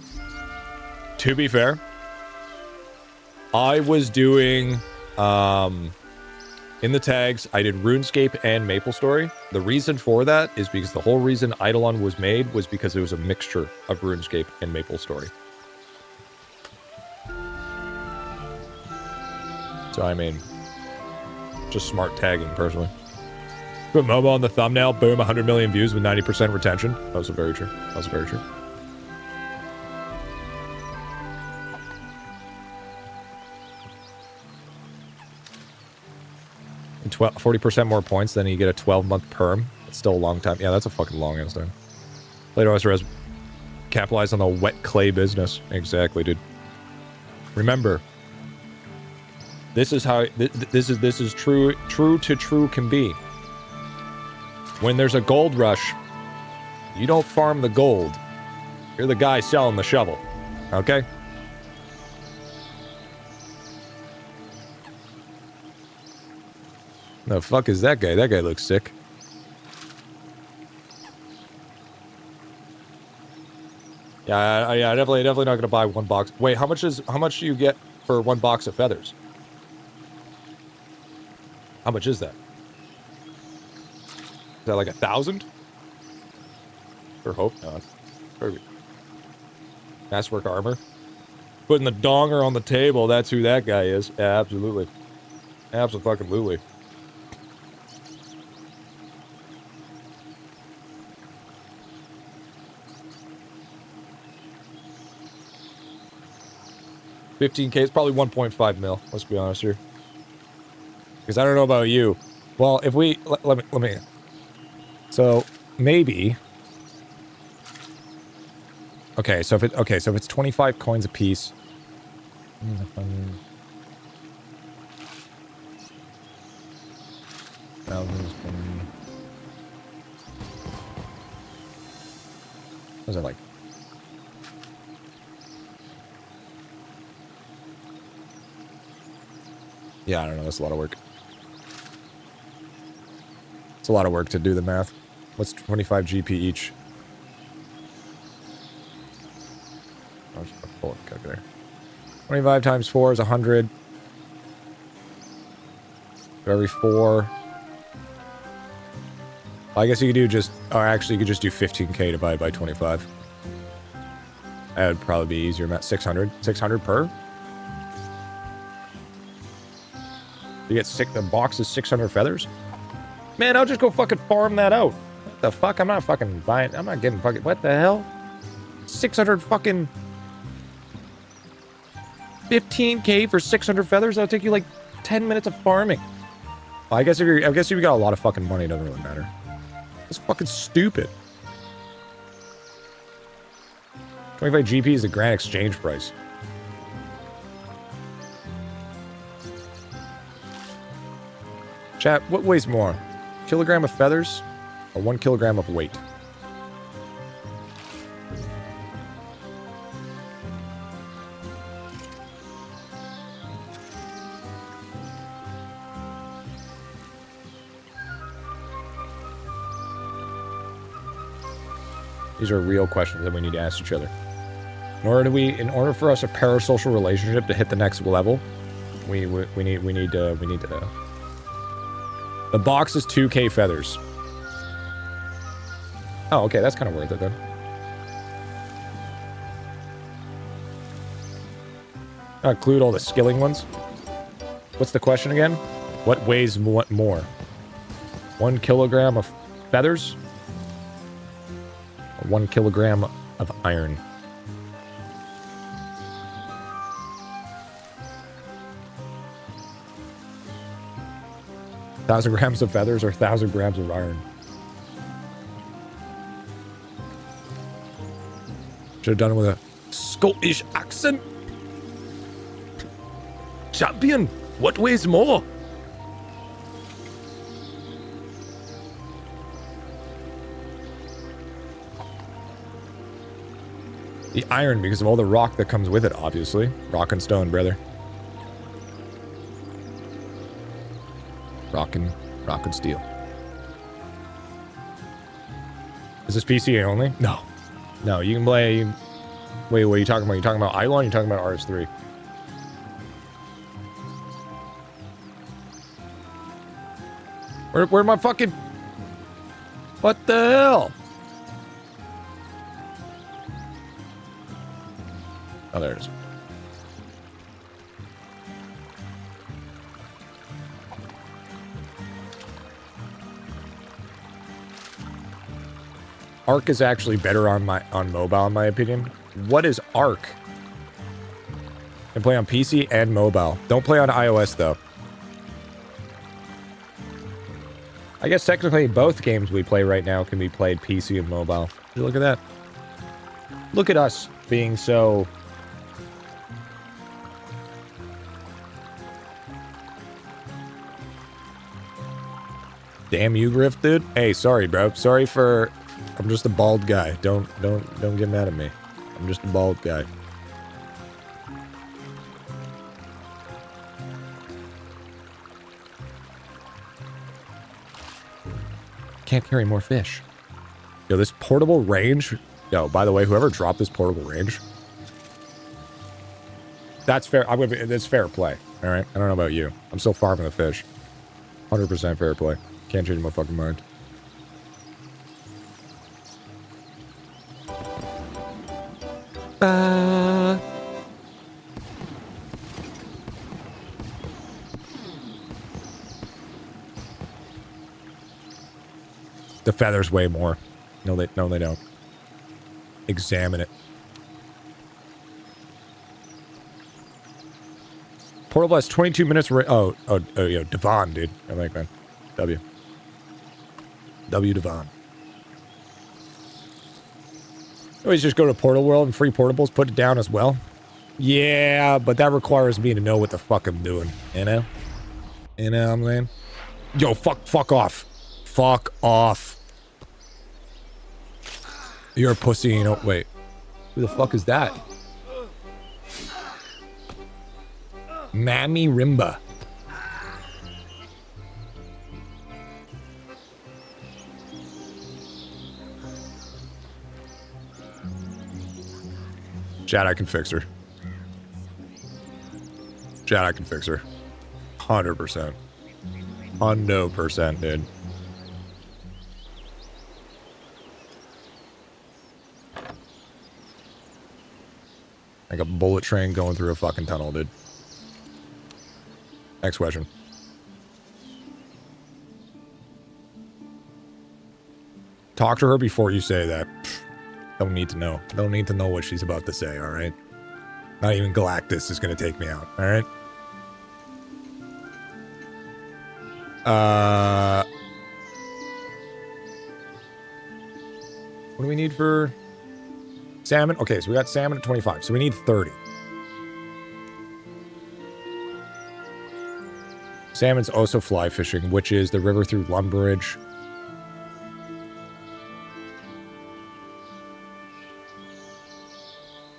I was doing in the tags, I did RuneScape and MapleStory. The reason for that is because the whole reason Idolon was made was because it was a mixture of RuneScape and MapleStory. So, I mean, just smart tagging, personally. Put MOBA on the thumbnail, boom, 100 million views with 90% retention. That was very true. And 40% more points, then you get a 12-month perm. It's still a long time. Yeah, that's a fucking long-ass time. Later OSRS capitalize on the wet clay business. Exactly, dude. Remember, this is how this is true to true can be. When there's a gold rush, you don't farm the gold. You're the guy selling the shovel. Okay? The fuck is that guy? That guy looks sick. Yeah, definitely not gonna buy one box. Wait, how much do you get for one box of feathers? How much is that? Is that like 1,000? Or hope not. Masswork armor. Putting the donger on the table, that's who that guy is. Yeah, absolutely. Absolutely. $15K is probably 1.5 mil, let's be honest here. Because I don't know about you. Well, if we let me so maybe okay, so if it's 25 coins a piece. Was it like yeah, I don't know. That's a lot of work. It's a lot of work to do the math. What's 25 GP each? I'll just pull up the calculator. 25 times 4 is 100. For every 4. I guess you could do just, or actually you could just do 15K divided by 25. That would probably be easier. Math. 600. 600 per? You get the box is 600 feathers? Man, I'll just go fucking farm that out. What the fuck? I'm not fucking buying. I'm not getting fucking. What the hell? 600 fucking. 15K for 600 feathers? That'll take you like 10 minutes of farming. Well, I guess if you got a lot of fucking money, it doesn't really matter. It's fucking stupid. 25 GP is the grand exchange price. Chat, what weighs more? Kilogram of feathers or 1 kilogram of weight? These are real questions that we need to ask each other. In order for us a parasocial relationship to hit the next level, we need to. The box is 2K feathers. Oh, okay, that's kind of worth it then. I'll include all the skilling ones. What's the question again? What weighs more? 1 kilogram of feathers? Or 1 kilogram of iron? Thousand grams of feathers or 1,000 grams of iron? Should have done it with a Scottish accent. Champion, what weighs more? The iron, because of all the rock that comes with it, obviously. Rock and stone, brother. Rock and steel. Is this PC only? No. No, you can play... Wait, what are you talking about? You talking about Idolon? Or you talking about RS3? Where my fucking... What the hell? Oh, there it is. Arc is actually better on mobile, in my opinion. What is Arc? I play on PC and mobile. Don't play on iOS, though. I guess technically both games we play right now can be played PC and mobile. Look at that. Look at us being so... Damn you, Griff, dude. Hey, sorry, bro. Sorry for... I'm just a bald guy. Don't get mad at me. I'm just a bald guy. Can't carry more fish. Yo, this portable range. Yo, by the way, whoever dropped this portable range, that's fair. That's fair play. All right. I don't know about you. I'm still farming the fish. 100% fair play. Can't change my fucking mind. The feathers weigh more. No, they don't. Examine it. Portable has 22 minutes. Oh, yo, Devon, dude. I like that. W Devon. Always just go to Portal World and free portables, put it down as well. Yeah, but that requires me to know what the fuck I'm doing. You know? You know what I'm saying? Yo, fuck off. Fuck off. You're a pussy, you know. Wait. Who the fuck is that? Mammy Rimba. Chad, I can fix her. Chad, I can fix her. 100%. 100%, dude. Like a bullet train going through a fucking tunnel, dude. Next question. Talk to her before you say that. Don't need to know. Don't need to know what she's about to say, alright? Not even Galactus is gonna take me out, alright? What do we need for salmon? Okay, so we got salmon at 25, so we need 30. Salmon's also fly fishing, which is the river through Lumbridge.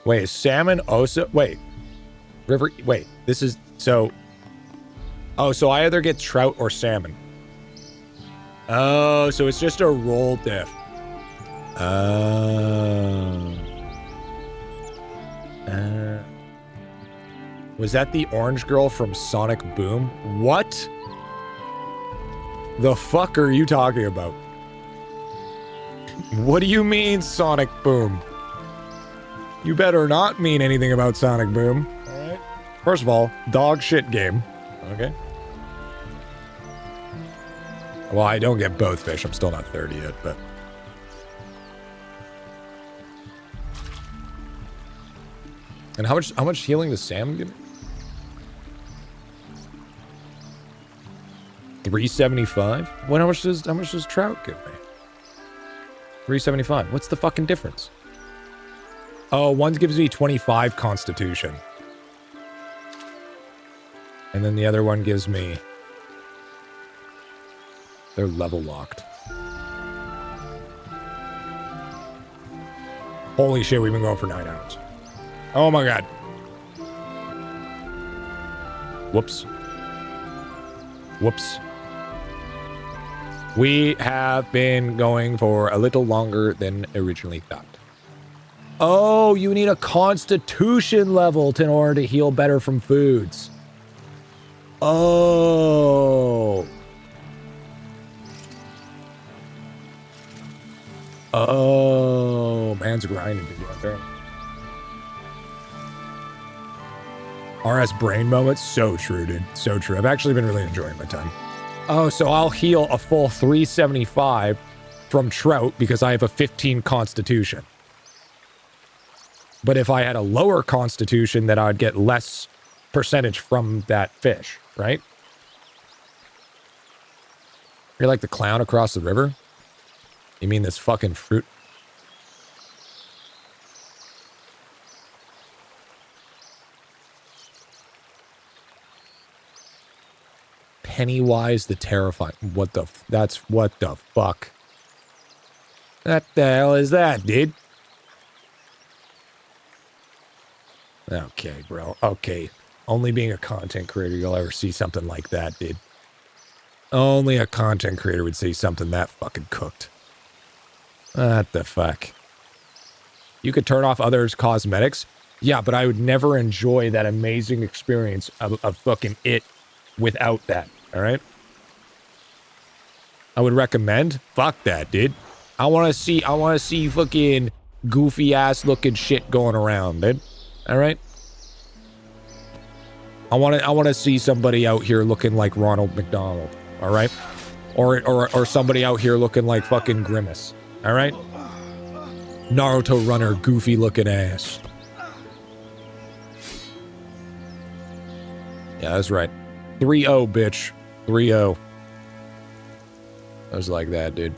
Wait, is salmon also... Wait. River... Wait, this is... So... Oh, so I either get trout or salmon. Oh, so it's just a roll diff. Was that the orange girl from Sonic Boom? What? The fuck are you talking about? What do you mean, Sonic Boom? You better not mean anything about Sonic Boom. Alright. First of all, dog shit game. Okay. Well, I don't get both fish. I'm still not 30 yet, but... And how much healing does Sam give me? 375? Well, how much does Trout give me? 375. What's the fucking difference? Oh, one gives me 25 constitution. And then the other one gives me... They're level locked. Holy shit, we've been going for 9 hours. Oh my god. Whoops. Whoops. We have been going for a little longer than originally thought. Oh, you need a constitution level in order to heal better from foods. Oh. Oh, man's grinding to get there. RS brain moments, so true, dude. So true. I've actually been really enjoying my time. Oh, so I'll heal a full 375 from Trout because I have a 15 constitution. But if I had a lower constitution, then I'd get less percentage from that fish, right? You're like the clown across the river? You mean this fucking fruit? Pennywise the Terrifying. What the fuck? What the hell is that, dude? Okay, bro. Okay. Only being a content creator, you'll ever see something like that, dude. Only a content creator would see something that fucking cooked. What the fuck? You could turn off others' cosmetics? Yeah, but I would never enjoy that amazing experience of fucking it without that, alright? I would recommend? Fuck that, dude. I wanna see fucking goofy ass looking shit going around, dude. Alright? I wanna see somebody out here looking like Ronald McDonald, alright? Or somebody out here looking like fucking Grimace. Alright? Naruto runner, goofy looking ass. Yeah, that's right. 3-0, bitch. 3-0. I was like that, dude.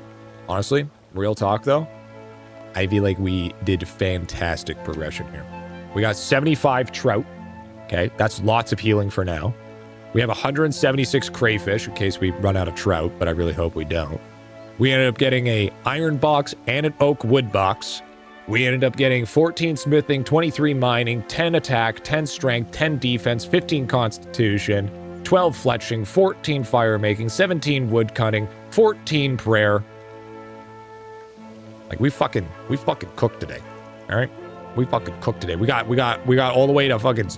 Honestly, real talk though, I feel like we did fantastic progression here. We got 75 trout. Okay, that's lots of healing for now. We have 176 crayfish in case we run out of trout, but I really hope we don't. We ended up getting a iron box and an oak wood box. We ended up getting 14 smithing, 23 mining, 10 attack, 10 strength, 10 defense, 15 constitution, 12 fletching, 14 fire making, 17 wood cutting, 14 prayer. Like we fucking cooked today. All right? We fucking cooked today. We got all the way to fucking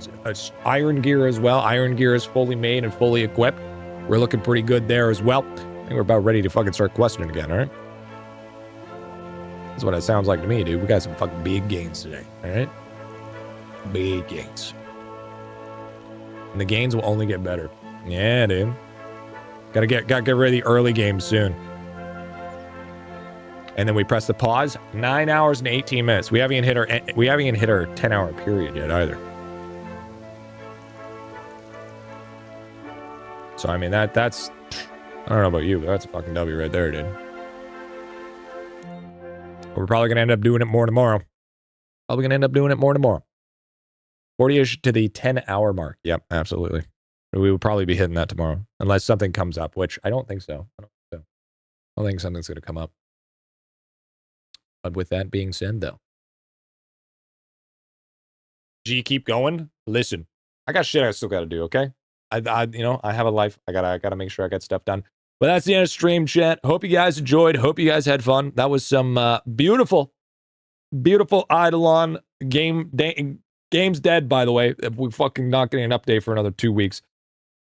iron gear as well. Iron gear is fully made and fully equipped. We're looking pretty good there as well. I think we're about ready to fucking start questing again, all right? That's what it sounds like to me, dude. We got some fucking big gains today, all right? Big gains. And the gains will only get better. Yeah, dude. Gotta get rid of the early game soon. And then we press the pause. 9 hours and 18 minutes. We haven't even hit our 10-hour period yet either. So I mean that's I don't know about you, but that's a fucking W right there, dude. We're probably gonna end up doing it more tomorrow. 40-ish to the 10-hour mark. Yep, absolutely. We will probably be hitting that tomorrow. Unless something comes up, which I don't think so. I don't think something's gonna come up. But with that being said, though, G, keep going. Listen, I got shit I still got to do. Okay, I have a life. I gotta make sure I get stuff done. But that's the end of stream, chat. Hope you guys enjoyed. Hope you guys had fun. That was some beautiful Idolon game's dead, by the way. We're fucking not getting an update for another 2 weeks.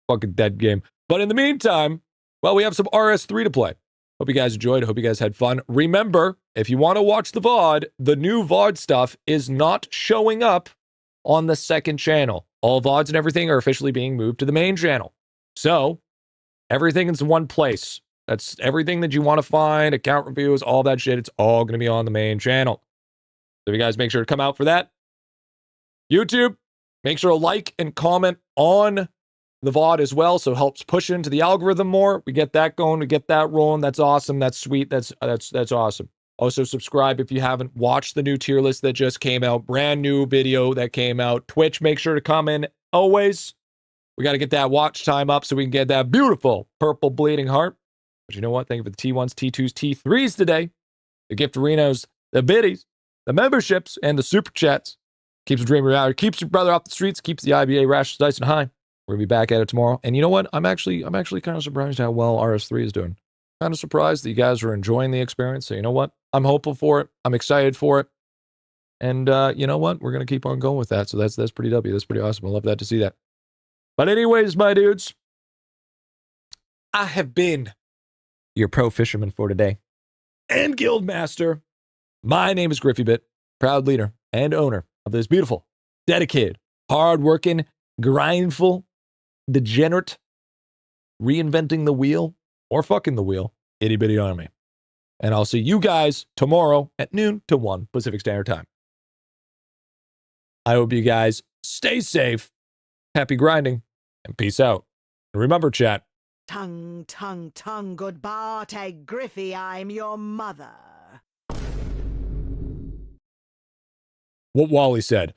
Fucking dead game. But in the meantime, well, we have some RS3 to play. Hope you guys enjoyed. Hope you guys had fun. Remember, if you want to watch the VOD, the new VOD stuff is not showing up on the second channel. All VODs and everything are officially being moved to the main channel. So, everything is in one place. That's everything that you want to find, account reviews, all that shit. It's all going to be on the main channel. So, you guys make sure to come out for that. YouTube, make sure to like and comment on the VOD as well, so it helps push into the algorithm more. We get that going, we get that rolling. That's awesome. That's sweet. That's awesome. Also, subscribe if you haven't watched the new tier list that just came out. Brand new video that came out. Twitch, make sure to come in always. We got to get that watch time up so we can get that beautiful purple bleeding heart. But you know what? Thank you for the T1s, T2s, T3s today. The gift arenas, the biddies, the memberships, and the super chats. Keeps the dream reality. Keeps your brother off the streets. Keeps the IBA rashes nice and high. We're going to be back at it tomorrow. And you know what? I'm actually kind of surprised how well RS3 is doing. Kind of surprised that you guys are enjoying the experience. So you know what? I'm hopeful for it. I'm excited for it. And you know what? We're going to keep on going with that. So that's pretty W. That's pretty awesome. I love that to see that. But anyways, my dudes, I have been your pro fisherman for today and guild master. My name is Griffybit, proud leader and owner of this beautiful, dedicated, hardworking, grindful, degenerate, reinventing the wheel, or fucking the wheel, itty bitty army. And I'll see you guys tomorrow at noon to 1 Pacific Standard Time. I hope you guys stay safe, happy grinding, and peace out. And remember, chat. Tongue, goodbye, Griffy, I'm your mother. What Wally said.